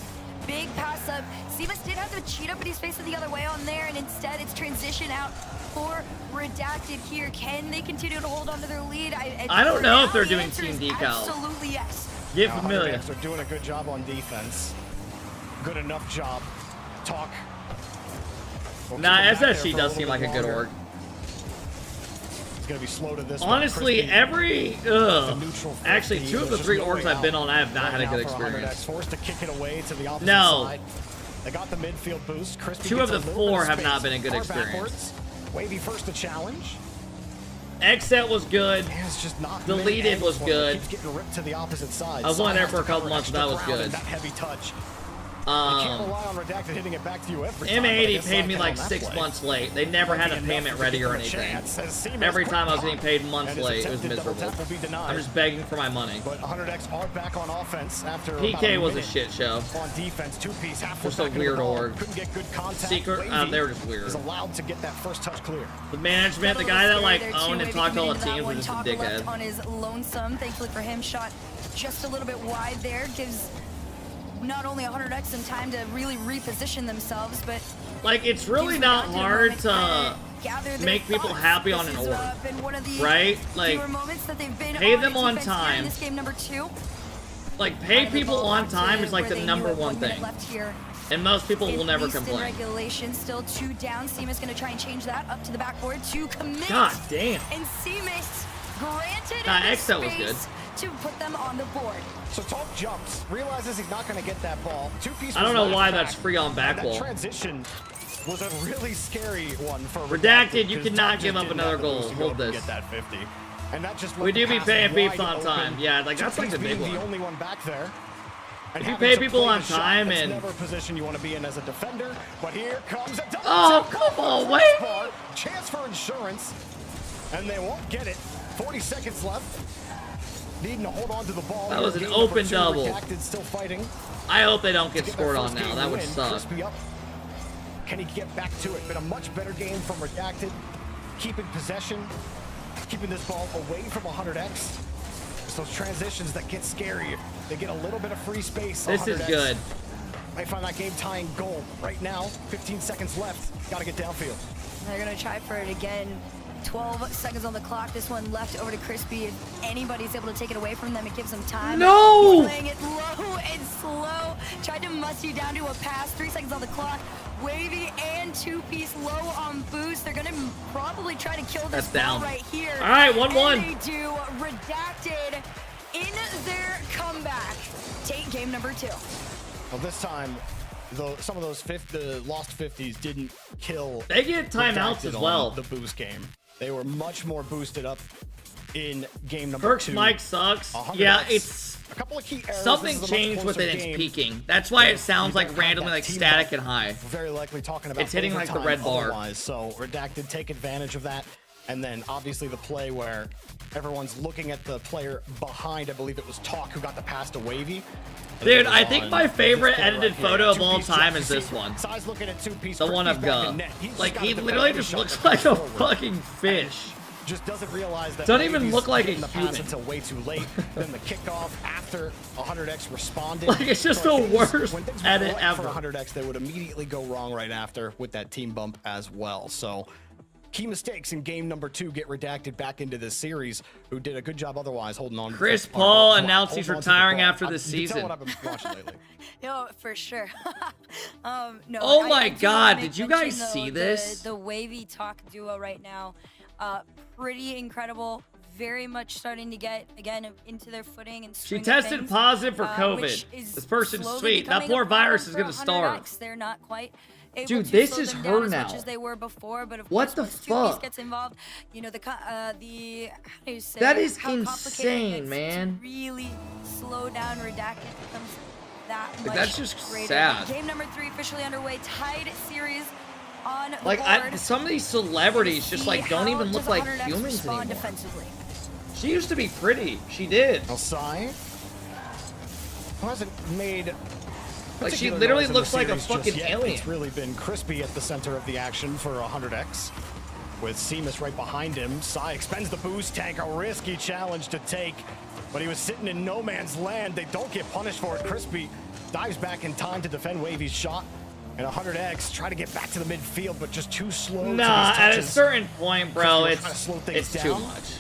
Big pass up. Seamus did have to cheat up, but he's facing the other way on there, and instead it's transition out for Redacted here. Can they continue to hold on to their lead? I don't know if they're doing team decals. Absolutely yes. Get familiar. They're doing a good job on defense. Good enough job. Talk. Nah, SSG does seem like a good org. It's gonna be slow to this. Honestly, actually, 2 of the 3 orgs I've been on, I have not had a good experience. Forced to kick it away to the opposite side. They got the midfield boost. 2 of the 4 have not been a good experience. Wavy first to challenge. Exit was good. It's just not Deleted was good. Keeps getting ripped to the opposite side. I was only there for a couple months, but that was good. That heavy touch. You can't rely on Redacted hitting it back to you every time. M80 paid me like 6 months late. They never had a payment ready or anything. Every time I was getting paid months late, it was miserable. I'm just begging for my money. But 100X are back on offense after PK was a shit show. On defense, two-piece, Just a weird org. Couldn't get good contact. Secret, they were just weird. Was allowed to get that first touch clear. The management, the guy that like owned and talked to all the teams was just a dickhead. On his lonesome, thankfully for him, shot just a little bit wide there. Gives not only 100X some time to really reposition themselves, but like it's really not hard to make people happy on an org, right? Like pay them on time. This game number 2. Like pay people on time is like the #1 thing, and most people will never complain. Regulation, still 2 down. Seamus going to try and change that up to the backboard to commit. God damn. And Seamus granted Exo was good. To put them on the board. So Talk jumps, realizes he's not going to get that ball. Two-piece. I don't know why that's free on back wall. That transition was a really scary one for Redacted. You cannot give up another goal. Hold this. Get that 50. And that just we do be paying people on time. Yeah, like that's like the big one. The only one back there. If you pay people on time and never a position you want to be in as a defender, but here comes a double. Oh, come on, wait. Chance for insurance, and they won't get it. 40 seconds left. Needing to hold on to the ball. That was an open double. Still fighting. I hope they don't get scored on now. That would suck. Can he get back to it? Been a much better game from Redacted. Keeping possession, keeping this ball away from 100X. It's those transitions that get scary. They get a little bit of free space. This is good. Might find that game-tying goal right now. 15 seconds left. Got to get downfield. They're gonna try for it again. 12 seconds on the clock. This one left over to Crispy. If anybody's able to take it away from them, it gives them time. No! Playing it low and slow. Tried to must you down to a pass. 3 seconds on the clock. Wavy and two-piece low on boost. They're gonna probably try to kill this ball right here. All right, 1-1. And they do. Redacted in their comeback. Take game number 2. Well, this time, some of those the lost 50s didn't kill. They get timeouts as well. The boost game. They were much more boosted up in game number Burke's 2. mic sucks. Yeah, it's a couple of key errors. Something changed with it. It's peaking. That's why it sounds like randomly like static and high. Very likely talking about it's hitting like the red bar. So Redacted take advantage of that, and then obviously the play where everyone's looking at the player behind. I believe it was Talk who got the pass to Wavy. Dude, I think my favorite edited photo of all time is this one. The one of Gun. Like, he literally just looks like a fucking fish. Just doesn't realize that doesn't even look like a human until way too late. Then the kickoff after 100X responded. Like, it's just the worst edit ever. For 100X, they would immediately go wrong right after with that team bump as well. So key mistakes in game number 2 get Redacted back into this series, who did a good job otherwise holding on. Chris Paul announced he's retiring after this season. What I've been watching lately. No, for sure. No, oh my God! Did you guys see this? The Wavy Talk duo right now, pretty incredible. Very much starting to get again into their footing and. She tested positive for COVID. This person's sweet. That poor virus is gonna starve. They're not quite. Dude, this is her now. As much as they were before, but of what the fuck? Gets involved, you know, how do you say that is insane, man. Really slow down. Redacted becomes that much. Like, that's just greater. sad. Game number 3 officially underway. Tied series on the like board. Some of these celebrities just like don't even look like humans anymore. Defensively. She used to be pretty. She did. Alsai hasn't made. Like, she literally looks like a fucking alien. It's really been Crispy at the center of the action for 100X. With Seamus right behind him. Sai expends the boost tank, a risky challenge to take. But he was sitting in no man's land. They don't get punished for it. Crispy dives back in time to defend Wavy's shot. And 100X try to get back to the midfield, but just too slow. Nah, at a certain point, bro, it's too much.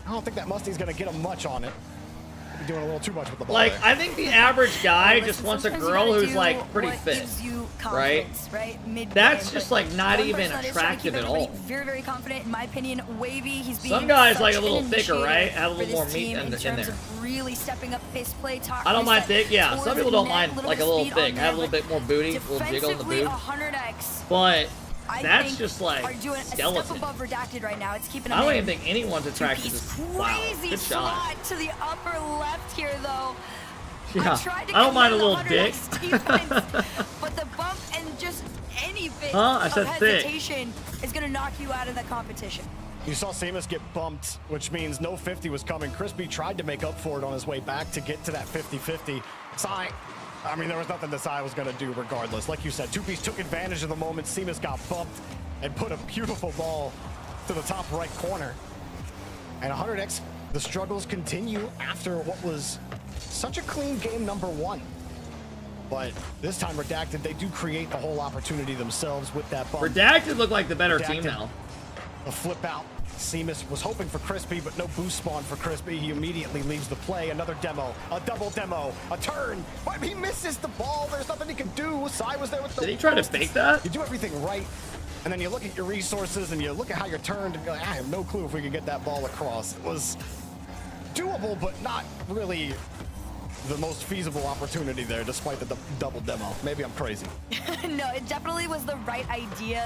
I don't think that Musty's going to get him much on it. Doing a little too much with the ball. Like, I think the average guy just wants a girl who's like pretty fit, right? That's just like not even attractive at all. Very, very confident, in my opinion. Wavy, he's being some guys like a little thicker, right? Have a little more meat in there. Really stepping up pace play. Talk I don't mind thick. Yeah, some people don't mind like a little thick. Have a little bit more booty, a little jiggle in the boot. But I That's think, just like are doing skeleton. a step above Redacted right now. It's keeping them I don't in. even think anyone's attracted to this. Wow, Crazy good shot. slot to the upper left here, though. Yeah, I don't mind a little dick. But the bump and just any bit I said of thick. hesitation is going to knock you out of the competition. You saw Seamus get bumped, which means no 50 was coming. Crispy tried to make up for it on his way back to get to that 50-50. Sai, I mean, there was nothing that Sai was going to do regardless. Like you said, Two-Piece took advantage of the moment. Seamus got bumped and put a beautiful ball to the top right corner. And 100X, the struggles continue after what was such a clean game number one. But this time, Redacted, they do create the whole opportunity themselves with that bump. Redacted look like the better team now. A flip out. Seamus was hoping for Crispy, but no boost spawn for Crispy. He immediately leaves the play. Another demo, a double demo, a turn. But he misses the ball. There's nothing he can do. Sai was there with the... Did he try to fake that? You do everything right, and then you look at your resources, and you look at how you're turned, and you're like, I have no clue if we can get that ball across. It was doable, but not really the most feasible opportunity there, despite the double demo. Maybe I'm crazy. No, it definitely was the right idea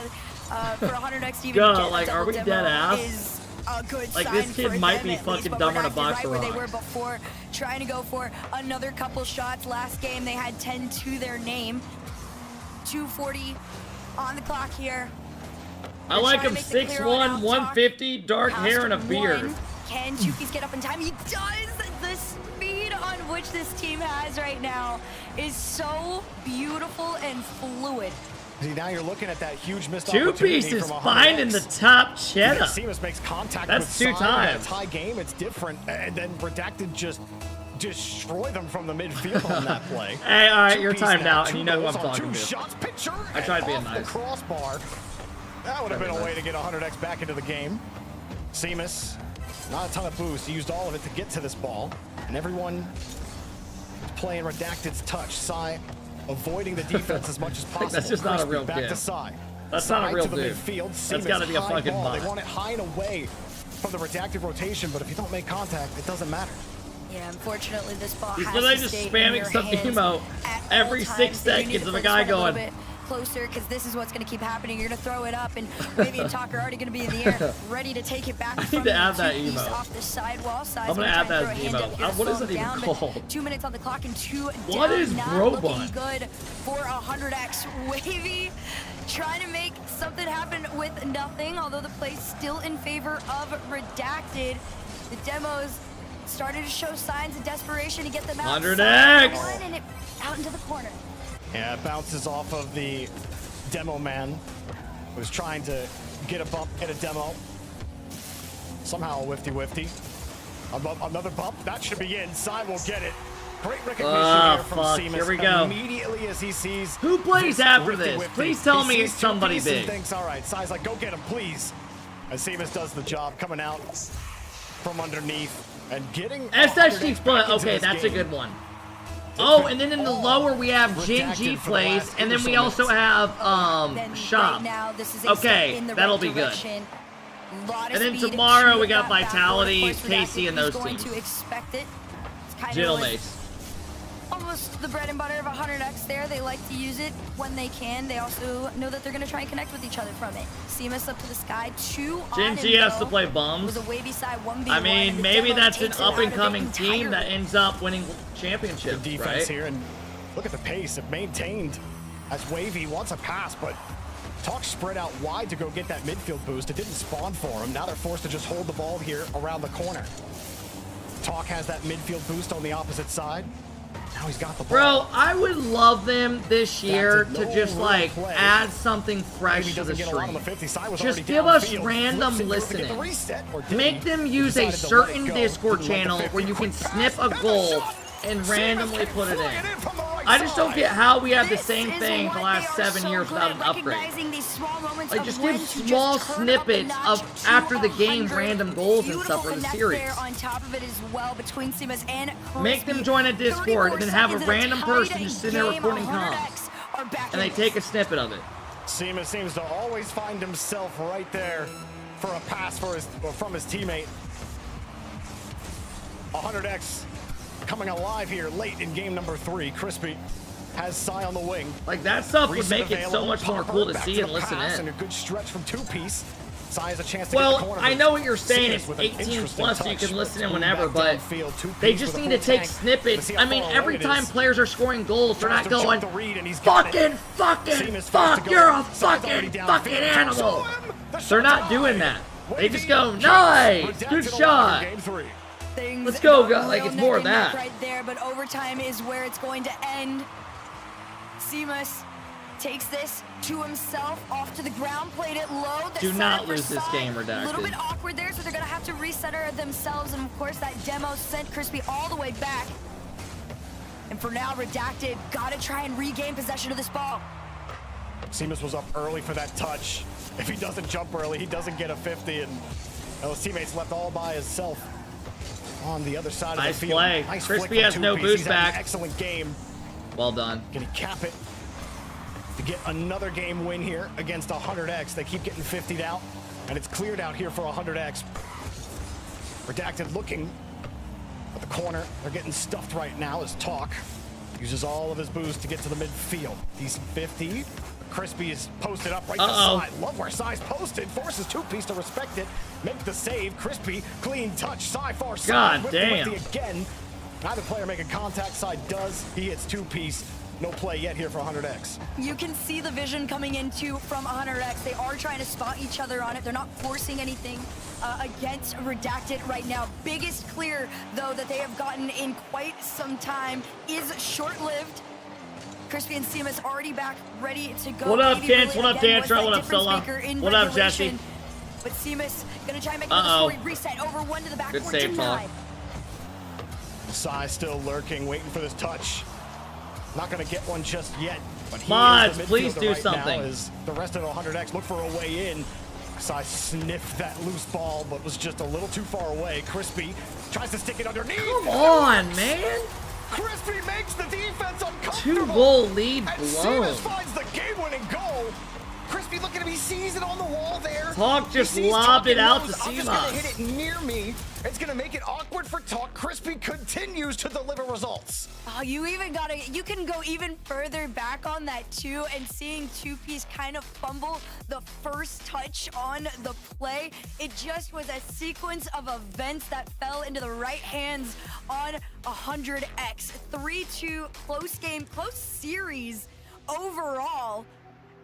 for 100X to even Yo, get like, a are double we demo dead ass? Is a good Like, sign this kid for might them be at least, fucking but dumber than a Redacted box right of where they rocks. were before, trying to go for another couple shots. Last game, they had 10 to their name. 2:40 on the clock here. I like him 6'1", 150, dark hair, and a beard. Can Two-Piece get up in time? He does! The speed on which this team has right now is so beautiful and fluid. See, now you're looking at that huge missed opportunity. Two-Piece is finding the top cheddar. Seamus makes contact That's with two Sai. times. It's high game, it's different. And then Redacted just destroy them from the midfield on that play. Hey, all right, you're Two-Piece timed now, out, and you know who I'm two goals on talking two to. shots, pitcher, I tried being and off nice. the crossbar. That would have been a way to get 100X back into the game. Seamus, not a ton of boost. He used all of it to get to this ball. And everyone playing Redacted's touch. Sai avoiding the defense as much as possible. That's just not a real back kid. to Sai. That's Sai not a real to the dude. midfield. That's got to be a Seamus, fucking high ball. bot. They want it high and away from the Redacted rotation, but if you don't make contact, it doesn't matter. Yeah, unfortunately, this ball He's has literally to just stay in spamming your some hands emo at every all 6 times. You need seconds to of a bring guy this one a little going. bit closer, because this is what's going to keep happening. You're going to throw it up, and maybe and Talker already going to be in the air, ready to take it back. I from need to add that Two-Piece emo. off the sidewall. Sai's I'm gonna gonna add try and that throw a hand emo. up here to What is slow it even him down, called? but 2 minutes on the clock and 2 What down. is Not Brobot? looking good for 100X. Wavy trying to make something happen with nothing, although the play's still in favor of Redacted. The demos started to show signs of desperation to get them out. 100X! And it out into the corner. Yeah, it bounces off of the demo man. Was trying to get a bump, get a demo. Somehow a whifty. Another bump. That should be in. Sai will get it. Great recognition here from fuck. Seamus. Here we go. Immediately as he sees Who plays this after whifty. this? Please tell He me sees it's somebody Two-Piece and big. thinks, all right, Sai's like, go get him, please. And Seamus does the job, coming out from underneath and getting SSG split. back into Okay, this that's a game. good one. Oh, and then in the lower we have Jin G plays, and then we also have Shop. Right now, this is a step Okay, in the that'll right be good. direction. Lot of And then speed tomorrow to we got that backboard. Vitality, Of course, Casey, and Redacted those is going teams. to expect it. It's kind Gentle of Mace. almost the bread and butter of 100X there. They like to use it when they can. They also know that they're going to try and connect with each other from it. Seamus up to the sky, 2 on Jin G him, has to though. play With bums. a wavy side 1v1. I mean, and the maybe demo that's an takes it out of it up-and-coming team entirely. that ends up winning championships, Good defense right? here, and look at the pace. It maintained as Wavy wants a pass, but Talk spread out wide to go get that midfield boost. It didn't spawn for him. Now they're forced to just hold the ball here around the corner. Talk has that midfield boost on the opposite side. Now he's got the ball. Bro, I would love them this year That's a to no just rule like play. add something fresh Maybe to the doesn't get a lot stream. on the 50. Sai was Just already give us downfield. random Flips it, goes to get listening. the reset, or did Make he? them He use a decided to let certain it go. Discord Didn't like the channel 50. where you can Quick snip pass, a goal and randomly put it in. I just don't get how we have the same thing the last 7 years without an upgrade. Like, just give small snippets of after the game random goals and stuff for the series. On top of it as well between Seamus and Make them join a Discord and then have a random person just sitting there recording comms. And they take a snippet of it. Seamus seems to always find himself right there for a pass from his teammate. 100X coming alive here late in game number 3. Crispy has Sai on the wing. Like, that stuff would Reset make it so available. much more Popper cool to back see the and listen pass, in. And a good stretch from two-piece. Sai has a chance to get the Well, corner. I know what you're saying. Seamus It's with an 18 interesting plus, so you touch. can listen in Moving whenever, back but downfield, two-piece they just with a need to full take tank. snippets. Let's see how I mean, far every away it time is. players are scoring goals, they're not Tries to jump going, the read, and he's got fucking, it. fucking, Seamus first fuck, to go. you're a Sai's already fucking, downfield. fucking animal. The They're not shot's doing high. that. They Wavy just go, kicks. nice, Redacted good alive shot. in game 3. Things Let's go, got like, real it's more of neck and neck that. right there, but overtime is where it's going to end. Seamus takes this to himself, off to the ground, played it low. Do Set not up for lose this Sai. game, A little Redacted. bit awkward there, so they're gonna have to reset her themselves, and of course that demo sent Crispy all the way back. And for now, Redacted gotta try and regain possession of this ball. Seamus was up early for that touch. If he doesn't jump early, he doesn't get a 50, and his teammates left all by himself on the other side Nice of the field. play. Nice Crispy flick from has no two-piece. boost He's had an back. excellent game. Well done. Can he cap it to get another game win here against 100X? They keep getting 50'd out, and it's cleared out here for 100X. Redacted looking at the corner. They're getting stuffed right now as Talk uses all of his boost to get to the midfield. He's 50. Crispy is posted up right to side. Love where Sai's posted. Forces two-piece to respect it. Make the save. Crispy, clean touch. Sai far side. God damn. Again. Neither player making contact. Sai does. He hits two-piece. No play yet here for 100X. You can see the vision coming into from 100X. They are trying to spot each other on it. They're not forcing anything against Redacted right now. Biggest clear, though, that they have gotten in quite some time is short-lived. Crispy and Seamus already back, ready to go. What up, Maybe Kent? really What up, again was Dantra? that What up, difference Stella? maker in What up, regulation. Jesse? But Seamus gonna try and make another story reset over one to the back. Good save, Talk. Sai still lurking, waiting for this touch. Not going to get one just yet. But he Mods, is the please midfielder do right something. Now as the rest of the 100X look for a way in. Sai sniffed that loose ball, but was just a little too far away. Crispy tries to stick it underneath. Come on, man. Crispy makes the defense uncomfortable. 2-goal lead And blown. Seamus finds the game-winning goal. Crispy looking to be seized on the wall there. Talk just He sees lobbed Talk it and out knows, to I'm just gonna Seamus. hit it near me. It's gonna make it awkward for Talk. Crispy continues to deliver results. Oh, you can go even further back on that too, and seeing two-piece kind of fumble the first touch on the play. It just was a sequence of events that fell into the right hands on 100X. 3-2, close game, close series overall.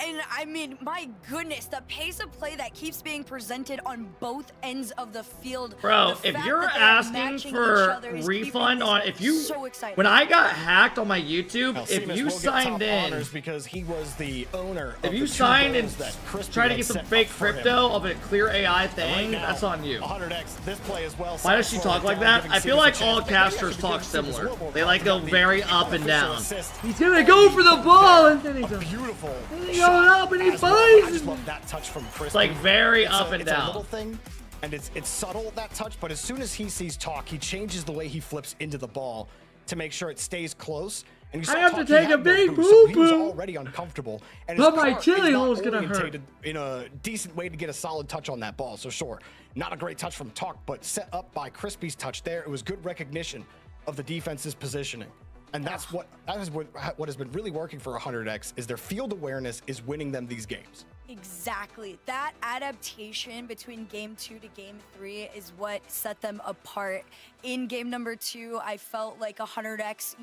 And I mean, my goodness, the pace of play that keeps being presented on both ends of the field. Bro, The if fact you're that they're asking matching each for other is refund keeping on, this if you, so exciting. when I got hacked on my YouTube, Now, if Seamus you will get signed top in, honors because he was the owner if of you the two signed and goals that Crispy try to had get some set fake up for him. crypto of a clear AI And thing, right now, that's on you. 100X, this play as well. Why does she talk like that? I feel like all casters talk similar. They like go very up and down. He's gonna go for the ball and then he's beautiful. He's going up and he as well. I buys. just love that touch from Crispy. It's like very It's up and it's down. a little thing, and it's subtle, that touch, but as soon as he sees Talk, he changes the way he flips into the ball to make sure it stays close. And you I saw have Talk, to he take had a no big boost, so he was poo-poo. already uncomfortable. And But his my car chili is not hole's gonna hurt. orientated in a decent way to get a solid touch on that ball. So sure, not a great touch from Talk, but set up by Crispy's touch there. It was good recognition of the defense's positioning. And that is what has been really working for 100X is their field awareness is winning them these games. Exactly. That adaptation between game 2 to game 3 is what set them apart. In game number 2, I felt like 100X,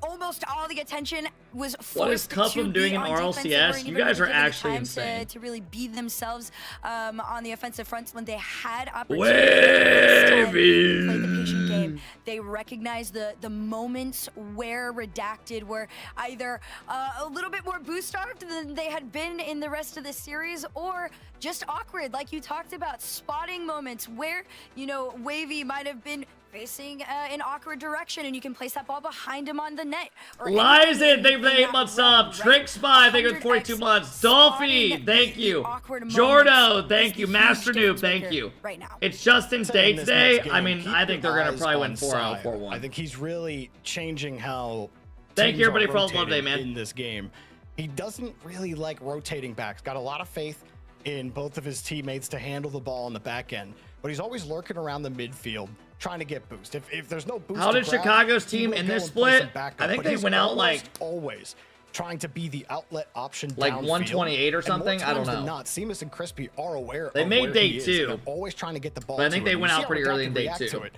almost all the attention was forced What is Cupham to doing be in on defense. They RLCS? weren't You even guys really are given the actually time insane. to really be themselves on the offensive fronts when they had opportunities. Instead, they played the patient game. They recognized the moments where Redacted were either a little bit more boost starved than they had been in the rest of the series, or just awkward, like you talked about, spotting moments where, Wavy might have been facing an awkward direction, and you can place that ball behind him on the net. Lies it, thank you for the 8 months up. Trick Spy, thank you for 42 months. Dolphy, thank you. Jordo, thank you. Master Noob, thank you. Right now. It's Justin's day In this today. next I game, mean, keep I think they're your gonna eyes probably win on 4-0, Sai. 4-1. I think he's really changing how Thank you, teams everybody, are for all the love today, rotating man. in this game. He doesn't really like rotating backs. Got a lot of faith in both of his teammates to handle the ball on the back end, but he's always lurking around the midfield, trying to get boost. If there's no boost, How to did grab, Chicago's he team will in go this and play some split? backup, I think but they he's went out almost like always trying to be the outlet option like downfield. 128 or And something. more I don't times than know. not, Seamus and Crispy are aware. They of made where day he is. 2. They're always trying to get the ball. But I think to they him. went You out see how pretty early Redacted in day react 2. to it.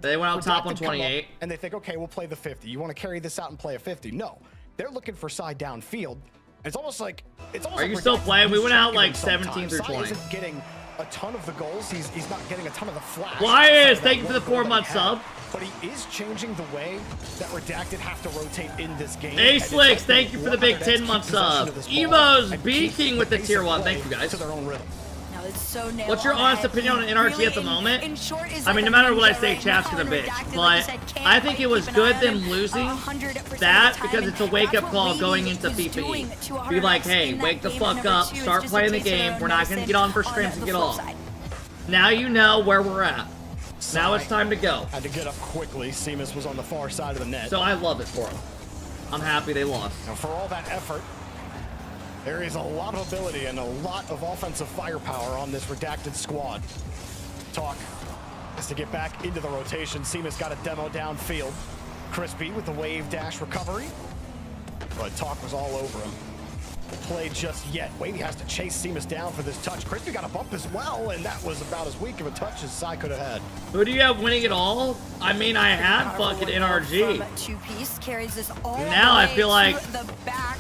They went out top on Redacted come up 28. And they think, okay, we'll play the 50. You want to carry this out and play a 50? No, they're looking for side downfield. It's almost like Are you still playing? We went out like 17 through 20. Sai isn't getting a ton of the goals. He's not getting a ton of the flash. Wyas, thank you for the 4-month sub. But he is changing the way that Redacted have to rotate in this game. A-Slicks, thank you for the big 10-month sub. Evo's B-King with the tier 1. Thank you, guys. No, it's so nailed What's your on honest the head. opinion on NRG Really, at the moment? in short, is I mean, like no a matter what I ninja say, right chat's now, gonna and bitch. Redacted, like But I said, can't I think it quite was keep an eye good on them him losing 100% of that the because time, it's a and wake-up that's what call Lady going into was doing PPE. to 100X Be like, hey, in that wake the game fuck number up, 2 is start just a playing the taste of game. their We're not going to get on for medicine scrims and the get flip off. side. Now you know where we're at. Now it's time to go. Had to get up quickly. Seamus was on the far side of the net. So I love it for them. I'm happy they lost. Now for all that effort, there is a lot of ability and a lot of offensive firepower on this Redacted squad. Talk has to get back into the rotation. Seamus got a demo downfield. Crispy with the wave dash recovery. But Talk was all over him. Play just yet. Wavy has to chase Seamus down for this touch. Crispy got a bump as well, and that was about as weak of a touch as Sai could have had. Who do you have winning it all? I mean, I had fucking NRG. From two-piece carries this all Now the I way feel like to the back.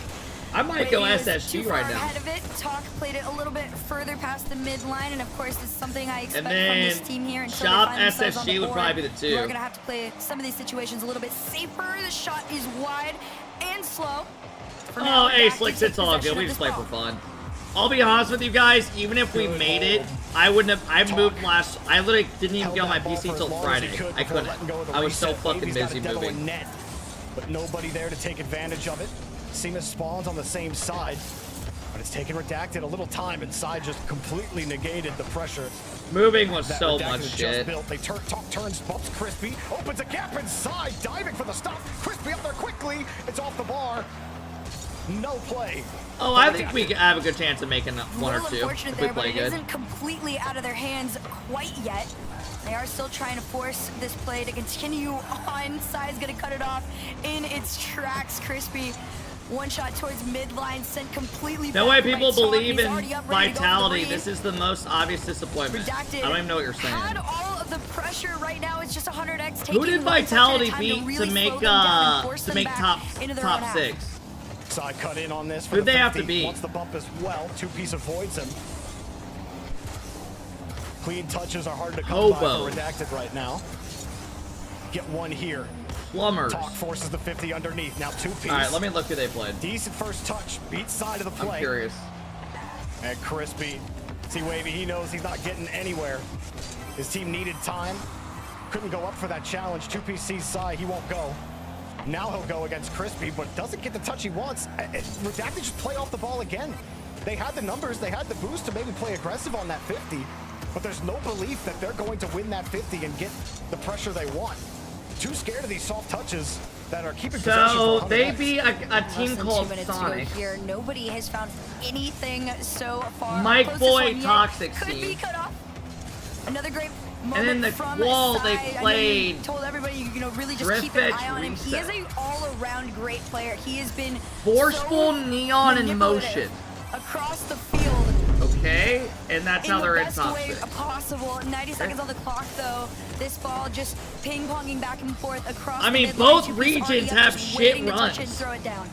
I might go Brady was SSG too far right now. ahead of it. Talk played it a little bit further past the midline, and of course, it's something I expect And from then this team here. Until shop they find themselves on the SSG would board, probably be the 2. We're gonna have to play some of these situations a little bit safer. The shot is wide and slow. For now, Oh, A-Slicks, it's all good. We just play for fun. I'll be honest with you guys, even if we made it, I wouldn't have. I moved last. I literally didn't even get on my PC until Friday. I couldn't. I was so fucking busy moving. Net, but nobody there to take advantage of it. Seamus spawns on the same side, but it's taken Redacted a little time, and Sai just completely negated the pressure. Moving was that so Redacted much just shit. built. They Talk turns, bumps Crispy, opens a gap inside, diving for the stop. Crispy up there quickly. It's off the bar. No play. Oh, I think we have a good chance of making 1 or 2 unfortunate if we there, but play it good. isn't completely out of their hands quite yet. They are still trying to force this play to continue on. Sai's gonna cut it off in its tracks. Crispy, one shot towards midline, sent completely No back way by people Talk. believe He's in already up, ready to go for the vitality. read. This is the most obvious disappointment. Redacted I don't even know what you're saying. had all of the pressure right now. It's just 100X. Who did taking one touch at a vitality time beat really to make slow them down and force them back top into their own half. 6? Sai cut in on this. For Who'd the they have to 50. beat? Wants the bump as well. Two-piece avoids him. Clean touches are hard to come Hobo. by for Redacted right now. Get one here. Plumbers. Talk forces the 50 underneath. Now two-piece. All right, let me look who they played. Decent first touch. Beats side of the play. I'm curious. And Crispy. See, Wavy, he knows he's not getting anywhere. His team needed time. Couldn't go up for that challenge. Two-piece sees Sai. He won't go. Now he'll go against Crispy, but doesn't get the touch he wants. Redacted just play off the ball again. They had the numbers, they had the boost to maybe play aggressive on that 50, but there's no belief that they're going to win that 50 and get the pressure they want. Too scared of these soft touches that are keeping possession. So for they 100X. beat a Less team than 2 called minutes to go Sonic. here. Nobody has found anything so far. Mike Closest Boy one yet Toxic could be team. cut off. Another great And moment then the from wall they Sai. I know played. you told everybody, you know, really just Drift keep an edge eye on him. He reset. is an all-around great player. He has been Forceful so neon in manipulative motion. across the field. Okay, and that's how they're the in best top way 6. possible. 90 seconds on the clock, though. This ball just ping-ponging back and forth across. I mean, the midline. both Two-piece regions already up, have just shit waiting to touch runs. it and throw it down.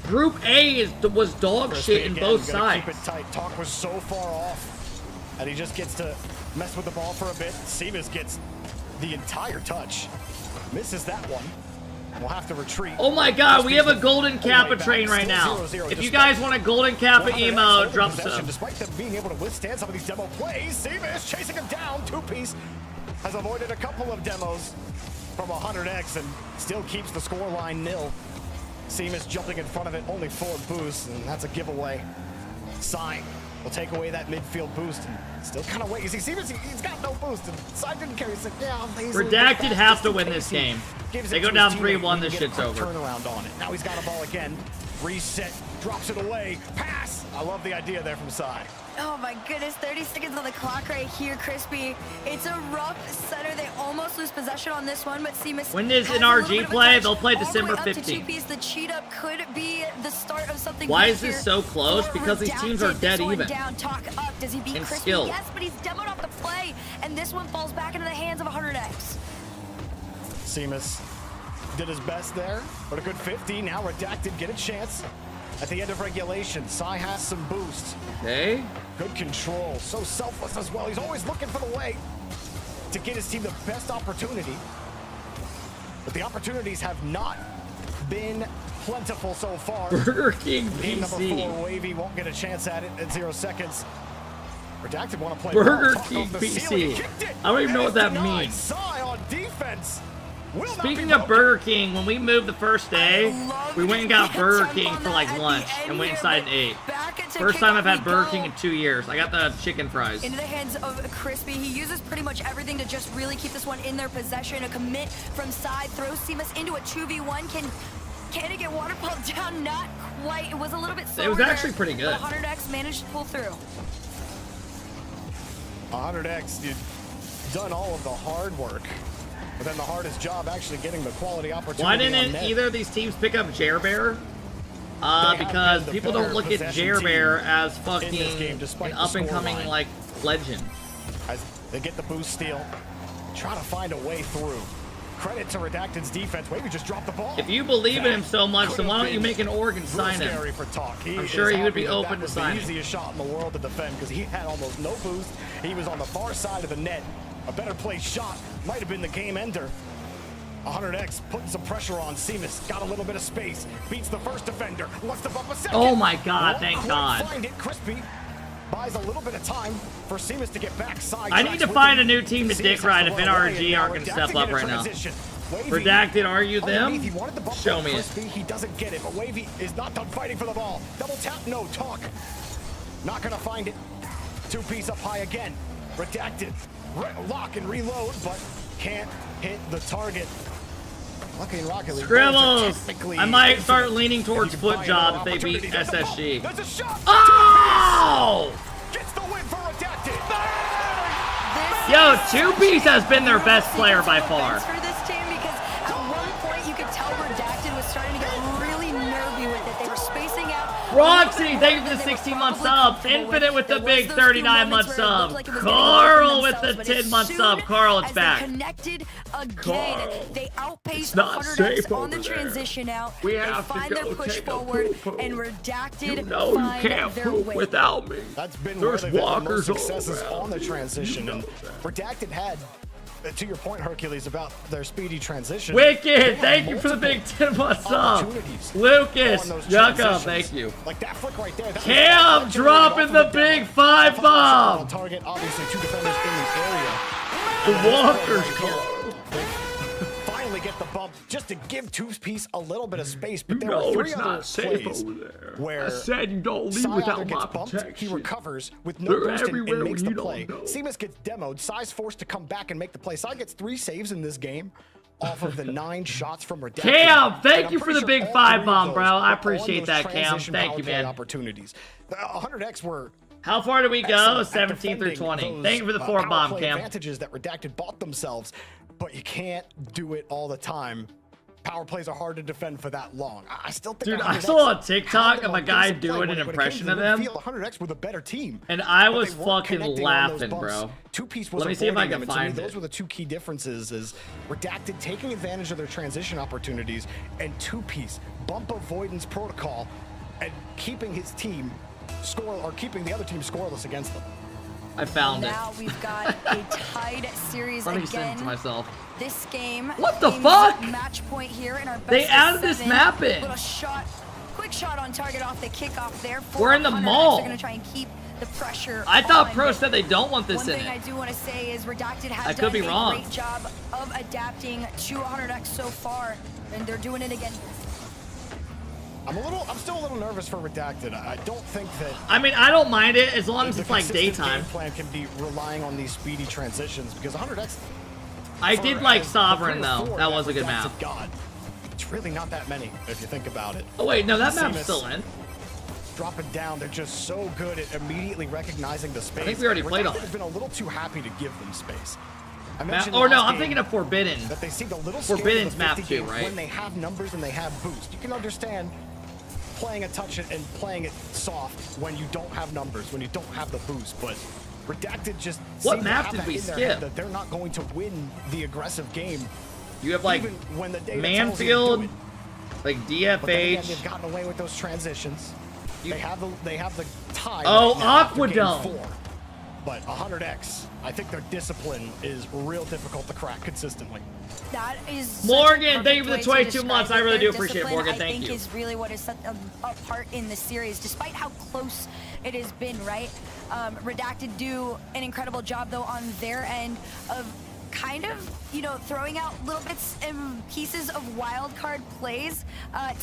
Group A was dog Crispy shit in again, both gonna sides. Keep it tight. Talk was so far off, and he just gets to mess with the ball for a bit. Seamus gets the entire touch, misses that one. We'll have to retreat. Oh my god, we have a golden Kappa train right now. If you guys want a golden Kappa emo, drop some. Despite them being able to withstand some of these demo plays, Seamus chasing him down. Two-piece has avoided a couple of demos from 100X and still keeps the scoreline nil. Seamus jumping in front of it, only 4 boosts, and that's a giveaway. Sai will take away that midfield boost and still kind of wait. You see, Seamus, he's got no boost, and Sai didn't carry. He's like, yeah, Redacted have to win this game. They go down 3-1, this shit's over. Turnaround on it. Now he's got a ball again. Reset, drops it away, pass. I love the idea there from Sai. Oh my goodness, 30 seconds on the clock right here, Crispy. It's a rough center. They almost lose possession on this one, but Seamus. When does NRG play? They'll play December 15th. The cheat up could be the start of something. Why is this so close? Because these teams are dead even. Down, talk up. Does he beat and Crispy? skill. Yes, but he's demoed off the play, and this one falls back into the hands of 100X. Seamus did his best there, but a good 50. Now Redacted get a chance. At the end of regulation, Sai has some boost. Okay. Good control, so selfless as well. He's always looking for the way to get his team the best opportunity. But the opportunities have not been plentiful so far. Burger King Team number PC. 4, Wavy, won't get a chance at it at 0 seconds. Redacted want to play Burger ball, King PC. PC. I don't even know what that means. Sai on defense. Speaking of Burger King, when we moved the first day, we went and got Burger King for like lunch and went inside and ate. First time I've had Burger King in 2 years. I got the chicken fries. Into the hands of Crispy. He uses pretty much everything to just really keep this one in their possession. A commit from side, throws Seamus into a 2v1. Can he get waterfalled down? Not quite. It was a little bit slower. It was actually pretty good. But 100X managed to pull through. 100X, you've done all of the hard work. But then the hardest job actually getting the quality opportunity. Why didn't either of these teams pick up Jerbear? Because people don't look at Jerbear as fucking an up-and-coming like legend. As they get the boost steal, try to find a way through. Credit to Redacted's defense. Wavy just dropped the ball. If you believe in him so much, then why don't you make an org and sign him? I'm sure he would be open to signing. The easiest shot in the world to defend because he had almost no boost. He was on the far side of the net. A better placed shot might have been the game ender. 100X putting some pressure on Seamus. Got a little bit of space. Beats the first defender. Wants to bump a second. Oh my God! Thank God. Find it. Crispy buys a little bit of time for Seamus to get back. Side I need to find a new team to dick ride if NRG aren't going to step up right now. Redacted, are you them? Show me it. He doesn't get it, but Wavy is not done fighting for the ball. Double tap, no talk. Not going to find it. Two-piece up high again. Redacted. Lock and reload, but can't hit the target. Lucky in RocketLeague. Scribbles! I might start leaning towards foot job if they beat SSG. Oh! Gets the win for Redacted. Yo, Two-Piece has been their best player by far. For this team, because at one point you could tell Redacted was starting to get really nervy with it. They were spacing out. Roxy, thank you for the 16-month sub. Infinite with the big 39-month sub. Carl with the 10-month sub. Carl, it's back. Connected again. They outpaced It's not 100X safe on the over there. transition out. We They have to find go their push take a forward, poo-poo. and Redacted You know find you can't their poop way. without me. That's been There's where they've had the most walkers all successes around. on the transition. You know And Redacted had, to your point, Hercules, about their speedy transition. Wicked, thank you for the big 10-month sub. Lucas, Yucca, thank you. Like that flick right there. Cam dropping the big 5 bomb. Target, obviously, two defenders in the area. The walkers call. Finally get the bump just to give Two-Piece a little bit of space, but You there know were 3 it's other not safe plays over there. where I said you don't leave Sai without either my gets bumped, protection. he recovers with no They're boost and everywhere makes when the you play. don't know. Seamus gets demoed. Sai's forced to come back and make the play. Sai gets 3 saves in this game off of the 9 shots from Redacted. Cam, thank And you I'm for the pretty big sure 5 all bomb, 3 of bro. those I were on appreciate those that, Cam. transition Thank power you, play man. Opportunities. The 100X were How far did we go? excellent at 17 through 20. defending Thank you for the those, 4 power bomb, play Cam. advantages that Redacted bought themselves, but you can't do it all the time. Power plays are hard to defend for that long. I still think Dude, 100X I saw a had TikTok them of a on guy pace to play doing when an it came impression to of the them. midfield. 100X were the better team. And I but was they weren't fucking connecting on those laughing, bumps. bro. Two-Piece was Let me see if I avoiding can them, and to me, find those it. were the 2 key differences: is Redacted taking advantage of their transition opportunities, and Two-Piece bump avoidance protocol, and keeping his team keeping the other team scoreless against them. I found it. Now we've got a tied series Let me again. send it to myself. This game. What the is fuck? Match point here in our best They of added this 7. map in. Little shot, quick shot on target off the kickoff there. We're in the 400X mall. are gonna try and keep the pressure. I thought on, Pro but said they don't want this one in thing it. I do want to say is Redacted has I could done be a wrong. great job of adapting to 100X so far, and they're doing it again. I'm still a little nervous for Redacted. I don't think that. I mean, I don't mind it as long as the it's like consistent daytime. game plan can be relying on these speedy transitions because 100X. I did like for Sovereign the though. four That was a good Redacted map. got, There's really not that many if you think about it. Oh wait, no, that map's Seamus still in. Dropping down, they're just so good at immediately recognizing the space. I think we already played on Redacted has been a little too happy to give them space. I Map, mentioned or no, last I'm game thinking of Forbidden. that they seemed a little scared Forbidden's of the 50 map too, game right? when they have numbers and they have boost. You can understand playing a touch it and playing it soft when you don't have numbers, when you don't have the boost, but Redacted just What seem to map have did that we in their skip? head that they're not going to win the aggressive game. You have like even when the data tells you to do Manfield, it. like But then again, DFH. they've gotten away with those transitions. They have the tie. Oh, right now after game Aquadome. 4. But 100x, I think their discipline is real difficult to crack consistently. That is Morgan, thank you for the way to 22 describe months. I it. really Their do appreciate it, discipline, Morgan. I Thank think you. is really what has set them apart in the series, despite how close it has been, right? Redacted do an incredible job, though, on their end of kind of, you know, throwing out little bits and pieces of wild card plays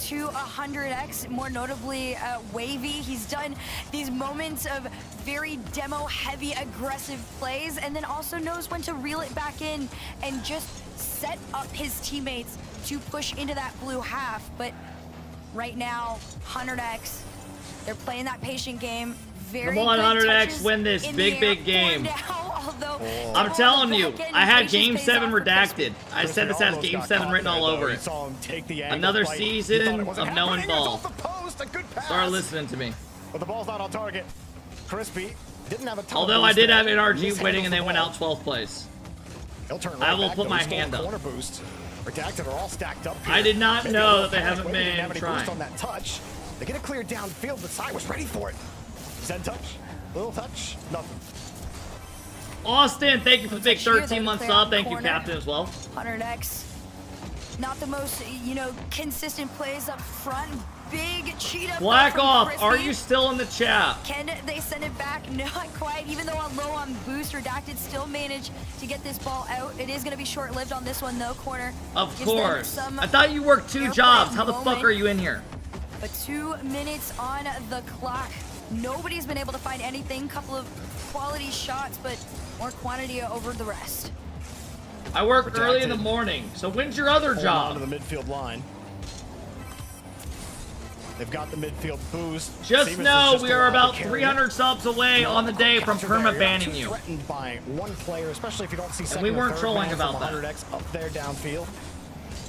to 100x, more notably Wavy. He's done these moments of very demo heavy aggressive plays, and then also knows when to reel it back in and just set up his teammates to push into that blue half. But right now, 100x, they're playing that patient game. Very Come on, good 100x, touches win this in big, the big air game. for now, although I'm telling you, I had Game 7 redacted. I Crispy said this has almost Game got 7 caught written all there, though. over You it. saw him take the angle Another fight. You thought season it wasn't of knowing happening. It was ball. off the post. A good pass. Start listening to me. But the ball's not on target. Crispy didn't have a ton Although of I boost did there. have NRG Mishandles winning and the they went ball. out 12th place. He'll turn I right will back, put though. my He stole hand a up. corner boost. Redacted are all stacked up here. I did not Maybe know a little that they panic. haven't Wavy didn't been have any trying. boost on that touch. They get it cleared downfield, but Sai was ready for it. Zen touch, little touch, nothing. Austin, thank you for the big Cheers, 13 month clear sub. Thank you, corner. Captain, as well. 100x, not the most, you know, consistent plays up front. Big cheat up. Black from off. Crispy. Are you still in the chat? Can they send it back? Not quite. Even though I'm low on boost, Redacted still managed to get this ball out. It is going to be short-lived on this one, though. Corner. Of gives them course. some I thought you worked 2 airplay jobs. How the fuck moment. are you in here? But 2 minutes on the clock. Nobody's been able to find anything. Couple of quality shots, but more quantity over the rest. I work early in the morning. So when's your other Hold job? on to the midfield line. They've got the midfield boost. Just Seamus know is we just are allowed to about carry 300 it. subs away on the day from Counter there. You're not perma-banning too you. threatened by one player, especially if you don't see And second we or weren't third trolling man about from that. 100x up there downfield.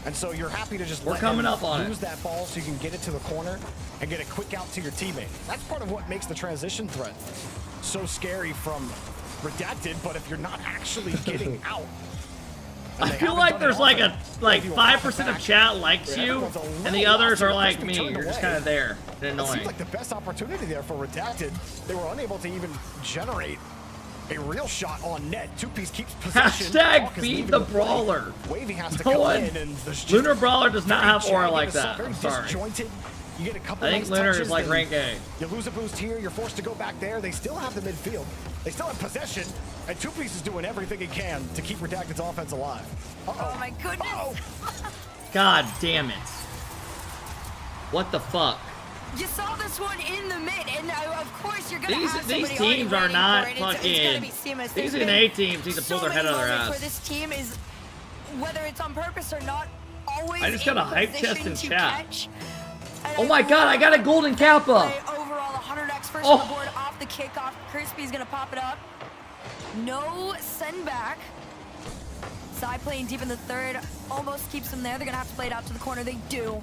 And so you're happy to just We're let coming him up on it. lose that ball so you can get it to the corner and get a quick out to your teammate. That's part of what makes the transition threat so scary from Redacted, but if you're not actually getting out. I feel like there's like a 5% of chat likes you, and the others are like me. You're just kind of there and It annoying. seemed like the best opportunity there for Redacted. They were unable to even generate a real shot on net. Two-piece keeps possession. Hashtag Hawk is beat leaving the the play. brawler. Wavy has to No come one. in, and there's just Lunar Brawler does not very have aura jagged, like it's that. very I'm sorry. disjointed. You get a couple I think nice Lunar is touches, like then rank A. You lose a boost here, you're forced to go back there. They still have the midfield. They still have possession, and Two-piece is doing everything he can to keep Redacted's offense alive. Oh my goodness. God damn it. What the fuck? You saw this one in the mid, and of course you're gonna have These somebody teams already are waiting not for it. It's gonna fucking. be Seamus. These There's A been teams need to pull so their head many out of their moments ass. where this team is, whether it's on purpose or not, always I just got in a hype position chest in to chat. catch. Oh my god, I got a golden kappa! Overall, 100x first Oh. on the board off the kickoff. Crispy's gonna pop it up. No send back. Side playing deep in the third, almost keeps them there. They're gonna have to play it out to the corner. They do.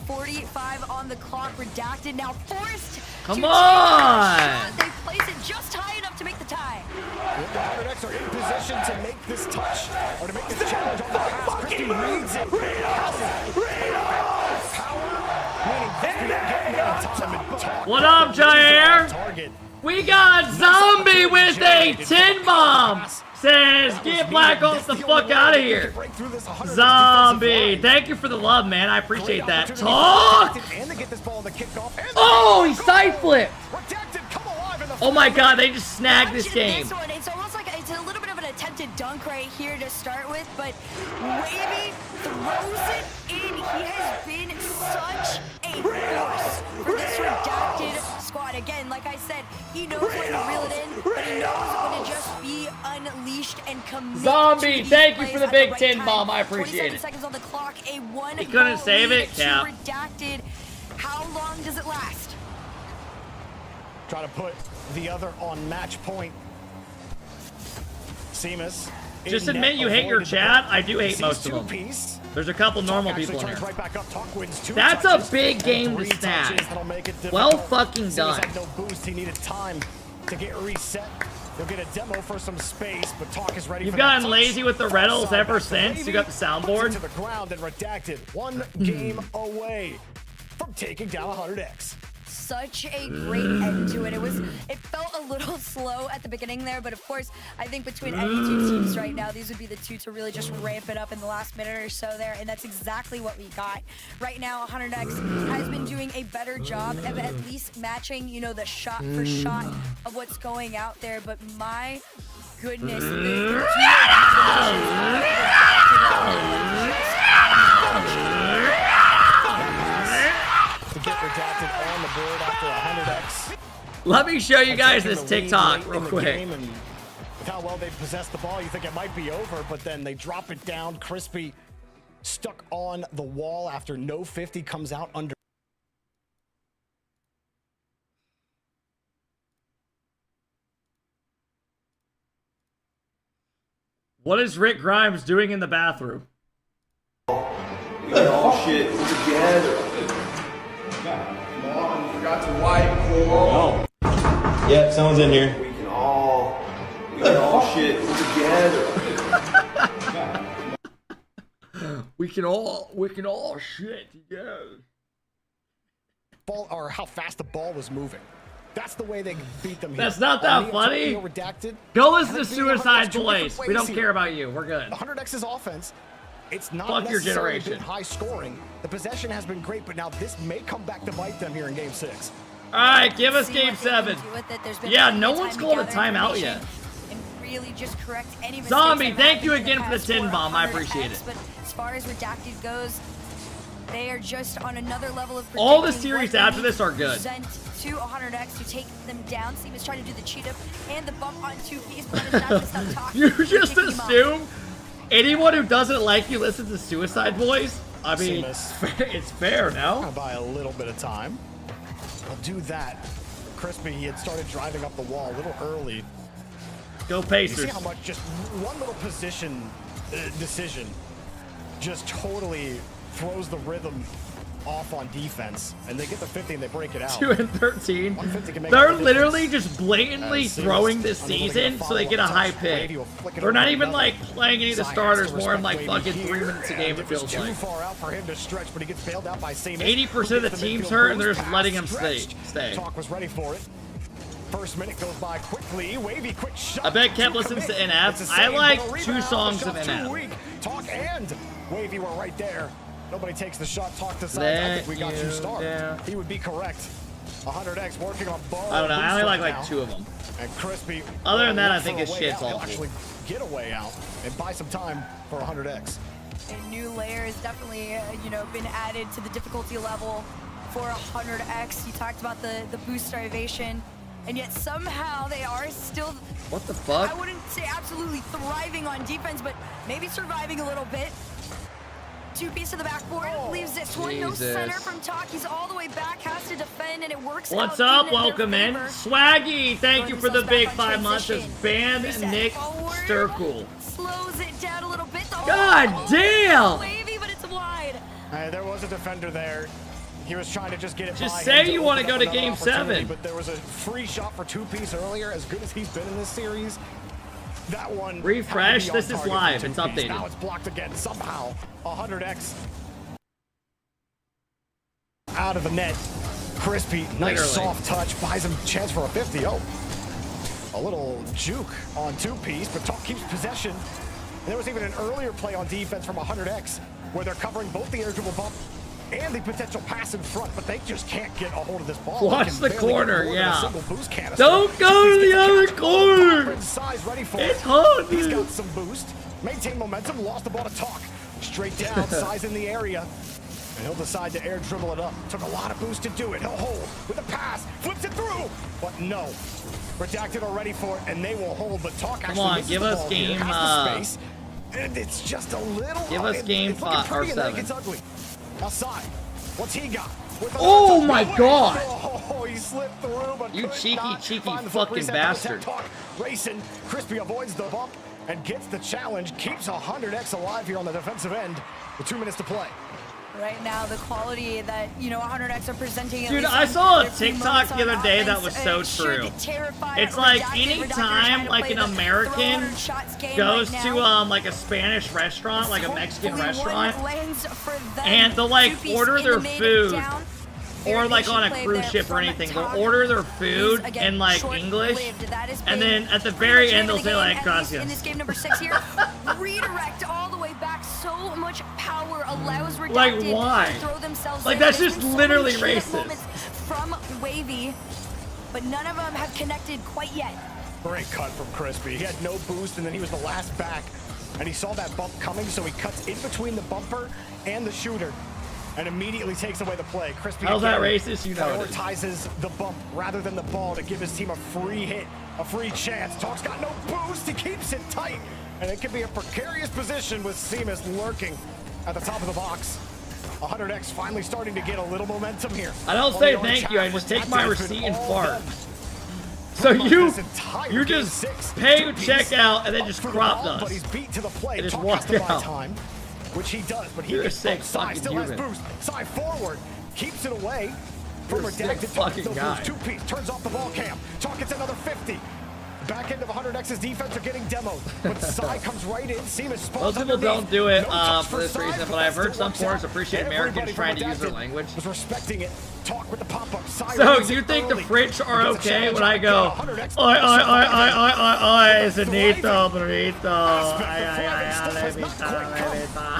45 on the clock. Redacted now forced. Come to on! take a shot. They place it just high enough to make the tie. The 100x are in position to make this touch, or to make this challenge on the pass. Crispy reads it. What up, Jair? We got Zombie with a 10 bomb. Says, get Black Ops the fuck out of here. Zombie, thank you for the love, man. I appreciate that. Talk! Oh, he side flipped. Oh my god, they just snagged this game. This one, it's almost like it's a little bit of an attempted dunk right here to start with, but Wavy throws it in. He has been such a force for this redacted squad. Again, like I said, he knows when to reel it in, but he knows when to just be unleashed and commit. Zombie, thank you for the big 10 time. bomb. I appreciate 27 it. seconds on the clock, a one. He couldn't save it, Cap. Redacted. How long does it last? Try to put the other on match point. Seamus. Just admit you hate your chat. I do hate most of them. There's a couple normal people in here. That's a big game to snag. Well fucking done. No boost. He needed time to get reset. He'll get a demo for some space, but Talk is ready. You've gotten lazy with the Rlcs ever since you got the soundboard. To the ground and redacted. One game away from taking down 100X. Such a great end to it. It felt a little slow at the beginning there, but of course, I think between any two teams right now, these would be the two to really just ramp it up in the last minute or so there, and that's exactly what we got. Right now, 100X has been doing a better job of at least matching, you know, the shot for shot of what's going out there, but my goodness, to get redacted on the board after 100X. Let me show you guys this TikTok real quick. With how well they possess the ball, you think it might be over, but then they drop it down. Crispy stuck on the wall after no 50 comes out under. What is Rick Grimes doing in the bathroom? Oh shit, we're together. Come on, you forgot to wipe. Oh. Yep, someone's in here. We can all shit, we're together. we can all shit together. Ball, or how fast the ball was moving. That's the way they beat them here. That's not that funny. Go listen to Suicide Boys. We don't care about you. We're good. 100X's offense. It's not Fuck your necessarily generation. been high scoring. The possession has been great, but now this may come back to bite them here in Game 6. All right, give us Game 7. Yeah, no one's called a timeout yet. And really just correct any mistakes. Zombie, thank you again for the 10 bomb. I appreciate it. But as far as redacted goes, they are just on another level of all the series after this are good. Sent to 100X to take them down. Seamus trying to do the cheat up and the bump on 2-piece, but it's not just up top. You just assume anyone who doesn't like you listens to Suicide Boys? I mean, it's fair, no? I'll buy a little bit of time. I'll do that. Crispy, he had started driving up the wall a little early. Go Pacers. You see how much just one little position decision just totally throws the rhythm off on defense, and they get the 50 and they break it out. 2 and 13. They're literally just blatantly throwing this season so they get a high pick. They're not even like playing any of the starters more than like fucking 3 minutes a game, it feels like. 80% of the team's hurt and they're just letting him stay. Talk was ready for it. First minute goes by quickly. Wavy quick shot. I bet Kemp listens to NF. I like 2 songs of NF. Talk and Wavy were right there. Nobody takes the shot. Talk decides. I think we got you started. Yeah. He would be correct. 100X working on ball. I don't know. I only like 2 of them. And Crispy. Other than that, I think his shit's awful. Actually get a way out and buy some time for 100X. A new layer has definitely, you know, been added to the difficulty level for 100X. You talked about the boost starvation, and yet somehow they are still. What the fuck? I wouldn't say absolutely thriving on defense, but maybe surviving a little bit. 2-piece to the backboard, leaves this one. No center from Talk. He's all the way back, has to defend, and it works. What's up? Welcome in. Swaggy, thank you for the big 5 months. As Band Nick Sturkle. Slows it down a little bit. God damn! Wavy, but it's wide. There was a defender there. He was trying to just get it. Just say you want to go to Game 7. But there was a free shot for 2-piece earlier. As good as he's been in this series, that one. Refresh. This is live. It's updated. Now it's blocked again somehow. 100X out of the net. Crispy, nice soft touch, buys him a chance for a 50. Oh, a little juke on 2-piece, but Talk keeps possession. And there was even an earlier play on defense from 100X where they're covering both the air dribble bump and the potential pass in front, but they just can't get a hold of this ball. Watch the corner, yeah. Don't go to the other corner. It's hard. He's got some boost. Maintain momentum, lost the ball to Talk. Straight down, size in the area. And he'll decide to air dribble it up. Took a lot of boost to do it. He'll hold with a pass, flips it through, but no. Redacted are ready for it, and they will hold. But Talk actually Come on, misses give the us ball here. game. Has the space, and it's just a little. Give us game it's looking 5 or pretty, and then it 7. gets ugly. Outside, what's he got? With Oh my God! Oh, he slipped through, but You could cheeky, not cheeky find the foot fucking reset. bastard. Talk racing. Crispy avoids the bump and gets the challenge. Keeps 100x alive here on the defensive end with 2 minutes to play. Right now, the quality that, 100x are presenting. Dude, I saw a TikTok the other day that was so true. It's like anytime like an American goes to like a Spanish restaurant, like a Mexican restaurant, and they'll like order their food, or like on a cruise ship or anything, they'll order their food in like English, and then at the very end they'll say like gracias. In this game number 6 here, redirect all the way back. So much power allows Redacted Like why? to throw themselves Like in. that's There's just been so literally many clear racist. moments from Wavy, but none of them have connected quite yet. Great cut from Crispy. He had no boost, and then he was the last back, and he saw that bump coming, so he cuts in between the bumper and the shooter, and immediately takes away the play. Crispy How's that again racist? You know it is. prioritizes the bump rather than the ball to give his team a free hit, a free chance. Talk's got no boost. He keeps it tight, and it could be a precarious position with Seamus lurking at the top of the box. 100x finally starting to get a little momentum here. I don't say thank you, I just take my receipt and fart. So you just pay your check out and then just cropped us. But he's beat to the play. And just Talk walked has to buy out. time, which he does, but he You're a gets sick Sai fucking still has human. boost. Sai forward, keeps it away from You're a sick Redacted. Talk fucking still guy. boost, 2-piece, turns off the ball cam. Talk gets another 50. Back end of 100x's defense are getting demoed, but Sai comes right in. Seamus Most people don't do it for this reason, but I've heard some forums appreciate Americans trying to use their language. Was respecting it. Talk with the pop-up. So you think the French are okay when I go, oi, Zenito, burrito,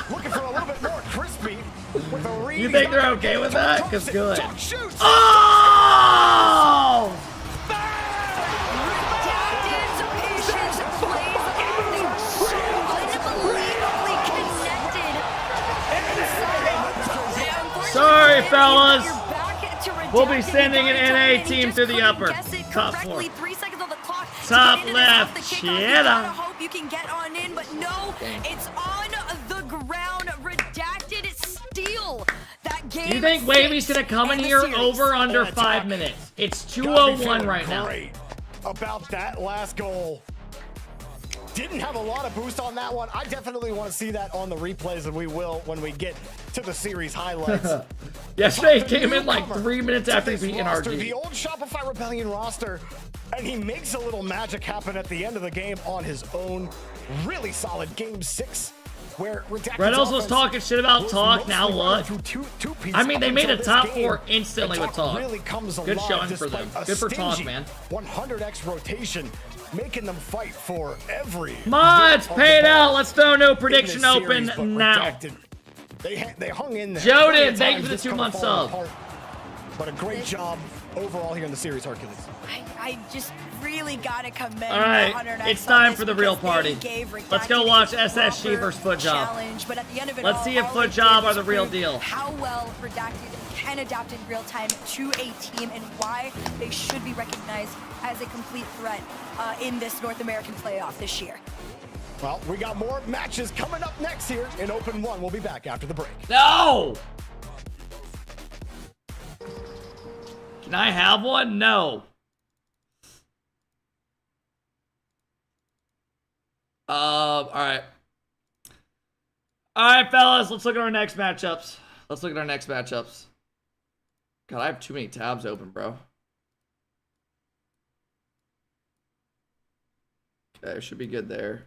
Looking for a little bit more crispy. With a read. You think they're okay with that? Cause good. Oh! Sorry, fellas. We'll be sending an NA team to the upper. Top floor. Top left. Shit. I hope you can get on in, but no, it's on the ground. Redacted steal that game. Do you think Wavy's gonna come in here over under 5 minutes? It's 2:01 right now. Great about that last goal. Didn't have a lot of boost on that one. I definitely want to see that on the replays, and we will when we get to the series highlights. Yesterday came in like 3 minutes after he beat NRG. The old Shopify Rebellion roster, and he makes a little magic happen at the end of the game on his own. Really solid game 6. Where Reynolds was talking shit about Talk, now what? I mean, they made a top 4 instantly with Talk. Good showing for them. Good for Talk, man. 100x rotation, making them fight for every Mods, pay it out. Let's throw no prediction open now. They hung in there. Joden, thank you for the 2-month sub. But a great job overall here in the series, Hercules. I just really gotta commend All right, 100x it's time on for the this real because party. they gave Let's go Redacted watch a SSG proper versus Foot Job. challenge, but at the end of it Let's all, see if all Foot they Job did are the was real prove deal. How well Redacted can adapt in real time to a team and why they should be recognized as a complete threat in this North American playoff this year. Well, we got more matches coming up next here in Open 1. We'll be back after the break. No! Can I have one? No. Alright. Alright, fellas, let's look at our next matchups. God, I have too many tabs open, bro. Okay, should be good there.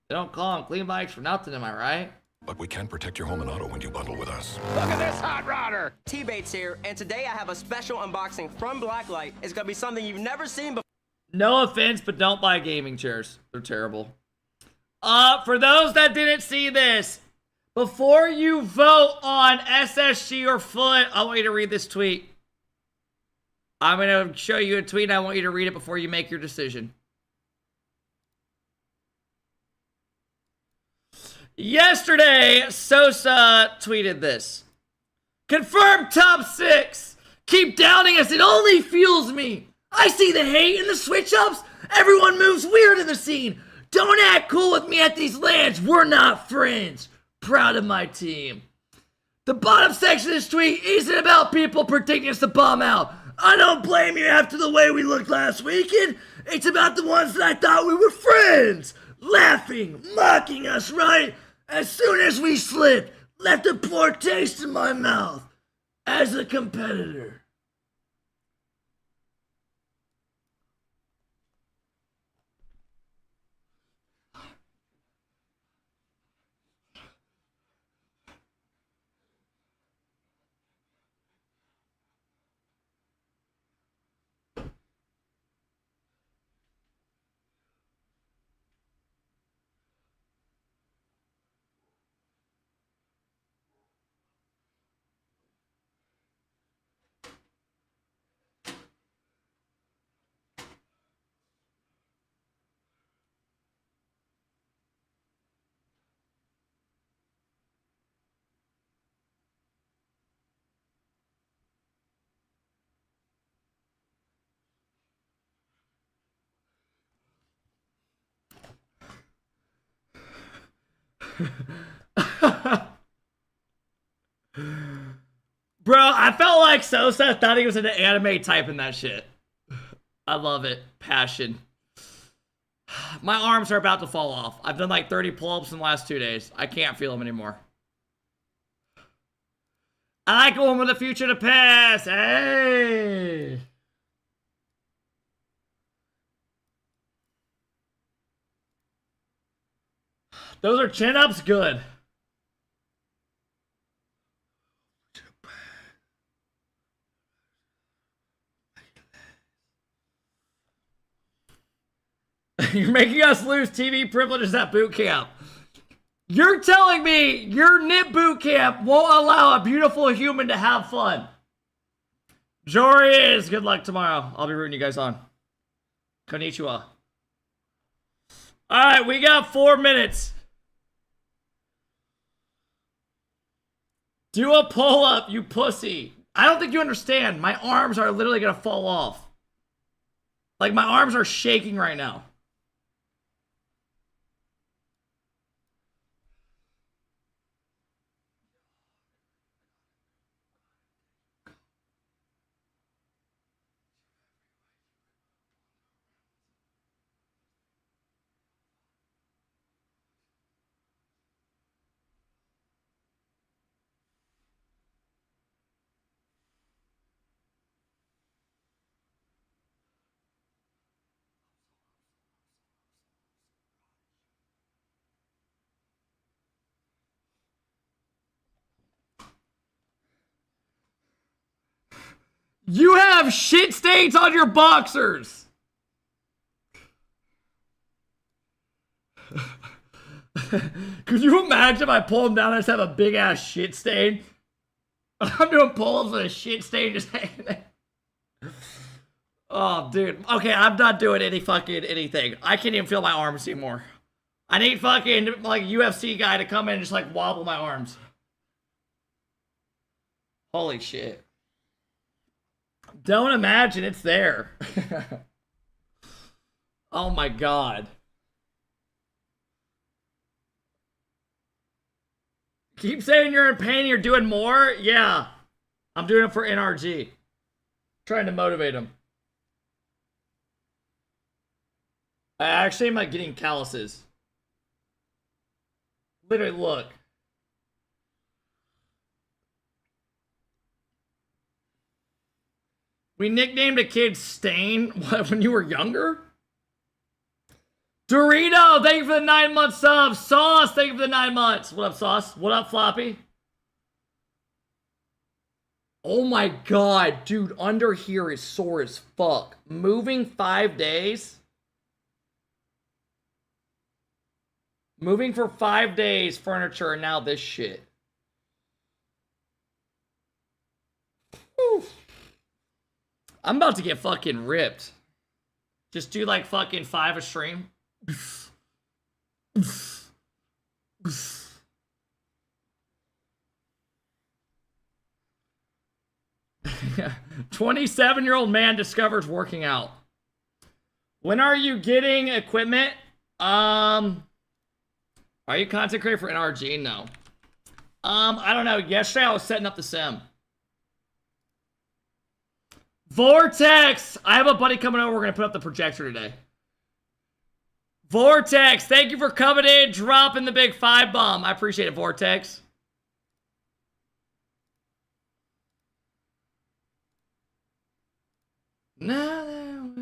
They don't call them clean bikes for nothing, am I right? But we can protect your home and auto when you bundle with us. Look at this hot rodder! T-Bates here, and today I have a special unboxing from Blacklight. It's gonna be something you've never seen before. No offense, but don't buy gaming chairs. They're terrible. For those that didn't see this, before you vote on SSG or Foot, I want you to read this tweet. I'm going to show you a tweet, and I want you to read it before you make your decision. Yesterday, Sosa tweeted this. Confirmed top 6. Keep doubting us. It only fuels me. I see the hate and the switch-ups. Everyone moves weird in the scene. Don't act cool with me at these lands. We're not friends. Proud of my team. The bottom section of this tweet isn't about people predicting us to bomb out. I don't blame you after the way we looked last weekend. It's about the ones that I thought we were friends. Laughing, mocking us, right? As soon as we slipped, left a poor taste in my mouth. As a competitor. Bro, I felt like Sosa thought he was an anime typing that shit. I love it. Passion. My arms are about to fall off. I've done like 30 pull-ups in the last 2 days. I can't feel them anymore. I like going with the future to pass. Hey. Those are chin-ups? Good. You're making us lose TV privileges at boot camp. You're telling me your knit boot camp won't allow a beautiful human to have fun. Jory is. Good luck tomorrow. I'll be rooting you guys on. Konnichiwa. Alright, we got 4 minutes. Do a pull-up, you pussy. I don't think you understand. My arms are literally gonna fall off. Like, my arms are shaking right now. You have shit stains on your boxers. Could you imagine if I pull them down and I just have a big ass shit stain? I'm doing pull-ups with a shit stain just hanging there. Oh, dude. Okay, I'm not doing any fucking anything. I can't even feel my arms anymore. I need fucking like UFC guy to come in and just like wobble my arms. Holy shit. Don't imagine it's there. Oh my god. Keep saying you're in pain, you're doing more? Yeah. I'm doing it for NRG. Trying to motivate him. I actually am like getting calluses. Literally, look. We nicknamed a kid Stain when you were younger? Dorito, thank you for the 9-month sub. Sauce, thank you for the 9 months. What up, Sauce? What up, Floppy? Oh my god, dude, under here is sore as fuck. Moving 5 days. Moving for 5 days, furniture, and now this shit. Whew. I'm about to get fucking ripped. Just do like fucking 5 a stream. 27-year-old man discovers working out. When are you getting equipment? Are you content creator for NRG? No. I don't know. Yesterday I was setting up the sim. Vortex! I have a buddy coming over. We're going to put up the projector today. Vortex, thank you for coming in, dropping the big 5 bomb. I appreciate it, Vortex. No.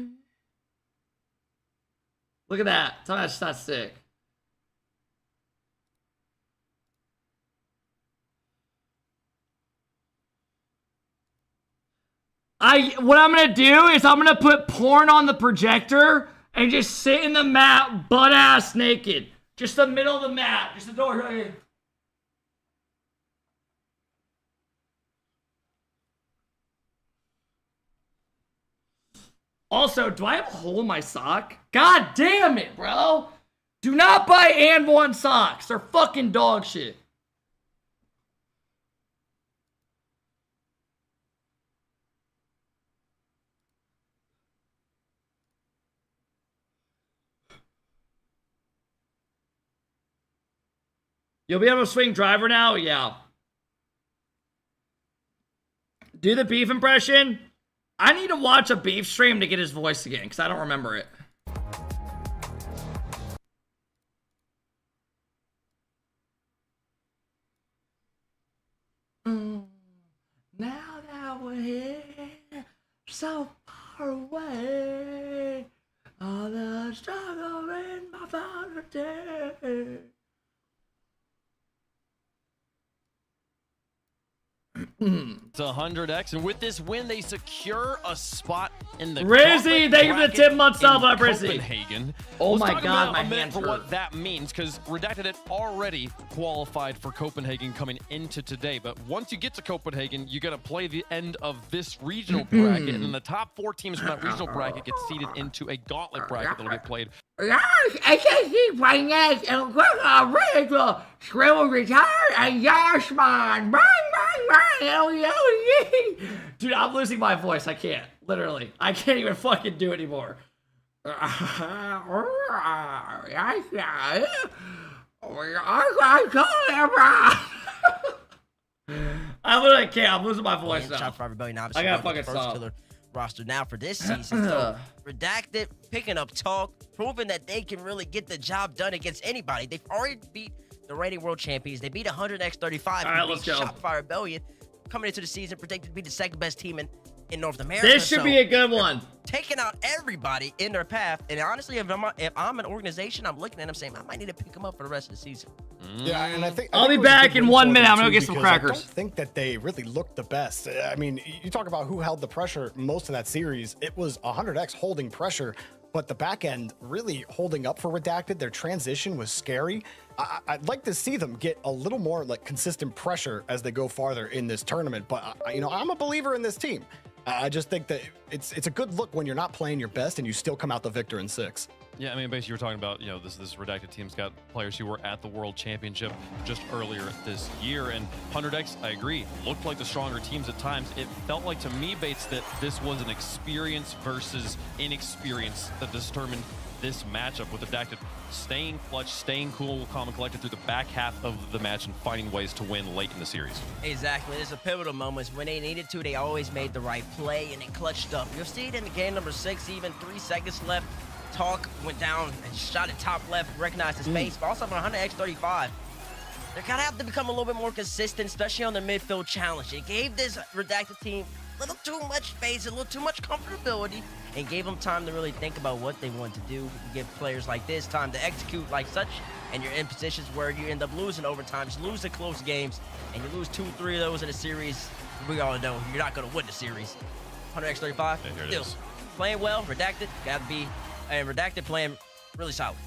Look at that. Tell me that's not sick. What I'm gonna do is I'm gonna put porn on the projector and just sit in the mat butt ass naked. Just the middle of the mat. Just the door right here. Also, do I have a hole in my sock? God damn it, bro. Do not buy and one socks. They're fucking dog shit. You'll be able to swing driver now? Yeah. Do the beef impression? I need to watch a beef stream to get his voice again, because I don't remember it. Now that we're here, so far away, all the struggle in my father's day. It's 100x, and with this win, they secure a spot in the Rizzy, thank you for the 10 months sub up, Rizzy. Copenhagen. Oh Let's my talk God, about my a minute hands for hurt. what that means, because Redacted had already qualified for Copenhagen coming into today. But once you get to Copenhagen, you got to play the end of this regional bracket, and then the top 4 teams from that regional bracket get seeded into a gauntlet bracket that'll get played. Yes, I can see playing this and ready to scribble retire and yes, man. Bang, bang, bang. Dude, I'm losing my voice. I can't. Literally. I can't even fucking do it anymore. I literally can't. I'm losing my voice now. Shot for Rebellion, I obviously, gotta one fucking of the first stop. killer roster now for this season. So Redacted picking up talk, proving that they can really get the job done against anybody. They've already beat the reigning world champions. They beat 100x35. All right, let's go. Shopify Rebellion coming into the season, predicted to be the second best team in North America. This should be a good one. Taking out everybody in their path. And honestly, if I'm an organization, I'm looking at them saying, I might need to pick them up for the rest of the season. Yeah, and I think I'll be it was a back good in win 1 for minute. them, I'm gonna too, get some because crackers. I don't think that they really looked the best. I mean, you talk about who held the pressure most of that series. It was 100x holding pressure, but the back end really holding up for Redacted. Their transition was scary. I'd like to see them get a little more like consistent pressure as they go farther in this tournament. But you know, I'm a believer in this team. I just think that it's a good look when you're not playing your best and you still come out the victor in 6. Yeah, I mean, basically, you were talking about, you know, this Redacted team's got players who were at the World Championship just earlier this year, and 100x, I agree, looked like the stronger teams at times. It felt like to me, Bates, that this was an experience versus inexperience that determined this matchup, with Redacted staying clutch, staying cool, calm, and collected through the back half of the match and finding ways to win late in the series. Exactly. There's a pivotal moments when they needed to. They always made the right play and they clutched up. You'll see it in the game number 6, even 3 seconds left. Talk went down and shot at top left, recognized his face, but also on 100x35. They're gonna have to become a little bit more consistent, especially on the midfield challenge. It gave this Redacted team a little too much space, a little too much comfortability, and gave them time to really think about what they want to do. You give players like this time to execute like such, and you're in positions where you end up losing overtime, just lose the close games, and you lose 2 or 3 of those in a series. We all know you're not gonna win the series. 100x35, still playing well. Redacted, gotta be, and Redacted playing really solid.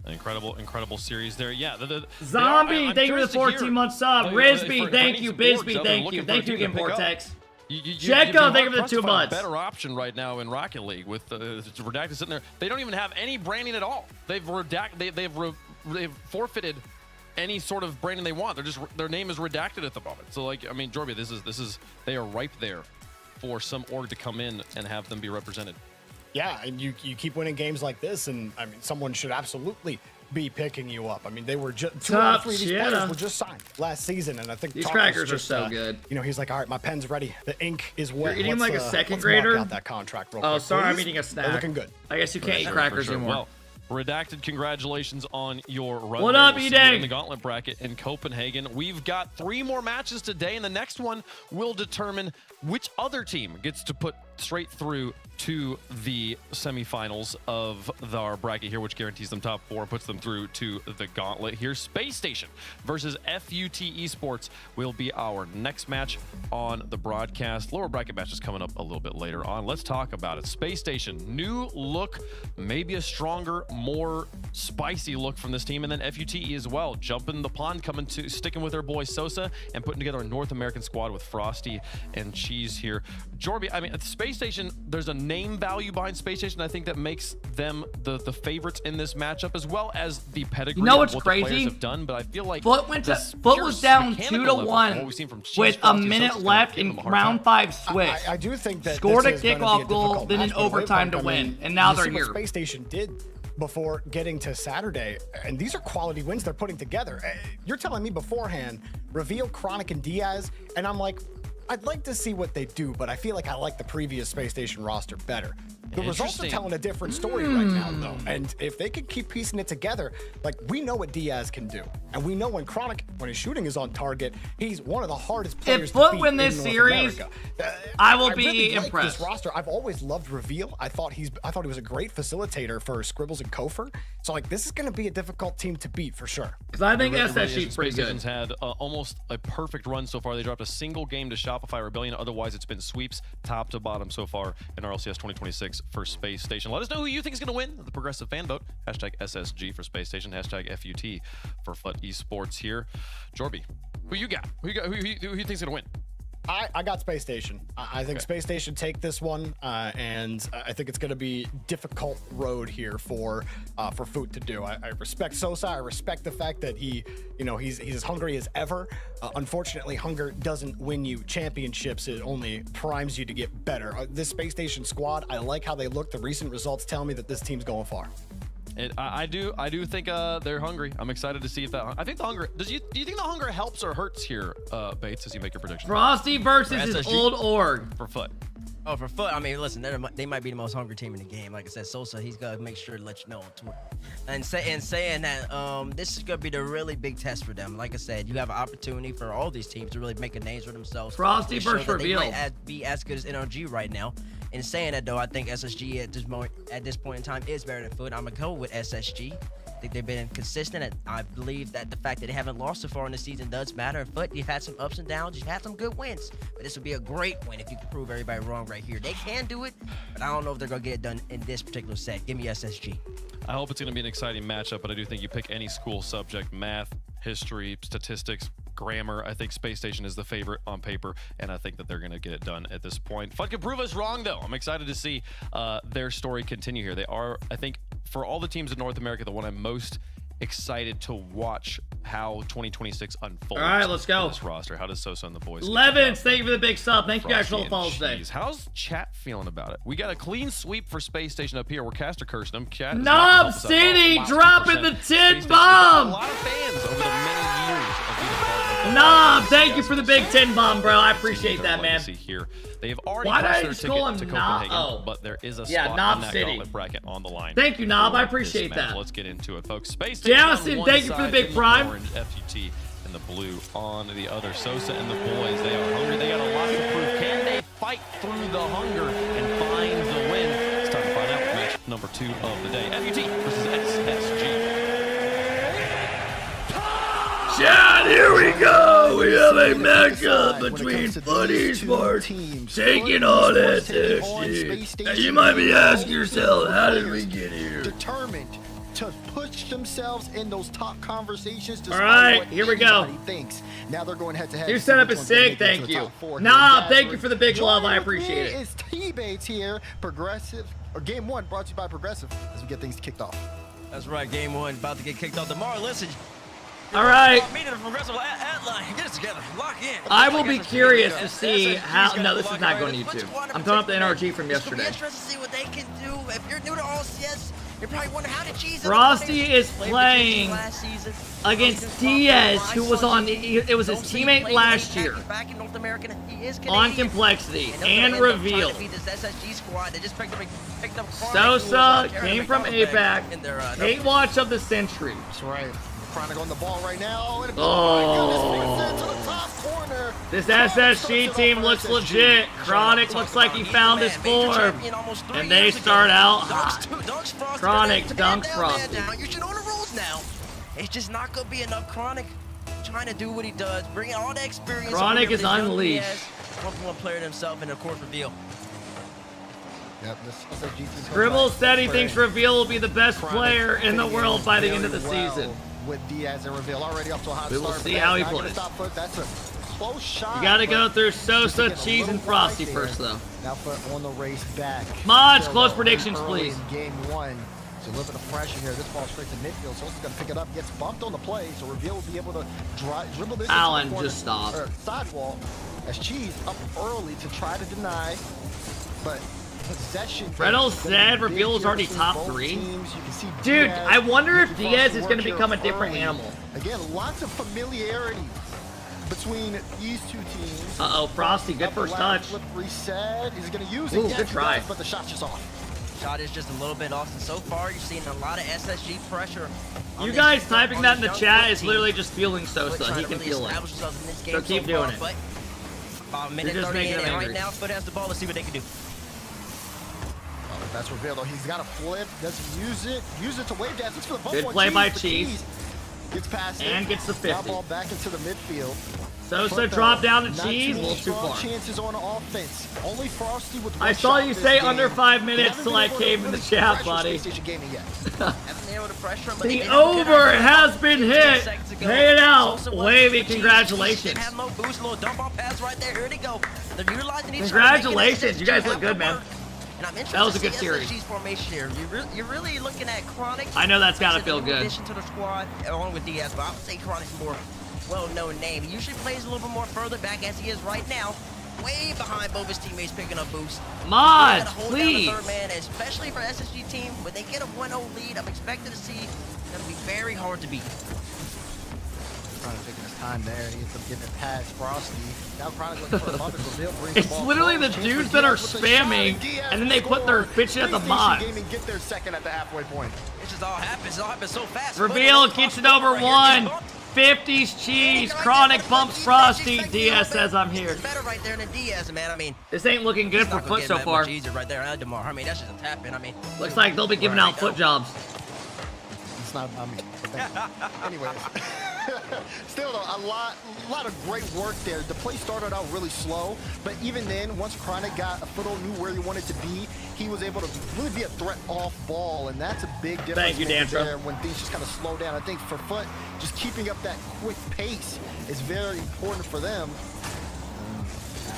An incredible series there. Yeah. Zombie, thank you for the 14 months sub. Risby, thank you. Bisbee, thank you. Thank you again, Vortex. Jekko, thank you for the 2 months. Better option right now in Rocket League with Redacted sitting there. They don't even have any branding at all. They've forfeited any sort of branding they want. Their name is redacted at the moment. So like, I mean, Jorby, they are ripe there for some org to come in and have them be represented. Yeah, and you keep winning games like this, and I mean, someone should absolutely be picking you up. I mean, they were just 2 out of 3 of these players were just signed last season, and I think these Thomas crackers just, are so good. You know, he's like, all right, my pen's ready. The ink is wet. You're eating like a second let's grader. Mark out that contract real Oh, quick, sorry, I'm please. eating a snack. They're looking good. I guess you can't eat crackers anymore. Well, Redacted, congratulations on your run. What there. up, We'll see E-Day? you in the gauntlet bracket in Copenhagen. We've got 3 more matches today, and the next one will determine which other team gets to put straight through to the semifinals of our bracket here, which guarantees them top 4 and puts them through to the gauntlet. Here's Space Station versus FUT Esports will be our next match on the broadcast. Lower bracket match is coming up a little bit later on. Let's talk about it. Space Station, new look, maybe a stronger, more spicy look from this team, and then FUTE as well, jumping the pond, sticking with their boy Sosa and putting together a North American squad with Frosty and Cheese here. Jorby, I mean, at Space Station, there's a name value behind Space Station, I think, that makes them the favorites in this matchup, as well as the pedigree. You know of what's what crazy? The players have done, but I feel like Foot was down 2-1 with a minute left in round 5 Swiss. I do think that scored a this is gonna be kickoff goal, difficult then match, in but overtime to I mean, win, and now you they're see what here. Space Station did before getting to Saturday, and these are quality wins they're putting together. You're telling me beforehand, Reveal, Chronic, and Diaz, and I'm like, I'd like to see what they do, but I feel like I like the previous Space Station roster better. The results are telling a different story right now, though. And if they can keep piecing it together, like, we know what Diaz can do. And we know when Chronic, when his shooting is on target, he's one of the hardest players if to Foot beat win in this North series, America. I will be really like impressed. this roster. I've always loved Reveal. I thought he was a great facilitator for Scribbles and Kofer. So, like, this is going to be a difficult team to beat for sure. Because I think SSG SSG is pretty good. Station's had almost a perfect run so far. They dropped a single game to Shopify Rebellion. Otherwise, it's been sweeps top to bottom so far in RLCS 2026 for Space Station. Let us know who you think is going to win the progressive fan vote. Hashtag SSG for Space Station. Hashtag FUT for FUT Esports here. Jorby, who you got? Who you think is going to win? I got Space Station. I think Space Station take this one, and I think it's going to be difficult road here for Foot to do. I respect Sosa. I respect the fact that he's as hungry as ever. Unfortunately, hunger doesn't win you championships. It only primes you to get better. This Space Station squad, I like how they look. The recent results tell me that this team's going far. I do think they're hungry. I'm excited to see if that. I think the hunger. Do you think the hunger helps or hurts here, Bates, as you make your prediction? Frosty versus his old org for Foot. Oh, for Foot, I mean, listen, they might be the most hungry team in the game. Like I said, Sosa, he's got to make sure to let you know on Twitter. And saying that, this is going to be the really big test for them. Like I said, you have an opportunity for all these teams to really make a name for themselves. Frosty versus Reveal. They might be as good as NRG right now. In saying that, though, I think SSG at this point in time is better than Foot. I'm going to go with SSG. I think they've been consistent, and I believe that the fact that they haven't lost so far in the season does matter. But you've had some ups and downs. You've had some good wins. But this would be a great win if you can prove everybody wrong right here. They can do it, but I don't know if they're going to get it done in this particular set. Give me SSG. I hope it's going to be an exciting matchup, but I do think you pick any school subject, math, history, statistics, grammar. I think Space Station is the favorite on paper, and I think that they're going to get it done at this point. Fud can prove us wrong, though. I'm excited to see their story continue here. They are, I think, for all the teams in North America, the one I'm most excited to watch how 2026 unfolds. All right, let's go. This roster. How does Sosa and the boys? Levins, thank you for the big sub. Thank you guys for all the follows today. How's chat feeling about it? We got a clean sweep for Space Station up here. We're caster cursing them. Chat Knob City dropping the 10 bomb. A lot of fans over the many years of being a part of Knob, thank you for the big 10 bomb, bro. I appreciate that, man. Here. They have already Why did I pushed their just call ticket him to Knob? Copenhagen, Oh. but there is a Yeah, spot Knob in that City. gauntlet bracket on the line. Thank you, Knob. I for appreciate this match. that. Let's get into it, folks. Space Jason, Station on one thank you for the side big in prime. Orange, FUT and the blue on the other. Sosa and the boys, they are hungry. They got a lot to prove. Can they fight through the hunger and find the win? It's time to find out. Match number 2 of the day. FUT versus SSG. Chat, here we go. We have a matchup between FUT Esports taking on SSG. Now you might be asking yourself, how did we get here? Determined to push themselves in those top conversations. All right, what here we go. anybody thinks. Now they're going head to head. Your setup is sick, thank you. Nah, thank you for the big love, I appreciate it. It's T-Bates here, Progressive, or Game 1 brought to you by Progressive as we get things kicked off. That's right, Game 1 about to get kicked off tomorrow. Listen, All right. Meeting the progressive at line. Get it together. Lock in. I will be curious to see how. No, this is not going to YouTube. I'm throwing up the NRG from yesterday. It's interesting to see what they can do. If you're new to RLCS, you're probably wondering how did Jesus. Frosty is playing against Diaz, who was on. It was his teammate last year. Back in North America, he is on Complexity and Reveal. Sosa came from APAC. Hate watch of the century. That's right. Chronic on the ball right now. Oh, this SSG team looks legit. Chronic looks like he found his form, and they start out hot. Chronic dunks Frosty. You should know the rules now. It's just not gonna be enough. Chronic trying to do what he does, bringing all the experience. Chronic is unleashed. One player himself in the court Reveal. Yep, Scribble said he thinks Reveal will be the best player in the world by the end of the season. With Diaz and Reveal already up to a hot we will see how he plays. That's a close shot. You got to go through Sosa, Cheese, and Frosty first, though. Now on the race back. Mods, close predictions, please. Game one. So a little bit of pressure here. This ball straight to midfield. Sosa's going to pick it up. Gets bumped on the play. So Reveal will be able to dribble this. Alan, just stop. Sidewall. As Cheese up early to try to deny. But possession. Reynolds said Reveal is already top 3. Dude, I wonder if Diaz is going to become a different animal. Again, lots of familiarity between these two teams. Uh-oh, Frosty, good first touch. Reset. He's going to use it. Ooh, good try. But the shot's just off. Shot is just a little bit off, and so far you're seeing a lot of SSG pressure. You guys typing that in the chat is literally just fueling Sosa. He can feel it. So keep doing it. Minute 30 in, and right now Foot has the ball. Let's see what they can do. That's Reveal though. He's got a flip. Doesn't use it. Use it to wave dance. It's for the bump. Good play by Cheese. Gets past and gets the 50. Now ball back into the midfield. Sosa dropped down to Cheese. A little too far. Chances on offense. Only Frosty with I saw you say under 5 minutes till I came in the chat, buddy. The over has been hit. Pay it out. Wavy, congratulations. Congratulations. You guys look good, man. That was a good series. You're really looking at Chronic. I know that's gotta feel good. Addition to the squad, along with Diaz, but I would say Chronic's more well-known name. He usually plays a little bit more further back as he is right now, way behind both his teammates picking up boost. Mods, please. Third man, especially for SSG team, when they get a 1-0 lead, I'm expecting to see it's gonna be very hard to beat. Chronic taking his time there, and he ends up getting it past Frosty. Now Chronic looking for a bump. It's literally the dudes that are spamming, and then they put their bitch at the mod. Get their second at the halfway point. It just all happens. It all happens so fast. Reveal gets it over 1. 50's Cheese. Chronic bumps Frosty. Diaz says I'm here. Better right there than Diaz, man. I mean, this ain't looking good for Foot so far. Easier right there, DeMar. I mean, that's just a tap in. I mean, looks like they'll be giving out foot jobs. It's not. I mean, anyways. Still though, a lot of great work there. The play started out really slow, but even then, once Chronic got a foothold, knew where he wanted to be, he was able to really be a threat off ball, and that's a big difference. Thank you, Dantra. When things just kind of slow down. I think for Foot, just keeping up that quick pace is very important for them.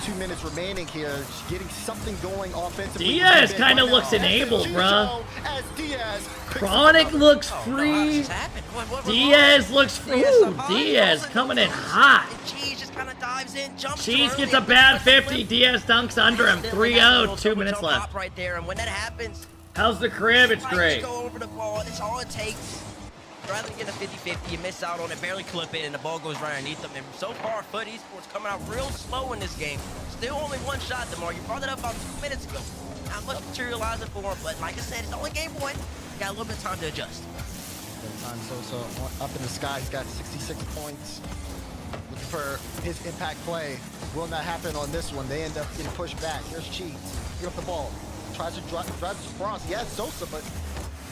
2 minutes remaining here, just getting something going offensively. Diaz kind of looks enabled, bruh. Chronic looks free. Diaz looks free. Ooh, Diaz coming in hot. Cheese just kind of dives in, jumps. Cheese gets a bad 50. Diaz dunks under him. 3-0, 2 minutes left. Right there, and when that happens, how's the crib? It's great. Go over the ball. That's all it takes. Rather than get a 50-50, you miss out on it, barely clip it, and the ball goes right underneath them. And so far, Foot Esports coming out real slow in this game. Still only one shot, DeMar. You brought it up about 2 minutes ago. Not much materializing for him, but like I said, it's only game 1. Got a little bit of time to adjust. So up in the sky, he's got 66 points. Looking for his impact play. Will not happen on this one. They end up getting pushed back. Here's Cheats. Get up the ball. Tries to drive to cross. He has Sosa, but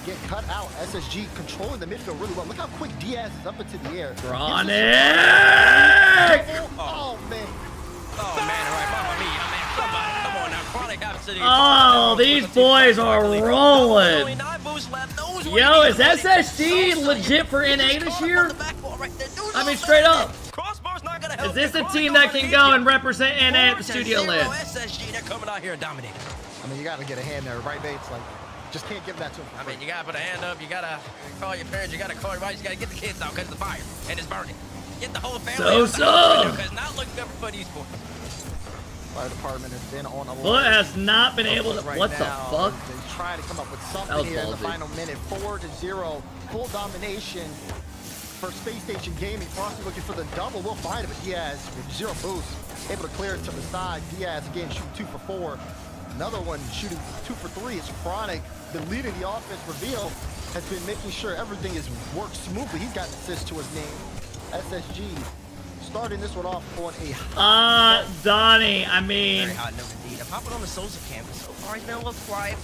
get cut out. SSG controlling the midfield really well. Look how quick Diaz is up into the air. Chronic! Oh, man. Oh, man, all right, Mama Mia, man. Somebody, come on now. Chronic absolutely. Oh, these boys are rolling. Yo, is SSG legit for NA this year? I mean, straight up. Is this a team that can go and represent NA at the studio land? SSG, they're coming out here and dominating. I mean, you got to get a hand there, right, Bates? Like, Just can't give that to him. I mean, you gotta put a hand up, you gotta call your parents, you gotta call your wife, you gotta get the kids out because of the fire and it's burning. Get the whole family out because not looking good for Foot Esports. Fire department has been on a Foot has not been able to. right What the now. fuck? They try to come up with That something was here in the ballsy. final minute. 4-0, full domination for Space Station Gaming. Frosty looking for the double. Will find it, but Diaz with 0 boost, able to clear it to the side. Diaz again shooting 2 for 4. Another one shooting 2 for 3. It's Chronic, the lead in the offense. Reveal has been making sure everything is worked smoothly. He's got an assist to his name. SSG starting this one off on a Donnie, I mean, Very hot note indeed. I'm hopping on the Souza campus. So far, he's been a little quiet.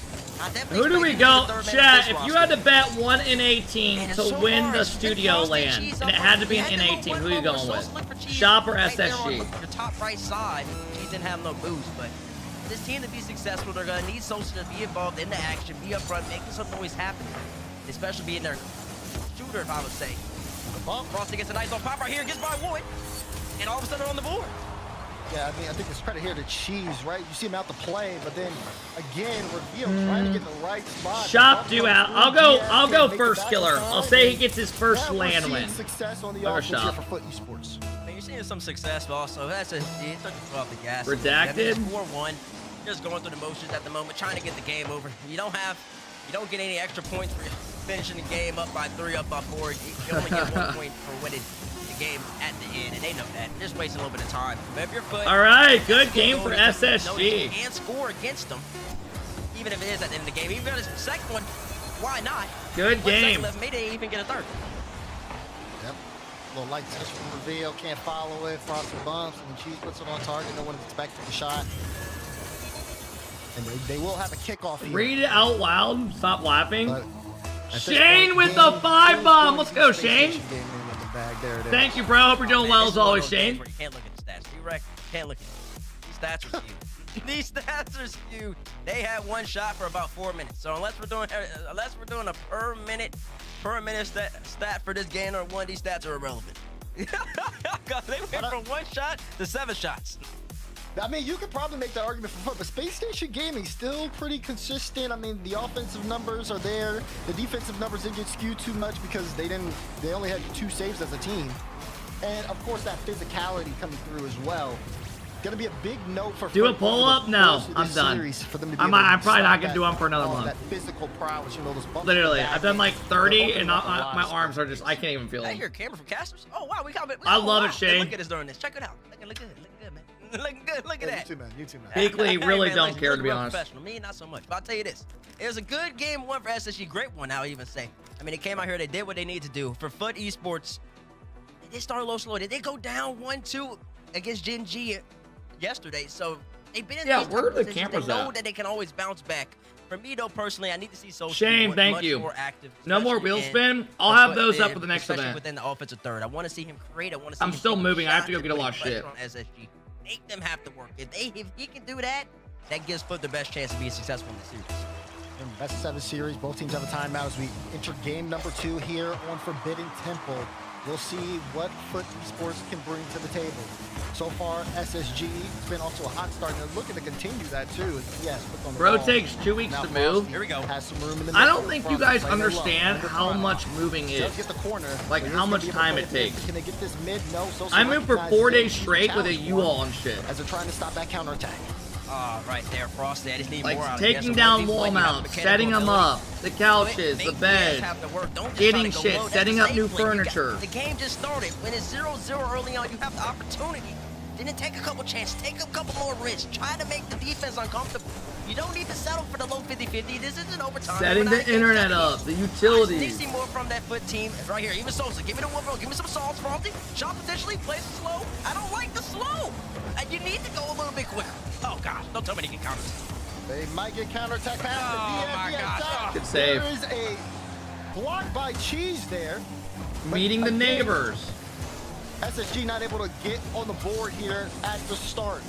who do we go? Chat, if you had to bet 1 in 18 to win the studio land, and it had to be an N18, who are you going with? Shop or SSG? Your top right side, he didn't have no boost, but this team to be successful, they're gonna need Sosa to be involved in the action, be up front, making some noise happen, especially being their shooter, if I would say. Frosty gets a nice little pop right here, gets by Wood, and all of a sudden they're on the board. Yeah, I mean, I think it's credit here to Cheese, right? You see him out to play, but then again, Reveal trying to get in the right spot. Shop do out. I'll go first killer. I'll say he gets his first land win. Success on the Or offense here Shop. for Foot Esports. I mean, you're seeing some success, but also that's a it took the foot off the gas. Redacted? 4-1, just going through the motions at the moment, trying to get the game over. You don't get any extra points for finishing the game up by 3, up by 4. You only get 1 point for winning the game at the end, and they know that. Just wasting a little bit of time. But if you're Foot, All right, good game for notice you SSG. can score against them, even if it is at the end of the game. Even if it's the second one, why not? Good 1 second game. left, maybe they even get a third. Yep. Little light touch from Reveal, can't follow it. Frosty bumps, and Cheese puts it on target. No one is expecting the shot. And they will have a kickoff here. Read it out loud. Stop laughing. But Shane with the 5 bomb. Let's go, Shane. There it is. Thank you, bro. Hope you're doing well as always, Shane. You can't look at the stats. You can't look at it. These stats are skewed. These stats are skewed. They had 1 shot for about 4 minutes. So unless we're doing a per minute stat for this game or one, these stats are irrelevant. They went from 1 shot to 7 shots. I mean, you could probably make that argument for Foot, but Space Station Gaming still pretty consistent. I mean, the offensive numbers are there. The defensive numbers didn't get skewed too much because they only had 2 saves as a team. And of course, that physicality coming through as well. Gonna be a big note for Do a Foot pull over up? the No, course of I'm this done. series for them to be I'm able to probably not stop gonna do them for another month. That physical prowess, you know, those bumps. Literally, in the I've done like back. 30, and They're opening up a my lot of arms are just, I can't even feel Hey, them. your camera from Casters? Oh wow, we got it. I love it, Hey, Shane. look at us during this. Check it out. Look good, man. Looking good. Look at that. You too, man. You too, man. Beakley really man, don't listen, care, this to be real honest. Professional. Me, not so much. But I'll tell you this. It was a good game 1 for SSG. Great one, I'll even say. I mean, they came out here, they did what they need to do. For Foot Esports, they started low slow. They did go down 1-2 against Gen G yesterday. So they've been in these where are the positions. cameras They know at? that they can always bounce back. For me, though, personally, I need to see Social Shane, be thank much you. more active. No more especially wheel in spin. I'll the have foot those up bid, for the next especially event. within the offensive third. I want to see him create. I want to see I'm him still take moving. I have to go shots get a and lot of put shit. pressure on SSG. Make them have to work. If he can do that, that gives Foot the best chance to be successful in the series. And best of 7 series, both teams have a timeout as we enter game number 2 here on Forbidden Temple. We'll see what Foot Esports can bring to the table. So far, SSG has been off to a hot start, and they're looking to continue that too. Yes, put on the Bro ball. takes 2 weeks Now to move. Here we go. Has some room in the I middle. don't think you Frosty guys playing understand low. how much moving Does is. get the corner, Like but how he's much gonna be able time to it play takes. Can they get this mid? No. Sosa I moved for recognizes 4 it. days straight with a Challenge U-Haul and shit. as they're trying to stop that counterattack. Right there, Frosty. I just need Like more out of taking it. down wall mounts, setting them up, the couches, the bed, getting shit, setting up new furniture. The game just started. When it's 0-0 early on, you have the opportunity. Didn't take a couple chances, take a couple more risks. Try to make the defense uncomfortable. You don't need to settle for the low 50-50. This isn't overtime. Setting the internet up, the I need to utilities. see more from that Foot team right here. Even Sosa, give me the one bro. Give me some sauce, Frosty. Shot potentially, play slow. I don't like the slow. And you need to go a little bit quicker. Oh gosh, don't tell me they can counter. They might get counterattack pass. Oh my gosh. Good save. There is a block by Cheese there. But Meeting the again, neighbors. SSG not able to get on the board here at the start.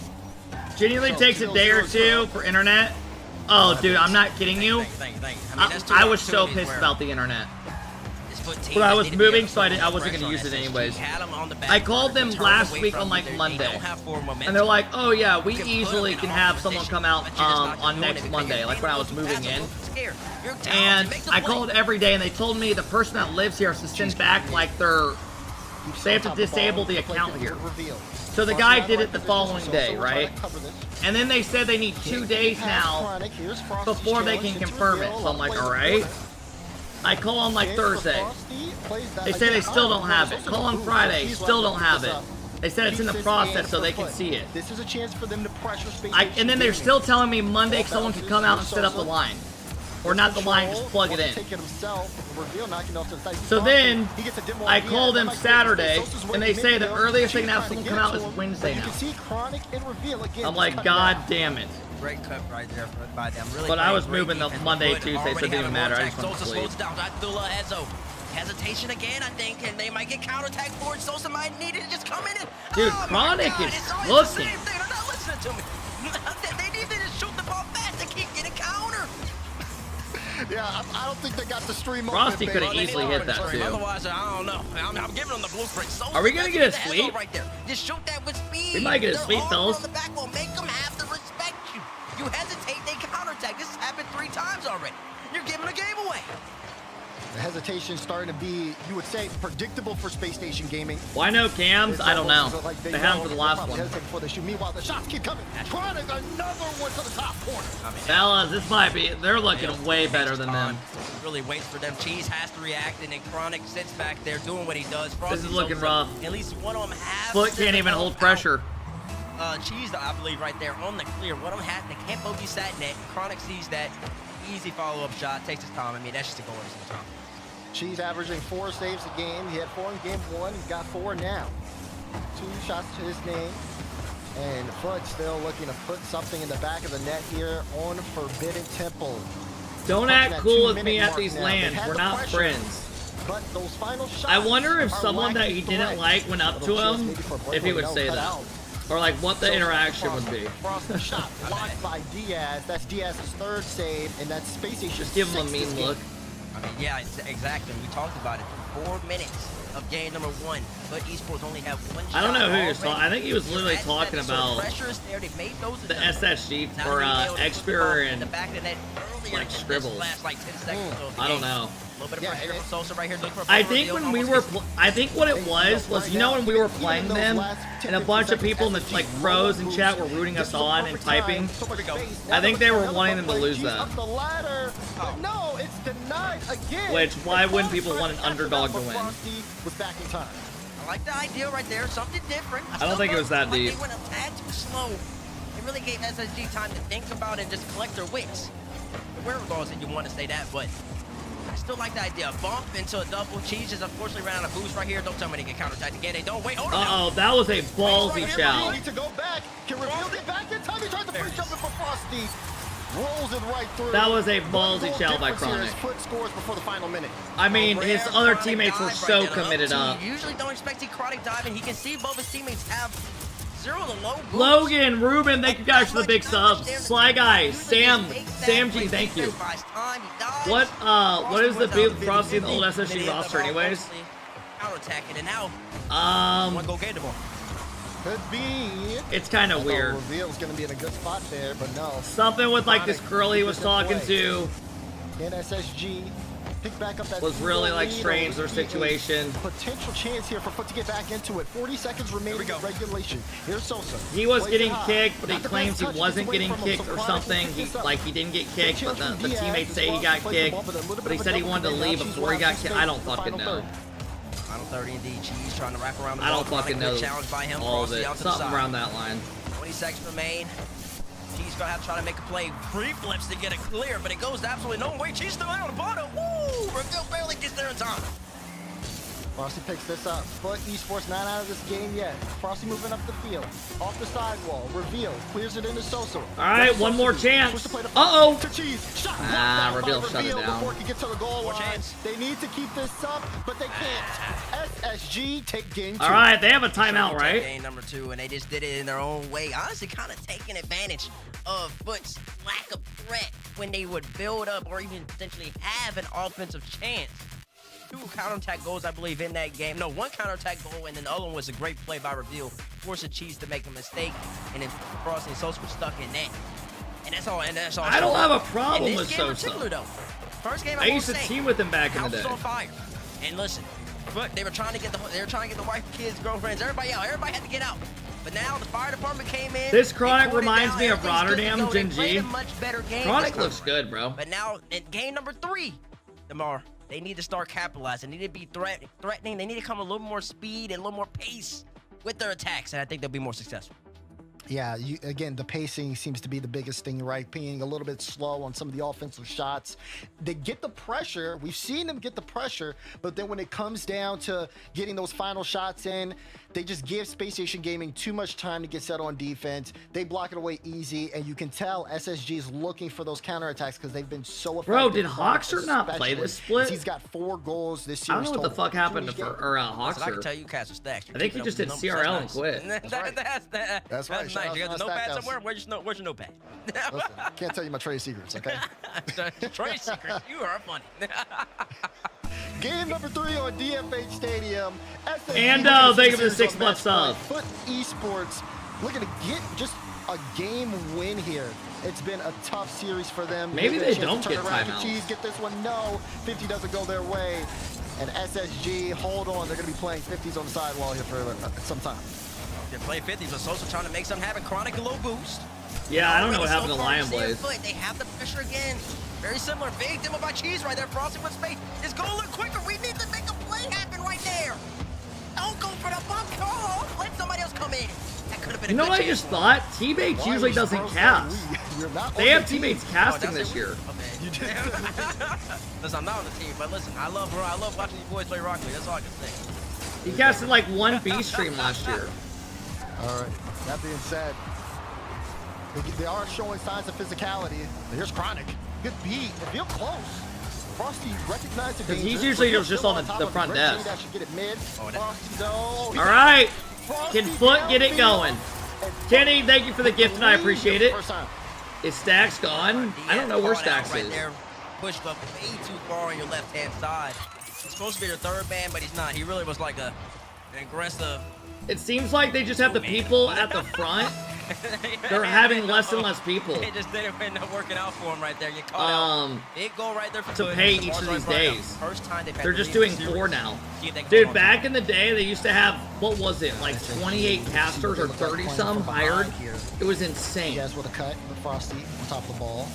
Genuinely takes a day or 2 for internet. Oh, dude, I'm not kidding you. Thank you. I was so pissed about the internet. But I was moving, so I wasn't going to use it anyways. I called them last week on like Monday, and they're like, "Oh yeah, we easily can have someone come out on next Monday," like when I was moving in. And I called every day, and they told me the person that lives here has to send back like they have to disable the account here. So the guy did it the following day, right? And then they said they need 2 days now before they can confirm it. So I'm like, all right. I call on like Thursday. They say they still don't have it. Call on Friday, still don't have it. They said it's in the process so they can see it. This is a chance for them to pressure space. And then they're still telling me Monday someone can come out and set up the line. Or not the line, just plug it in. So then, I call them Saturday, and they say the earliest they can have someone come out is Wednesday now. I'm like, God damn it. Great cut right there by them. Really but I was moving the Monday, Tuesday, so it didn't even matter. I just went to sleep. Hesitation again, I think, and they might get counterattack for it. Sosa might need it to just come in and... Dude, Chronic is looking. They're not listening to me. They need to just shoot the ball fast and keep getting counter. Yeah, I don't think they got the stream. Frosty could have easily hit that too. Otherwise, I don't know. I'm giving them the blueprint. Are we gonna get a sweep? Right there. Just shoot that with speed. We might get a sweep, fellas. The back will make them have to respect you. You hesitate, they counterattack. This has happened 3 times already. You're giving the game away. The hesitation starting to be, you would say, predictable for Space Station Gaming. Why no cams? I don't know. They have them for the last one. Before they shoot. Meanwhile, the shots keep coming. Chronic, another one to the top corner. Fellas, this might be, they're looking way better than them. Really waits for them. Cheese has to react, and then Chronic sits back there doing what he does. This is looking rough. At least one of them has. Foot can't even hold pressure. Cheese, I believe, right there on the clear. One of them has, they can't bogey sat net. Chronic sees that. Easy follow-up shot. Takes his time. I mean, that's just a goal every single time. Cheese averaging 4 saves a game. He had 4 in game 1. He's got 4 now. 2 shots to his name. And Foot still looking to put something in the back of the net here on Forbidden Temple. Don't act cool with me at these lands. We're not friends. But those final shots, I wonder if someone that he didn't like went up to him, if he would say that. Or like what the interaction would be. Frosty shot blocked by Diaz. That's Diaz's 3rd save, and that's Space Station. Just give him a mean look. I mean, yeah, exactly. We talked about it. 4 minutes of game number 1, but Esports only have 1 shot. I don't know who he was talking. I think he was literally talking about the SSG for Xperia and like Scribbles. I don't know. I think when we were, I think what it was you know when we were playing them, and a bunch of people in the like pros in chat were rooting us on and typing. I think they were wanting them to lose that. No, it's denied again. Which why wouldn't people want an underdog to win? I like the idea right there. Something different. I don't think it was that deep. They went a tad too slow. It really gave SSG time to think about it and just collect their wits. Wherewithals that you want to say that, but I still like the idea. Bump into a double. Cheese just unfortunately ran out of boost right here. Don't tell me they get counterattacked again. They don't. Wait, hold on. Uh-oh, that was a ballsy chow. Need to go back. Can reveal it back in time. He tried to free jump it for Frosty. Rolls it right through. That was a ballsy chow by Chronic. Foot scores before the final minute. I mean, his other teammates were so committed up. You usually don't expect a Chronic dive, and he can see both his teammates have 0 to low boost. Logan, Ruben, thank you guys for the big subs. Sly Guy, Sam G, thank you. What is the big Frosty in the old SSG roster anyways? Counter-attacking, and now one go get the ball. Could be. It's kind of weird. Reveal's gonna be in a good spot there, but no. Something with like this girl he was talking to. In SSG. Pick back up that was really like strange their situation. Potential chance here for Foot to get back into it. 40 seconds remaining in regulation. Here's Sosa. He was getting kicked, but he claims he wasn't getting kicked or something. He didn't get kicked, but the teammates say he got kicked. But he said he wanted to leave before he got kicked. I don't fucking know. Final 30 indeed. Cheese trying to wrap around the I don't fucking know all of it. Something around that line. 20 seconds remain. Cheese gonna have to try to make a play. Free flips to get it clear, but it goes absolutely no way. Cheese still out on the bottom. Woo! Reveal barely gets there in time. Frosty picks this up. Foot Esports not out of this game yet. Frosty moving up the field. Off the sidewall. Reveal. Clears it into Sosa. Alright, one more chance. Uh-oh. Reveal shut it down. Before he can get to the goal line. They need to keep this up, but they can't. SSG take game 2. Alright, they have a timeout, right? Game number 2, and they just did it in their own way. Honestly, kind of taking advantage of Foot's lack of threat when they would build up or even potentially have an offensive chance. 2 counterattack goals, I believe, in that game. No, 1 counterattack goal, and then the other one was a great play by Reveal, forcing Cheese to make a mistake, and then Frosty and Sosa were stuck in net. And that's all. I don't have a problem with Sosa. Sosa. Though, first game I used to team with him back in the day. House was on fire. And listen, look, they were trying to get the wife, kids, girlfriends, everybody out. Everybody had to get out. But now the fire department came in. This Chronic reminds me of Rotterdam, Jinji. Much better game. Chronic looks good, bro. But now in game number 3, Demar, they need to start capitalizing. They need to be threatening. They need to come a little more speed and a little more pace with their attacks, and I think they'll be more successful. Yeah, again, the pacing seems to be the biggest thing, right? Being a little bit slow on some of the offensive shots. They get the pressure. We've seen them get the pressure, but then when it comes down to getting those final shots in, they just give Space Station Gaming too much time to get set on defense. They block it away easy, and you can tell SSG is looking for those counterattacks because they've been so effective. Bro, did Hawkser not play this split? He's got 4 goals this I year. don't know what the fuck happened to Hawkser. I can tell you cast with stacks. I think he just did CRL and quit. That's right. Nice. You got the notepad somewhere? Where's your notepad? Listen, can't tell you my trade secrets, okay? Trade secrets. You are funny. Game number 3 on DFH Stadium. And thank you for the 6 month sub. Foot Esports looking to get just a game win here. It's been a tough series for them. Maybe they don't get timeouts. Cheese, get this one. No, 50 doesn't go their way. And SSG, hold on. They're going to be playing 50s on the sidewall here for some time. They're playing 50s, but Sosa trying to make something happen. Chronic a low boost. Yeah, I don't know what happened to Lion Blaze. They have the pressure again. Very similar. Big demo by Cheese right there. Frosty with space. It's going to look quicker. We need to make a play happen right there. Don't go for the bump call. Let somebody else come in. That could have been a good chance. You know what I just thought? Teammates usually doesn't cast. They have teammates casting this year. Listen, I'm not on the team, but listen, I love watching these boys play RocketLeague. That's all I can say. He casted like 1 B stream last year. All right. That being said, they are showing signs of physicality. Here's Chronic. Good beat. They feel close. Frosty recognized the danger. He's usually just on the front desk. Get it mid. All right. Can Foot get it going? Kenny, thank you for the gift, and I appreciate it. Is Stacks gone? I don't know where Stacks is. Pushed up way too far on your left-hand side. He's supposed to be their 3rd man, but he's not. He really was like an aggressive. It seems like they just have the people at the front. They're having less and less people. It just didn't end up working out for him right there. You caught out. Big goal right there for to pay each of these days. First time they're just doing 4 now. Dude, back in the day, they used to have, what was it, like 28 casters or 30-some hired? It was insane. He has with a cut with Frosty on top of the ball.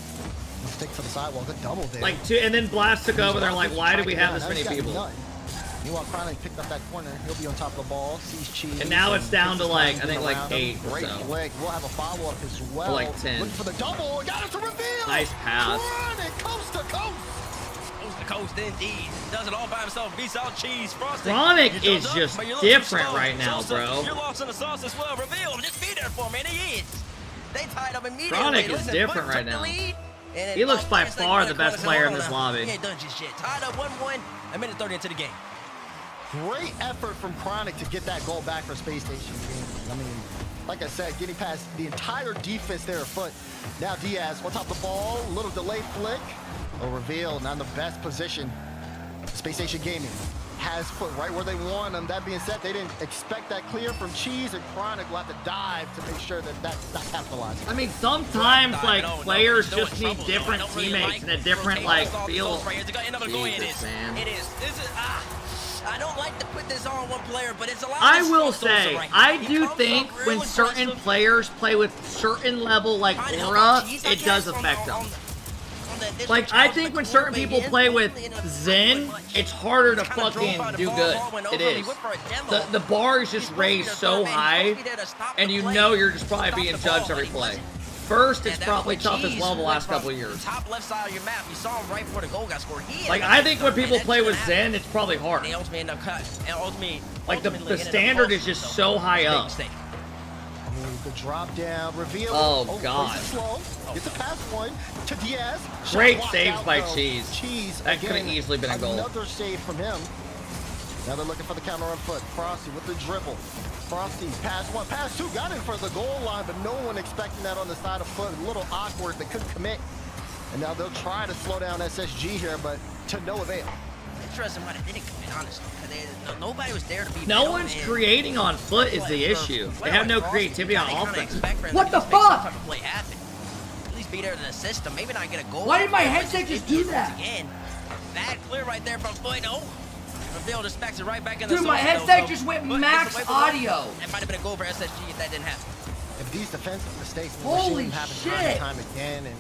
Stick to the sidewall. Good double there. Like 2, and then Blast took over. They're like, why do we have this many people? Meanwhile, Chronic picked up that corner. He'll be on top of the ball. Sees Cheese. And now it's down to like, I think like 8 or Great so. flick. We'll have a follow-up as well. Or like 10. Looking for the double. Got it to Reveal. Nice pass. Chronic coast to coast. Coast to coast indeed. Does it all by himself. Beats out Cheese. Frosty. Chronic is just different right now, bro. You're lost in the sauce as well. Reveal. Just be there for me. And he is. They tied up immediately. Chronic is different right now. He looks by far the best player in this lobby. He ain't done just shit. Tied up 1-1. A minute 30 into the game. Great effort from Chronic to get that goal back for Space Station Gaming. I mean, like I said, getting past the entire defense there at Foot. Now Diaz on top of the ball, a little delayed flick. Reveal, not in the best position. Space Station Gaming has Foot right where they want him. That being said, they didn't expect that clear from Cheese, and Chronic will have to dive to make sure that that's not capitalized. I mean, sometimes like players just need different teammates and a different like feel. Jesus, man. It is. I don't like to put this on one player, but it's a lot. I will say, I do think when certain players play with certain level like aura, it does affect them. Like, I think when certain people play with Zen, it's harder to fucking do good. It is. The bar is just raised so high, and you know you're just probably being judged every play. First, it's probably tough as well the last couple of years. Top left side of your map, you saw him right before the goal got scored. Like, I think when people play with Zen, it's probably hard. They ultimately end up cut. Like, the standard is just so high up. The drop down, Reveal. Oh, God. Slow. Gets a pass one to Diaz. Great saves by Cheese. Cheese. That could have easily been a goal. Another save from him. Now they're looking for the counter on foot. Frosty with the dribble. Frosty, pass 1, pass 2, got in for the goal line, but no one expecting that on the side of Foot. A little awkward, they couldn't commit. And now they'll try to slow down SSG here, but to no avail. interesting why they didn't come in, honestly. Nobody was there to be. No one's creating on foot is the issue. They have no creativity on offense. What the fuck? At least be there to the system. Maybe not get a goal. Why did my headset just do that? Again, bad clear right there from foot. Oh, Reveal just smacks it right back in the. Dude, my headset just went max audio. That might have been a goal for SSG if that didn't happen. If these defensive mistakes Holy happen shit. time and time again, and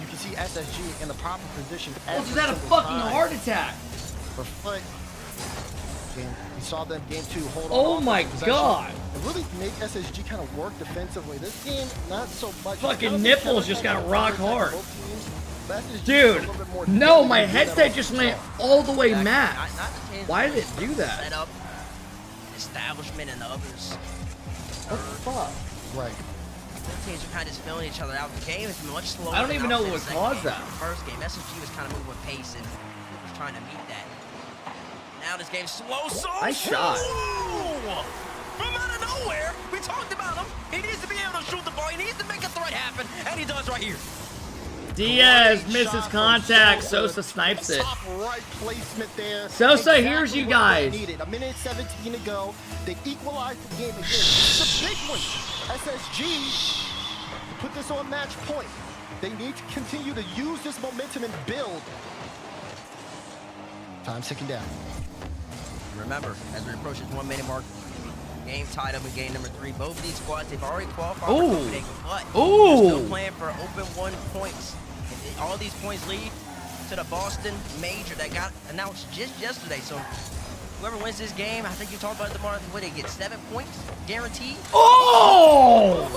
you can see SSG in the proper position. Well, just had a fucking heart attack. For foot. We saw them game 2 hold on. Oh my god. And really make SSG kind of work defensively. This game, not so much. Fucking nipples just got rock hard. Dude, no, my headset just went all the way max. Why did it do that? Setup, establishment, and the others. What the fuck? Right. Both teams are kind of just filling each other out. The game is much slower. I don't even know what would cause that. First game, SSG was kind of moving with pace and was trying to meet that. Now this game's slow. So Nice shot. From out of nowhere, we talked about him. He needs to be able to shoot the ball. He needs to make a threat happen, and he does right here. Diaz misses contact. Sosa snipes it. Top right placement there. Sosa, here's you guys. A minute 17 to go. They equalized the game again. It's a big one. SSG put this on match point. They need to continue to use this momentum and build. Time's ticking down. Remember, as we approach this 1 minute mark, game tied up in game number 3. Both of these squads, they've already qualified for Copenhagen, but they're still playing for open 1 points. And all these points lead to the Boston Major that got announced just yesterday. So whoever wins this game, I think you talked about it tomorrow, what, they get 7 points guaranteed? Oh!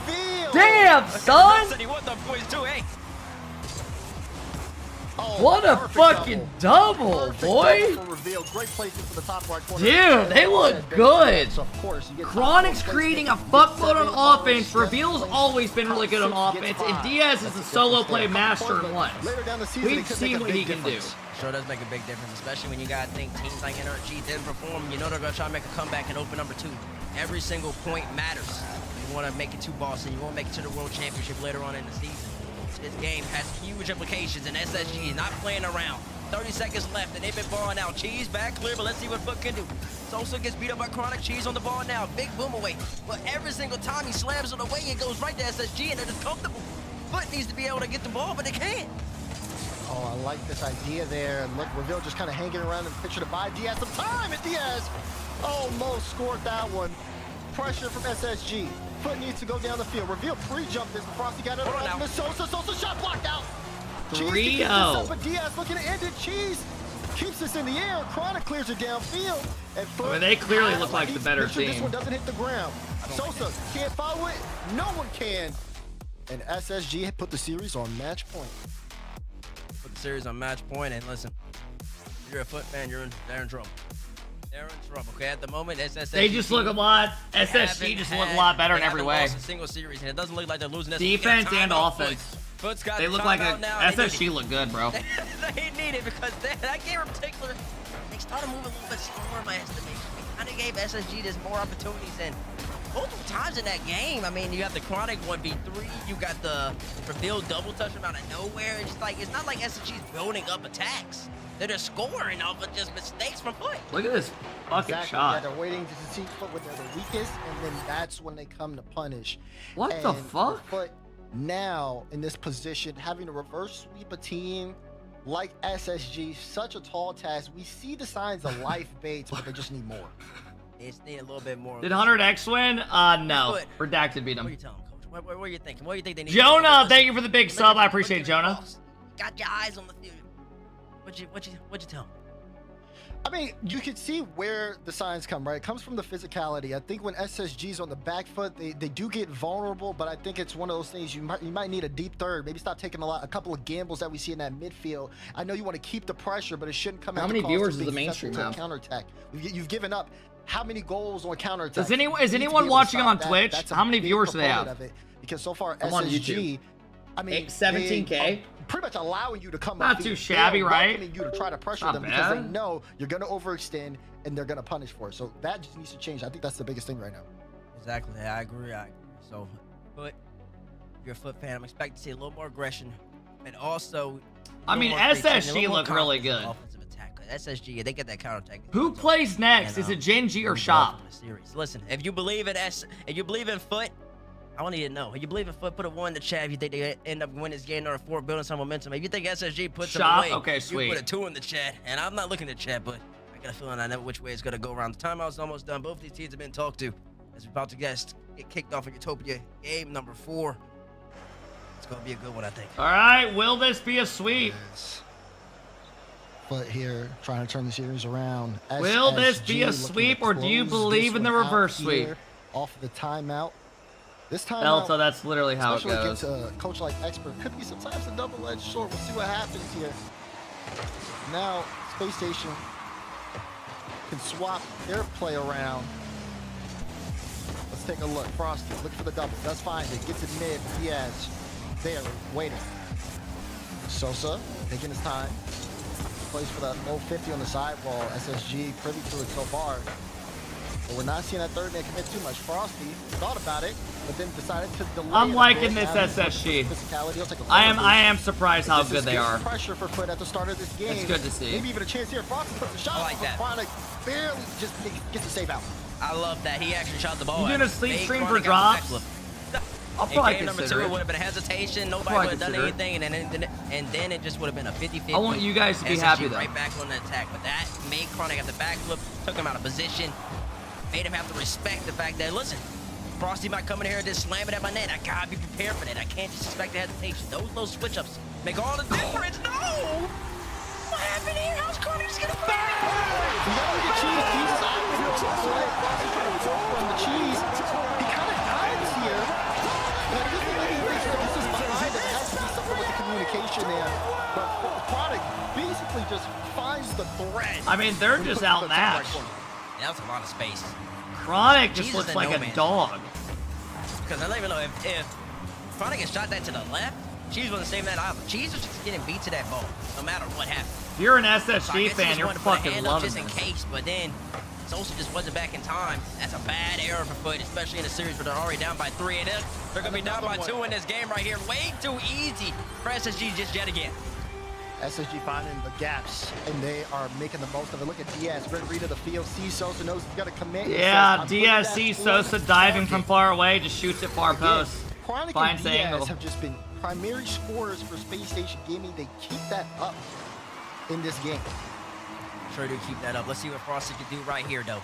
Reveal! Damn, son! He won the points too, hey. What a fucking double, boy! Dude, they look good. Chronic's creating a fuckload on offense. Reveal's always been really good on offense, and Diaz is a solo play master in one. We've seen what he can do. Sure does make a big difference, especially when you got to think teams like NRG didn't perform. You know they're going to try to make a comeback and open number 2. Every single point matters. You want to make it to Boston. You want to make it to the World Championship later on in the season. This game has huge implications, and SSG is not playing around. 30 seconds left, and they've been balling out. Cheese back clear, but let's see what Foot can do. Sosa gets beat up by Chronic. Cheese on the ball now. Big boom away. But every single time he slams it away, it goes right to SSG, and they're just comfortable. Foot needs to be able to get the ball, but they can't. Oh, I like this idea there. And look, Reveal just kind of hanging around in the picture to buy Diaz some time, and Diaz almost scored that one. Pressure from SSG. Foot needs to go down the field. Reveal pre-jumped this. Frosty got it around Sosa. Sosa shot blocked out. 3-0. But Diaz looking to end it. Cheese keeps this in the air. Chronic clears it downfield. And I mean, they clearly look like the better team. This one doesn't hit the ground. Sosa can't follow it. No one can. And SSG put the series on match point. Put the series on match point, and listen, if you're a Foot fan, they're in trouble. They're in trouble, okay? At the moment, SSG... They just look a lot... SSG just look a lot better in every way. A single series, and it doesn't look like they're losing this. Defense and offense. They look like a... SSG look good, bro. They need it because that game in particular, they started moving a little bit slower in my estimation. They kind of gave SSG this more opportunities, and multiple times in that game, I mean, you got the Chronic 1v3, you got the Reveal double touch from out of nowhere. It's just like, it's not like SSG's building up attacks. They're just scoring off of just mistakes from Foot. Look at this fucking shot. Yeah, they're waiting to see Foot when they're the weakest, and then that's when they come to punish. What the fuck? Foot now in this position, having to reverse sweep a team like SSG, such a tall task. We see the signs of life baits, but they just need more. They just need a little bit more. Did 100X win? No. Redacted beat him. What are you telling, Coach? What are you thinking? What do you think they need? Jonah, thank you for the big sub. I appreciate it, Jonah. Got your eyes on the field. What'd you tell him? I mean, you can see where the signs come, right? It comes from the physicality. I think when SSG's on the back foot, they do get vulnerable, but I think it's one of those things you might need a deep third. Maybe stop taking a couple of gambles that we see in that midfield. I know you want to keep the pressure, but it shouldn't come. How many viewers does the mainstream have? Counterattack. You've given up. How many goals on counterattack? Is anyone watching on Twitch? How many viewers do they have? Because so far, I'm SSG, on YouTube. I mean, 17K. Pretty much allowing you to come not too shabby, right? You to try to pressure not them bad. because they know you're going to overextend and they're going to punish for it. So that just needs to change. I think that's the biggest thing right now. Exactly. I agree. So, but if you're a Foot fan, I'm expecting to see a little more aggression, and also I mean, SSG look really good. Offensive attack. SSG, they get that counter attack. Who plays next? Is it Genji or Shop? Listen, if you believe in Foot, I want you to know. If you believe in Foot, put a 1 in the chat. If you think they end up winning this game or a 4, building some momentum. If you think SSG puts them away, okay, sweet. You put a 2 in the chat. And I'm not looking at the chat, but I got a feeling I know which way it's gonna go around. The timeout's almost done. Both these teams have been talked to. As we're about to get kicked off in Utopia game number 4. It's gonna be a good one, I think. All right, will this be a sweep? But here, trying to turn the series around. Will this be a sweep, or do you believe in the reverse sweep? Off the timeout. This time, Delta, that's literally how it goes. Especially against a coach like Expert, could be sometimes a double-edged sword. We'll see what happens here. Now, Space Station can swap their play around. Let's take a look. Frosty, look for the double. Does find it. Gets it mid. Diaz there, waiting. Sosa taking his time. Plays for that low 50 on the sidewall. SSG privy to it so far. But we're not seeing that third man commit too much. Frosty thought about it, but then decided to delay. I'm liking this SSG. I am surprised how good they are. Pressure for Foot at the start of this game. It's good to see. Maybe even a chance here. Frosty puts the shot. I like that. Chronic barely just gets the save out. I love that. He actually shot the ball. You doing a sleep stream for drops? I'll probably game number 2, consider it it. would have been a hesitation. Nobody would have done anything, and then it just would have been a 50-50. I want you guys to be SSG happy, though. Right back on the attack, but that made Chronic at the backflip, took him out of position, made him have to respect the fact that, listen, Frosty might come in here and just slam it at my net. I gotta be prepared for that. I can't just expect the hesitation. Those switch-ups make all the difference. No! What happened here? How's Chronic just gonna back? From the cheese, he kind of hides here. But this is behind it. Has to be something with the communication there. But Chronic basically just finds the thread. I mean, they're just outmatched. Yeah, that's a lot of space. Chronic just looks like a dog. Because I don't even know if Chronic had shot that to the left, Cheese wasn't saving that either. Cheese was just getting beat to that ball, no matter what happened. If you're an SSG fan, you're fucking loving just in case, but then Sosa just wasn't back in time. That's a bad error for Foot, especially in a series where they're already down by 3, and they're gonna be down by 2 in this game right here. Way too easy for SSG just yet again. SSG finding the gaps, and they are making the most of it. Look at Diaz, great read of the field. Sosa knows he's got to commit. Yeah, Diaz sees Sosa diving from far away, just shoots it far post. Chronic Finds and the Diaz angle. have just been primary scorers for Space Station Gaming. They keep that up in this game. Sure do keep that up. Let's see what Frosty can do right here, though.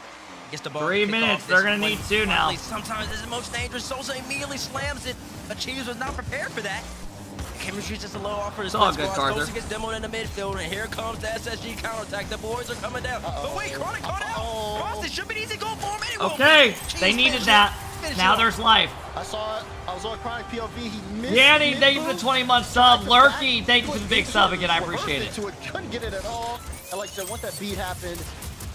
Gets the ball. 3 minutes. They're gonna need 2 now. Sometimes this is the most dangerous. Sosa immediately slams it, but Cheese was not prepared for that. The chemistry's just a little off for the all good, squad. Sosa gets demoed in the midfield, and here comes the SSG counterattack. The boys are coming down. But wait, Chronic caught out. Frosty should be easy goal for him anyway. Okay, they needed that. Now there's life. I saw it. I was on Chronic POV. He missed. Danny, thank you for the 20-month sub. Lurky, thank you for the big sub again. I appreciate it. Couldn't get it at all. And like I said, once that beat happened,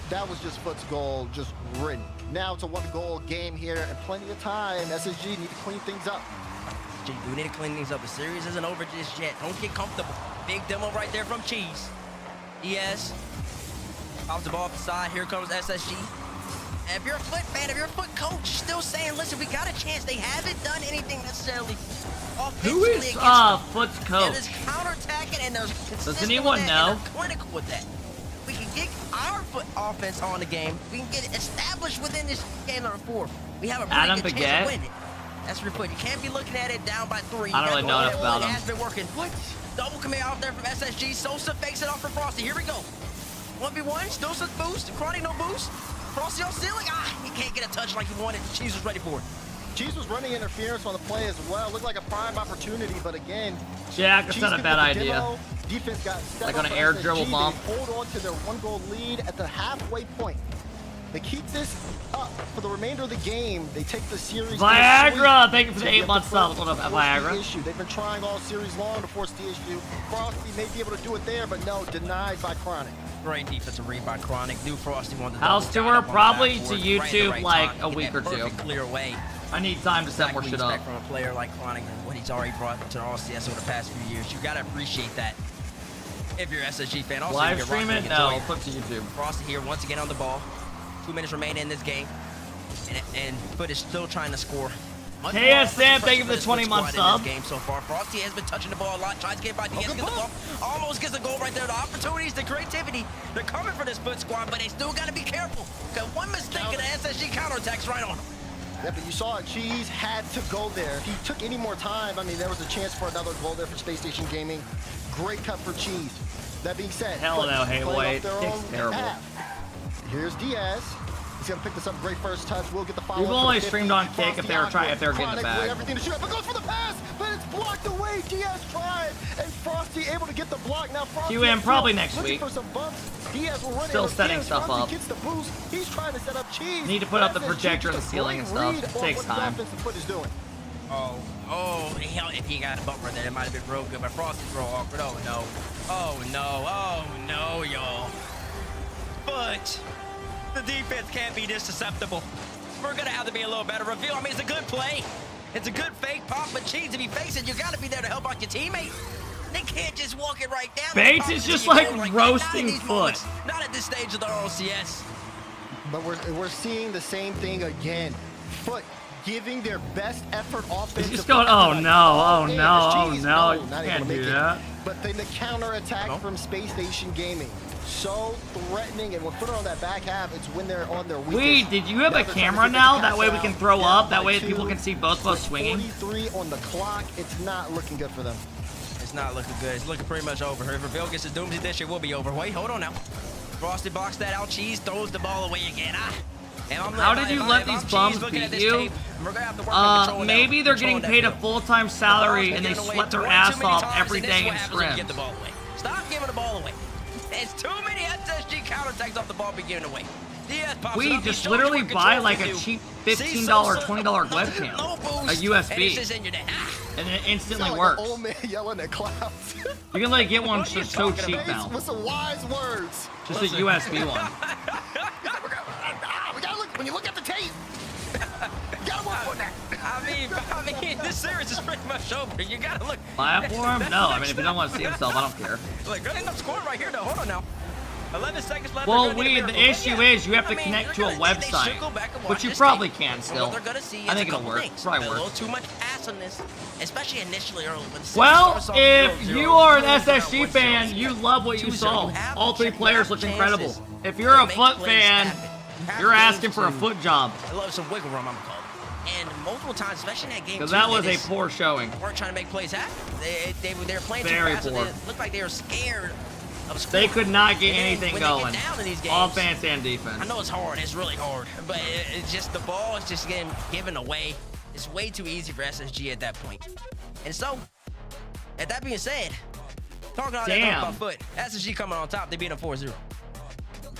that was just Foot's goal, just written. Now it's a 1-goal game here, and plenty of time. SSG need to clean things up. We need to clean things up. The series isn't over just yet. Don't get comfortable. Big demo right there from Cheese. Yes. Pops the ball off the side. Here comes SSG. And if you're a Foot fan, if you're a Foot coach, still saying, listen, we got a chance. They haven't done anything necessarily Who is Foot's coach? There's counterattacking and there's Does anyone know? Clinical with that. We can get our Foot offense on the game. We can get it established within this game number 4. We have a really good chance to win it. That's your Foot. You can't be looking at it down by 3. I don't really know enough about him. It has been working. What? Double commit out there from SSG. Sosa fakes it off for Frosty. Here we go. 1v1. Sosa boost. Chronic no boost. Frosty on ceiling. He can't get a touch like he wanted. Cheese was ready for it. Cheese was running interference on the play as well. Looked like a prime opportunity, but again, Jack, that's not a bad idea. Defense got like on an air dribble bump. They hold on to their 1-goal lead at the halfway point. They keep this up for the remainder of the game. They take the series. Viagra, thank you for the 8-month sub. What up, Viagra? Issue. They've been trying all series long to force the issue. Frosty may be able to do it there, but no, denied by Chronic. Great defensive read by Chronic. Knew Frosty wanted to House tour probably to YouTube like a week or 2. Clear way. I need time to set more shit up. From a player like Chronic and what he's already brought to RLCS over the past few years, you gotta appreciate that. If you're an SSG fan, also live stream it. No, put to YouTube. Frosty here once again on the ball. 2 minutes remaining in this game, and Foot is still trying to score. KSM, thank you for the 20-month sub. Game so far. Frosty has been touching the ball a lot, tries to get by Diaz, get the ball, almost gets a goal right there. The opportunities, the creativity, they're coming for this foot squad, but they still got to be careful. Because one mistake and the SSG counterattacks right on them. Yeah, but you saw it. Cheese had to go there. If he took any more time, I mean, there was a chance for another goal there for Space Station Gaming. Great cut for Cheese. That being said, hell no, Halo. It's terrible. Here's Diaz. He's gonna pick this up. Great first touch. We'll get the follow. We've only streamed on Kick if they're getting the bag. Everything to shoot up. It goes for the pass, but it's blocked away. Diaz tried, and Frosty able to get the block. Now Frosty QM probably next week. For some bumps. Diaz will run still setting Diaz, stuff Frosty up. Gets the boost. He's trying to set up Cheese. Need to put up the projector in the ceiling and stuff. It takes time. Oh, hell, if he got a bump right there, it might have been real good, but Frosty's real awkward. Oh, no. Oh, no, y'all. But the defense can't be this susceptible. We're going to have to be a little better. Reveal, I mean, it's a good play. It's a good fake pop, but Cheese, if you face it, you got to be there to help out your teammate. They can't just walk it right down. Bates is just like roasting Foot. Not at this stage of the RLCS. But we're seeing the same thing again. Foot giving their best effort offense. He's just going, oh no, you can't do that. But then the counter attack from Space Station Gaming. So threatening, and when put it on that back half, it's when they're on their weakest. Wait, did you have a camera now? That way we can throw up. That way people can see both of us swinging. 43 on the clock. It's not looking good for them. It's not looking good. It's looking pretty much over. If Reveal gets his Doomsday Dish, it will be over. Wait, hold on now. Frosty boxed that out. Cheese throws the ball away again. How did you let these bums beat you? Maybe they're getting paid a full-time salary and they sweat their ass off every day in scrims. Stop giving the ball away. It's too many SSG counterattacks off the ball beginning away. We just literally buy like a cheap $15, $20 webcam, a USB, and it instantly works. Like old man yelling at clouds. You can like get one just so cheap now. With some wise words. Just a USB one. We gotta look when you look at the tape. You gotta work on that. I mean, this series is pretty much over. You gotta look. Platform? No, I mean if he don't want to see himself, I don't care. Like, good enough score right here though. Hold on now. 11 seconds left. Well, the issue is you have to connect to a website, which you probably can still. I think it'll work. Probably work. A little too much pass on this, especially initially early. Well, if you are an SSG fan, you love what you saw. All three players looked incredible. If you're a Foot fan, you're asking for a Foot job. I love some wiggle room, I'm called. And multiple times, especially in that game, because that was a poor showing. Weren't trying to make plays happen. They were playing very too fast. Poor. It looked like they were scared. They could not get anything going. Offense and defense. I know it's hard. It's really hard. But it's just the ball is just getting given away. It's way too easy for SSG at that point. And so, at that being said, talking all that about Foot, SSG coming on top. They beat them 4-0.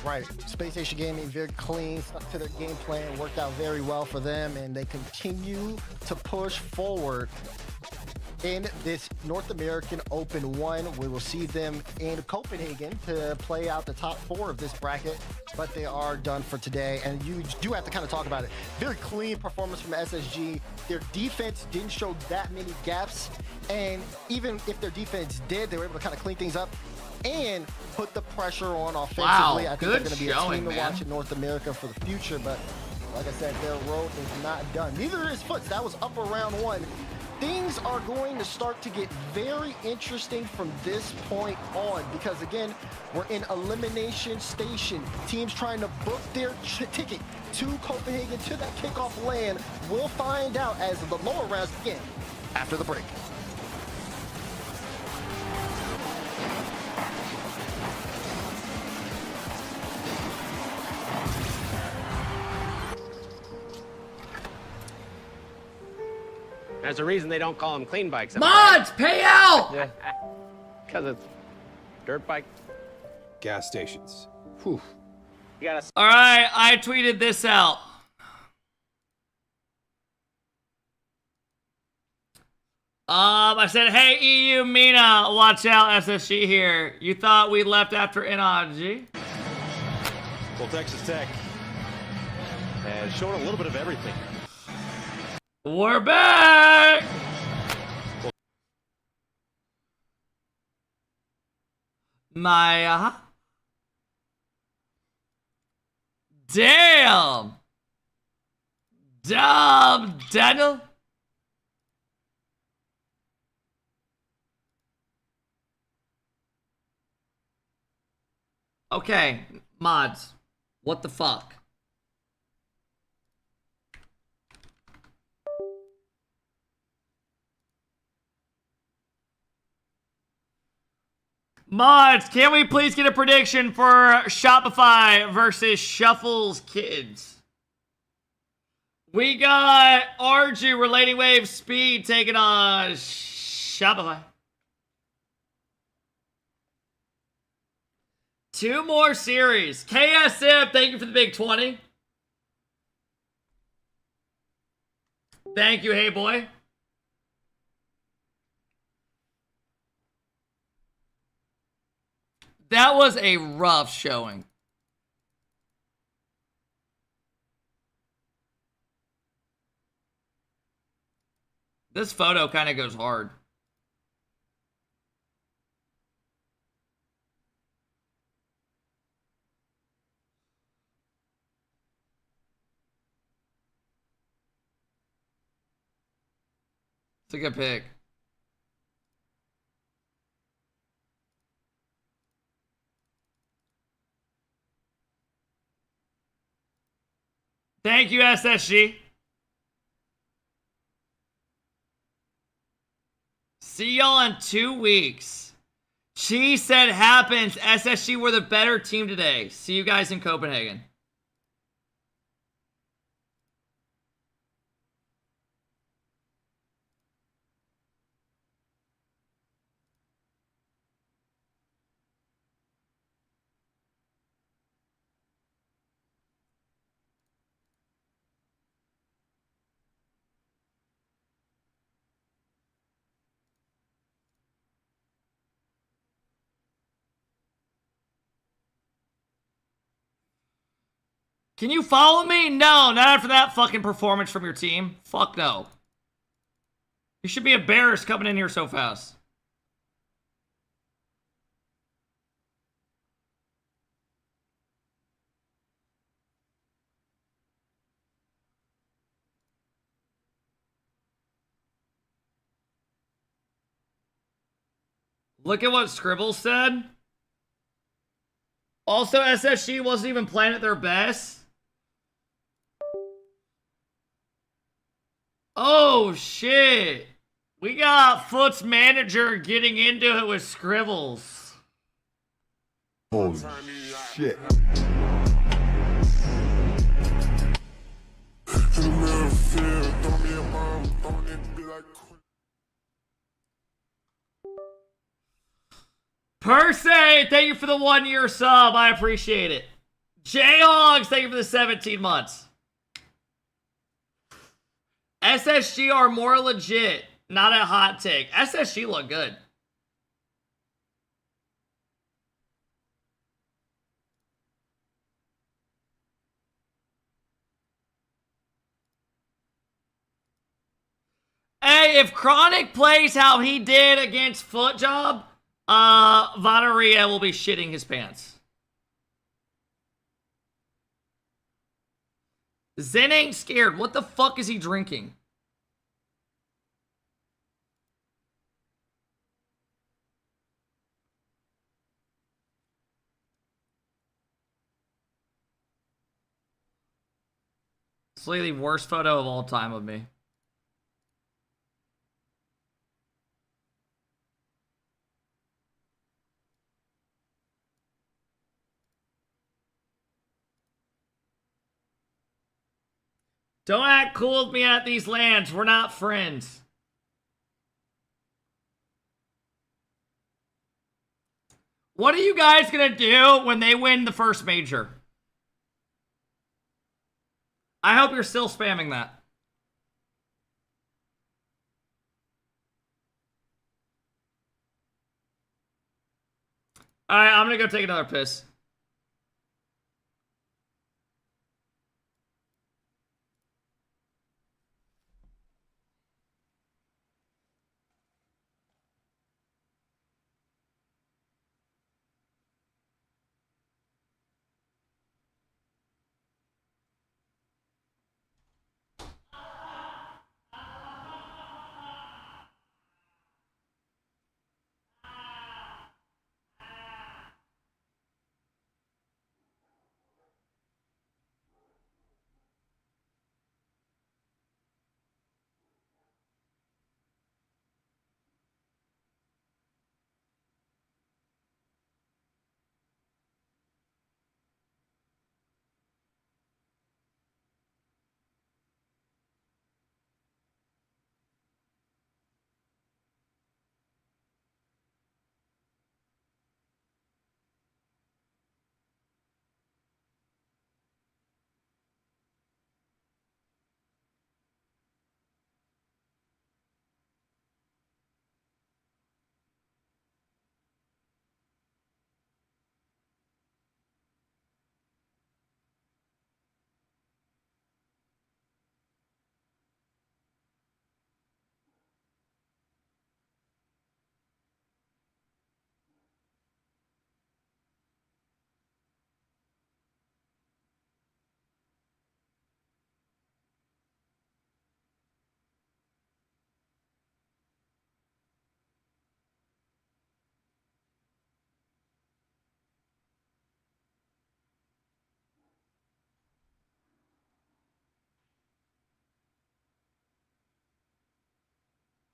Right. Space Station Gaming, very clean, stuck to their game plan, worked out very well for them, and they continue to push forward in this North American Open 1. We will see them in Copenhagen to play out the top 4 of this bracket, but they are done for today. And you do have to kind of talk about it. Very clean performance from SSG. Their defense didn't show that many gaps, and even if their defense did, they were able to kind of clean things up and put the pressure on offensively. Wow, I think they're going to be a team to watch in North America for the future, but like I said, their road is not done. Neither is Foot's. That was upper round 1. Things are going to start to get very interesting from this point on because, again, we're in elimination station. Teams trying to book their ticket to Copenhagen, to that kickoff land. We'll find out as the lower rounds begin after the break. There's a reason they don't call them clean bikes. Mods, pay out! Yeah, because it's dirt bike. Gas stations. Whew. You gotta. All right, I tweeted this out. I said, hey, EU Mena, watch out, SSG here. You thought we left after NRG? Well, Texas Tech has shown a little bit of everything. We're back! My, Damn! Dumb, Daniel. Okay, mods. What the fuck? Mods, can we please get a prediction for Shopify versus Shuffle's Kids? We got Arju Relating Wave Speed taking on Shopify. 2 more series. KSM, thank you for the big 20. Thank you, hey boy. That was a rough showing. This photo kind of goes hard. It's a good pick. Thank you, SSG. See y'all in 2 weeks. She said happens. SSG were the better team today. See you guys in Copenhagen. Can you follow me? No, not after that fucking performance from your team. Fuck no. You should be embarrassed coming in here so fast. Look at what Scribble said. Also, SSG wasn't even playing at their best. Oh, shit. We got Foot's manager getting into it with Scribbles. Holy shit. Per se, thank you for the 1-year sub. I appreciate it. Jayhogs, thank you for the 17 months. SSG are more legit. Not a hot take. SSG look good. Hey, if Chronic plays how he did against Footjob, Vanaria will be shitting his pants. Zen ain't scared. What the fuck is he drinking? It's like the worst photo of all time of me. Don't act cool with me at these lands. We're not friends. What are you guys gonna do when they win the first major? I hope you're still spamming that. Alright, I'm gonna go take another piss.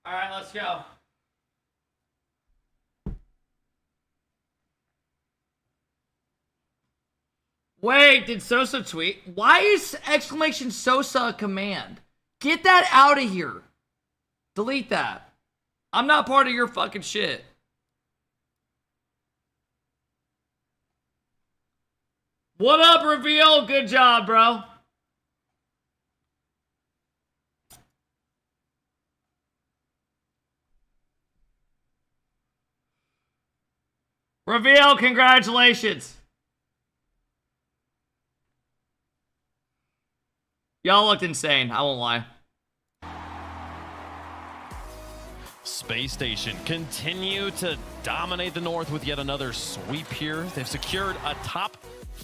All right, let's go. Wait, did Sosa tweet? Why is exclamation Sosa a command? Get that out of here. Delete that. I'm not part of your fucking shit. What up, Reveal? Good job, bro. Reveal, congratulations. Y'all looked insane, I won't lie. Space Station continue to dominate the North with yet another sweep here. They've secured a top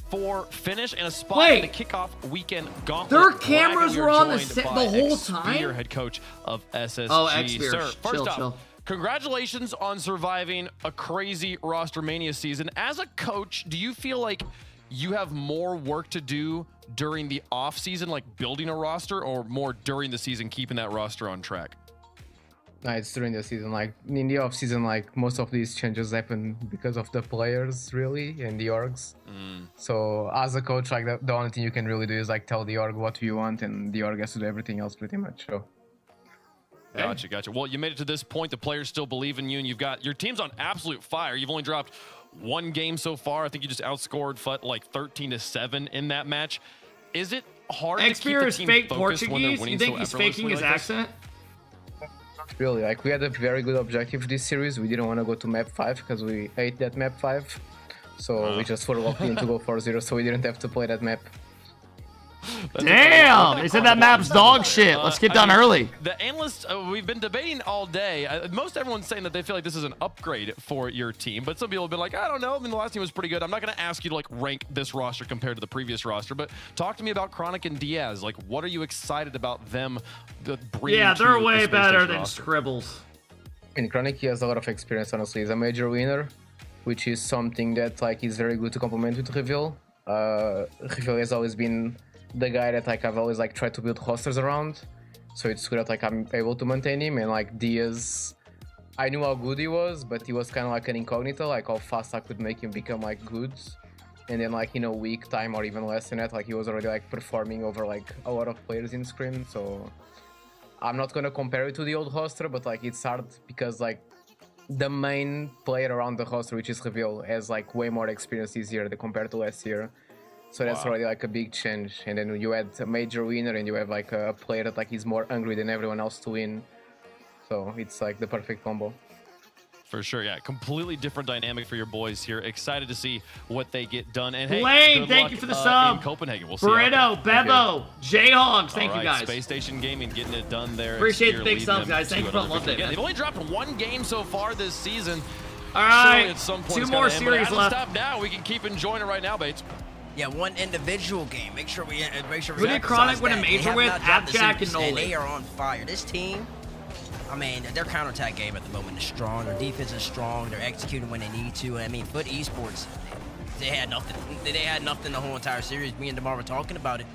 4 finish and a spot in the kickoff weekend gauntlet. Their cameras were on the whole time? Head coach of SSG. Oh, Xperia. Sir, first off, chill. congratulations on surviving a crazy roster mania season. As a coach, do you feel like you have more work to do during the off season, like building a roster, or more during the season, keeping that roster on track? No, it's during the season. Like in the off season, like most of these changes happen because of the players, really, and the orgs. So as a coach, like the only thing you can really do is like tell the org what you want, and the org has to do everything else pretty much. So. Gotcha. Well, you made it to this point. The players still believe in you, and you've got your team's on absolute fire. You've only dropped 1 game so far. I think you just outscored FUT like 13-7 in that match. Is it hard to keep the team fake focused when they're Portuguese? winning You think so he's effortlessly faking his like this? accent? Really, like we had a very good objective this series. We didn't want to go to map 5 because we hate that map 5. So we just were locked in to go 4-0, so we didn't have to play that map. Damn! They said that map's dog shit. Let's get done early. The analysts, we've been debating all day. Most everyone's saying that they feel like this is an upgrade for your team, but some people have been like, I don't know. I mean, the last team was pretty good. I'm not going to ask you to like rank this roster compared to the previous roster, but talk to me about Chronic and Diaz. Like, what are you excited about them bringing? Yeah, they're to way the better Space than roster? Scribbles. In Chronic, he has a lot of experience, honestly. He's a major winner, which is something that like is very good to complement with Reveal. Reveal has always been the guy that like I've always like tried to build rosters around, so it's good that like I'm able to maintain him. And like Diaz, I knew how good he was, but he was kind of like an incognito, like how fast I could make him become like good. And then like in a week time or even less than that, like he was already like performing over like a lot of players in Scrim. So I'm not gonna compare it to the old roster, but like it's hard because like the main player around the roster, which is Reveal, has like way more experience this year compared to last year. So that's already like a big change. And then you add a major winner and you have like a player that like is more hungry than everyone else to win. So it's like the perfect combo. For sure, yeah. Completely different dynamic for your boys here. Excited to see what they get done. And hey, Blaine, good thank luck, you for the in sub. Copenhagen. We'll see you out Burrito, there. Bevo, Jayhogs, thank All you right, guys. Space Station Gaming getting it done there. Appreciate Xperia the big leading subs, them guys. Thank to you for another loving it, victory. man. They've only dropped 1 game so far this season. All right, Surely at some point 2 it's more gotta end, but it series hasn't left. stopped now. We can keep enjoying it right now, Bates. Yeah, 1 individual game. Make sure we Who did Chronic win a emphasize that. major They have with? not dropped the Abjack series, and and Noli. they are on fire. This team, I mean, their counterattack game at the moment is strong. Their defense is strong. They're executing when they need to. I mean, FUT Esports, they had nothing. They had nothing the whole entire series. Me and DeMar were talking about it.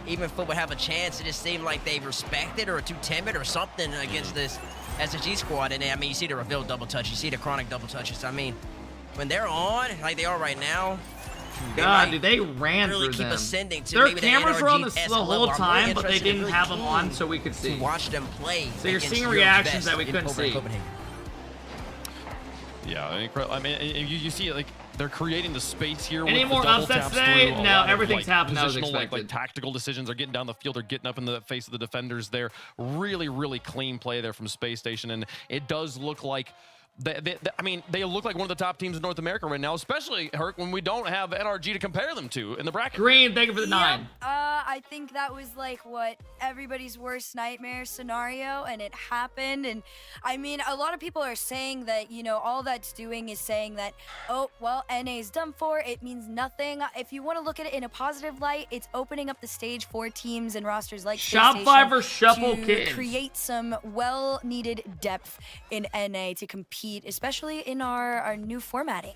Even if FUT would have a chance, it just seemed like they respected or too timid or something against this SSG squad. And I mean, you see the Reveal double touch. You see the Chronic double touches. I mean, when they're on, like they are right now, God, dude, they ran really through keep them. ascending to Their maybe cameras were on the NRG-esque whole level. I'm time, really but they interested didn't and have really them on keen so we could see. to watch them play. So you're against seeing Europe's reactions best that we in couldn't see. Copenhagen. Yeah, incredible. I mean, you see, like they're creating the space here. Any with more the double upsets taps today? through. A No, lot of, everything's like, happened as positional, expected. like tactical decisions are getting down the field. They're getting up in the face of the defenders there. Really clean play there from Space Station, and it does look like. I mean, they look like one of the top teams in North America right now, especially, Herc, when we don't have NRG to compare them to in the bracket. Green, thank you for the 9. I think that was like what everybody's worst nightmare scenario, and it happened. And I mean, a lot of people are saying that, you know, all that's doing is saying that, oh, well, NA's done for. It means nothing. If you want to look at it in a positive light, it's opening up the stage for teams and rosters like Shopify versus Shuffle to Kittens. create some well-needed depth in NA to compete, especially in our new formatting.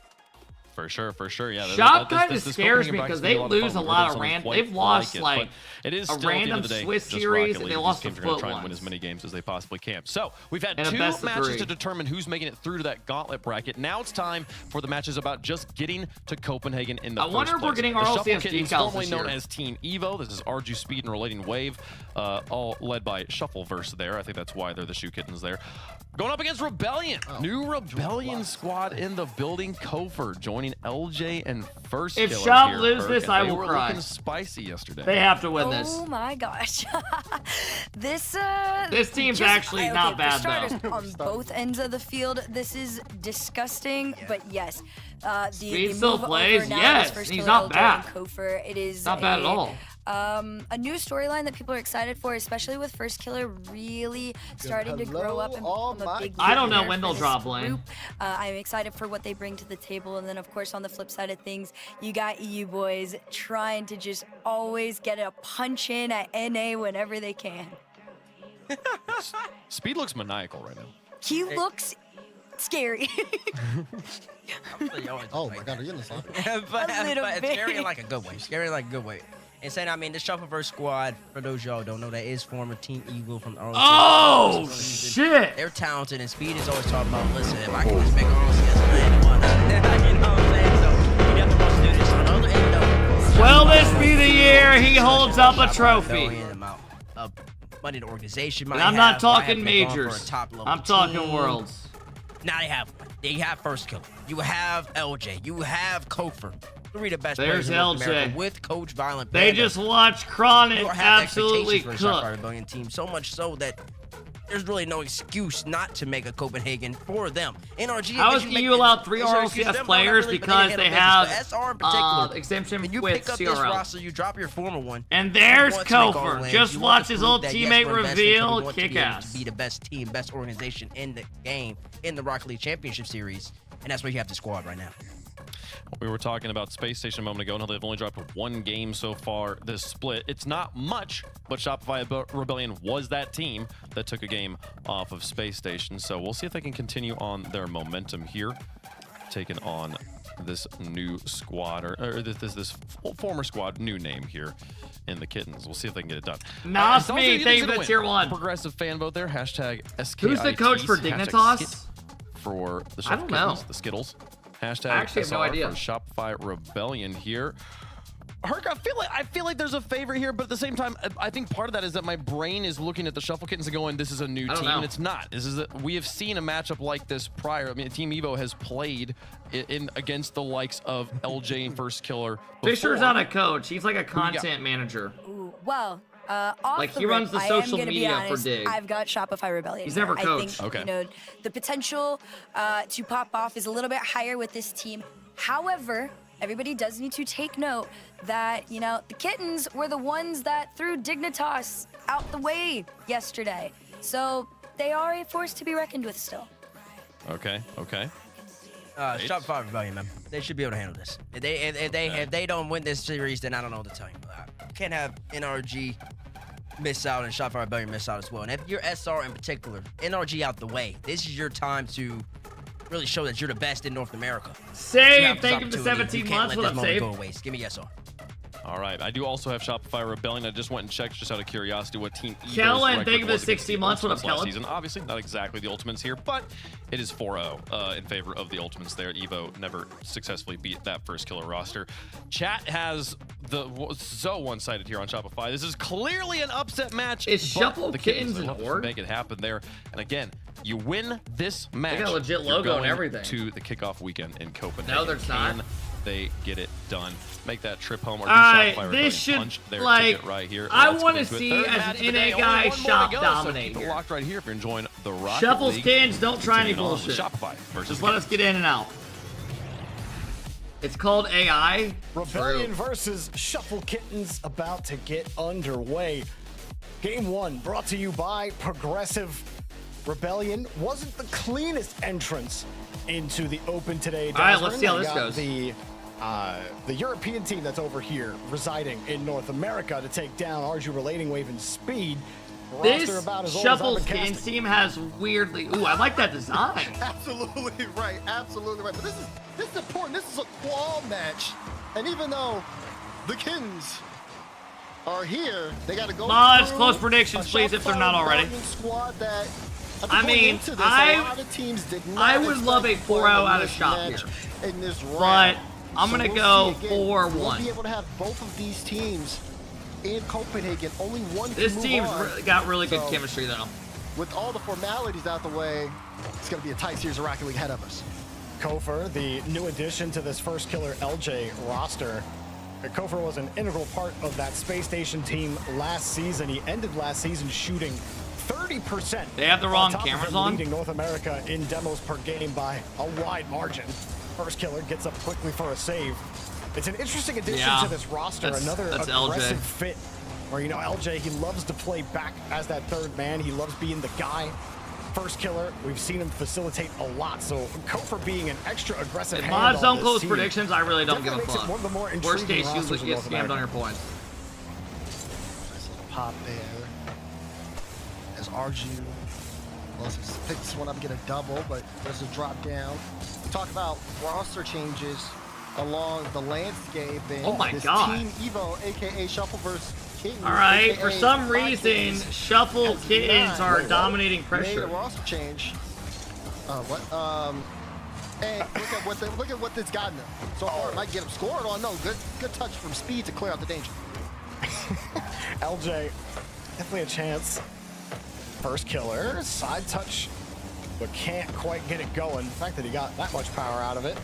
For sure. Yeah. Shop kind of scares me because they lose a lot of random. They've lost like it is a still, random at the end of the day, Swiss just series, Rocket and they League. lost These the teams are gonna foot try and win ones. as many games as they possibly can. So we've had And a 2 best of matches 3. to determine who's making it through to that gauntlet bracket. Now it's time for the matches about just getting to Copenhagen in the first wonder if we're place. getting The RLCS Shuffle Kittens, decals formerly this known year. as Team Evo. This is RG Speed and Relating Wave, all led by Shuffleverse there. I think that's why they're the Shoe Kittens there. Going up against Rebellion. New Rebellion squad in the building. Kofer joining LJ and First If Killer Shop here, lose Kirk, this, and I they will were cry. looking spicy yesterday. They have to win this. Oh my gosh. This team's actually not bad, for starters, though. on both ends of the field, this is disgusting, but yes. Speed the still move plays, over now yes, is First he's Killer not LJ bad. and Kofer. It is Not bad at all. A new storyline that people are excited for, especially with First Killer really starting to grow up and become a big I don't know leader when for they'll this drop Lane. group. I'm excited for what they bring to the table, and then of course on the flip side of things, you got EU boys trying to just always get a punch in at NA whenever they can. Speed looks maniacal right now. He looks scary. Oh my God, are you in the song? but little it's bit. scary like a good way. Scary like a good way. And saying, I mean, the Shuffleverse squad, for those y'all don't know, that is former Team Eagle from the RLCS. Oh, shit. They're talented, and Speed is always talking about, listen, if I can just make RLCS land one, you know what I'm saying? So we definitely want to do this. On the other end, though, Will this be the year he holds up a trophy? Money the organization might And I'm not have, might talking have been gone for a majors. top-level I'm talking team. worlds. Now they have one. They have First Killer. You have LJ. You have Kofer. 3 of the best There's players in North LJ. America with Coach Violent They Panda. just watched Chronic You have absolutely expectations for the Sapphire cook. Rebellion team, so much so that there's really no excuse not to make a Copenhagen for them. NRG, How is EU allowed 3 RLCS players because they have SR in particular. exemption When you with pick up this CRL? roster, you drop your former one. And you there's want to make all the Kofer. wins. Just You watch want to his prove old that, teammate yes, we're investing, reveal, we want to be kick able ass. to be the best team, best organization in the game, in the Rocket League Championship Series. And that's where you have the squad right now. We were talking about Space Station a moment ago. Now they've only dropped 1 game so far this split. It's not much, but Shopify Rebellion was that team that took a game off of Space Station. So we'll see if they can continue on their momentum here, taking on this new squad, or this former squad, new name here in the Kittens. We'll see if they can get it done. Nas Don't me, forget thank you to for win. tier 1. Progressive fan vote there. Hashtag SKITs. Who's the coach for Hashtag Dignitas? skit for the I don't know. Kittens, the Skittles. Hashtag I actually have no SR idea. for Shopify Rebellion here. Herc, I feel like there's a favorite here, but at the same time, I think part of that is that my brain is looking at the Shuffle Kittens and going, this is a new team, and it's not. We have seen a matchup like this prior. I mean, Team Evo has played in against the likes of LJ and First Killer before. Fisher's not a coach. He's like a content manager. Ooh, well, off Like, the he runs rip, the I am social gonna be media for honest, Dig. I've got Shopify Rebellion. He's never here. I coached. think, Okay. you know, the potential to pop off is a little bit higher with this team. However, everybody does need to take note that, you know, the Kittens were the ones that threw Dignitas out the way yesterday. So they are a force to be reckoned with still. Okay. Shopify Rebellion, man. They should be able to handle this. If they don't win this series, then I don't know what to tell you. Can't have NRG miss out and Shopify Rebellion miss out as well. And if you're SR in particular, NRG out the way, this is your time to really show that you're the best in North America. Save, thank you for 17 months. What up, Save? Go to waste. Give me SR. All right, I do also have Shopify Rebellion. I just went and checked just out of curiosity what Team Evo's Kellen, record thank you for was the against 60 months. What up, Ultimates last Kellen? season. Obviously, not exactly the Ultimates here, but it is 4-0 in favor of the Ultimates there. Evo never successfully beat that First Killer roster. Chat has so one-sided here on Shopify. This is clearly an upset match. Is but Shuffle the Kittens Kittens an will org? make it happen there. And again, you win this match. got a legit you're logo and going everything. to the kickoff weekend in Copenhagen. No, there's not. Can they get it done? Make that trip home or do Alright, Shopify this should, punch their like, ticket right here. I Let's want get to into it. see Third as match an of the NA day. guy Only one more shop to go, dominate So keep it here. locked right here if you're enjoying the Rocket Shuffles League. Kittens, don't try any Continuing on with bullshit. Shopify versus Just let us get in and out. It's called AI. Rebellion versus Shuffle Kittens about to get underway. Game 1 brought to you by Progressive. Rebellion wasn't the cleanest entrance into the Open today. All right, let's see how They this got goes. The European team that's over here residing in North America to take down RG Relating Wave and Speed. This roster about as old as I've Shuffle been Skins casting. team has weirdly. Ooh, I like that design. Absolutely right. Absolutely right. But this is important. This is a qual match. And even though the Kittens are here, they got to go. Mods, through close predictions, a please, if they're not already. Squad that, I mean, into this, a lot of teams did not I would love a expect 4-0 out of this shop match here. in this But round. I'm So gonna we'll go see again. 4-1. We'll be able to have both of these teams in Copenhagen. Only one can This move team's on. got really good So, chemistry, though. with all the formalities out the way, it's going to be a tight series of Rocket League ahead of us. Kofor, the new addition to this first killer LJ roster. Kofor was an integral part of that space station team last season. He ended last season shooting 30%. They have the wrong top of cameras him, on? leading North America in demos per game by a wide margin. First killer gets up quickly for a save. It's an interesting addition to this roster. Another that's aggressive LJ. fit. Where, you know, LJ, he loves to play back as that third man. He loves being the guy. First killer, we've seen him facilitate a lot. So Kofor being an extra aggressive If hand mods on don't this close team predictions, I really don't give a definitely makes it fuck. one of the more Worst intriguing case, you rosters in get North scammed on America. your points. Nice little pop there. As Arju picks this one up and get a double, but there's a drop down. We talk about roster changes along the landscape. And Oh my this God. Team Evo, aka Shuffle versus Kittens. All right, for aka some Five reason, Kittens, Shuffle has Kittens not are made dominating a pressure. roster change. And look at what this gotten them. So far, it might get him scored on. No, good touch from Speed to clear out the danger. LJ, definitely a chance. First killer, side touch, but can't quite get it going. The fact that he got that much power out of it.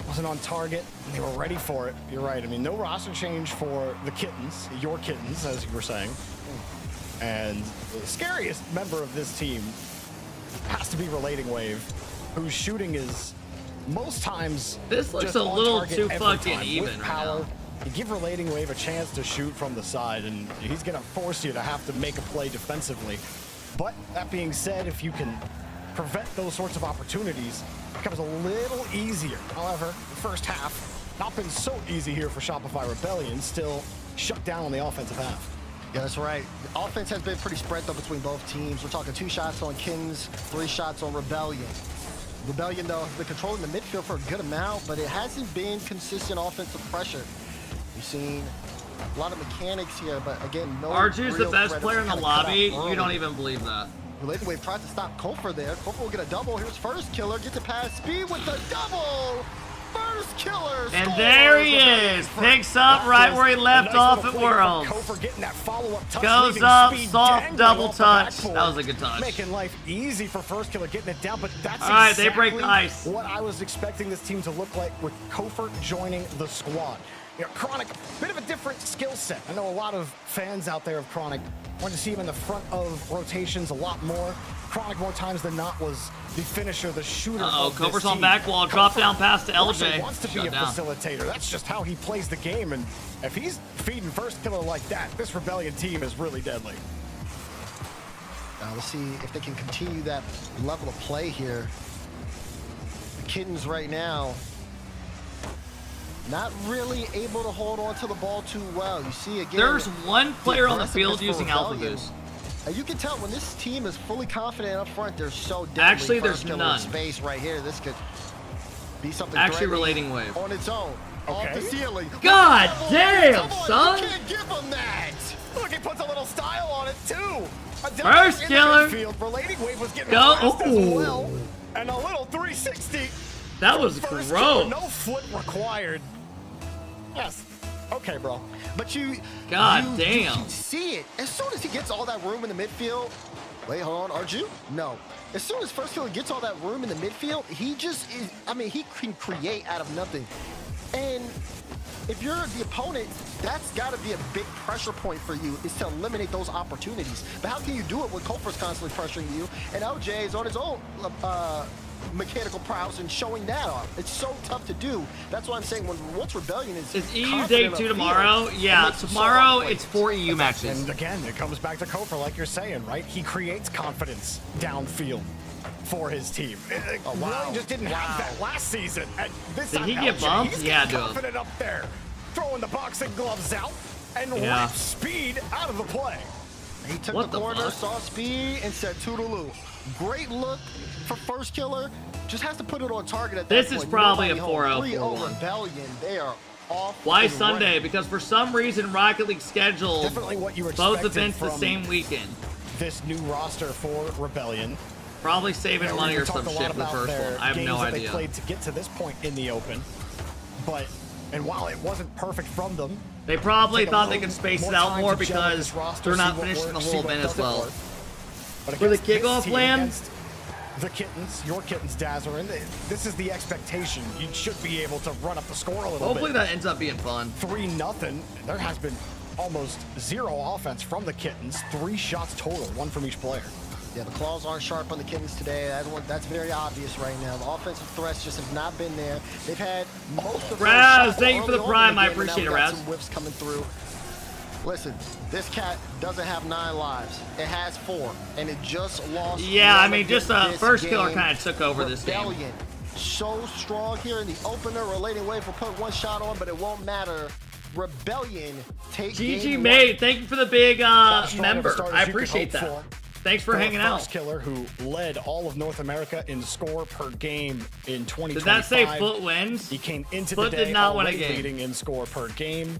Wasn't on target, and they were ready for it. You're right. I mean, no roster change for the Kittens, your Kittens, as you were saying. And the scariest member of this team has to be Relating Wave, whose shooting is most times This looks just a on little target too every fucking time. even With right power, now. you give Relating Wave a chance to shoot from the side, and he's going to force you to have to make a play defensively. But that being said, if you can prevent those sorts of opportunities, it becomes a little easier. However, the first half, not been so easy here for Shopify Rebellion, still shut down on the offensive half. Yeah, that's right. The offense has been pretty spread though between both teams. We're talking 2 shots on Kittens, 3 shots on Rebellion. Rebellion, though, has been controlling the midfield for a good amount, but it hasn't been consistent offensive pressure. We've seen a lot of mechanics here, but again, no Arju's the real best threat player in the to cut lobby. off early. You don't even believe that. Relating Wave tried to stop Kofor there. Kofor will get a double. Here's first killer. Gets it past Speed with the double. First killer. And scores. there he is. Picks up right where he left off at Worlds. Kofor getting that follow-up touch, Goes leaving up, Speed soft dangling double off the touch. backboard. That was a good touch. Making life easy for first killer, getting it down, but that's All right, they exactly break ice. what I was expecting this team to look like with Kofor joining the squad. You know, Chronic, bit of a different skill set. I know a lot of fans out there of Chronic want to see him in the front of rotations a lot more. Chronic, more times than not, was the finisher, the shooter. Uh-oh, of this Kofor's on team. back wall, drop down pass to Also LJ. wants to be Shut a down. facilitator. That's just how he plays the game. And if he's feeding first killer like that, this Rebellion team is really deadly. We'll see if they can continue that level of play here. The Kittens right now, not really able to hold on to the ball too well. You see again. There's one player on the field aggressiveness for using Alpha Rebellion. Boost. And you can tell when this team is fully confident up front, they're so deadly. Actually, there's First killer none. in space right here. This could be something Actually, threatening Relating Wave. on its own. Off the ceiling. God Double, damn, double, son. You can't give him that. Look, he puts a little style on it, too. A First in the killer. midfield. Relating Wave was getting Go. harassed as Ooh. well. And a little 360. That was First gross. killer, no flip required. Yes. Okay, bro. But you God you damn. can see it. As soon as he gets all that room in the midfield. Wait, hold on. Arju? No. As soon as first killer gets all that room in the midfield, he just is, I mean, he can create out of nothing. And if you're the opponent, that's got to be a big pressure point for you, is to eliminate those opportunities. But how can you do it when Kofor's constantly pressuring you and LJ is on his own mechanical prowess and showing that off? It's so tough to do. That's why I'm saying once Rebellion is EU confident day up 2 field, tomorrow? it Yeah, makes it so tomorrow hard to play. it's 4 EU matches. And again, it comes back to Kofor, like you're saying, right? He creates confidence downfield for his team. Rebellion just didn't have that last season. And this Did time, he get LJ, bumped? he's Yeah, getting dude. confident up there, throwing the boxing gloves out and Yeah. rips Speed out of the play. He took What the the corner, fuck? saw speed, and said toodaloo. Great look for first killer. Just has to put it on target at that This point. is probably a Nobody home. 4-0 3-0 Rebellion. They are off. Why and Sunday? running. Because for some reason Rocket League scheduled Definitely what you both expected events the from same weekend. This new roster for Rebellion. Probably saving money or some shit for the first one. I have no They idea. played to get to this point in the open, and while it wasn't perfect from them, They probably take a thought they little could space more it out time more to gel with because this roster, they're not see what finishing the works, whole see what event as doesn't well. work. But For the against this kickoff team, plan, against the Kittens, your Kittens, Dazzler, and this is the expectation. You should be able to run up the score a little hopefully bit. that ends up being fun. 3-0. There has been almost zero offense from the Kittens. 3 shots total, 1 from each player. Yeah, the claws aren't sharp on the Kittens today. That's very obvious right now. The offensive threats just have not been there. They've had most of Raz, thank you for the prime. I appreciate it, Raz. Some whips coming through. Listen, this cat doesn't have 9 lives. It has 4, and it just lost. Yeah, I mean, just this first killer game. kind of took over this game. Rebellion, so strong here in the opener. Relating wave will put 1 shot on, but it won't matter. Rebellion take GG game mate, 1. thank you for the big Strong of member. a start as I you could appreciate hope that. for. Thanks for hanging out. First killer who led all of North America in score per game in 2025. Did that say Foot wins? He came into Foot the day did not win a already game. leading in score per game.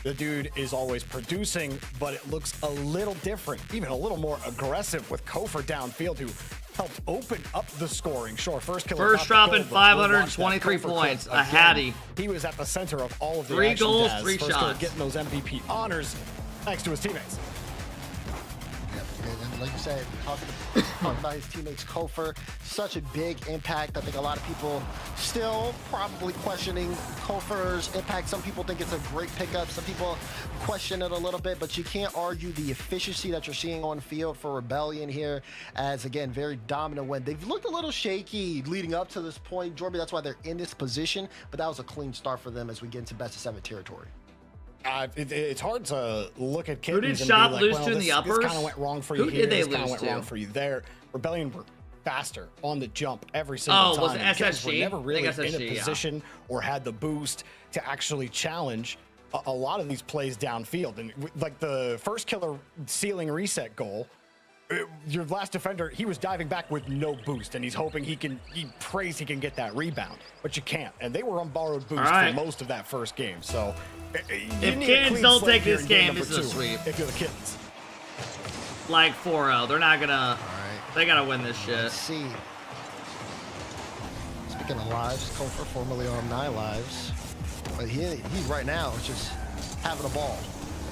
The dude is always producing, but it looks a little different, even a little more aggressive with Kofor downfield, who helped open up the scoring. Sure, first killer. First dropping 523 points, a Hattie. He was at the center of all of the 3 action. goals, Daz. 3 First killer shots. getting those MVP honors thanks to his teammates. And like you said, talking about his teammates, Kofor, such a big impact. I think a lot of people still probably questioning Kofor's impact. Some people think it's a great pickup. Some people question it a little bit, but you can't argue the efficiency that you're seeing on field for Rebellion here as, again, very dominant win. They've looked a little shaky leading up to this point, Jorby. That's why they're in this position, but that was a clean start for them as we get into best of 7 territory. It's hard to look at Who Kittens did and Shop be like, lose well, to in this, the uppers? This kind of went wrong for you Who here. did they this kind of lose went wrong to? for you there. Rebellion were faster on the jump every single time. Was it And Kittens were SSG? never really I think in a SSG, yeah. position or had the boost to actually challenge a lot of these plays downfield. And like the first killer ceiling reset goal, your last defender, he was diving back with no boost, and he's hoping he prays he can get that rebound, but you can't. And they were on borrowed boost for most of that first game. So If Kittens don't take this game, this is a sweep. If you're the Kittens. Like 4-0. They're not gonna. They gotta win this shit. Let's see. Speaking of lives, Kofor, formerly on 9 lives. But he's right now just having a ball.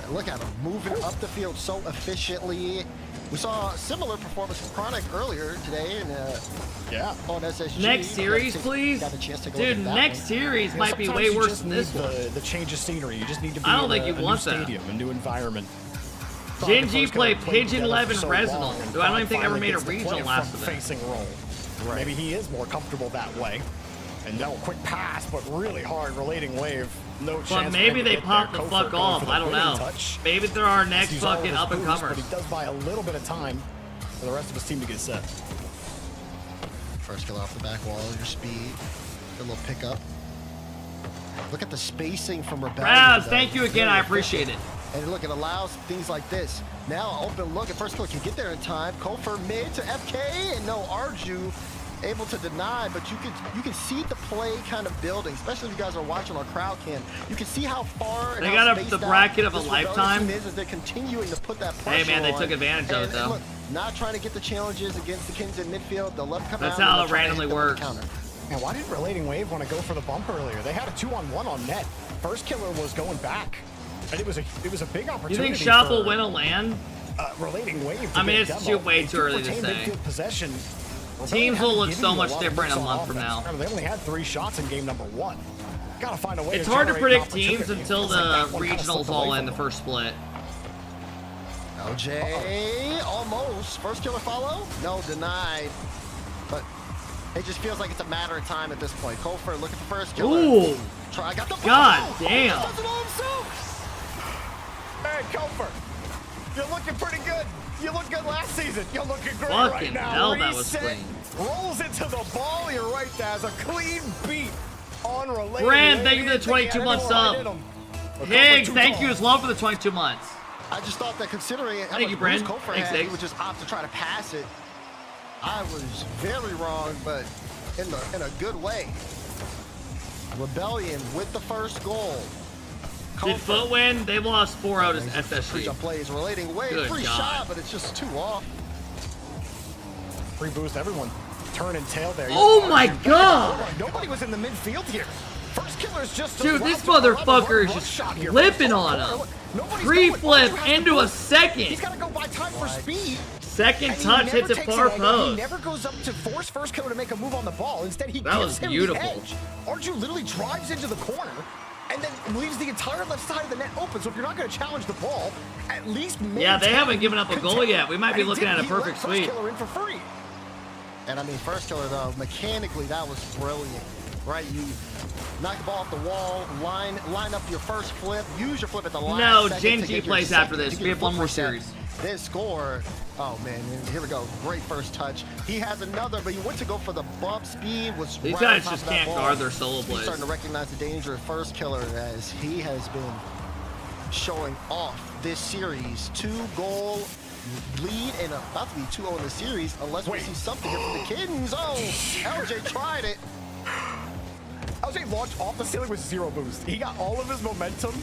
And look at him moving up the field so efficiently. We saw a similar performance from Chronic earlier today in on SSG. Next series, please. Got a chance to go look Dude, at that next one. series Yeah, might be sometimes way you worse just than this need one. the change of scenery. You just need to be I don't in think a you new want that. stadium, a new environment. Gen G First killer played played Pigeon together 11 for so Resinal. long, and Dude, I don't even think I ever finally made a gets to play regional a last event. front-facing role. Maybe he is more comfortable that way. And no quick pass, but really hard relating wave. No chance. But for maybe him to they get pop there. the Kofor fuck going off. for the I don't winning know. touch. Maybe they're our next He's all fucking his up and boost, comers. But he does buy a little bit of time for the rest of his team to get set. First kill off the back wall, your speed. Good little pickup. Look at the spacing from Rebellion. Raz, though. thank you again. Very I appreciate it. efficient. And look, it allows things like this. Now, open look at first kill can get there in time. Kofor mid to FK, and no Arju able to deny, but you can see the play kind of building, especially if you guys are watching on crowd cam. You can see how far and They how got spaced the out bracket of a this Rebellion lifetime. team is as they're continuing to put that pressure Hey man, they on. took advantage of it And though. look, not trying to get the challenges against the Kings in midfield. They'll let them come That's out. how and it they'll try to hit randomly them with the works. counter. Man, why did Relating Wave want to go for the bump earlier? They had a 2-on-1 on net. First killer was going back, and it was a big You opportunity. think Shop for, will win a LAN? Relating Wave. I mean, to it's demo. way They too do early to retain say. midfield possession. Teams will look Giving so you a much lot of different in a looks on month from now. offense. They only had 3 shots in game number 1. Gotta find a way. It's to hard to generate predict an teams opportunity. until Feels like the that one kinda regionals slipped all away in the from them. first split. LJ, almost. First killer follow? No, denied. But it just feels like it's a matter of time at this point. Kofor looking for first killer. Ooh. Try, got the God follow. damn. He does it all himself. Hey, Kofor, you're looking pretty good. You looked good last season. You're looking great Fucking right now. hell, that was Reset, clean. rolls into the ball. You're right, Daz. A clean beat on Relating Brand, Wave. thank you for the 22 months sub. Higgs, thank you as well for the 22 months. I just thought that considering how Thank much you, boost Brent. Kofor Thanks, had, he Diggs. would just opt to try to pass it. I was very wrong, but in a good way. Rebellion with the first goal. Did Foot win? They lost 4-0 to SSG. Pre-jump plays relating way. Good Free God. shot, but it's just too off. Free boost, everyone turn and tail there. Oh my God! Nobody was in the midfield here. First killer's just Dude, this motherfucker is just flipping on him. Pre-flip into a second. He's got to go by time for speed. Second And he touch never hits it takes far an angle. He post. never goes up to force first killer to make a move on the ball. Instead, he That gives was him beautiful. the edge. Arju literally drives into the corner and then leaves the entire left side of the net open. So if you're not going to challenge the ball, at least Yeah, they haven't given up a goal contain. yet. We might be And he looking at a didn't. He perfect let First sweep. Killer in for free. And I mean, first killer though, mechanically that was brilliant, right? You knock the ball off the wall, line up your first flip, use your flip at the last No, second Gen to G get your plays second, after this. to get We your have one flip more reset. series. Then score. Oh man, here we go. Great first touch. He has another, but he went to go for the bump speed. Was These right guys on top just of that can't ball. guard their solo He's plays. starting to recognize the danger of first killer as he has been showing off this series. 2-goal lead and about to be 2-0 in the series unless we see something here from the Kittens. Oh, LJ tried it. LJ launched off the ceiling with 0 boost. He got all of his momentum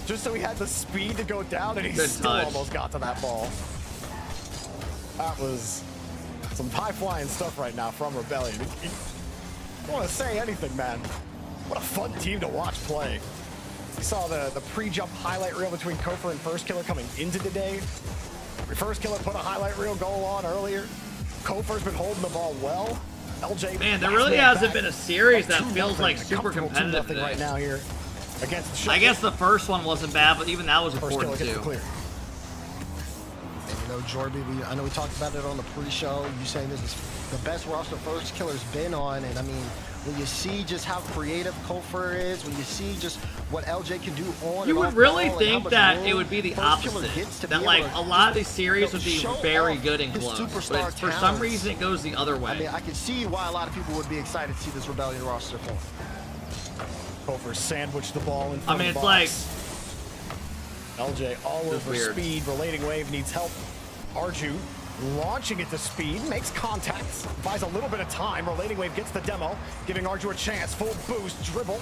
just so he had the speed to go down, and he Good still touch. almost got to that ball. That was some high-flying stuff right now from Rebellion. I don't want to say anything, man. What a fun team to watch play. We saw the pre-jump highlight reel between Kofor and First Killer coming into the day. First Killer put a highlight reel goal on earlier. Kofor's been holding the ball well. LJ, Man, there really hasn't been a series that feels like super competitive today. right now here against the I guess the first one wasn't bad, but even that was First important killer gets too. the clear. And you know, Jorby, I know we talked about it on the pre-show. You saying this is the best roster First Killer's been on, and I mean, when you see just how creative Kofor is, when you see just what LJ can do on You and would off really ball and how think much that room it would be the First Killer opposite. gets to That be like able to a lot of these just, series would be show very off good in his close, superstar but for some talents. reason it goes the other way. I mean, I can see why a lot of people would be excited to see this Rebellion roster form. Kofor sandwiched the ball in I front mean, of the it's like box. LJ all Just over weird. speed. Relating wave needs help. Arju launching it to speed, makes contact, buys a little bit of time. Relating wave gets the demo, giving Arju a chance. Full boost, dribble.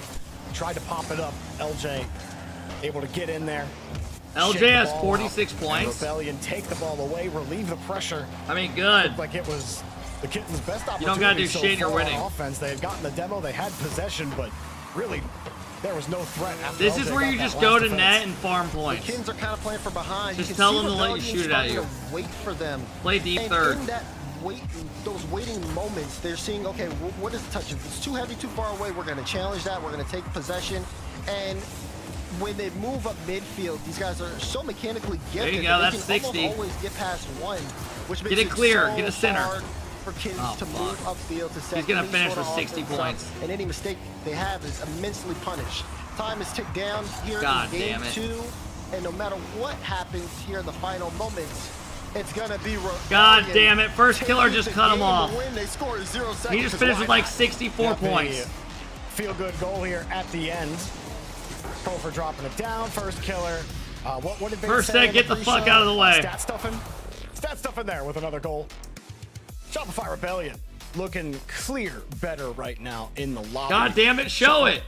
Tried to pop it up. LJ able to get in there. LJ shake the has ball 46 off, points. and Rebellion take the ball away, relieve the pressure. I mean, good. Looked like it was the Kittens' best opportunity. You don't gotta do so shit, you're far on winning. Offense. They had gotten the demo, they had possession, but really there was no threat. After This LJ is where got you that just last go to defense. net and farm points. The Kittens are kind of playing from behind. Just You can tell see them to let you Rebellion shoot it at starting you. to wait for them. Play deep And third. in that those waiting moments, they're seeing, okay, what is the touch? If it's too heavy, too far away, we're going to challenge that. We're going to take possession. And when they move up midfield, these guys are so mechanically There gifted you go, that that's they can 60. almost always get past one, which makes Get it clear, so get a center. hard for kids Oh, to fuck. move upfield to set He's gonna any finish sort with of 60 offense up, points. and any mistake they have is immensely punished. Time is ticked down here God in game damn it. 2, and no matter what happens here in the final moments, it's gonna be God Rebellion damn it, First Killer taking just the cut him game off. to win. They scored 0 seconds. He just finished with like 64 Got the points. Feel-good goal here at the end. Kofor dropping it down. First killer. What did they First say set, in get the fuck pre-show? out of the way. Stat stuffing there with another goal. Shopify Rebellion looking clear better right now in the lobby. God damn it, show it.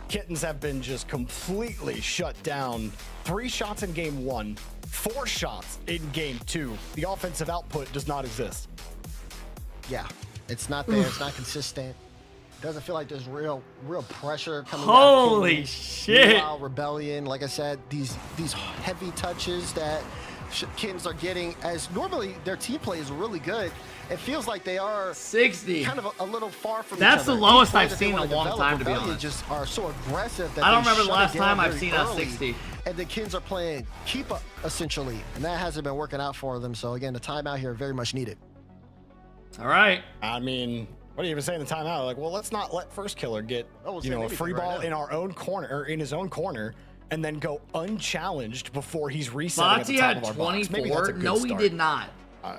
Kittens have been just completely shut down. 3 shots in game 1, 4 shots in game 2. The offensive output does not exist. Yeah, it's not there. It's not consistent. Doesn't feel like there's real pressure coming. Holy out of shit. Meanwhile, Rebellion, like I said, these heavy touches that Kittens are getting, as normally their team play is really good. It feels like they are 60. kind of a little far from That's each the other. lowest Each play I've that they seen in a wanna long develop, time, to be Rebellion honest. just are so aggressive that I don't they remember the shut last it down time I've very seen us early. 60. And the Kittens are playing keep up essentially, and that hasn't been working out for them. So again, the timeout here very much needed. All right. I mean, what do you even say in the timeout? Like, well, let's not let First Killer get we'll a say anything free right ball now. in our own corner or in his own corner, and then go unchallenged before he's resetting at the Fati top had of our box. Maybe 24. that's a good No, he start. did not.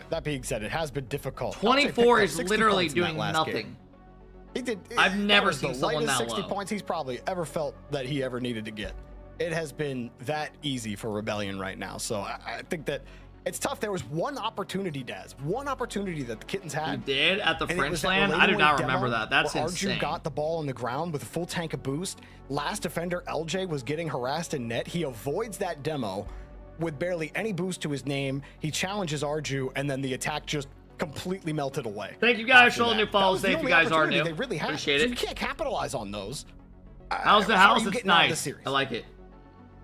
That being said, it has been difficult. 24 LJ is picked up 60 literally points in that doing last nothing. game. He did. I've that never was seen the someone lightest that 60 low. points he's probably ever felt that he ever needed to get. it has been that easy for Rebellion right now. So I think that it's tough. There was one opportunity, Daz. One opportunity that the Kittens had. You did at the and French it was that land? I do related not demo remember that. That's where insane. Arju got the ball on the ground with a full tank of boost. Last defender, LJ, was getting harassed in net. He avoids that demo with barely any boost to his name. He challenges Arju, and then the attack just completely melted away. Thank you guys after for all the that. new follows. That was Thank the you only guys are opportunity new. They really had. Appreciate So it. you can't capitalize on those. How's the How are house? you It's getting out of the nice. series? I like it.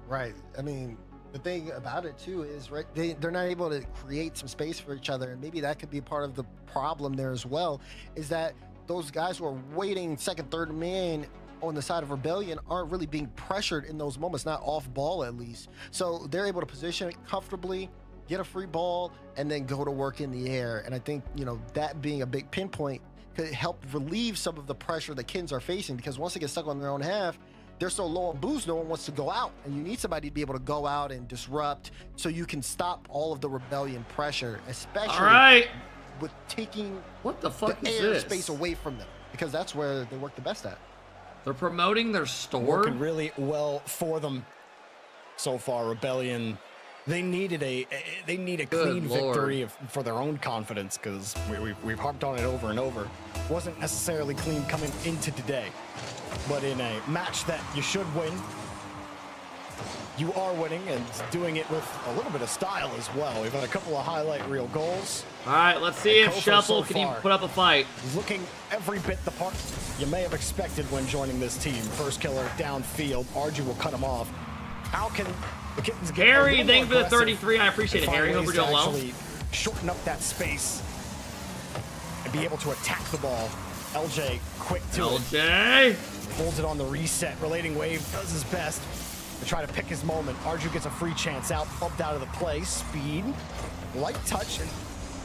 Right. I mean, the thing about it too is they're not able to create some space for each other, and maybe that could be part of the problem there as well, is that those guys who are waiting second, third man on the side of Rebellion aren't really being pressured in those moments, not off ball at least. So they're able to position it comfortably, get a free ball, and then go to work in the air. And I think, you know, that being a big pinpoint could help relieve some of the pressure the Kittens are facing, because once they get stuck on their own half, they're so low on boost, no one wants to go out. And you need somebody to be able to go out and disrupt so you can stop all of the Rebellion pressure, especially with taking what the fuck the is air this? space away from them, because that's where they work the best at. They're promoting their store. Working really well for them so far. Rebellion, they need a clean victory for their own confidence, because we've harped on it over and over. Wasn't necessarily clean coming into today, but in a match that you should win, you are winning and doing it with a little bit of style as well. We've had a couple of highlight reel goals. All right, let's see if Kofor Shuffle so can even far put up a fight. Looking every bit the part you may have expected when joining this team. First killer downfield. Arju will cut him off. How can the Kittens get Harry, a thank you for the aggressive 33. I appreciate it, and Harry. find Hope you're ways doing to well. actually shorten up that space and be able to attack the ball? LJ quick to LJ holds it on the reset. Relating Wave does his best to try to pick his moment. Arju gets a free chance out, bumped out of the play. Speed, light touch, and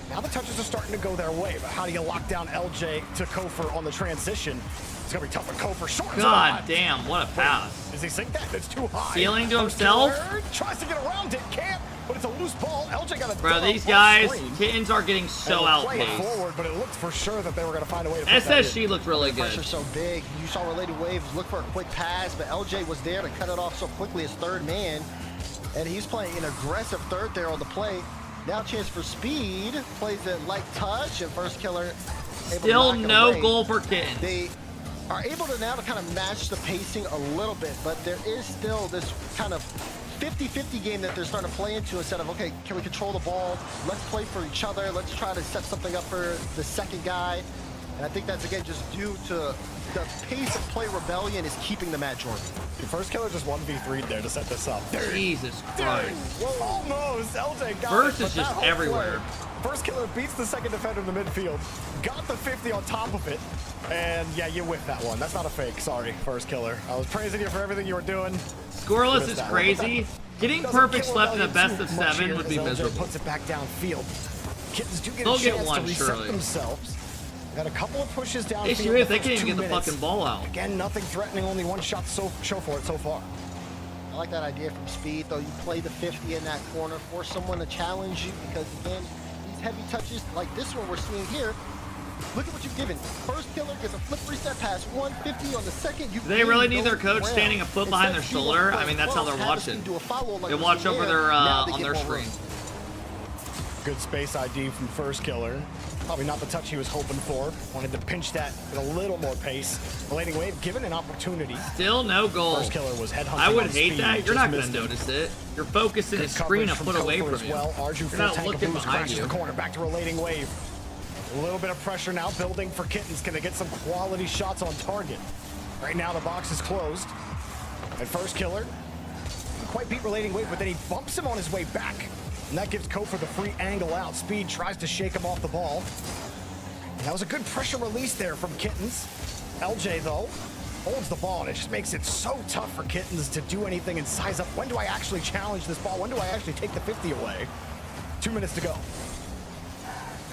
now the touches are starting to go their way. But how do you lock down LJ to Kofor on the transition? It's gonna be tough for Kofor. Short. God damn, what a pass. Does he sink that? It's too high. Stealing to First himself? killer tries to get around it, can't. But it's a loose ball. LJ got a Bro, demo these on guys, screen. Kittens are getting so And play it outpaced. forward, but it looked for sure that they were gonna find a way to put that in. SSG looked really good. Pressure's so big. You saw Related Waves look for a quick pass, but LJ was there to cut it off so quickly as third man. And he's playing an aggressive third there on the play. Now chance for Speed. Plays it light touch, and First Killer able Still to knock it no away. goal for Kittens. They are able to now to kind of match the pacing a little bit, but there is still this kind of 50-50 game that they're starting to play into, instead of, okay, can we control the ball? Let's play for each other. Let's try to set something up for the second guy. And I think that's, again, just due to the pace of play Rebellion is keeping them at Jordan. The First Killer just 1v3'd there to set this up. Jesus Christ. Almost. LJ got First it, is but that just whole everywhere. play, First Killer beats the second defender in the midfield, got the 50 on top of it, and yeah, you whipped that one. That's not a fake. Sorry, First Killer. I was praising you for everything you were doing. Scoreless is crazy. Getting perfect left in the best of 7 would be miserable. Puts it back downfield. Kittens do get They'll a get chance one, to reset surely. themselves. Got a couple of pushes downfield. Issue is they the can't first even get 2 the minutes. fucking ball out. Again, nothing threatening. Only one shot to show for it so far. I like that idea from Speed, though. You play the 50 in that corner, force someone to challenge you, because, again, these heavy touches like this one we're seeing here, look at what you've given. First Killer gets a flip reset pass, 150 on the second. Do they really need their coach standing a foot behind their shoulder? I mean, that's how they're watching. They watch over their on their screen. Good space ID from First Killer. Probably not the touch he was hoping for. Wanted to pinch that with a little more pace. Relating Wave given an opportunity. Still no goal. First Killer was headhunting. I would on hate speed, that. You're just not going to missed it. notice it. You're focusing the Good screen a coverage foot from away Kofor from as you. well. Arju You're full not tank of looking boost, behind crashes you. the corner, back to Relating Wave. A little bit of pressure now building for Kittens. Can they get some quality shots on target? Right now the box is closed. And First Killer didn't quite beat Relating Wave, but then he bumps him on his way back. And that gives Kofor the free angle out. Speed tries to shake him off the ball. And that was a good pressure release there from Kittens. LJ, though, holds the ball, and it just makes it so tough for Kittens to do anything and size up. When do I actually challenge this ball? When do I actually take the 50 away? 2 minutes to go.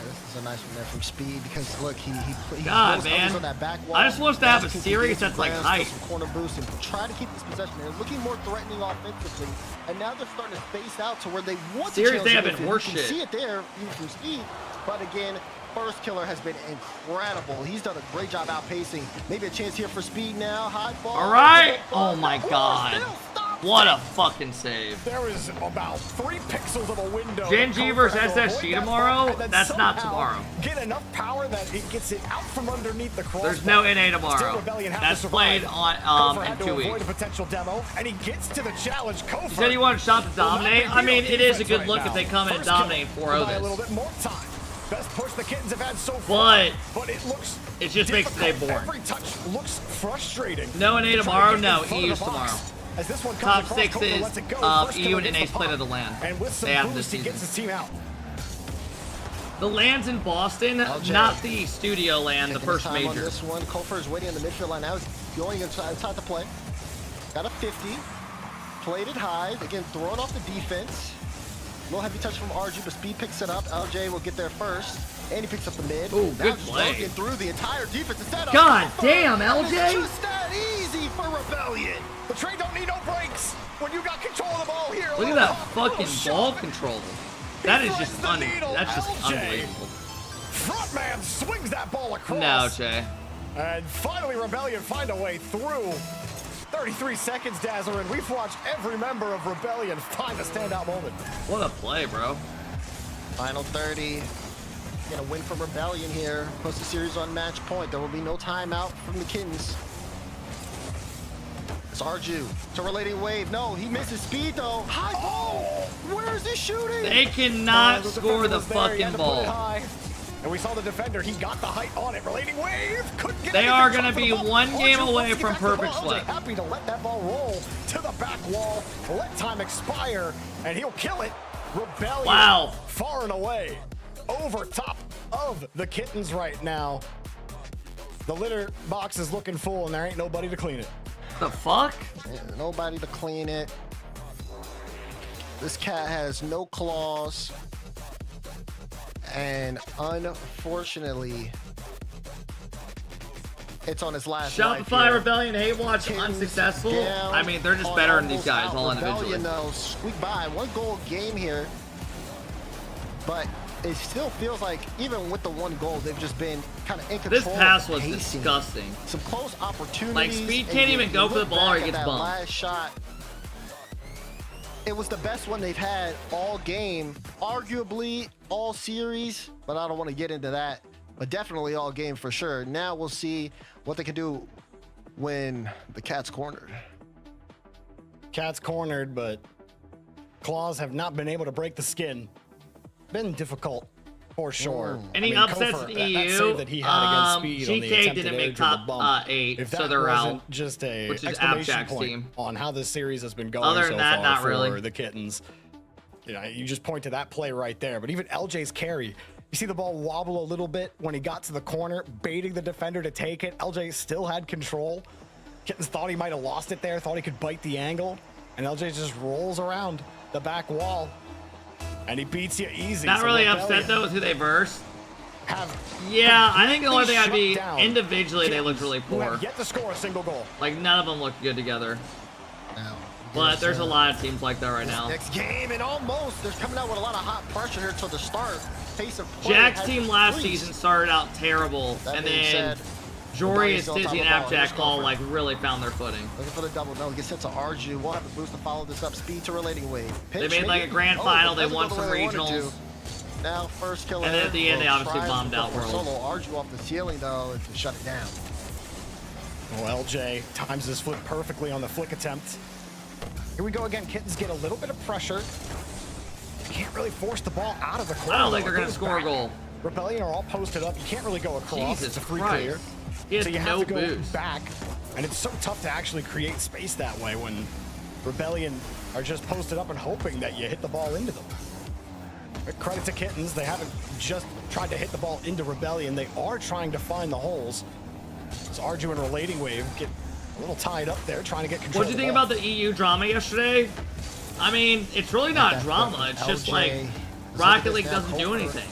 This is a nice one there from Speed, because look, he God, goes man. on that back wall. I just want us to have a Can series get some that's like grounds, hype. some corner boost, and try to keep this possession. They're looking more threatening offensively, and now they're starting to space out to where they want to Series, challenge they have the been midfield. horse You can shit. see it there, even from Speed, but again, First Killer has been incredible. He's done a great job outpacing. Maybe a chance here for Speed now. High ball. All right. Oh my God. Still stop What a fucking save. There is about 3 pixels of a window. Gen G versus SSG tomorrow? That's not tomorrow. Get enough power that it gets it out from underneath the crossbar. There's no NA tomorrow. That's played on in 2 weeks. A potential demo, and he gets to the challenge. You said you wanted shot to dominate? I mean, it is a good look if they come in and dominate 4-0 A little this. bit more time. Best push the Kittens have had so far. But it looks. It just makes today boring. Every touch looks frustrating. No NA tomorrow? No, EU's tomorrow. As this one Top comes 6 is EU and NA split of the LAN. And with some They have this boost, he season. gets his team out. The LAN's in Boston, not the studio LAN, the first Time on major. this one, Kofer is waiting in the midfield line now. He's going inside the play. Got a 50. Played it high. Again, throwing off the defense. Little heavy touch from RG, but speed picks it up. LJ will get there first. And he picks up the mid. Ooh, now good just play. working through the entire defense instead of God Kofer. damn, It's LJ! just that easy for Rebellion. The train don't need no brakes when you got control of the ball here. Look at that fucking ball control. That is just that's just unbelievable. Frontman swings that ball across. No, Jay. And finally, Rebellion find a way through. 33 seconds, Dazzler, and we've watched every member of Rebellion find a standout moment. What a play, bro. Final 30. Gonna win from Rebellion here. Post the series on match point. There will be no timeout from the Kittens. It's Arju to relating wave. No, he misses speed though. High ball. Where is he shooting? They cannot score the fucking ball. And we saw the defender. He got the height on it. Relating wave. Couldn't get They any are control going to of be the ball. one game Arju away wants to from get back to the perfect ball. flip. Happy to let that ball roll to the back wall. Let time expire, and he'll kill it. Rebellion. Wow. Far and away. Over top of the Kittens right now. The litter box is looking full, and there ain't nobody to clean it. The fuck? Yeah, nobody to clean it. This cat has no claws. And unfortunately, it's on his last life Shopify, here. Rebellion, Hate Watch, unsuccessful. Down I mean, they're just on better than these almost guys, out. all individually. Rebellion, though, squeak by. 1 goal game here. But it still feels like, even with the 1 goal, they've just been kind of in control. This pass was pacing. disgusting. Some close opportunities. Like, Speed and can't you even go for the look ball or he back at gets that bumped. last shot. It was the best one they've had all game, arguably all series, but I don't want to get into that. But definitely all game for sure. Now we'll see what they can do when the cat's cornered. Cat's cornered, but claws have not been able to break the skin. Been difficult for sure. Any upsets in that EU? save that he had against Speed on the GK attempted didn't make edge of the top bump. 8, If so that they're wasn't out. just a Which is exclamation Abjact's point team. on how this series has been going Other so than that, far not for really. the Kittens. You know, you just point to that play right there. But even LJ's carry, you see the ball wobble a little bit when he got to the corner, baiting the defender to take it. LJ still had control. Kittens thought he might have lost it there, thought he could bite the angle, and LJ just rolls around the back wall, and he beats you easy. Not So really Rebellion upset though with who they versed. have Yeah, I think the only thing I'd be shut down individually they looked really who poor. have yet to score a single goal. Like none of them looked good together. But there's a lot of teams like that right now. Next game, and almost they're coming out with a lot of hot pressure here till the start. Pace of play Jack's has team last increased. season started out terrible, That and being then said, Jory, Rebellion's on top Stizzy, of and the ball. Here's Abjack all Kofer. like really found their footing. Looking for the double. No, gets hit to Arju. Won't have the boost to follow this up. Speed to relating wave. They Pitch, made like a maybe? grand Oh, final. it They doesn't won go the some way they wanted regionals. to. Now first killer. And then at the end, they obviously tries bombed to out go for Worlds. Solo Arju off the ceiling though to shut it down. Well, LJ times his flip perfectly on the flick attempt. Here we go again. Kittens get a little bit of pressure. Can't really force the ball out of the corner. I don't think they're It gonna goes score a back. goal. Rebellion are all posted up. You can't really go across. Jesus It's a free Christ. clear. He has so you no have to go boost. back. And it's so tough to actually create space that way when Rebellion are just posted up and hoping that you hit the ball into them. But credit to Kittens. They haven't just tried to hit the ball into Rebellion. They are trying to find the holes. So Arju and Relating Wave get a little tied up there trying to get control. What do you think about the EU drama yesterday? I mean, it's really not drama. It's just like Rocket League doesn't do anything.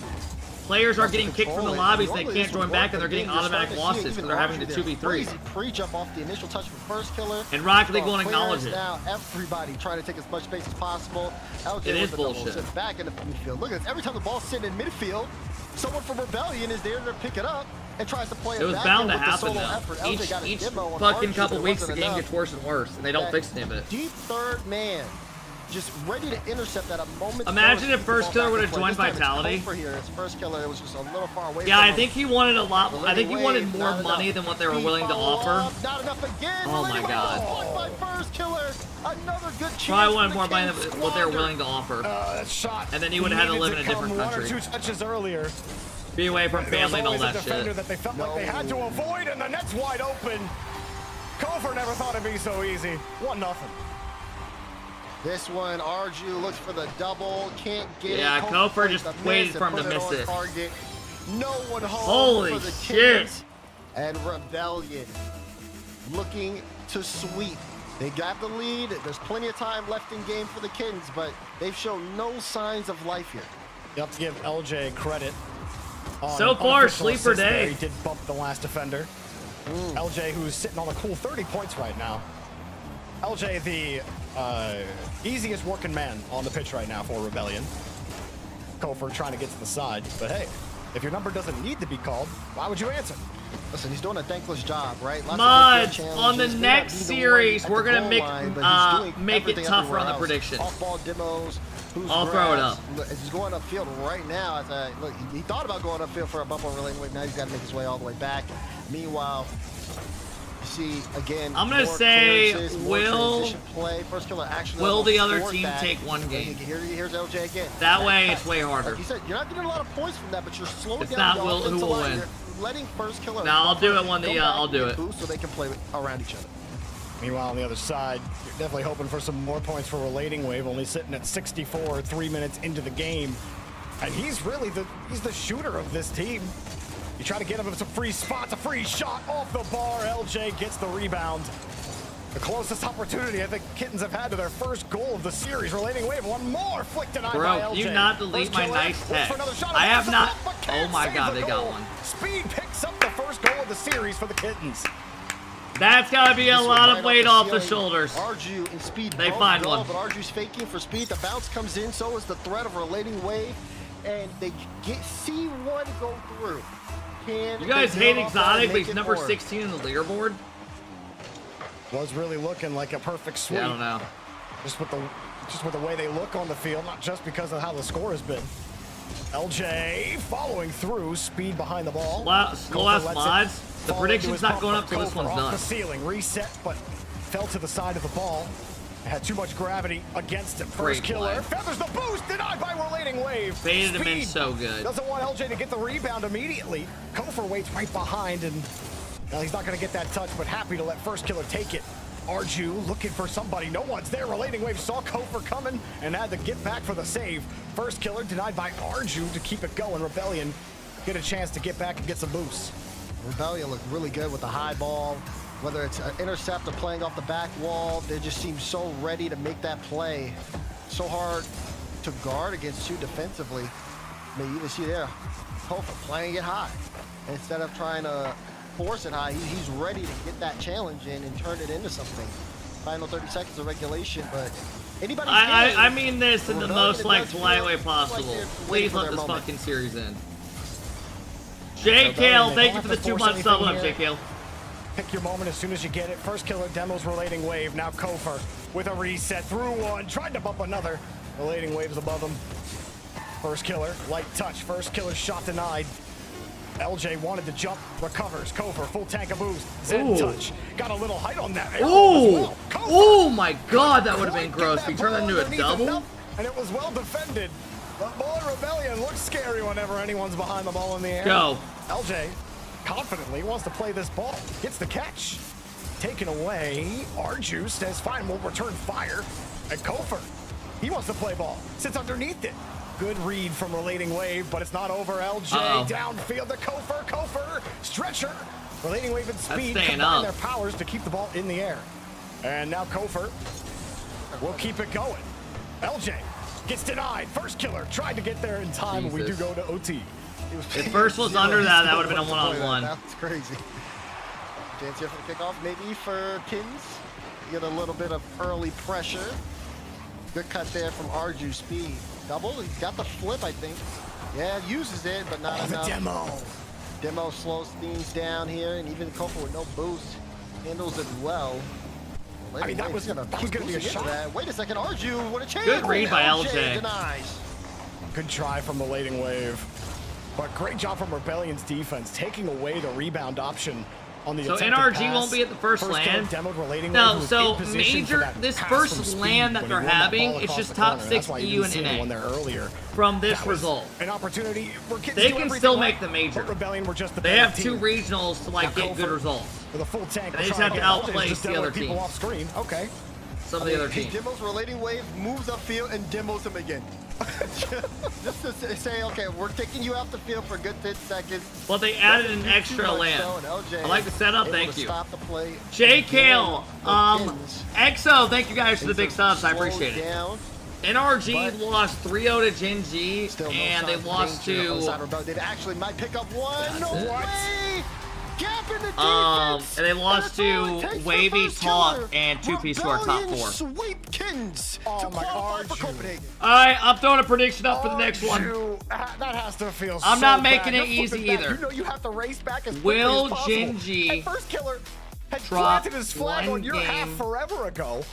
Players are getting kicked from the lobbies, they can't join back, and they're getting automatic losses because they're having to 2v3. Pre-jump off the initial touch from first killer. And Rocket League won't acknowledge it. Now everybody trying to take as much space as possible. LJ It is with the double bullshit. sit back in the midfield. Look at this. Every time the ball's sitting in midfield, someone from Rebellion is there to pick it up. and tries to play It was back bound in to with the happen solo though. effort. LJ got a Each demo on fucking Archie, couple but it weeks the wasn't game enough. gets worse and worse, and they don't That fix any of it. Deep third man, just ready to intercept at a moment. Imagine if First Killer would have joined Vitality. Here, his First Killer was just a little far away. Yeah, from I him. think he wanted a lot. I think he wanted Wave, more not money enough. than what they were willing to offer. Not enough again. Oh my god. By First Killer, another good chance. Probably wanted more money than what they were willing to offer. Shot. And then he would have had to live in a different One or country. two touches earlier. Be away from family and all that defender shit. that they felt like they had to avoid, and the net's wide open. Kofor never thought it'd be so easy. 1-0. This one, Arju looks for the double, can't get it. Yeah, Kofor just waited for him to miss it. Target. No one home Holy for the shit. Kings. And Rebellion looking to sweep. They got the lead. There's plenty of time left in game for the Kittens, but they've shown no signs of life here. You have to give LJ credit. So far, unofficial sleeper assist there. day. He did bump the last defender. LJ, who's sitting on a cool 30 points right now. LJ, the easiest working man on the pitch right now for Rebellion. Kofor trying to get to the side, but hey, if your number doesn't need to be called, why would you answer? Listen, he's doing a thankless job, right? Lots Mods, of on the challenges. next series, we're going to make it everything tougher on the everywhere else. prediction. Off-ball demos. I'll throw it up. He's going upfield right now. Look, he thought about going upfield for a bump on relaying wave. Now he's got to make his way all the way back. Meanwhile, you see again. I'm gonna more say, clearances, more will transition play. First Killer actually the other scored team that. take one game? Here's LJ again. That way, it's way harder. Like you said, you're not getting a lot of points from that, but you're slowing It's down not the who offensive will line. win. You're letting First Killer. No, I'll do it when go back I'll do and it. boost so they can play around each other. Meanwhile, on the other side, you're definitely hoping for some more points for Relating Wave, only sitting at 64, 3 minutes into the game. And he's really the shooter of this team. You try to get him some free spots, a free shot off the bar. LJ gets the rebound. The closest opportunity I think Kittens have had to their first goal of the series. Relating Wave, one more flick denied by LJ. Bro, you not delete my nice text. I have not. Oh my god, they got one. Speed picks up the first goal of the series for the Kittens. That's got to be a lot of weight off the shoulders. Arju and Speed They both find go, one. but Arju's faking for Speed. The bounce comes in, so is the threat of Relating Wave, and they see one go through. You guys hate Exotic, but he's number 16 in the leaderboard? Was really looking like a perfect sweep. Yeah, I don't know. Just with the way they look on the field, not just because of how the score has been. LJ following through, Speed behind the ball. Slow ass mods. The prediction's not going up till this one's off done. The ceiling, reset, but fell to the side of the ball. Had too much gravity against him. First Great Killer play. feathers the boost, denied by Relating Wave. Baited him in Speed so good. Doesn't want LJ to get the rebound immediately. Kofor waits right behind, and now he's not going to get that touch, but happy to let First Killer take it. Arju looking for somebody. No one's there. Relating Wave saw Kofor coming and had to get back for the save. First Killer denied by Arju to keep it going. Rebellion get a chance to get back and get some boosts. Rebellion looked really good with the high ball. Whether it's an intercept or playing off the back wall, they just seem so ready to make that play. So hard to guard against two defensively. I mean, you even see there, Kofor playing it high. Instead of trying to force it high, he's ready to get that challenge in and turn it into something. Final 30 seconds of regulation, but anybody's I mean this in the most polite way feel possible. like they're Please waiting for let their this moment. fucking series end. J-Kale, thank you for the 2 months sub. What up, J-Kale? Pick your moment as soon as you get it. First Killer demos Relating Wave. Now Kofor with a reset through one. Tried to bump another. Relating Wave's above him. First Killer, light touch. First Killer shot denied. LJ wanted to jump, recovers. Kofor, full tank of boost. Zen touch. Got a little height on that. Oh! Oh my god, that would have been gross. If you turn that into a double? And it was well defended. But boy, Rebellion looks scary whenever anyone's behind the ball in the air. Go. LJ confidently wants to play this ball. Gets the catch. Taken away. Arju says, fine, we'll return fire. And Kofor, he wants to play ball. Sits underneath it. Good read from Relating Wave, but it's not over. LJ downfield to Kofor. Kofor, stretcher. Relating Wave and Speed combine their powers to keep the ball in the air. And now Kofor will keep it going. LJ gets denied. First Killer tried to get there in time, and we do go to OT. If first was under that, that would have been a one-on-one. That's crazy. Chance here for the kickoff, maybe for Kittens. Get a little bit of early pressure. Good cut there from Arju. Speed. Double. He's got the flip, I think. Yeah, uses it, but not enough. The demo. Demo slows things down here, and even Kofa with no boost handles it well. I mean, that was gonna be a shot. Wait a second, Arju, what a change! Good read by LJ. Denies. Good try from the Lading Wave. But great job from Rebellion's defense, taking away the rebound option on the So attempted NRG pass. won't be at the first LAN. Demoed Relating No, Wave, who so was in position for major that this pass first from speed LAN that when he they're won that having, ball it's across just the top corner. 6 That's why you EU didn't see and anyone NA. there earlier. From this That was result. An opportunity. They can still make the major. Rebellion were just the They better have 2 team. regionals to like Now get good results. With a full tank, And they just have to outplace the other people teams. off screen. Okay. Some of the other teams. Demo's Relating Wave moves upfield and demos him again. Just to say, okay, we're taking you off the field for a good 10 seconds. But they added an extra LAN. I like the setup, thank you. Stop the play. J Kale, EXO, thank you guys for the big subs, I appreciate it. NRG lost 3-0 to Gen G, and they lost to They actually might pick up one. No way! Gap in the and defense. they lost to Wavy, Talk, and 2Piece who are top 4. Sweepkins Oh my God, for Copenhagen. Alright, I'm throwing a prediction up for the next one. That has to feel I'm so not making bad. it You're easy flipping back. either. You know you have to race back as quickly Will as possible. Gen G And First Killer had drop planted his flag on your half game forever ago.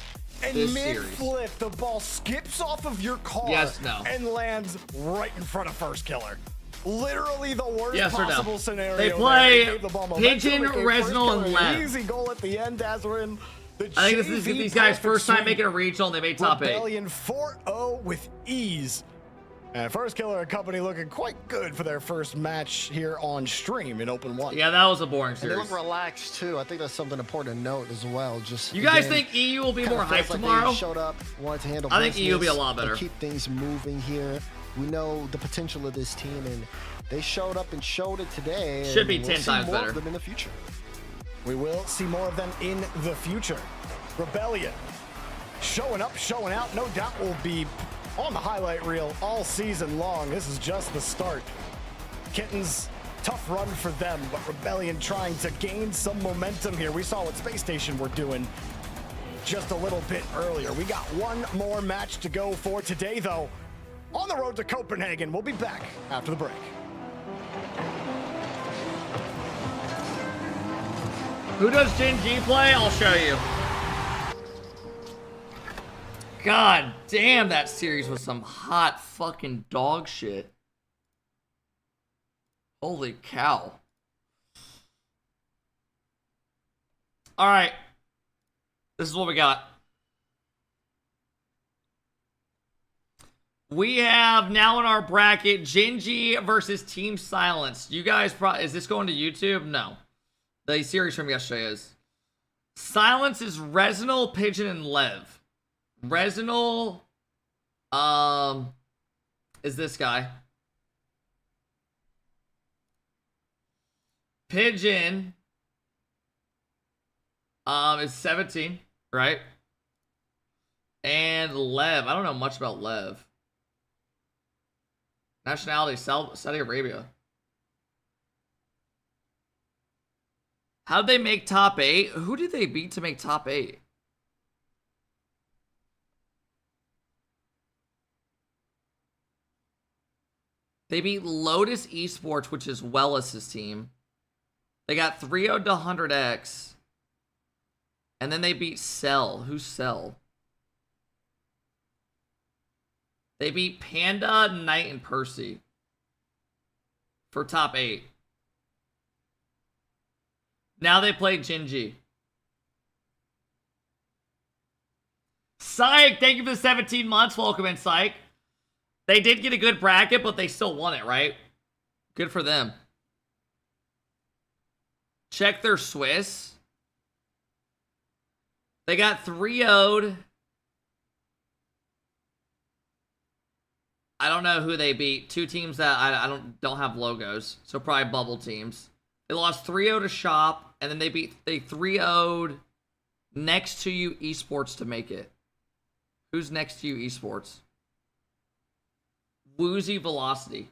And this mid-flip, the ball skips off of your car Yes, no. and lands right in front of First Killer. Literally the worst Yes or no? possible scenario. They there. play Gave the ball Pigeon, momentum. It gave First Reznal, and Killer Lev. an easy goal at the end as we're in the I think this is JV these guys' perfect first time sweep. making a regional, and they made top 8. Rebellion 4-0 with ease. And First Killer and company looking quite good for their first match here on stream in Open 1. Yeah, that was a boring And they series. look relaxed too. I think that's something important to note as well. Just You guys again, think EU will be kinda more feels hyped like they tomorrow? Showed up, wanted to handle I think EU will be a business, lot better. and keep things moving here. We know the potential of this team, and they showed up and showed it today. Should and be we'll 10 see times more better. of them in the future. We will see more of them in the future. Rebellion showing up, showing out. No doubt will be on the highlight reel all season long. This is just the start. Kittens, tough run for them, but Rebellion trying to gain some momentum here. We saw what Space Station were doing just a little bit earlier. We got one more match to go for today, though. On the road to Copenhagen. We'll be back after the break. Who does Gen G play? I'll show you. God damn, that series was some hot fucking dog shit. Holy cow. Alright. This is what we got. We have now in our bracket Gen G versus Team Silence. You guys is this going to YouTube? No. The series from yesterday is. Silence is Reznal, Pigeon, and Lev. Reznal is this guy. Pigeon is 17, right? And Lev, I don't know much about Lev. Nationality, Saudi Arabia. How did they make top 8? Who did they beat to make top 8? They beat Lotus Esports, which is Wellis' team. They got 3-0 to 100X. And then they beat Cell. Who's Cell? They beat Panda, Knight, and Percy for top 8. Now they play Gen G. Psych, thank you for the 17 months. Welcome in, Psych. They did get a good bracket, but they still won it, right? Good for them. Check their Swiss. They got 3-0'd. I don't know who they beat. 2 teams that I don't have logos, so probably bubble teams. They lost 3-0 to Shop, and then they 3-0'd Next to You Esports to make it. Who's Next to You Esports? Woozy Velocity.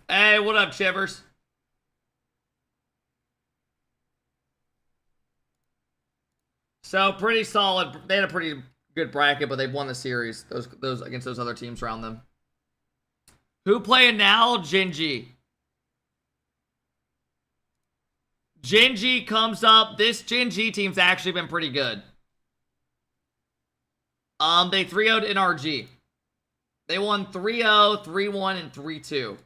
Hey, what up, Chivers? So, pretty solid. They had a pretty good bracket, but they've won the series. Those against those other teams around them. Who playing now? Genji. Genji comes up. This Genji team's actually been pretty good. They 3-0'd NRG. They won 3-0, 3-1, and 3-2.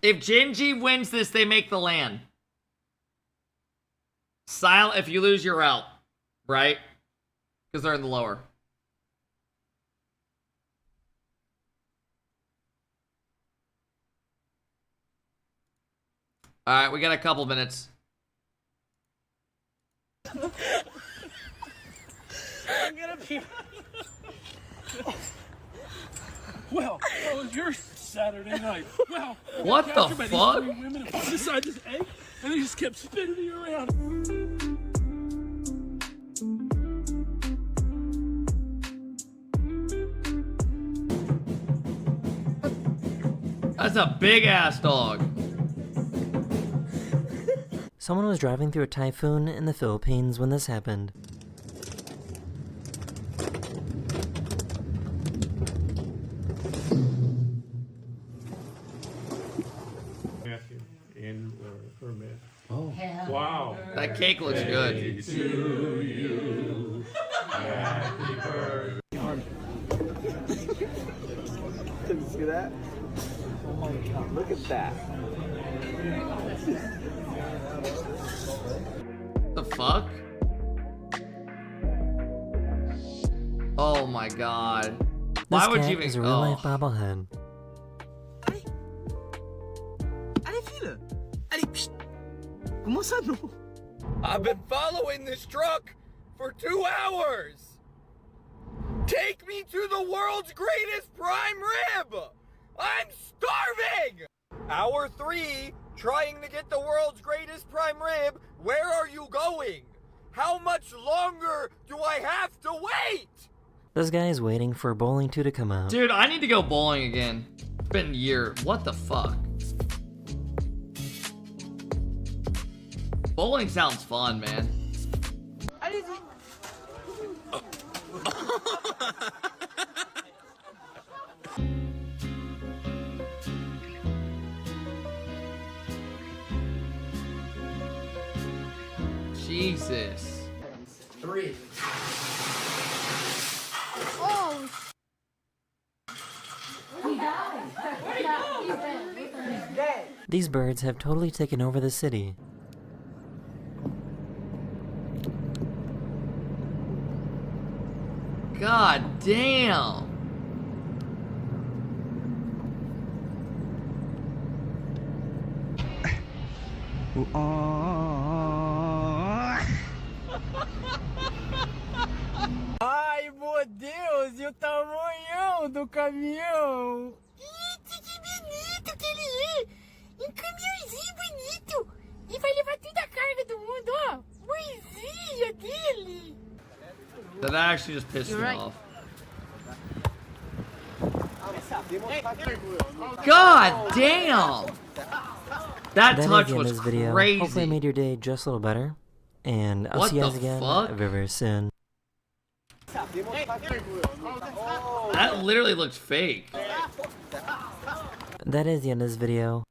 If Genji wins this, they make the LAN. Silent. If you lose, you're out. Right? Because they're in the lower. Alright, we got a couple minutes. I'm gonna be. Well, how was your Saturday night? Well, what the fuck? Three women inside this egg, and they just kept spinning me around. That's a big ass dog. Someone was driving through a typhoon in the Philippines when this happened. Oh, wow. That cake looks good. To you. Happy birthday. Did you see that? Oh my god, look at that. The fuck? Oh my god. Why would you even is a real life bobblehead. I've been following this truck for 2 hours. Take me to the world's greatest prime rib. I'm starving. Hour 3, trying to get the world's greatest prime rib. Where are you going? How much longer do I have to wait? This guy is waiting for Bowling 2 to come out. Dude, I need to go bowling again. It's been years. What the fuck? Bowling sounds fun, man. Jesus. 3. Oh. These birds have totally taken over the city. God damn. Ai, meu Deus, e o tamanhão do caminhão? Eita, que bonito que ele é! Um caminhãozinho bonito! E vai levar toda a carga do mundo, ó! Mãezinha dele! That actually just pissed me right. off. God damn! That touch was video. crazy. Hopefully I made your day just a little better. And I'll see you guys again very, very soon. That literally looks fake. That is the end of this video.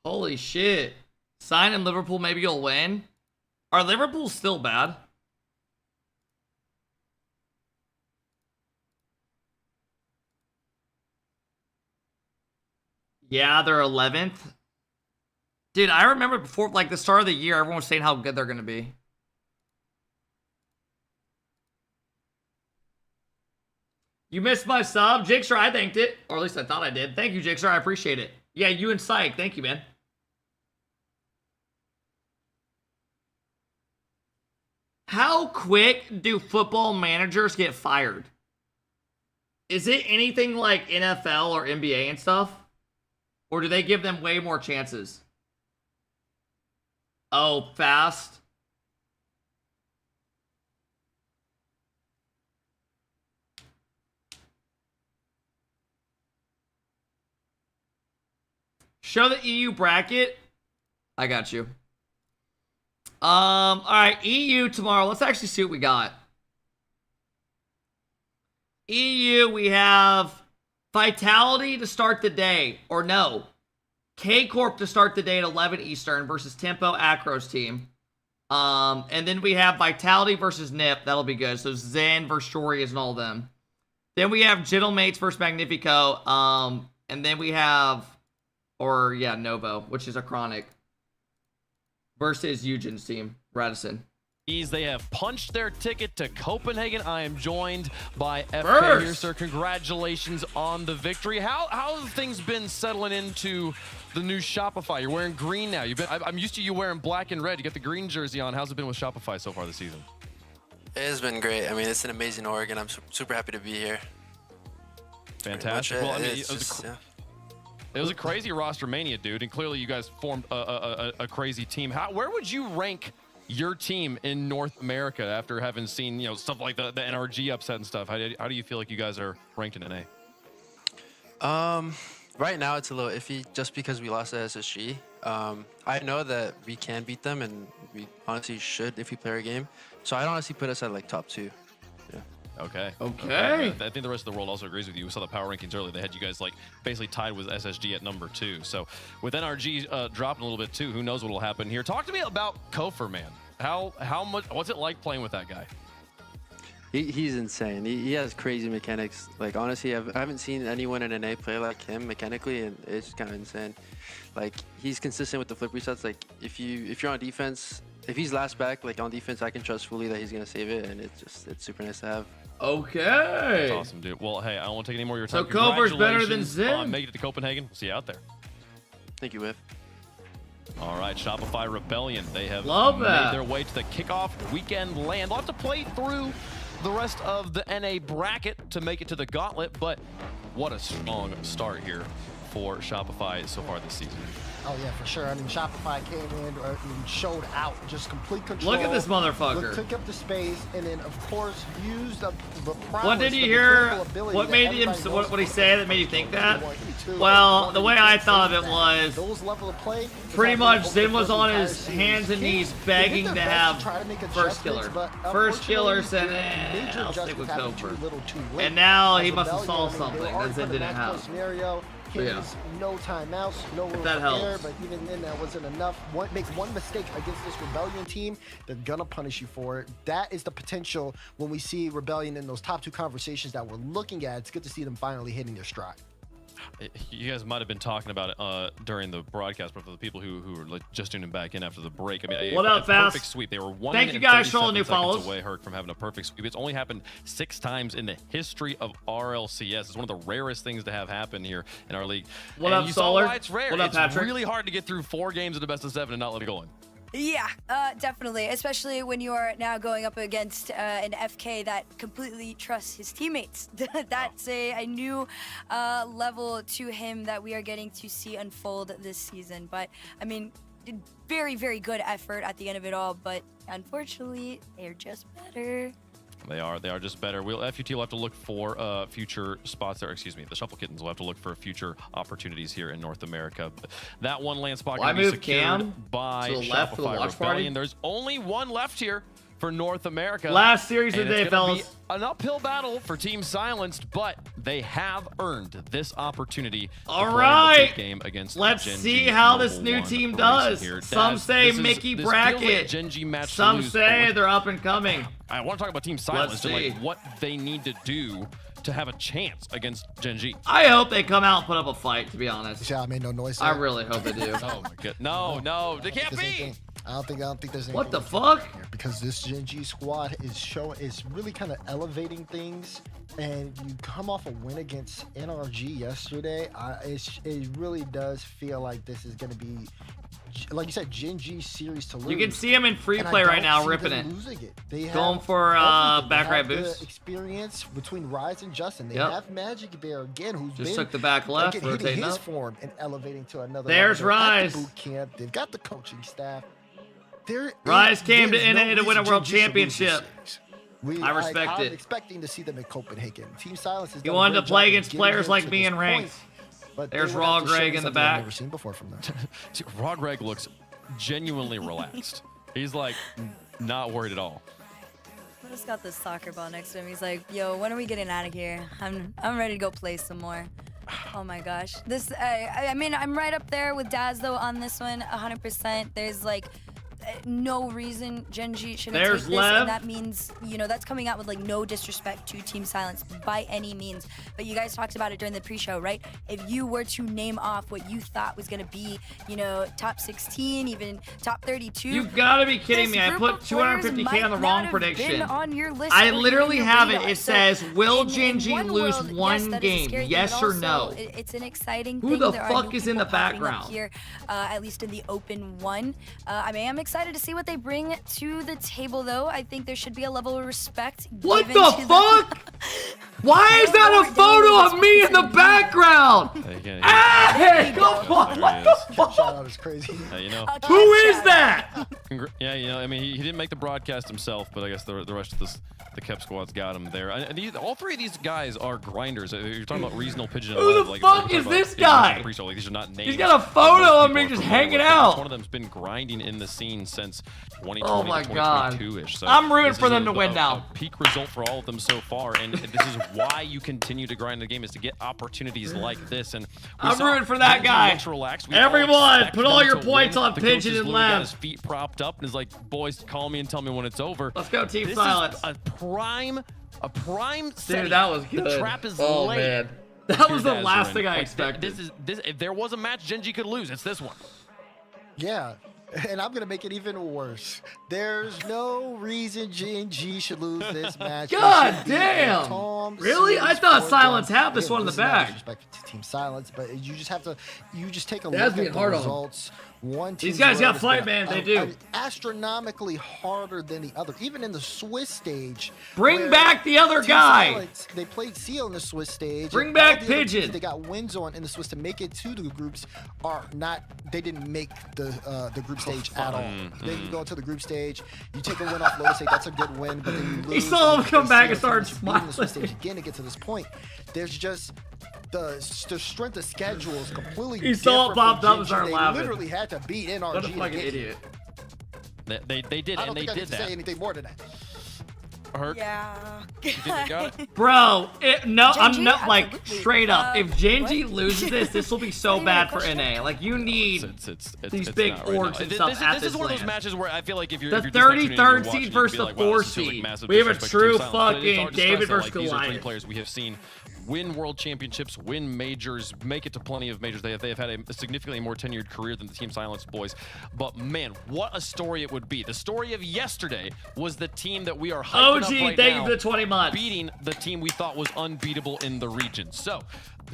Holy shit. Sign in Liverpool, maybe you'll win. Are Liverpool still bad? Yeah, they're 11th. Dude, I remember before, like, the start of the year, everyone was saying how good they're going to be. You missed my sub. Jigsaw, I thanked it. Or at least I thought I did. Thank you, Jigsaw. I appreciate it. Yeah, you and Psych. Thank you, man. How quick do football managers get fired? Is it anything like NFL or NBA and stuff? Or do they give them way more chances? Oh, fast? Show the EU bracket. I got you. All right, EU tomorrow. Let's actually see what we got. EU, we have Vitality to start the day, or no, K-Corp to start the day at 11 Eastern versus Tempo Acro's team. And then we have Vitality versus Nip. That'll be good. So Zen versus Shorias and all of them. Then we have Gentlemates versus Magnifico. And then we have, Novo, which is a Chronic, versus Eugen's team, Radisson. They have punched their ticket to Copenhagen. I am joined by FK here, sir. Congratulations on the victory. How have things been settling into the new Shopify? You're wearing green now. I'm used to you wearing black and red. You got the green jersey on. How's it been with Shopify so far this season? It's been great. I mean, it's an amazing org, and I'm super happy to be here. Fantastic. Well, I mean, it was a crazy roster mania, dude, and clearly you guys formed a crazy team. Where would you rank your team in North America after having seen, stuff like the NRG upset and stuff? How do you feel like you guys are ranked in NA? Right now it's a little iffy just because we lost to SSG. I know that we can beat them, and we honestly should if we play our game. So I'd honestly put us at like top 2. Yeah. Okay. Okay. I think the rest of the world also agrees with you. We saw the power rankings earlier. They had you guys like basically tied with SSG at number 2. So with NRG dropping a little bit too, who knows what'll happen here? Talk to me about Kofor, man. How much? What's it like playing with that guy? He's insane. He has crazy mechanics. Like honestly, I haven't seen anyone in NA play like him mechanically, and it's kind of insane. Like he's consistent with the flip resets. Like if you're on defense, if he's last back, like on defense, I can trust fully that he's gonna save it, and it's super nice to have. Okay. That's awesome, dude. Well, hey, I don't want to take any more of your time. So Kofor's better than Zen. Make it to Copenhagen. We'll see you out there. Thank you, Whip. All right, Shopify Rebellion. They have made their way to the kickoff weekend land. They'll have to play through the rest of the NA bracket to make it to the gauntlet, but what a strong start here for Shopify so far this season. Oh yeah, for sure. I mean, Shopify came in and showed out, just complete control. Look at this motherfucker. Took up the space, and then of course used the prowess. What did you hear? What made him? What he say that made you think that? Well, the way I thought of it was those level of play. Pretty much, Zen was on his hands and knees begging to have first killer. First killer said, I'll stick with Kofor. And now he must have saw something that Zen didn't have. Yeah. No timeouts, no room that for error, but even then that wasn't enough. Make one mistake against this Rebellion team, they're gonna punish you for it. That is the potential when we see Rebellion in those top 2 conversations that we're looking at. It's good to see them finally hitting their stride. You guys might have been talking about it during the broadcast, but for the people who were like just tuning back in after the break, I mean, what up, Fast? Perfect sweep. They were 1 Thank you guys for all the new follows away, Herc, from having a perfect sweep. It's only happened 6 times in the history of RLCS. It's one of the rarest things to have happen here in our league. What and up, you Solar? Saw why it's rare. What up, Patrick? It's really hard to get through 4 games of the best of 7 and not let it go in. Yeah, definitely. Especially when you are now going up against an FK that completely trusts his teammates. That's a new level to him that we are getting to see unfold this season. But, I mean, very, very good effort at the end of it all. But unfortunately, they're just better. They are just better. FUT will have to look for future spots there. Excuse me, the Shuffle Kittens will have to look for future opportunities here in North America. But that one land spot can be secured by Shopify Rebellion. There's only one left here for North America. Last series of the day, fellas. An uphill battle for Team Silenced, but they have earned this opportunity. All right, game against let's see how this new team does. Some say Mickey bracket. Some say they're up and coming. I want to talk about Team Silenced and like what they need to do to have a chance against Gen G. I hope they come out and put up a fight, to be honest. Yeah, I made no noise. I really hope they do. Oh my god. No, they can't be. I don't think there's anything. What the fuck? Here because this Gen G squad is really kind of elevating things, and you come off a win against NRG yesterday. It really does feel like this is going to be, like you said, Gen G series to lose. You can see him in free play right now, ripping it. They have going for back right boost. Experience between Rise and Justin. They have Magic Bear again, who's just took the back left, rotating his up. form and elevating to another. There's level. Rise. The boot camp. They've got the coaching staff. Rise came to NA to win a world championship. I respect it. I'm expecting to see them in Copenhagen. Team Silence is. He wanted to play against players like me in ranks. But there's Raw Greg in the back. I've never seen before from them. Raw Greg looks genuinely relaxed. He's like not worried at all. Just got this soccer ball next to him. He's like, "Yo, when are we getting out of here? I'm ready to go play some more." Oh my gosh, this. I mean, I'm right up there with Daz though on this one, 100%. There's like no reason Gen.G shouldn't take this, and that means, you know, that's coming out with like no disrespect to Team Silence by any means. But you guys talked about it during the pre-show, right? If you were to name off what you thought was gonna be, you know, top 16, even top 32, you've got to be kidding me! I put 250K on the wrong prediction. I literally have it. It says, "Will Gen.G lose one game? Yes or no?" It's an exciting thing. Who the fuck is in the background here? At least in the open one. I mean, I'm excited to see what they bring to the table, though. I think there should be a level of respect. What the fuck? Why is that a photo of me in the background? Hey, come on! What the fuck? Shout out is crazy. You know, who is that? Yeah, you know, I mean, he didn't make the broadcast himself, but I guess the rest of the Kep squad's got him there. And all three of these guys are grinders. You're talking about Regional Pigeon. Who the fuck is this guy? Like, these are not names. He's got a photo of me just hanging out. One of them's been grinding in the scene since 2020 oh my to God. 2022-ish. So I'm rooting for them to win now. A peak result for all of them so far, and this is why you continue to grind the game, is to get opportunities like this. And I'm rooting for that guy. Everyone, put all your points on Pigeon and Lev. His feet propped up and is like, "Boys, call me and tell me when it's over." Let's go, Team this Silence. Is a prime setting. Dude, that was good. The trap is oh laid. Man, that was the last thing I expected. This if there was a match Gen.G could lose, it's this one. Yeah. And I'm going to make it even worse. There's no reason Gen.G should lose this match. God damn! Really? I thought Silence had this one in the bag. Respect to Team Silence, but you just have to, take a That's look at the results. These guys got fight, man. They do. Astronomically harder than the other. Even in the Swiss stage. Bring back the other guy. Silence, they played Seal in the Swiss stage. Bring back Pigeon. They got wins on in the Swiss to make it to the groups. They didn't make the group stage at all. Then you go into the group stage. You take a win off Lotus State. That's a good win. But then you lose. He saw him come back and start smiling. The Swiss stage again to get to this point. There's just. The strength of schedule is completely different. He saw it popped up and started laughing. They literally had to beat NRG. What a fucking idiot. They did, and they did that. Say anything more than that. Hurt? Yeah. You think they got it? Bro, no, I'm not like straight up. If Gen.G loses this will be so bad for NA. Like you need these big orgs and stuff at this This is one of those land. matches where I feel like if you're the 33rd seed versus the 4th seed. We have a true fucking David versus Goliath. These are 3 Goliath. players we have seen win world championships, win majors, make it to plenty of majors. They have had a significantly more tenured career than the Team Silence boys. But man, what a story it would be. The story of yesterday was the team that we are hyping up right thank now, you for the 20 months. beating the team we thought was unbeatable in the region. So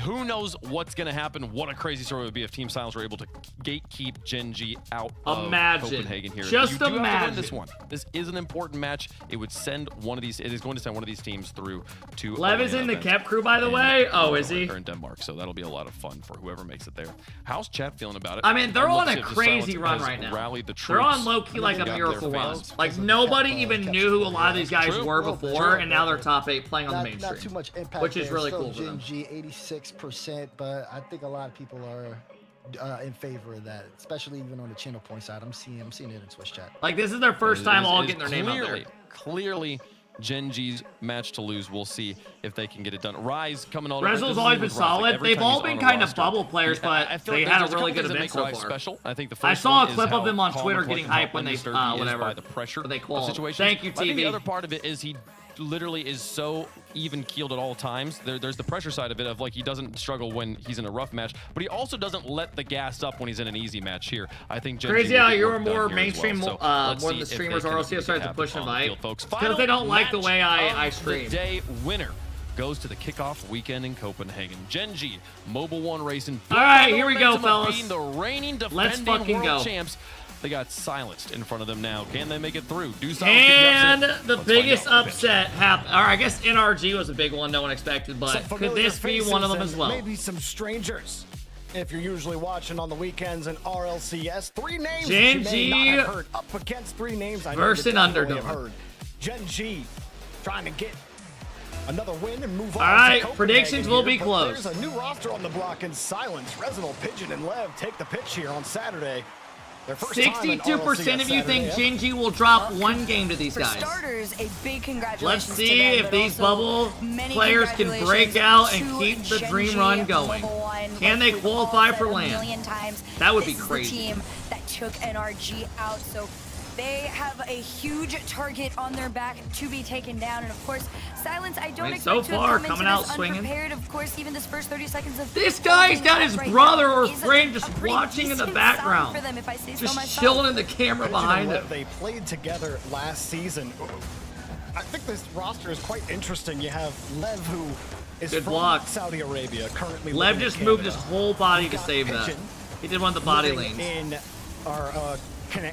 who knows what's going to happen? What a crazy story it would be if Team Silence were able to gatekeep Gen.G out of Copenhagen here. Just you do have to imagine. win this one. This is an important match. It would send one of these. It is going to send one of these teams through to. Lev is in the Kep crew, by the way. Oh, is he? In Denmark, so that'll be a lot of fun for whoever makes it there. How's chat feeling about it? I mean, they're on a Looks as if crazy Silence run has right now. rallied the They're on troops. low-key like a Got miracle their run. fans. Like nobody even knew who a lot of these guys True. were before, and now they're top 8 playing on the mainstream. Not too much impact, which is there. really Still cool for them. Gen.G 86%, but I think a lot of people are in favor of that, especially even on the channel point side. I'm seeing it in Twitch chat. Like this is their first time all getting their name out there. Clearly, Gen.G's match to lose. We'll see if they can get it done. Rise coming all. Rezzle's always been solid. They've all been kind of bubble players, but they had a really good event so far. Special. I think the first I saw a one clip is of him on how Twitter calm getting and hype when they whatever by the pressure they called. situations. Thank you, I think the TV. other part of it is he literally is so even keeled at all times. There's the pressure side of it of like he doesn't struggle when he's in a rough match, but he also doesn't let the gas up when he's in an easy match here. I think Gen.G crazy how you're work done more here as mainstream, well. So more than the streamers RLCS started to push and bite folks. because they don't like the way I stream. The day winner goes to the kickoff weekend in Copenhagen. Gen.G, Mobile One Racing. All right, here we go, fellas. Being the reigning Let's defending fucking world go. champs. They got silenced in front of them now. Can they make it through? Do And the biggest upset happened. Or I guess NRG was a big one no one expected, but could this be one of them as well? Maybe some strangers. If you're usually watching on the weekends in RLCS, 3 names Gen.G that you may not have heard. Up against 3 names I know versus you an definitely underdog. have heard. Gen.G trying to get another win and move on. All right, to Copenhagen predictions will be here, but closed. There's a new roster on the block in Silence. Resident Pigeon and Lev take the pitch here on Saturday. Their first time in 62% of you think Saturday. Gingy will drop one game to these For guys. starters, a big congratulations Let's to see them, if but these also bubble many players can break congratulations out and to keep the Gen dream G run going. Mobile One. Can they Like we've all qualify said for a LAN? million times, That would be this is crazy. the team that took NRG out, so they have a huge target on their back to be taken down. And of course, Silence, I don't I mean, expect so to far, come coming into out this swinging. unprepared. Of course, even this first 30 seconds of This guy's opening got up his right brother now or is friend a just pretty watching in the decent background. sign for them, if I say so Just myself. chilling in the camera behind him. They played together last season. I think this roster is quite interesting. You have Lev, who is Good from block. Saudi Arabia, currently Lev living in just moved his Canada. whole body You've to got save that. Pigeon He did one of the body living lanes. in our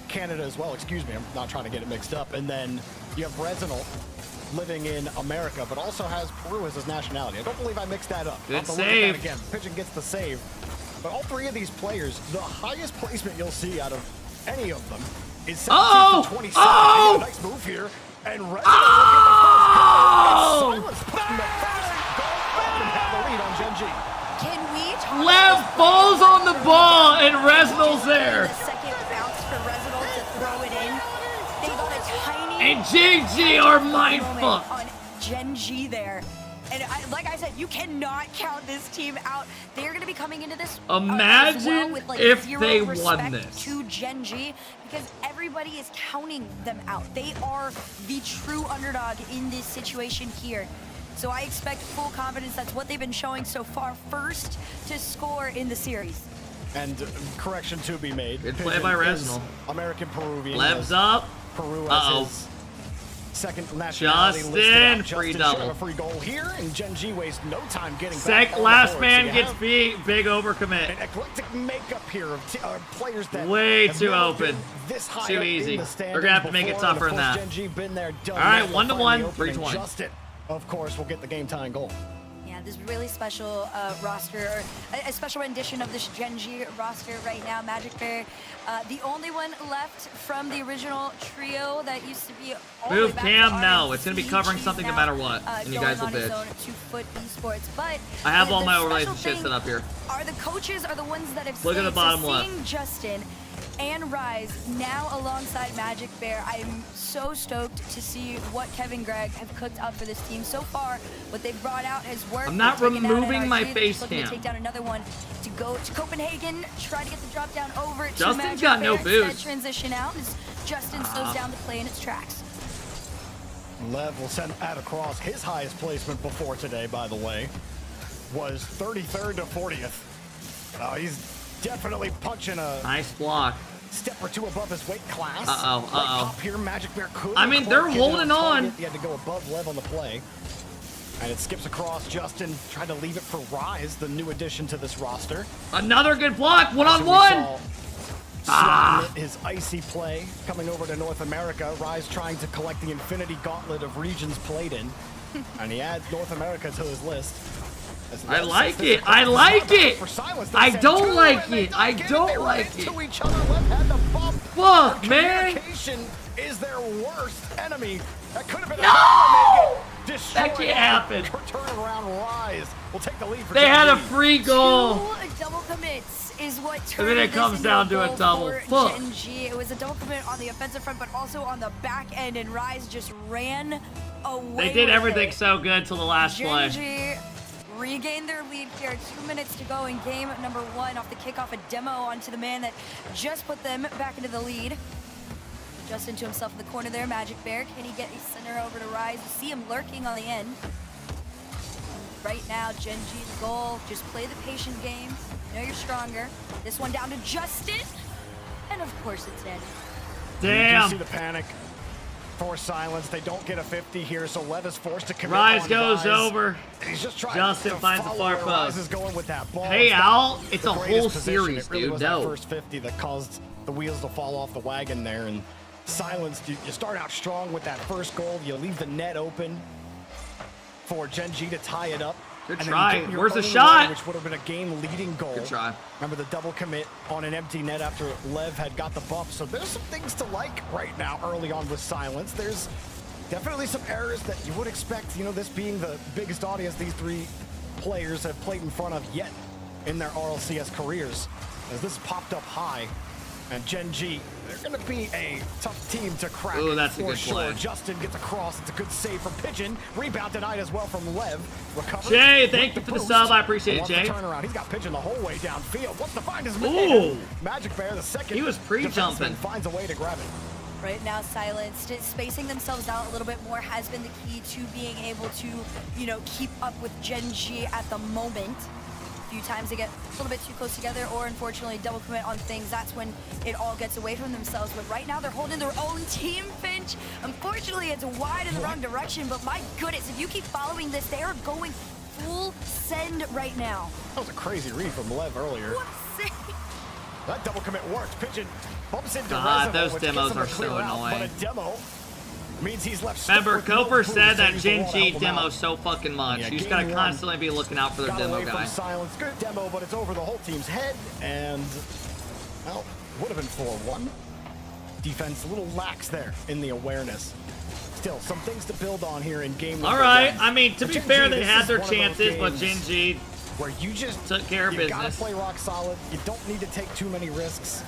Canada as well. Excuse me, I'm not trying to get it mixed up. And then you have Resinal living in America, but also has Peru as his nationality. I don't believe I mixed that up. Good I'll have to look at save. that again. Pigeon gets the save. But all three of these players, the highest placement you'll see out of any of them is 17 to 27. Oh! A nice move here. And Resinal will get the first goal. And Silence putting the first goal and have the lead on Gen G. Can we talk Lev falls on the ball and Resinal's there. The second bounce for Resinal to throw it in. They got a tiny And GG are moment mindfucked. on Gen G there. And like I said, you cannot count this team out. They're going to be coming into this as Imagine well with like if zero they won respect this. to Gen G, because everybody is counting them out. They are the true underdog in this situation here. So I expect full confidence. That's what they've been showing so far. First to score in the series. And correction to be made. Good play by Pigeon is Resinal. American Peruvian. Lev's has up. Peru as Uh-oh. his second nationality listed out. Justin, free Justin should double. have a free goal here, and Gen G wastes no time getting Sec, back on the last board. man So you gets have beat. Big overcommit. an eclectic makeup here of players that Way have too never open. been this high Too up easy. in the They're gonna have to make it standings tougher than before, and that. of course, Gen G been there, done All right, that. 1-1, They'll find the opening. 3-20. Justin, of course, will get the game-tying goal. Yeah, this really special roster, a special rendition of this Gen G roster right now. Magic Bear, the only one left from the original trio that used to be all the way Move back Cam, to no. RNC. It's going to be covering She's something no now, matter what. And you going guys will on his bitch. own 2-foot esports. But I have the all my special relationships thing set up here. Are the coaches are the ones that have Look at stayed. the bottom So left. seeing Justin and Rise now alongside Magic Bear, I'm so stoked to see what Kevin Gregg have cooked up for this team so far. What they've brought out has worked. I'm not They've taken down removing NRG. my They're face just looking cam. to take down another one to go to Copenhagen, try to get the drop down over to Justin's Magic got Bear. no Instead, boost. transition out as Justin slows down the play in its tracks. Lev will send that across. His highest placement before today, by the way, was 33rd to 40th. He's definitely punching a Nice block. step or two above his weight class. Uh-oh, Right uh-oh. top here, Magic Bear could. I mean, they're holding on. He had to go above Lev on the play. And it skips across. Justin tried to leave it for Rise, the new addition to this roster. Another good block. As we One-on-one. saw Swap his icy play coming over to North America. Rise trying to collect the infinity gauntlet of regions played in. And he adds North America to his list. I like it. I like it. I don't like it. I don't like it. To each other, Lev had the bump. Fuck, man. Communication is their worst enemy. That could have been No! destroyed. That can't happen. Turn around, Rise. We'll take the lead for They had a Gen G. free goal. Two double commits is what And turned then it this comes into down to a goal double. for Fuck. Gen G. It was a double commit on the offensive front, but also on the back end, and Rise just ran away. They did with everything it. so good till the last Gen play. G regained their lead here. 2 minutes to go in game number 1 off the kickoff. A demo onto the man that just put them back into the lead. Just into himself in the corner there. Magic Bear, can he get a center over to Rise? You see him lurking on the end. Right now, Gen G's goal, just play the patient game. You know you're stronger. This one down to Justin. And of course it's in. Damn. You see the panic for Silence. They don't get a 50 here, so Lev is forced to commit. Rise on goes Rise. over. And he's just trying Justin to finds the follow far where Rise post. is going with that ball. Hey, It's not Al, it's the a greatest whole position. series, It really dude. was No. that first 50 that caused the wheels to fall off the wagon there. And Silence, you start out strong with that first goal. You leave the net open for Gen G to tie it up. Good And then try. you get your Where's the own shot? line, which would have been a game-leading goal. Good try. Remember the double commit on an empty net after Lev had got the bump. So there's some things to like right now early on with Silence. There's definitely some errors that you would expect, you know, this being the biggest audience these three players have played in front of yet in their RLCS careers. As this popped up high And Gen G, they're going to be a tough team to crack. Ooh, that's a for good sure. play. Justin gets across. It's a good save from Pigeon. Rebound denied as well from Lev. Recovered. Jay, thank you for the sub. I appreciate it, Jay. Turnaround. He's got Pigeon the whole way downfield. Wants to find his Ooh. Magic Bear, the second. He was pre-jumping. Finds a way to grab it. Right now, Silenced, spacing themselves out a little bit more has been the key to being able to, you know, keep up with Gen G at the moment. A few times they get a little bit too close together, or unfortunately double commit on things. That's when it all gets away from themselves. But right now they're holding their own team, Finch. Unfortunately, it's wide in the wrong direction, but my goodness, if you keep following this, they are going full send right now. That was a crazy read from Lev earlier. What a save. That double commit worked. Pigeon bumps into God, Reservoir, those which demos gets him are to so clear out, annoying. But a demo means he's left. Remember, stuck with no Koper said boost, that so Gen he's G the one to help him demos out. so fucking much. Yeah, You just game gotta one. constantly be looking out for their Got demo away guy. from Silence. Good demo, but it's over the whole team's head, and well, would have been 4-1. Defense a little lax there in the awareness. Still, some things to build on here in game number All right, one. I mean, to For be Gen fair, G, they this had is their one of those chances, but games Gen G where you just took care of you gotta business. play rock solid. You don't need to take too many risks.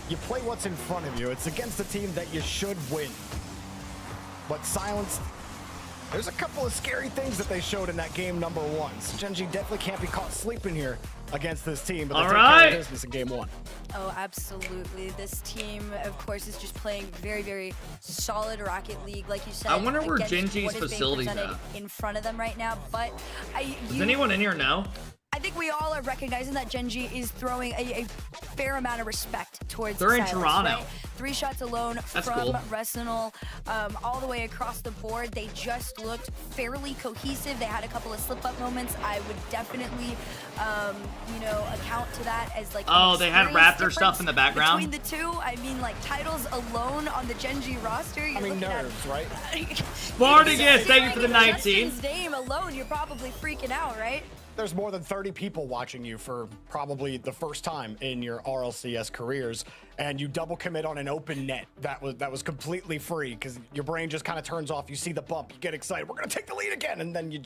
You play what's in front of you. It's against a team that you should win. But Silence, there's a couple of scary things that they showed in that game number one. So Gen G definitely can't be caught sleeping here against this team. But they take care of business in game one. Oh, absolutely. This team, of course, is just playing very, very solid Rocket League, like you said. I wonder where against Gen G's what is being facility's presented at. in front of them right now. But Does anyone in here know? I think we all are recognizing that Gen G is throwing a fair amount of respect towards They're in Silence, Toronto. right? 3 shots alone That's from cool. Arsenal, all the way across the board. They just looked fairly cohesive. They had a couple of slip-up moments. I would definitely, you know, account to that as like Oh, they had Raptor stuff in the background? between the two. I mean, like titles alone on the Gen G roster. You're I mean, looking nerves, right? Spartacus, thank you for the 19. Justin's name alone, you're probably freaking out, right? There's more than 30 people watching you for probably the first time in your RLCS careers, and you double commit on an open net that was completely free because your brain just kind of turns off. You see the bump, you get excited. We're gonna take the lead again, and then you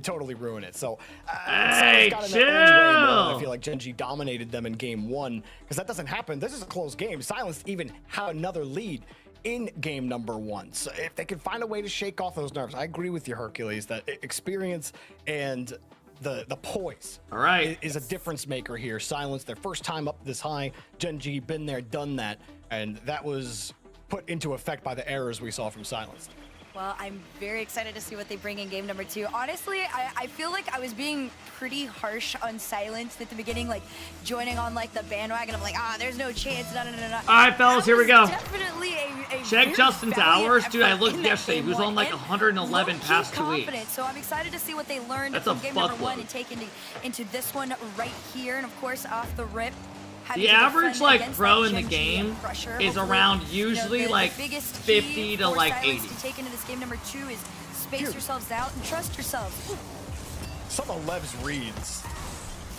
totally ruin it. So, Hey, got in their own way more than I chill. feel like Gen G dominated them in game one because that doesn't happen. This is a close game. Silence even had another lead in game number one. So if they can find a way to shake off those nerves, I agree with you, Hercules, that experience and the poise all right is a difference maker here. Silence, their first time up this high. Gen G been there, done that, and that was put into effect by the errors we saw from Silence. Well, I'm very excited to see what they bring in game number two. Honestly, I feel like I was being pretty harsh on Silence at the beginning, like joining on like the bandwagon of like, there's no chance, no. All right, fellas, here we go. Definitely a Check very Justin's valiant hours. Dude, I effort looked in that yesterday. He game was on one, like and 111 low-key past 2 weeks. confident. So I'm excited to see what they learned That's from a game number fuckload. one and take into this one right here. And of course, off the rip, having The to average defend like against pro that in the Gen G game pressure. is Hopefully, around you know, usually the like biggest 50 key to for like Silence 80. to take into this game number two is space yourselves out and trust yourselves. Ooh. Some of Lev's reads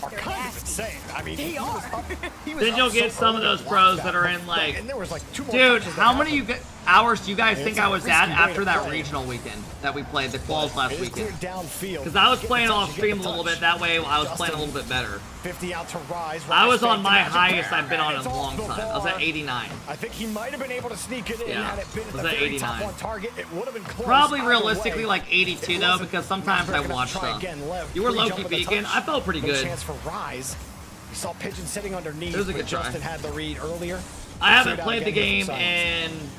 are They're kind nasty. of insane. I mean, They he was are. up, he was Then up you'll get so some of early those to pros watch that are in like, and there was like 2 more dude, touches how that many happened. hours do you guys It's think a I was risky at way after to that play. regional weekend that we played, the quals last It is weekend? clear downfield. Because I was Get playing the off touch, stream a get the little touch. bit. That way I was playing a Justin, little bit better. 50 out to Rise. I was Rise on faked my the magic highest bear, I've been on and in a it's long off the time. I was at bar. 89. I think he might have been able to sneak it in Yeah, had it been at was the at very 89. top on target. It would have been close. Probably either realistically way. like 82 It though, wasn't. because sometimes I Gonna watch try stuff. again. Lev, You were pre-jump low-key at the peeking. touch. I felt pretty No good. chance for Rise. We saw Pigeon sitting underneath, It was a but good try. Justin had the read earlier. I haven't Straight out played the again game from Silence. in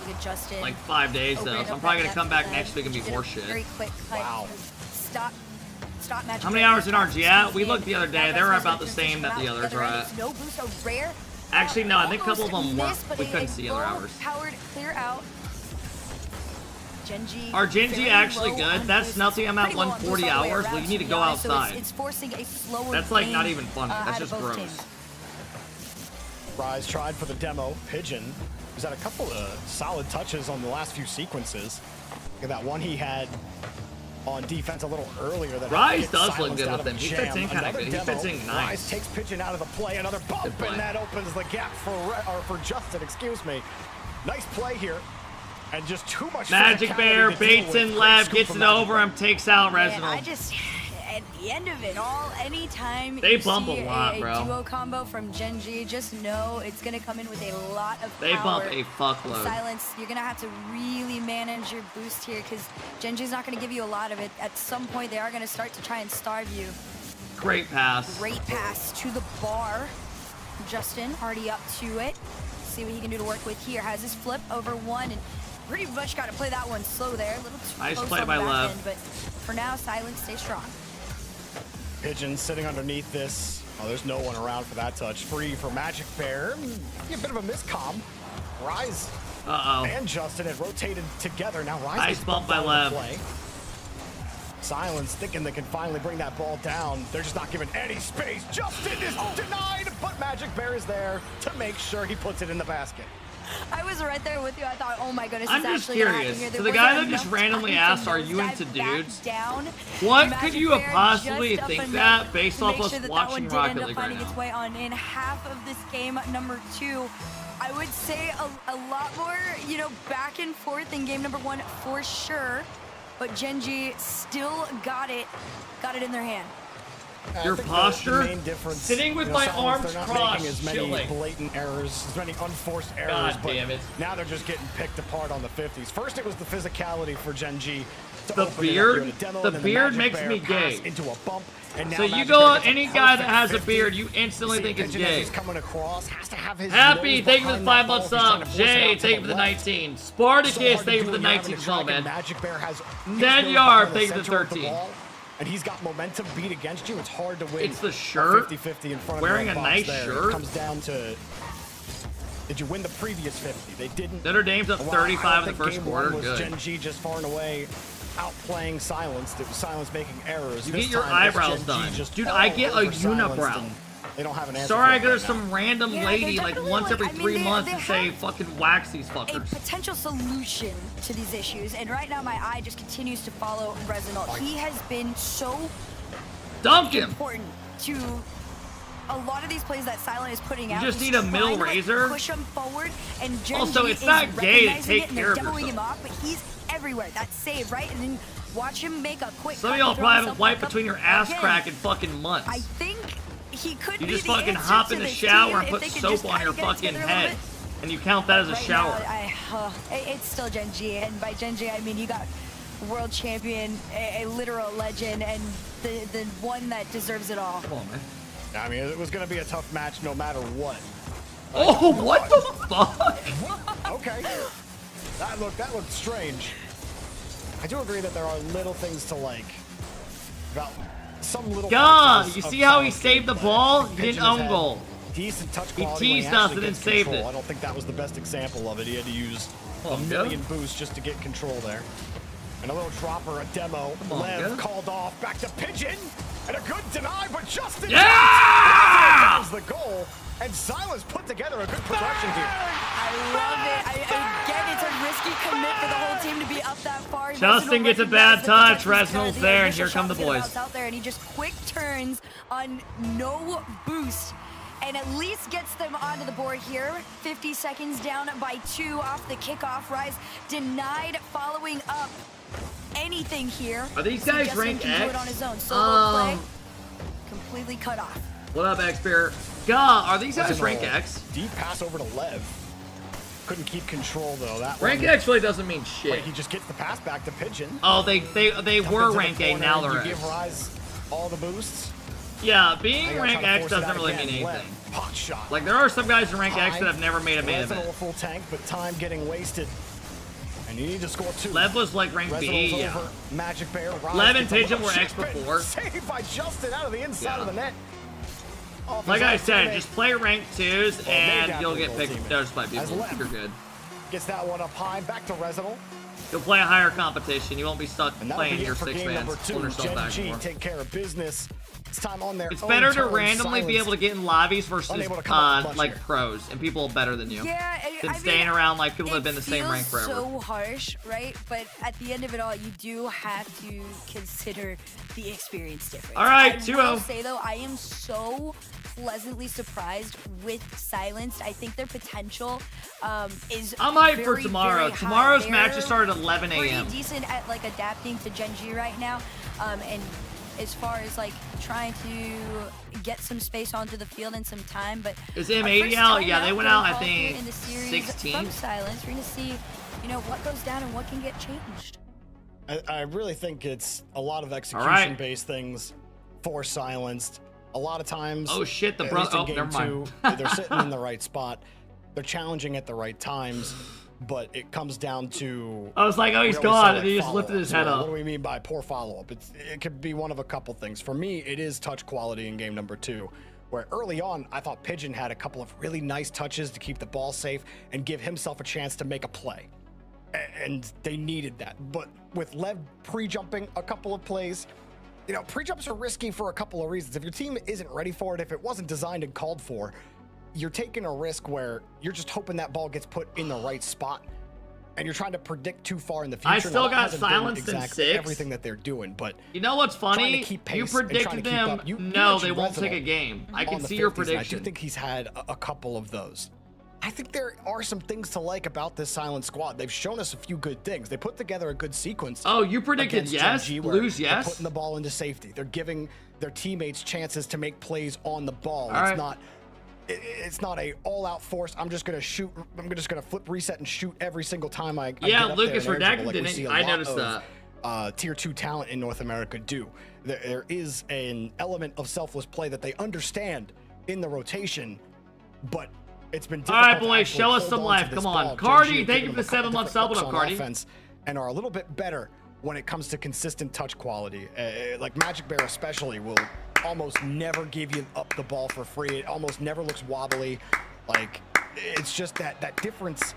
Look at Justin. like 5 days Opening though, up so I'm probably that gonna come depth back next week and be did a horseshit. Very quick cut. Wow. Stop match. How many hours in RG at? We looked the other day. They were about the same that the others are at. No boost, a rare. Actually, no, I think a couple of them weren't. Missed, but We a couldn't see other hours. Powered clear out. Gen G. Are Gen G very actually low good? on That's boost, nothing. I'm at pretty low on 140 boost all the way hours. around, Well, you need to be go honest. So outside. it's forcing a slower That's like not game, even funny. That's out of just both gross. teams. Rise tried for the demo. Pigeon was had a couple of solid touches on the last few sequences. Look at that one he had on defense a little earlier. That Rise gets does look silenced good out with of him. He jam. fits in kinda Another good. He demo. fits in nice. Rise takes Pigeon out of the play. Another bump, Good play. and that opens the gap for Justin. Excuse me. Nice play here. And just too much Magic physicality Bear to deal baits with. in Great Lev, scoop gets from it Magic over Bear. him, takes out Man, Resinal. at the end of it all, anytime They you bump see a lot, bro. duo combo from Gen G, just know it's gonna come in with a lot of They power. bump a fuckload. Silence, you're gonna have to really manage your boost here because Gen G's not gonna give you a lot of it. At some point, they are gonna start to try and starve you. Great pass. Great pass to the bar. Justin already up to it. See what he can do to work with here. Has his flip over one and pretty much got to play that one slow there. A little too Nice close play on by the back Lev. end, but for now, Silence stay strong. Pigeon sitting underneath this. Oh, there's no one around for that touch. Free for Magic Bear. A bit of a miscomm. Rise and Justin had rotated together. Now Rise Nice gets bump bumped by out of the Lev. play. Silence thinking they can finally bring that ball down. They're just not giving any space. Justin is denied, but Magic Bear is there to make sure he puts it in the basket. I was right there with you. I thought, oh my goodness, I'm it's just actually gonna happen curious. here. To There the guy wasn't that just enough randomly time to asked, are you nosedive into back dudes? Down. What Magic could you Bear have possibly just up think enough that based to off make us sure that watching that one Rocket did end League up right finding its now? way on in half of this game number 2. I would say a lot more, you know, back and forth in game number 1 for sure. But Gen G still got it in their hand. Your I think posture? the main difference, Sitting with you know, my Silence, arms they're not crossed, making as many chilling. blatant errors, as many unforced errors. God but damn it. Now they're just getting picked apart on the 50s. First, it was the physicality for Gen G. To The open it up beard? here to demo, The and then beard Magic makes Bear me pass gay. into a bump, and now So you Magic go Bear on gets a any guy that perfect has a 50. beard, you instantly See, think it's Pigeon as gay. he's coming across, has to have his Happy, nose thank you for the behind 5 that ball months if he's trying up. to force it Jay, out to thank you the for the left. 19. So Spartacus, hard to thank you do for the when you're having 19 to as well, track, and man. Magic Bear has his Dead nose Yard, behind thank you for the center of the 13. ball, and he's got momentum beat against you. It's hard to win. It's the shirt. 50-50 in front of Wearing your a box nice there. shirt. It comes down to, did you win the previous 50? They didn't. Notre Dame's up Well, 35 I in don't the think first game one quarter. was Good. Gen G just far and away outplaying Silence. It was Silence making errors. You This get your time, it's eyebrows Gen G done. just Dude, all I get a over Silence, unibrow. and They don't have an answer. Sorry, I for it go to right some random Yeah, lady they're like definitely, once every I mean, 3 they- months they and say, have fucking wax these a fuckers. potential solution to these issues, and right now my eye just continues to follow Resinald. He has been so Dunk him! important to a lot of these plays that Silent is putting out. just He's need a middle trying to, like, razor. push him forward, and Gen Also, G it's is not gay to recognizing take it, and care they're of demoing him yourself. off, but he's everywhere. That's save, right? And then watch him make a quick. Some of cut y'all and throw probably haven't himself wiped back up between your ass again. crack in fucking months. I think he could You be just the fucking answer hop to in the this shower team and if put they could soap just on kinda your get it fucking together a little head. bit. And you count that as a Right shower. now, it's still Gen G, and by Gen G I mean you got world champion, a literal legend, and the one that deserves it all. Come on, man. I mean, it was going to be a tough match no matter what. Oh, what the fuck? Okay. That looked strange. I do agree that there are little things to like about some little. God, factors you of see how he Silence saved the but ball? He Pigeon didn't has own had goal. Decent touch He quality when teased actually us and then gets saved control. it. I don't think that was the best example of it. He had to use Come on, a go. million boosts just to get control there. And a little dropper, a demo. Come on, Lev go. called off, back to Pigeon, and a good deny, but Justin. Yeah! was the goal. And Silence put together a good progression here. I love it. Again, it's a risky commit for the whole team to be up that far. Justin gets a bad touch. Resinald's there, and here come the boys. Out there, and he just quick turns on no boost, and at least gets them onto the board here. 50 seconds down by 2 off the kickoff. Rise denied following up anything here. Are these So guys Justin rank can do X? it on his own. Solo play, completely cut off. What up, X-Bear? God, are these guys Listen, rank X? Deep pass over to Lev. Couldn't keep control though. That Rank one, X really doesn't mean shit. Wait, he just gets the pass back to Pigeon. Oh, they Dump were into the rank A, corner, now you they're give X. Rise all the boosts. Yeah, Now being you gotta rank try to X force it doesn't out really again. mean Lev, anything. pot shot. Like, there are some guys in rank X that Time. have never made a main Resinald event. full tank, but time getting wasted. And you need to score 2. Lev was like rank B, Resinald's yeah. over. Magic Bear. Rise Lev and gets a Pigeon little were X chip in. before. Saved by Justin out of the inside of the net. Off Like his I own said, teammate. just play rank 2s Well, and maybe you'll after get the picked goal teammate. just by As people. Lev You're good. Gets that one up high. Back to Resinald. You'll play a higher competition. You won't be stuck And that'll playing be your it for 6 game mans. number 2. Pulling yourself Gen back G more. take care of business. It's time on their It's own better to turn. randomly be able to get in lobbies versus Unable to come up with much like here. pros and people better than you. Yeah, Than I staying mean, around like people that have been it the same rank feels forever. so harsh, right? But at the end of it all, you do have to consider the experience difference. All right, I 2-0. will say though, I am so pleasantly surprised with Silenced. I think their potential is I'm hyped for very, tomorrow. very high. Tomorrow's They're matches start at 11 a.m. Pretty decent at like adapting to Gen G right now, and as far as like trying to get some space onto the field and some time. But is M80 out? Yeah, they went out, I think, in the series 16. from Silence. We're gonna see, you know, what goes down and what can get changed. I really think it's a lot of execution-based things for Silenced. A lot of times, oh shit, the at bro. least in Oh, game never mind. 2, they're sitting in the right spot. They're challenging at the right times, but it comes down to. I was like, oh, he's we always gone, say, and he like, just lifted his follow-ups. head What up. do we mean by poor follow-up? It could be one of a couple things. For me, it is touch quality in game number 2, where early on, I thought Pigeon had a couple of really nice touches to keep the ball safe and give himself a chance to make a play. And they needed that. But with Lev pre-jumping a couple of plays, you know, pre-jumps are risky for a couple of reasons. If your team isn't ready for it, if it wasn't designed and called for, you're taking a risk where you're just hoping that ball gets put in the right spot, and you're trying to predict too far in the future. I still got hasn't been silenced in exactly 6. everything that they're doing, but you know what's trying funny? to keep You pace and trying predicted to keep them. up. You No, they mentioned won't take a Resident game. I on can the see your 50s, and I do prediction. think he's had a couple of those. I think there are some things to like about this Silent Squad. They've shown us a few good things. They put together a good sequence. Oh, you predicted against yes? Gen G where Blues they're yes? putting the ball into safety. They're giving their teammates chances to make plays on the ball. All right. It's not a all-out force. I'm just gonna shoot. I'm just gonna flip reset and shoot every single time I Yeah, get up Lucas there and air Redacted dribble, like we didn't. see a I lot noticed of, that. Tier 2 talent in North America do. There is an element of selfless play that they understand in the rotation, but it's been difficult. All right, to boys, actually show us hold some on to life. this Come on. ball. Cardi, Gen G thank you have for the given them a 7 months couple subbing up, on Cardi. offense and are a little bit better when it comes to consistent touch quality. Like Magic Bear especially will almost never give you up the ball for free. It almost never looks wobbly. Like, it's just that difference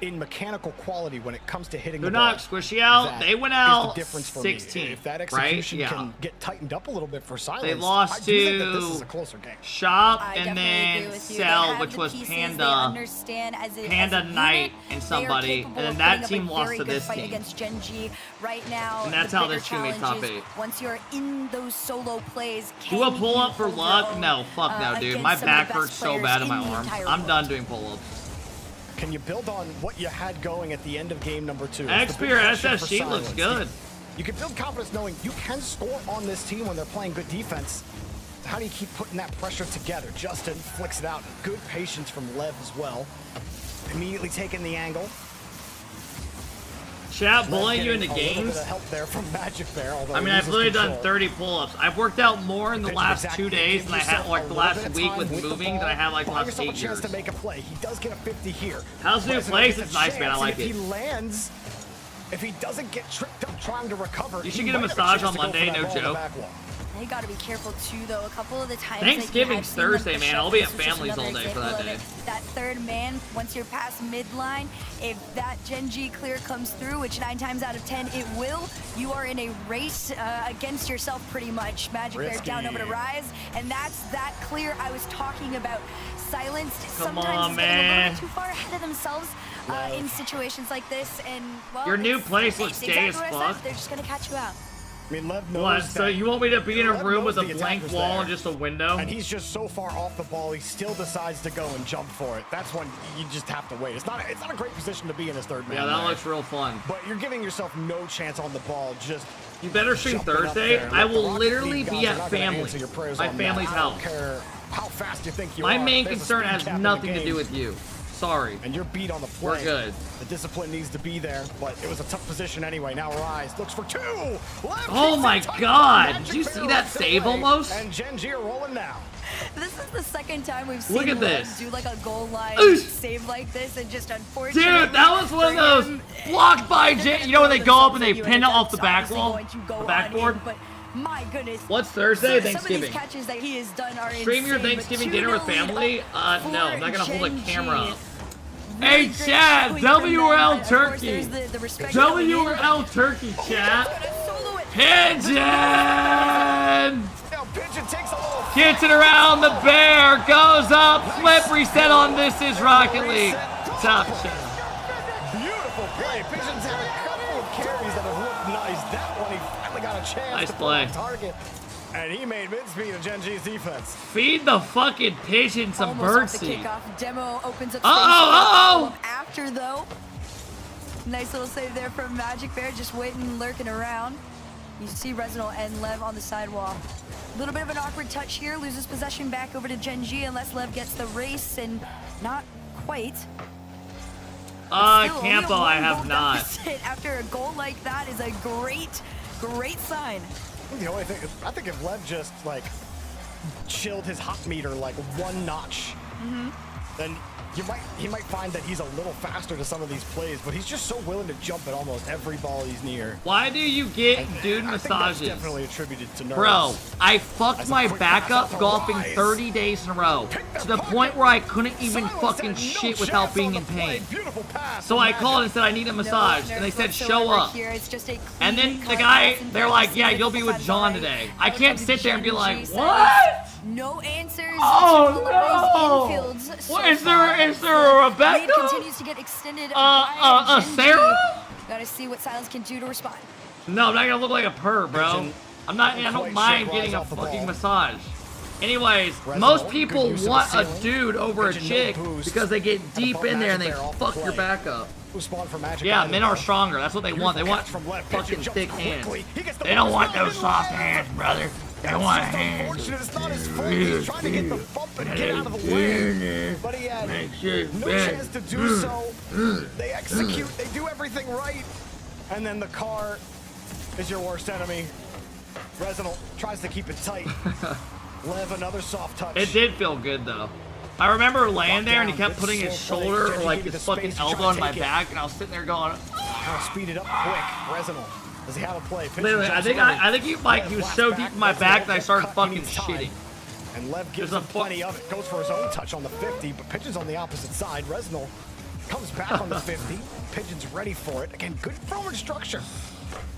in mechanical quality when it comes to hitting They're the ball. not squishy out. That They went is out the difference for 16, me. If that right? execution Yeah. can get tightened up a little bit for Silence, They lost I do think that to this is a closer game. Shop I and definitely agree then with you. Cell, They have which the was pieces, they Panda, understand as a Panda unit, Knight, and they are somebody, capable and then of that putting up team a lost very to good this fight team. against Gen G right now. And that's the how bigger this team made top challenge is 8. Once you're in those solo plays, Do a pull up for luck? No, fuck no, dude. My back hurts so bad in my arms. I'm done doing pull ups. Can you build on what you had going at the end of game number 2? XP SSG looks good. You can build confidence knowing you can score on this team when they're playing good defense. How do you keep putting that pressure together? Justin flicks it out. Good patience from Lev as well. Immediately taking the angle. Chat bullying you into A little games? bit of help there from Magic Bear. I mean, I've literally done 30 pull-ups. I've worked out more in the last 2 days than I had, like, the last week with moving than I had, like, the last 8 years. To make a play. He does get a 50 here. How's the new place? It's nice, man. I like If it. he lands, if he doesn't get tripped up trying to recover, You should he get a might have massage chance on to go for Monday, that no ball on the joke. back wall. They got to be careful too, though. A couple of the times Thanksgiving's that you have seen Thursday, them man. push I'll up, be at this is just families all another day for example that of day. it. That third man, once you're past midline, if that Gen G clear comes through, which 9 times out of 10 it will, you are in a race against yourself pretty much. Magic Bear down over to Rise, and that's that clear I was talking about. Silenced Come sometimes on, is getting a man. little bit too far ahead of themselves in situations like this, and well, Your new it's- place looks it's gay exactly as what I said. fuck. They're just gonna catch you out. I mean, Lev knows What? that So you want me to be in a Lev room knows with a the blank attacker's wall there. and just a window? And he's just so far off the ball, he still decides to go and jump for it. That's when you just have to wait. It's not a great position to be in as third man. Yeah, that there. looks real fun. But you're giving yourself no chance on the ball. Just You better stream jumping up Thursday. there. I Look, the will Rocket literally League be guys are at not gonna family. answer your prayers My on family's that. I don't house. care how fast you think you My are. main There's a concern speed has cap in the nothing to game. do with you. Sorry. And you're beat on the play. We're good. The discipline needs to be there, but it was a tough position anyway. Now Rise looks for 2. Left Oh keeps my it tight. God. Magic Did you Bear see that rips it save away, almost? And Gen G are rolling now. This is the second time we've seen Look at Lev this. do like a goal line Oosh. save like this, and just unfortunately, Dude, that was one of those blocked by J. You know when they go up and they pin it off the back wall? The backboard? But my goodness. What's Thursday? Some of Thanksgiving. these catches that he has done are Stream your insane, but Thanksgiving 2-0 dinner with lead family? up No, I'm not gonna for hold a Gen camera G. up. Hey, Chad, quickly from them, WRL but of course, Turkey. there's the respect coming in. WRL Turkey, chat. Pigeon! Gets it around the bear, goes up, flip reset on This Is Rocket League. Top channel. Beautiful play. Pigeons had a couple of carries that have looked nice. That one, he finally got a chance Nice to put play. on target. And he made mid-speed of Gen G's defense. Feed the fucking pigeon some Almost bird off the seed. kickoff. Demo opens up Uh-oh, space. After though, nice little save there from Magic Bear, just waiting, lurking around. You see Resinal and Lev on the sidewall. A little bit of an awkward touch here. Loses possession back over to Gen G unless Lev gets the race, and not quite. Campo, I have not. After a goal like that is a great sign. The only thing, I think if Lev just like chilled his hop meter like 1 notch, then he might find that he's a little faster to some of these plays, but he's just so willing to jump at almost every ball he's near. Why do you get dude I massages? think that's definitely attributed to nerves. Bro, I fucked my backup golfing 30 days in a row to the point where I couldn't even fucking shit without being in pain. So I called and said I need a massage, and they said show up. And then the guy, they're like, yeah, you'll be with John today. I can't sit there and be like, what? No answers. Oh no! What is there? Is there a Rebecca? Continues to get extended. Sarah? Gotta see what Silence can do to respond. No, I'm not gonna look like a perv, bro. I'm not. I don't mind getting a fucking massage. Anyways, most people want a dude over a chick because they get deep in there and they fuck your back up. Yeah, men are stronger. That's what they want. They want fucking thick hands. They don't want those soft hands, brother. They want hands. It's not his fault. He's trying to get the bump and get out of the way. But he had no chance to do so. They execute. They do everything right. And then the car is your worst enemy. Resinal tries to keep it tight. Lev, another soft touch. It did feel good, though. I remember laying there and he kept putting his shoulder or like his fucking elbow on my back, and I was sitting there going, Now speed it up quick. Resinal. Does he have a play? Literally, I think he was so deep in my back that I started fucking shitting. And Lev gives him plenty of it. Goes for his own touch on the 50, but Pigeon's on the opposite side. Resinal comes back on the 50. Pigeon's ready for it. Again, good forward structure.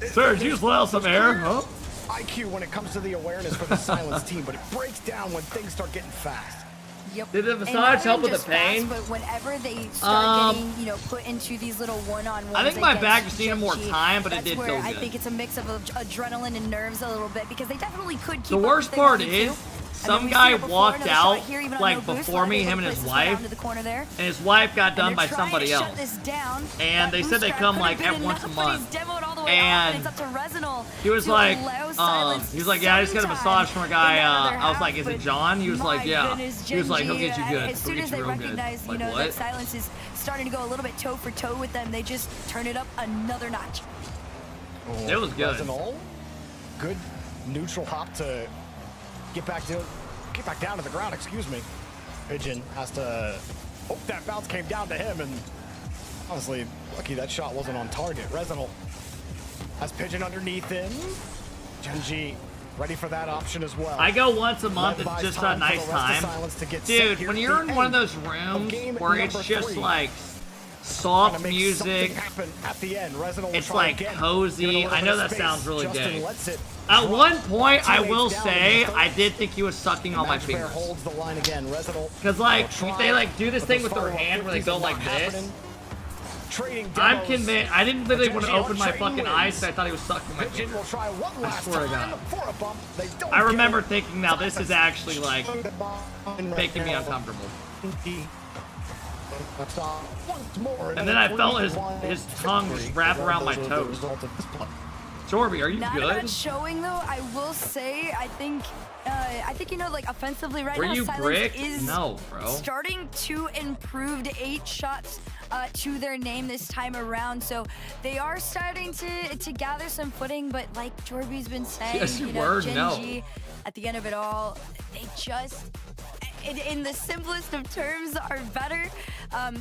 Sir, did you just let out some air? Huh? IQ when it comes to the awareness for the Silence team, but it breaks down when things start getting fast. Yep. Did the massage help with the pain? Fast, but whenever they start getting, put into these little one-on-ones, I think my back just needed more time, but it did feel good. I think it's a mix of adrenaline and nerves a little bit, because they definitely could keep the worst part is, some guy walked out like before me, him and his wife, and his wife got done by somebody else. And they said they come like once a month. And he was like, yeah, I just got a massage from a guy. I was like, is it John? He was like, yeah. He was like, he'll get you good. As soon as they recognize, like, that Silence is starting to go a little bit toe for toe with them, they just turn it up another notch. It was good. Good neutral hop to get back down to the ground, excuse me. Pigeon has to hope that bounce came down to him, and honestly, lucky that shot wasn't on target. Resinal has Pigeon underneath him. Genji ready for that option as well. I go once a month, it's just a nice time. Dude, when you're in one of those rooms where it's just like soft music, it's like cozy. I know that sounds really gay. At one point, I will say, I did think he was sucking on my fingers. Because like, they like do this thing with their hand where they go like this. I'm convinced. I didn't literally want to open my fucking eyes because I thought he was sucking my fingers. I swear to God. I remember thinking, now this is actually like making me uncomfortable. And then I felt his tongue just wrap around my toes. Jorby, are you good? Not showing though. I will say, I think like offensively right now, Silence is starting to improve to 8 shots to their name this time around. So they are starting to gather some footing, but like Jorby's been saying, Gen.G, at the end of it all, they just, in the simplest of terms, are better.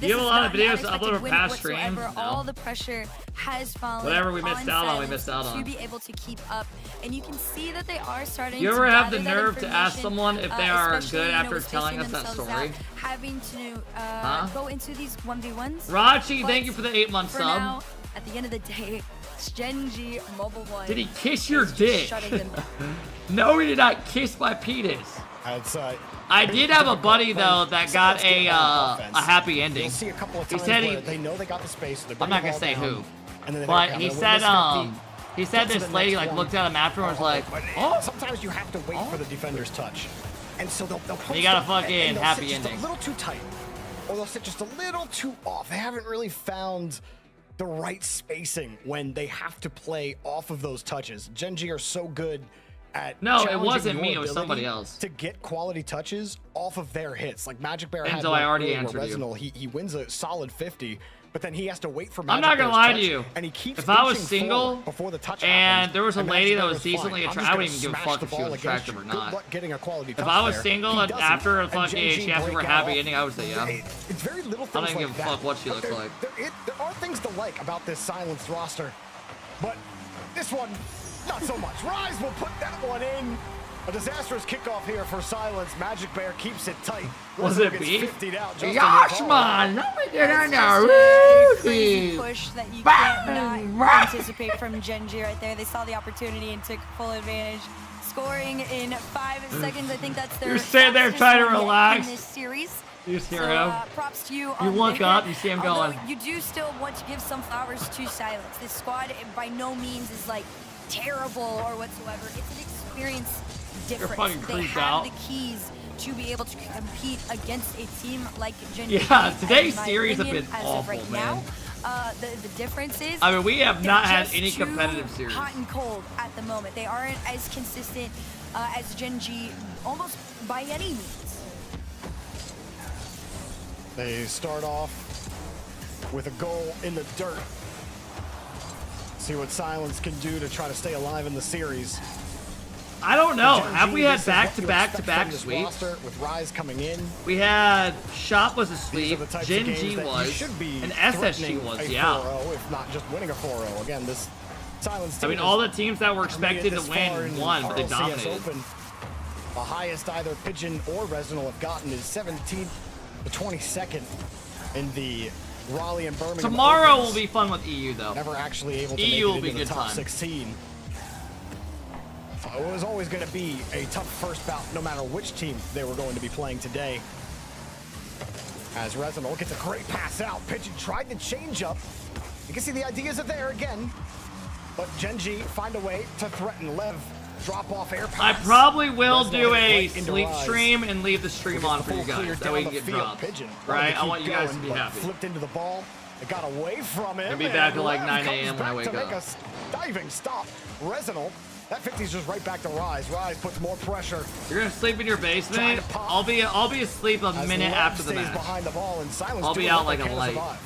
You have a lot of videos to upload for past streams. All the pressure has fallen. Whatever we missed out on, we missed out on. To be able to keep up, and you can see that they are starting. You ever have the nerve to ask someone if they are good after telling us that story? Having to go into these 1v1s. Rachi, thank you for the 8-month sub. Now, at the end of the day, it's Gen.G Mobile 1. Did he kiss your dick? No, he did not kiss my penis. I did have a buddy though that got a happy ending. He said they know they got the space. I'm not gonna say who, but he said this lady like looked at him afterwards like, oh. Sometimes you have to wait for the defender's touch, and so they'll you got a fucking happy ending. A little too tight, or they'll sit just a little too off. They haven't really found the right spacing when they have to play off of those touches. Gen G are so good at No, it challenging wasn't your me, it was ability somebody else. to get quality touches off of their hits. Like Magic Bear had Enzo, I already where answered you. Resinal, he wins a solid 50, but then he has to wait for I'm Magic not gonna Bear's lie touch, to you. and he keeps If I was inching single forward before the touch and happens, there was a and lady Magic that Bear was is fine. decently I'm just attractive, I wouldn't gonna even give a smash fuck the if she ball was against attractive you. or Good not. luck getting a quality If touch I was there. single He and doesn't, after and fucking Gen G she asked break for a that happy off. ending, I would say yeah. It's very little I things don't even like give a that. fuck what she But looks like. There are things to like about this silenced roster, but this one, not so much. Rise will put that one in. A disastrous kickoff here for Silence. Magic Bear keeps it tight. Was Resinal it gets beef? 50'd out. Justin Gosh, with all. man, let me get on Crazy the push that you Bang, can't bang. not anticipate from Gen G right there. They saw the opportunity and took full advantage. Scoring in 5 seconds. I think that's their You're sitting there fastest trying to one yet relax. in this series. You just hear So, him. props to you. You on look there. up, you see him Although going. You do still want to give some flowers to Silence. This squad by no means is like terrible or whatsoever. It's an experience difference. fucking They creeped have out. the keys to be able to compete against a team like Gen Yeah, G, today's in my series have opinion, been as of awful, right man. Now. The difference is I mean, we have they're not had just any too competitive series. hot and cold at the moment. They aren't as consistent as Gen G almost by any means. They start off with a goal in the dirt. See what Silence can do to try to stay alive in the series. I don't know. Gen Have G, we had this is what you back-to-back expect from this sweeps? roster with Rise coming in. We had Shop was These asleep, are the types of Gen games G that you was, should be and SSG threatening was, a yeah. 4-0, if not just winning a 4-0. Again, this Silence I team mean, has all the teams that were expected made it to this far win in won, but they RLCS dominated. Open. The highest either Pigeon or Resinal have gotten is 17th to 22nd in the Raleigh and Birmingham Tomorrow Opens. will be fun with EU, though. Never actually able to EU make will it be into the good top time. 16. So it was always going to be a tough first bout, no matter which team they were going to be playing today. As Resinal gets a great pass out. Pigeon tried to change up. You can see the ideas are there again. But Gen G find a way to threaten Lev. Drop off air pass. I probably will Resinal do a right into sleep Rise. stream and leave the stream on for you Full clear guys. That down way you the can get field. dropped. Pigeon Right? wanted I to want keep you guys to going, be but happy. Flipped into the ball. It got away from him. It'll be and back at like Lev 9 comes a.m. when I back wake to up. make a diving stop. Resinal. That 50's just right back to Rise. Rise puts more pressure. You're gonna sleep in your Trying basement? to pop. I'll be asleep a As minute Lev after the stays match. behind the ball and Silence I'll be doing out what like they a can to light. survive.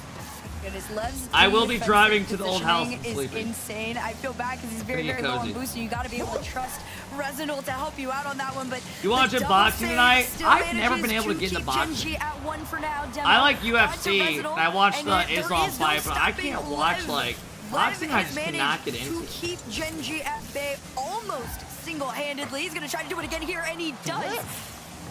Goodness, Lev's I will be defensive driving to the old house and positioning is sleeping. insane. I feel bad because he's very, Gonna very get low on cozy. boost, and you got to be able to trust Resinal to help you out on that one. But You watch the it double boxing save tonight? still I've never manages been able to get into keep boxing. Gen G at 1 for now. Demo I like onto UFC, Resinal, and I watch and the yet there Islam is no fight, but I stopping can't watch Lev. like Lev boxing. I has just cannot get managed into. to keep Gen G at bay almost single-handedly. He's going to try to do it again here, and he does.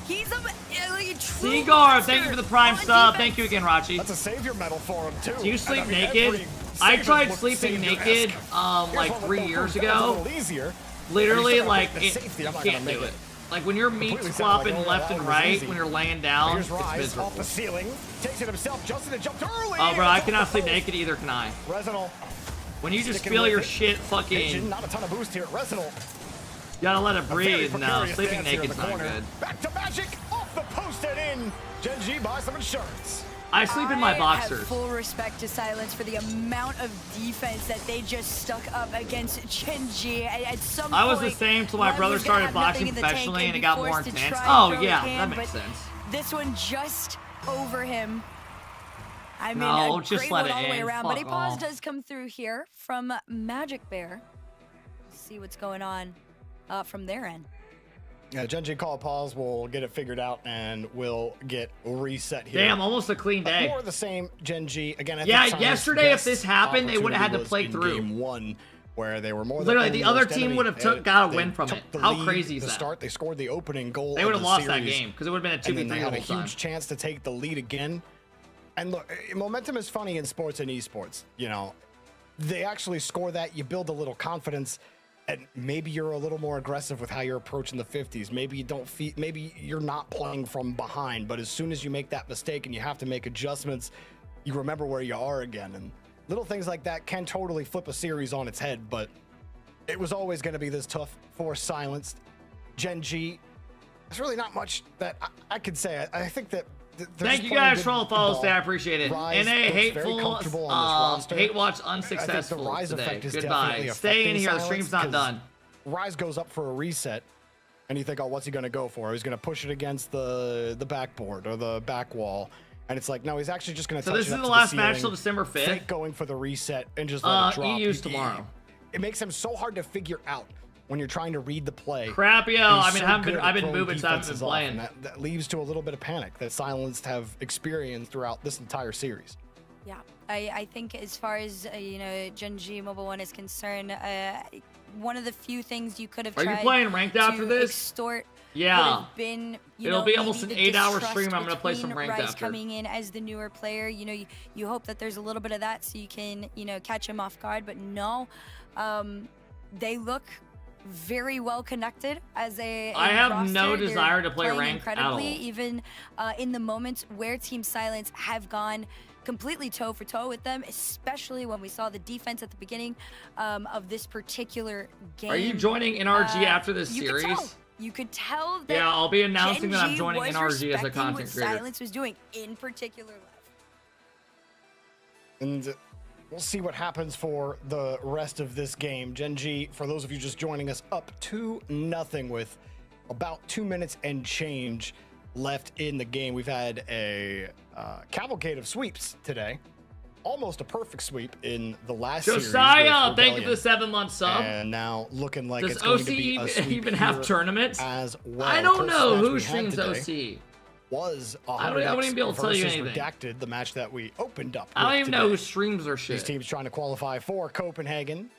He's a true Seagar, monster thank you for the prime on sub. defense. Thank you again, Rachi. That's a savior medal for him too. Do you sleep And I mean, naked? every I savior tried looks sleeping savior-esque. naked Here's like one with 3 no years proof. That was a ago. little easier. Literally, He's trying like to make it, the safety. you I'm not can't gonna do make it. Like when your meat's Completely sound like, flopping oh, left that and one was right easy. when you're laying down, Here's it's Rise miserable. off the ceiling. Takes it himself. Justin jumped early. Oh, bro, and I it's cannot off the sleep naked either, can I? Resinal. When you just Sticking feel with your it. shit Pigeon, fucking, not a ton of boost here. Resinal. you gotta let it A very breathe. No, precarious sleeping dance here in naked's the not corner. good. Back to Magic. Off the post and in. Gen G buys some insurance. I sleep in my I boxers. have full respect to Silence for the amount of defense that they just stuck up against Gen G. At some I was point, the same till my Lev brother was gonna started have nothing boxing in the tank professionally and it be got more forced to intense. try Oh, and throw yeah, his that hand, makes but sense. This one just over him. I mean, No, a just great let one it all the way in. around, but a Fuck pause off. does come through here from Magic Bear. Let's see what's going on from their end. Yeah, Gen G call a pause. We'll get it figured out and we'll get reset here. Damn, almost a clean day. More of the same Gen G. Again, I Yeah, think Simon's yesterday if best this happened, they would've had to opportunity play was through. in Game 1, where they were more Literally, than the only other worst team enemy. would've They- got a they win from took it. the How lead crazy is to that? start. They scored the opening goal. They of would've the lost that series, game, 'cause it would've been a and then 2v3 they the had a whole time. huge chance to take the lead again. And look, momentum is funny in sports and esports. You know, they actually score that. You build a little confidence. And maybe you're a little more aggressive with how you're approaching the 50s. Maybe you don't maybe you're not playing from behind, but as soon as you make that mistake and you have to make adjustments, you remember where you are again. And little things like that can totally flip a series on its head, but it was always going to be this tough for Silenced. Gen G, there's really not much that I could say. I think that Thank you guys for all the follows today. I appreciate it. Rise NA looks very hateful, comfortable on this roster. hate watch I think the unsuccessful Rise today. effect is Goodbye. definitely Stay in affecting here. The Silence stream's not 'cause done. Rise goes up for a reset, and you think, oh, what's he going to go for? He's going to push it against the backboard or the back wall. And it's like, no, he's actually just going to So touch this it is up the to last ceiling, match till December 5th. fake going for the reset and just let it drop. EU's tomorrow. It makes him so hard to figure out when you're trying to read the play. Crap, yo. And he's I mean, so I've good been at moving throwing since I've been defenses off, playing. and that leads to a little bit of panic that Silenced have experienced throughout this entire series. Yeah, I think as far as Gen G Mobile 1 is concerned, one of the few things you could have Are tried you playing ranked after to this? extort Yeah. would have been, It'll be almost an maybe the 8-hour distrust stream. I'm gonna play some between ranked Rise after. coming in as the newer player, you hope that there's a little bit of that so you can catch him off guard, but no, they look very well connected as a I have roster. no They're desire to play playing ranked at incredibly, all. even in the moments where Team Silence have gone completely toe for toe with them, especially when we saw the defense at the beginning of this particular game. Are you joining NRG after this you series? Could tell. You could tell that. Yeah, I'll be announcing that I'm Gen G joining was NRG as a respecting content what creator. Silence was doing in particular. And we'll see what happens for the rest of this game. Gen G, for those of you just joining us, up 2-0 with about 2 minutes and change left in the game. We've had a cavalcade of sweeps today. Almost a perfect sweep in the last series. Josiah, thank you for the 7-month sub. And now looking like Does it's going OC to be a sweep even have here tournaments? as well. I don't First know match who we had streams today OC. Was I wouldn't even be able to tell you versus anything. Redacted, the match that we opened up. I don't with even today. know who streams or shit. These teams trying to qualify for Copenhagen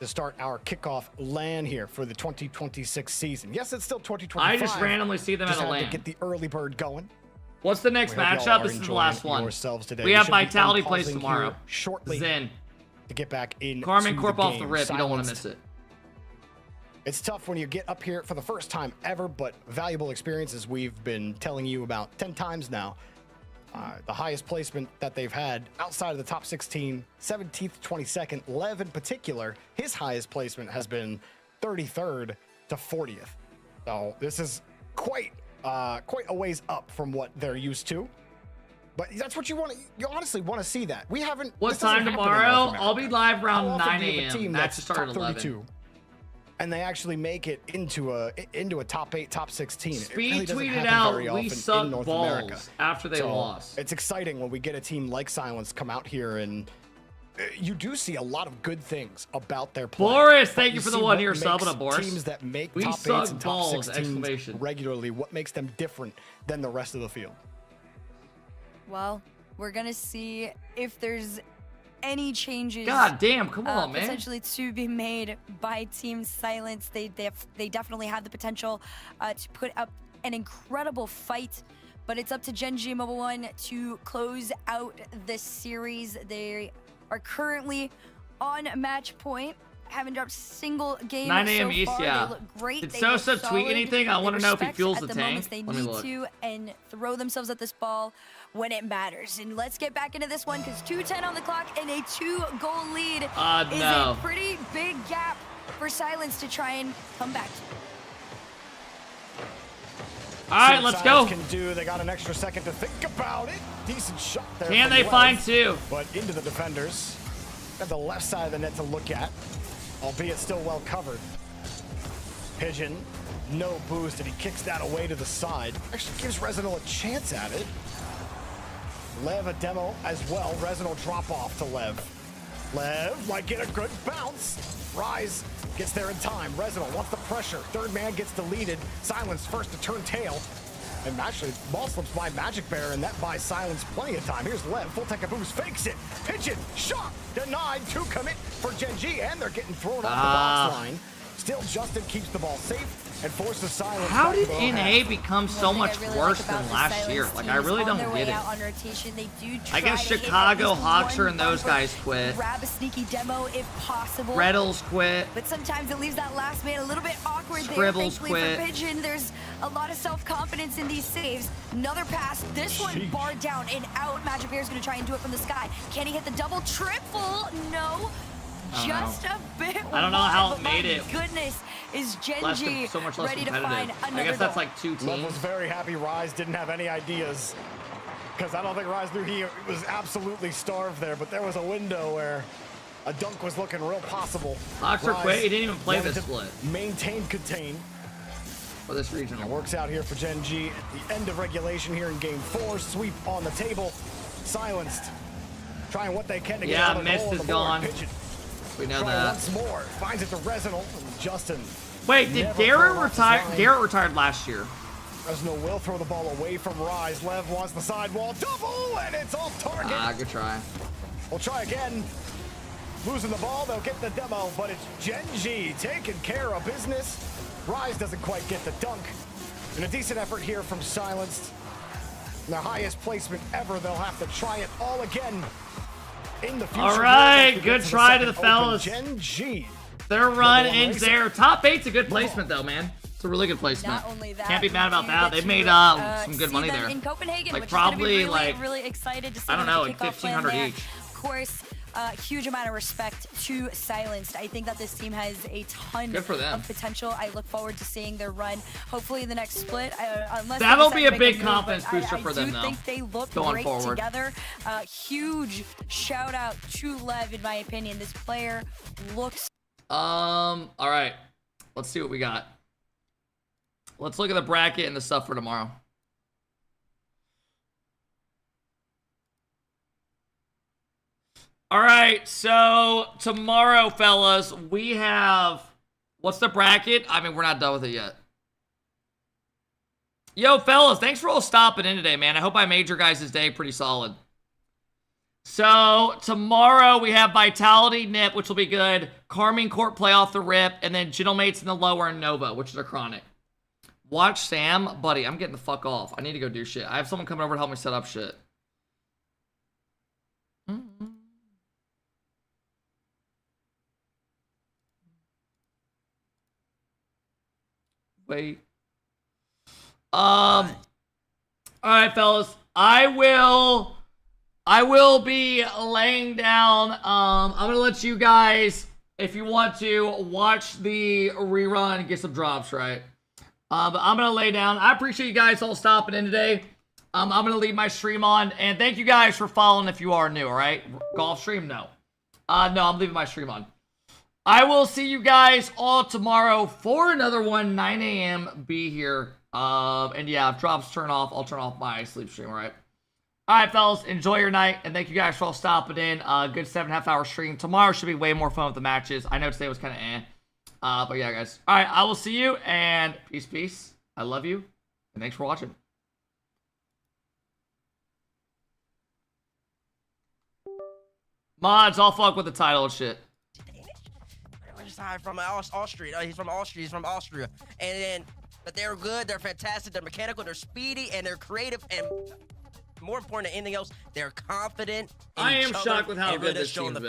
to start our kickoff LAN here for the 2026 season. Yes, it's still 2025. I just randomly see them Just at a had to LAN. get the early bird going. What's the next We hope y'all matchup? are This is the enjoying last one. yourselves today. We We have should be Vitality plays unpausing tomorrow. here shortly Zen. to get back in. Carmen Corp the off the game. rip. You don't want to Silenced. miss it. It's tough when you get up here for the first time ever, but valuable experiences we've been telling you about 10 times now. The highest placement that they've had outside of the top 16, 17th, 22nd. Lev in particular, his highest placement has been 33rd to 40th. So this is quite a ways up from what they're used to. But that's what you want. You honestly want to see that. We haven't. What this doesn't time happen in tomorrow? North I'll be live How around often 9 do you have a a.m. team Match that's to start at top 11. 32, and they actually make it into a top 8, top 16. Speed it really doesn't tweeted happen out, very "We often suck in North balls" America. after they So, lost. It's exciting when we get a team like Silence come out here and you do see a lot of good things about their play. Boris, But thank you for the see 1 what year sub makes and a Boris. Teams that make We top suck 8s and top balls, 16s exclamation. regularly, what makes them different than the rest of the field? Well, we're gonna see if there's any changes. God damn, come on, man. Potentially to be made by Team Silence. They definitely have the potential to put up an incredible fight, but it's up to Gen G Mobile 1 to close out this series. They are currently on match point. Haven't dropped a single game 9 a.m. so East, far. yeah. They look great. Did They Sosa look tweet solid. anything? I They wanna know if he respect fuels at the the tank. moments they Let me need look. to and throw themselves at this ball when it matters. And let's get back into this one because 2:10 on the clock and a 2-goal lead is no. a pretty big gap for Silence to try and come back to. All right, See what let's Silence go. Can do. They got an extra second to think about it. Decent shot there. Can from they Lev, find two? But into the defenders. Got the left side of the net to look at, albeit still well covered. Pigeon, no boost, and he kicks that away to the side. Actually gives Resinal a chance at it. Lev a demo as well. Resinal drop off to Lev. Lev might get a good bounce. Rise gets there in time. Resinal wants the pressure. Third man gets deleted. Silence first to turn tail. And actually, ball slips by Magic Bear, and that buys Silence plenty of time. Here's Lev, full tech of boost, fakes it. Pigeon, shot, denied, 2 commit for Gen G, and they're getting thrown off the box line. Still, Justin keeps the ball safe and forces Silence. How back did below NA half. become so much worse than last year? Like, I really don't get it. I guess Chicago Hawkster and those guys quit. Grab a sneaky demo if possible. Reddles quit. But sometimes it leaves that last man a little bit awkward there. Scribbles Thankfully quit. for Pigeon, there's a lot of self-confidence in these saves. Another pass. This one barred down and out. Magic Bear's going to try and do it from the sky. Can he hit the double triple? No. Just a bit. I don't know how wide, it but made my it. Goodness, is Gen Less G so much less ready to find competitive. another I guess that's goal. like 2 Lev was teams. very happy Rise didn't have any ideas Because I don't think Rise knew he was absolutely starved there, but there was a window where a dunk was looking real possible. Boxer quit. He didn't even play wanted this to split. Maintain, contain. For this regional. It works out here for Gen G at the end of regulation here in game 4. Sweep on the table. Silenced. Trying what they can to get out of the Mist goal is on the board. gone. Pigeon. We know Try that. once more. Finds it to Resinal. And Justin. Wait, did Garrett retire? Garrett retired last year. Resinal will throw the ball away from Rise. Lev wants the sidewall double, and it's off target. Good try. We'll try again. Losing the ball, they'll get the demo, but it's Gen G taking care of business. Rise doesn't quite get the dunk. And a decent effort here from Silenced. Their highest placement ever. They'll have to try it all again in the future. All right, good try to the open. fellas. Gen G. Their run ends there. Top 8's a good placement though, man. It's a really good placement. Not only that, Can't be mad about you that. get They've to, made some good see money them there. in Copenhagen, Like which is gonna be probably really, like really excited to see I don't them know, at like the kickoff land 1,500 there. each. Of course, huge amount of respect to Silenced. I think that this team has a ton Good for them. of potential. I look forward to seeing their run. Hopefully, the next split, unless they That'll decide be to a make big move, confidence but booster for them, though, I do think they look going great forward. together. Huge shout out to Lev, in my opinion. This player looks. All right. Let's see what we got. Let's look at the bracket and the stuff for tomorrow. All right, so tomorrow, fellas, we have... What's the bracket? I mean, we're not done with it yet. Yo, fellas, thanks for all stopping in today, man. I hope I made your guys' day pretty solid. So, tomorrow we have Vitality Nip, which will be good. Carmine Court play off the rip. And then Gentlemates in the lower and Nova, which is a chronic. Watch Sam. Buddy, I'm getting the fuck off. I need to go do shit. I have someone coming over to help me set up shit. Wait. All right, fellas. I will be laying down. I'm gonna let you guys, if you want to, watch the rerun and get some drops, right? But I'm gonna lay down. I appreciate you guys all stopping in today. I'm gonna leave my stream on, and thank you guys for following if you are new. All right, golf stream, no, no, I'm leaving my stream on. I will see you guys all tomorrow for another one, 9 a.m. Be here. And yeah, if drops turn off, I'll turn off my sleep stream, all right? All right, fellas, enjoy your night, and thank you guys for all stopping in. Good 7.5 hour stream. Tomorrow should be way more fun with the matches. I know today was kind of but yeah, guys. All right, I will see you, and peace, peace. I love you, and thanks for watching. Mods, I'll fuck with the title and shit. From Austria. He's from Austria. He's from Austria. And then, but they're good. They're fantastic. They're mechanical. They're speedy, and they're creative. And more important than anything else, they're confident. I am shocked with how good this team's been.